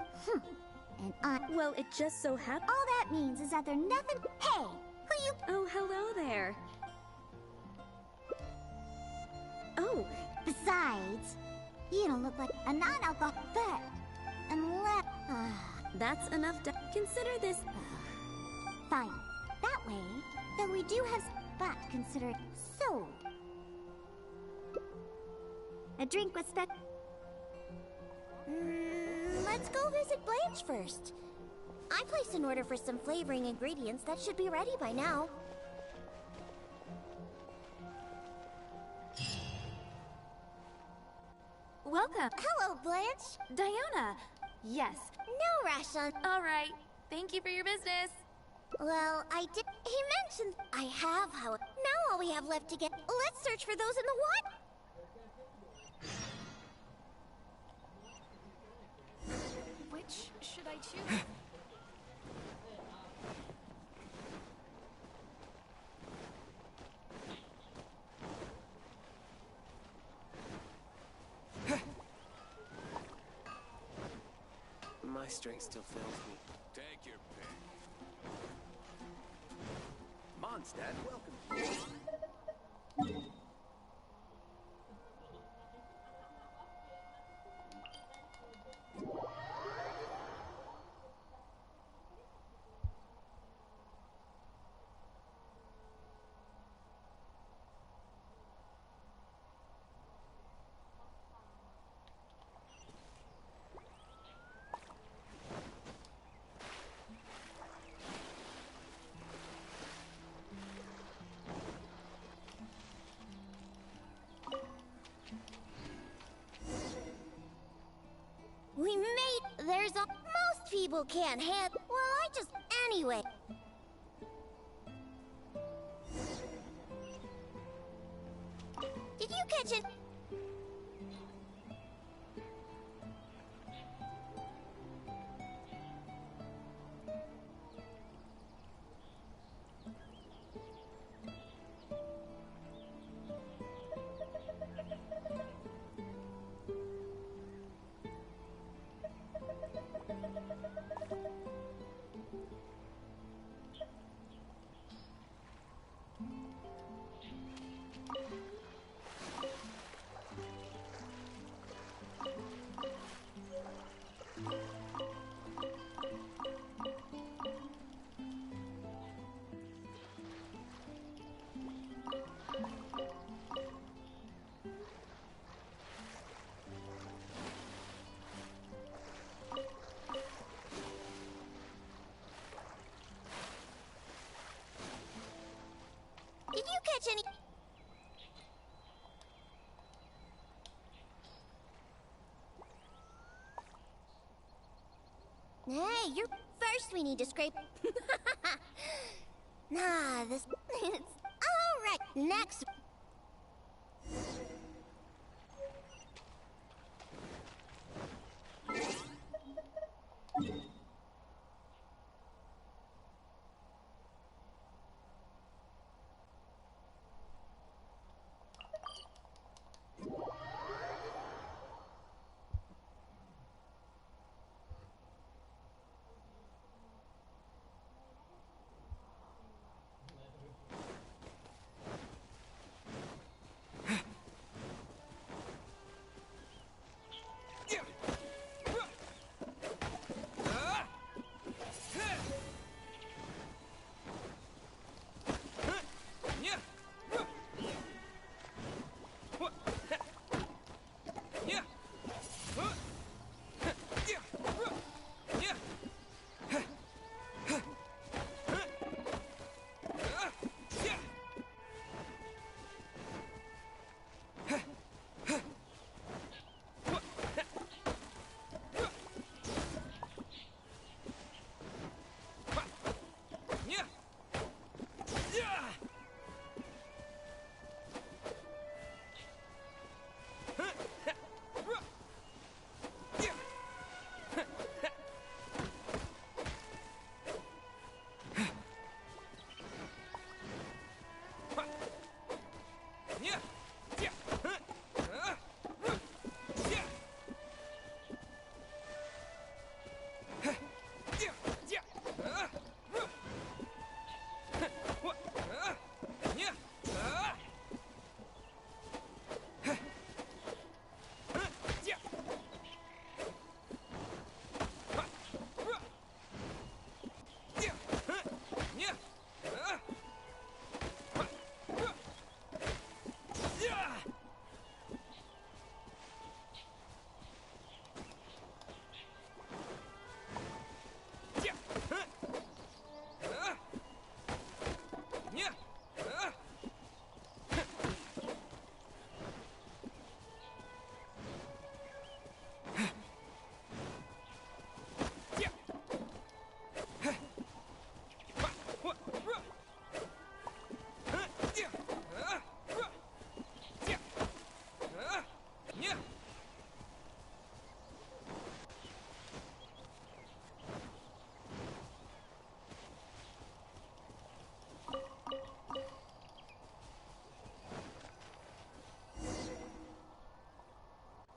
And well, it just so happened. All that means is that they're nothing. Hey, who you? Oh, hello there. Oh. Besides, you don't look like a non-alcoholic, but unless that's enough to consider this. Fine. That way, though we do have, but consider it so. A drink with spec. Let's go visit Blanche first. I placed an order for some flavoring ingredients that should be ready by now. Welcome. Hello, Blanche. Diana. Yes. No rush on. All right. Thank you for your business. Well, I did. He mentioned I have, however. Now all we have left to get. Let's search for those in the water. Which should I choose? My strength still fails me. Take your pick. Mondstadt welcomes you. We made. There's a. Most people can't handle. Well, I just. Anyway. Did you catch it? Did you catch any? Hey, you're first. We need to scrape. Nah, this. It's all right. Next.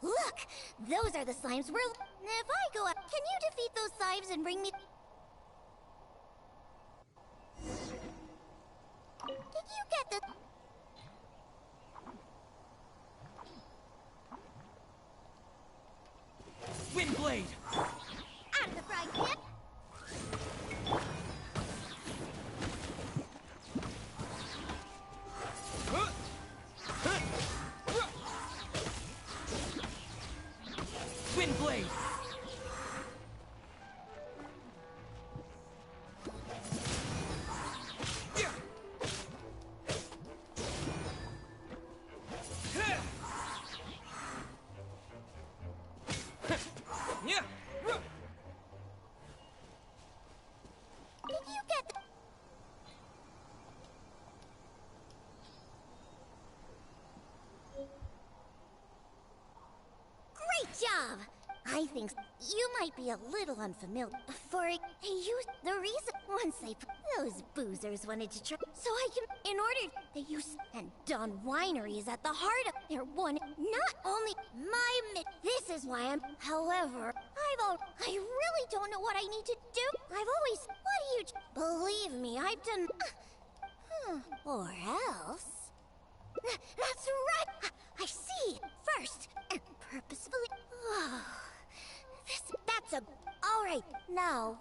Look! Those are the slimes we're... If I go up, can you defeat those slimes and bring me... job. I think you might be a little unfamiliar. The reason once those boozers wanted to try, so I can, in order, they use, and Dawn Winery is at the heart of their one, not only this is why I'm, however, I really don't know what I need to do. Believe me, I've done, or else. That's right! I see! First, and purposefully. Alright, now,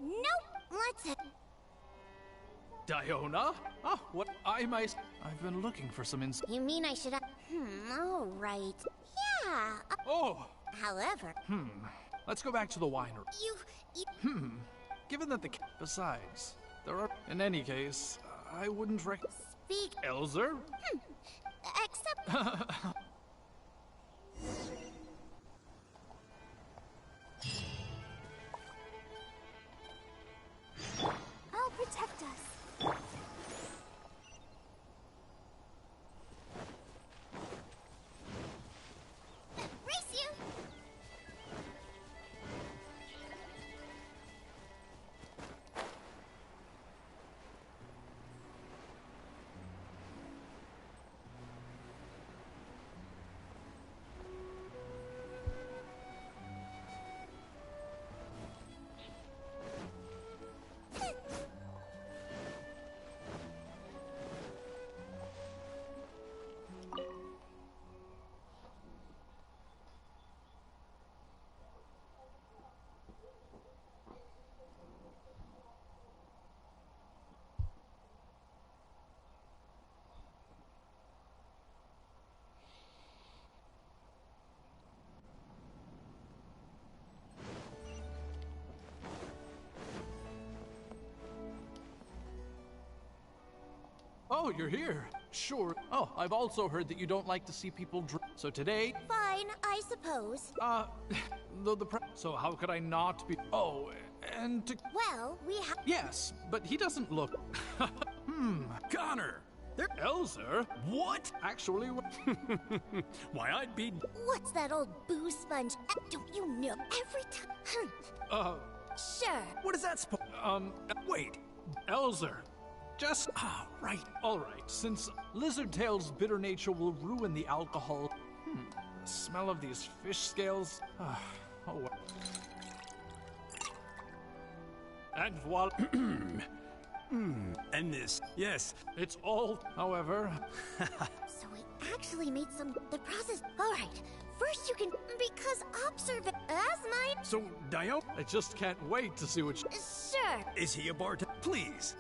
nope, let's. Diona? Ah, what I've been looking for some You mean I should have. Alright. Yeah. Oh! However. Let's go back to the winery. Given that besides, there are. In any case, I wouldn't Speak. Elzer? Except. I'll protect us. Race you! Oh, you're here. Sure. Oh, I've also heard that you don't like to see people drink. So today... Fine, I suppose. So how could I not be... Oh, and to... Well, we have... Yes, but he doesn't look... Connor! Elzer? What? Actually... Why, I'd be... What's that old boo sponge? Don't you know? Every time... Sure. What is that wait. Elzer. Just... right. All right. Since Lizardtail's bitter nature will ruin the alcohol... The smell of these fish scales... oh, well. And voila... And this... Yes. It's all... However... So we actually made some... The process... Alright. First you can... Because observe... As my... So, Dio... I just can't wait to see what... Sure. Is he a bartender? Please.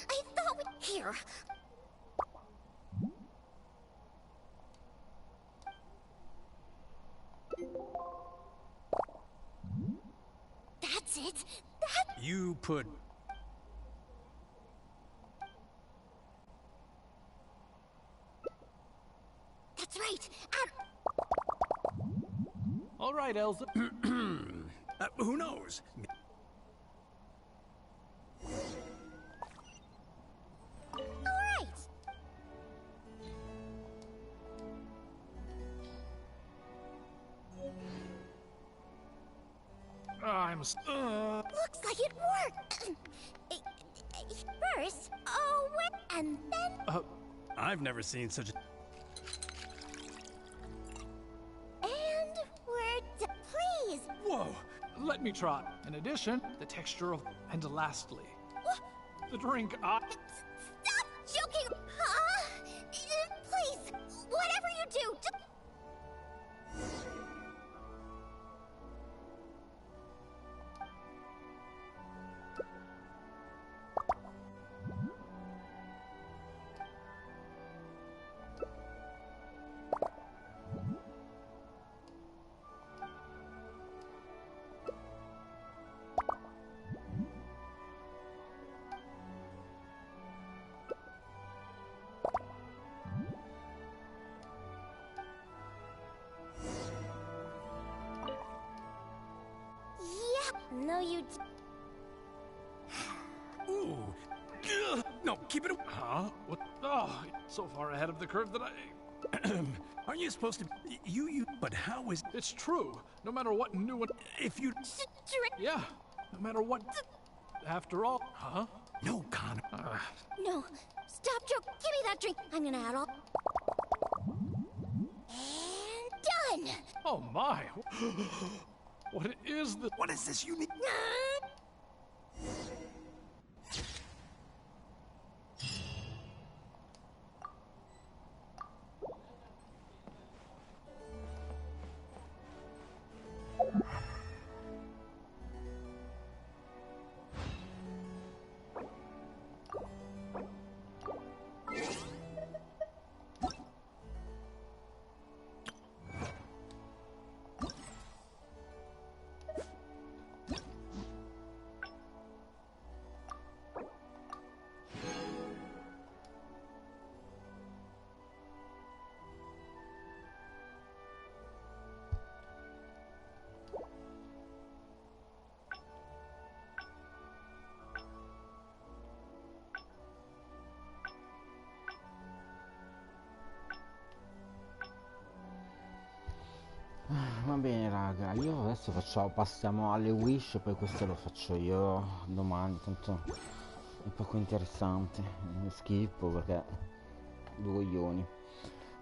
I thought we... Here. That's it. You put... That's right. All right, Elsa. Who knows? Looks like it worked. First, and then... I've never seen such a... And we're please. Whoa! Let me try. In addition, the texture of... And lastly... The drink Stop joking! Please, whatever you do... No, you. Ooh. Ugh. No, keep it. Huh? What? Oh, so far ahead of the curve that I... Aren't you supposed to? But how is? It's true. No matter what new one... If you... Yeah. No matter what... After all... Huh? No, Connor. No. Stop, Joe. Give me that drink. I'm gonna add all. And done! Oh my! What is this? What is this? You need... Va bene raga, io adesso passiamo alle wish, poi questo lo faccio io domani, tanto è poco interessante, schippo perché due coglioni.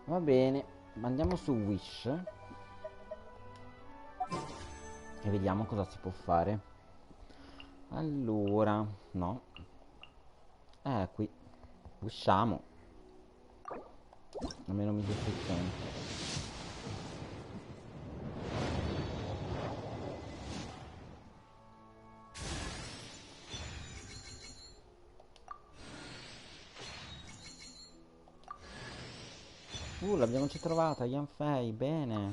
Va bene, andiamo su wish e vediamo cosa si può fare. Allora, no, qui, wishiamo, almeno mi dice l'abbiamo già trovata, Yanfei, bene.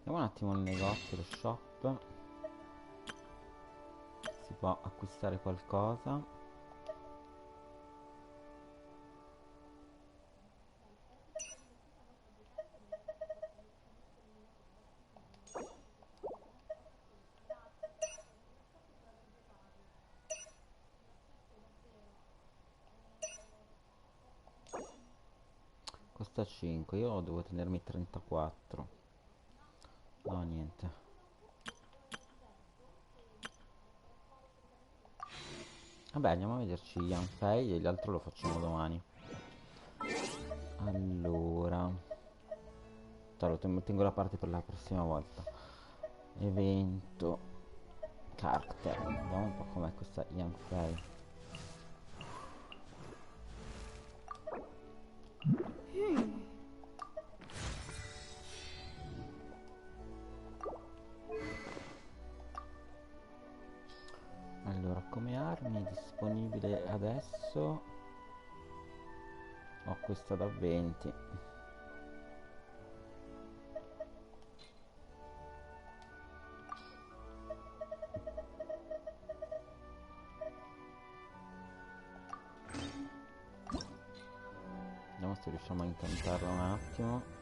Andiamo un attimo al negozio, lo shop. Si può acquistare qualcosa. Costa 5, io devo tenermi 34. No, niente. Vabbè, andiamo a vederci Yanfei e l'altro lo facciamo domani. Allora, lo tengo da parte per la prossima volta. Evento character, vediamo un po' com'è questa Yanfei. Allora, come armi disponibile adesso ho questa da 20. Vediamo se riusciamo a incantarla un attimo.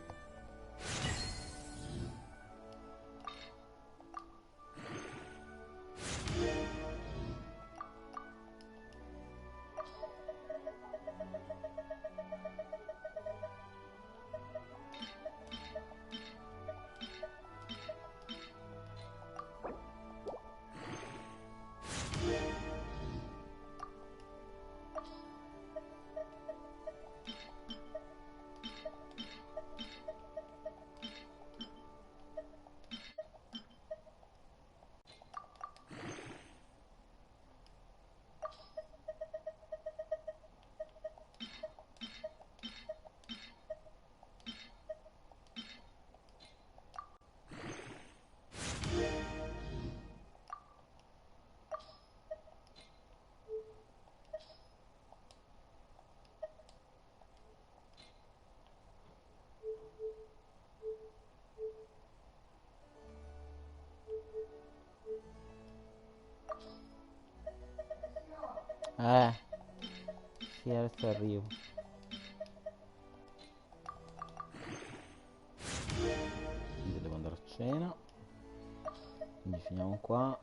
Sì, adesso arrivo. Io devo andare a cena. Quindi finiamo qua.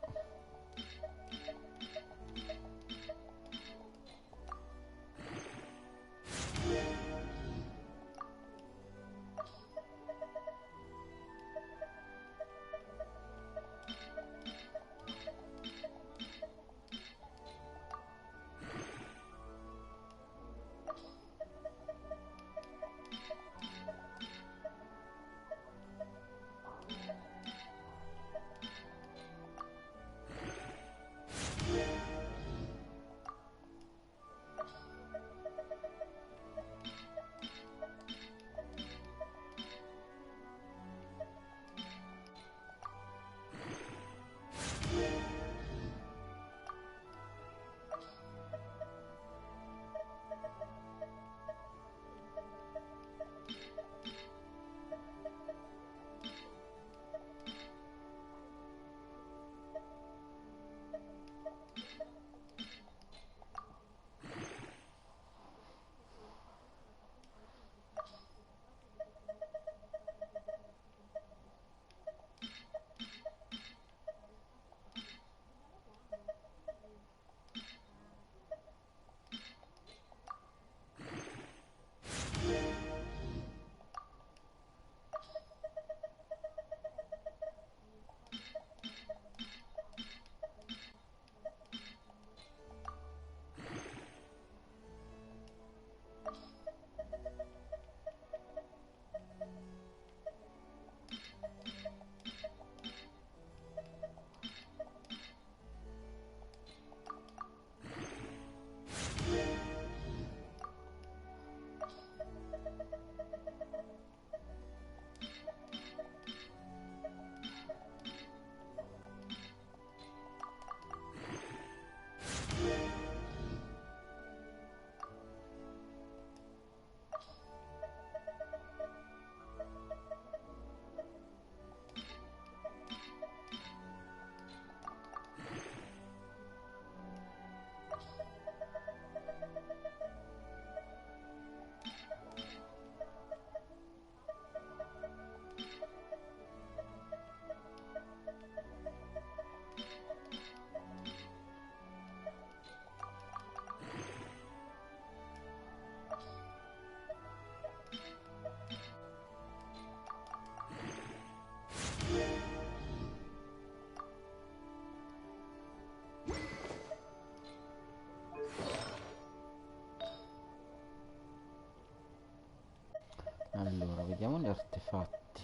Allora, vediamo gli artefatti.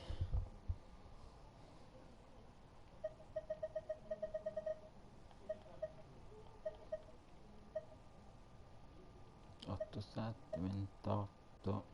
Otto, 7, 28.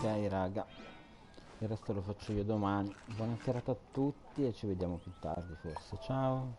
Ok raga, il resto lo faccio io domani. Buona serata a tutti e ci vediamo più tardi forse. Ciao.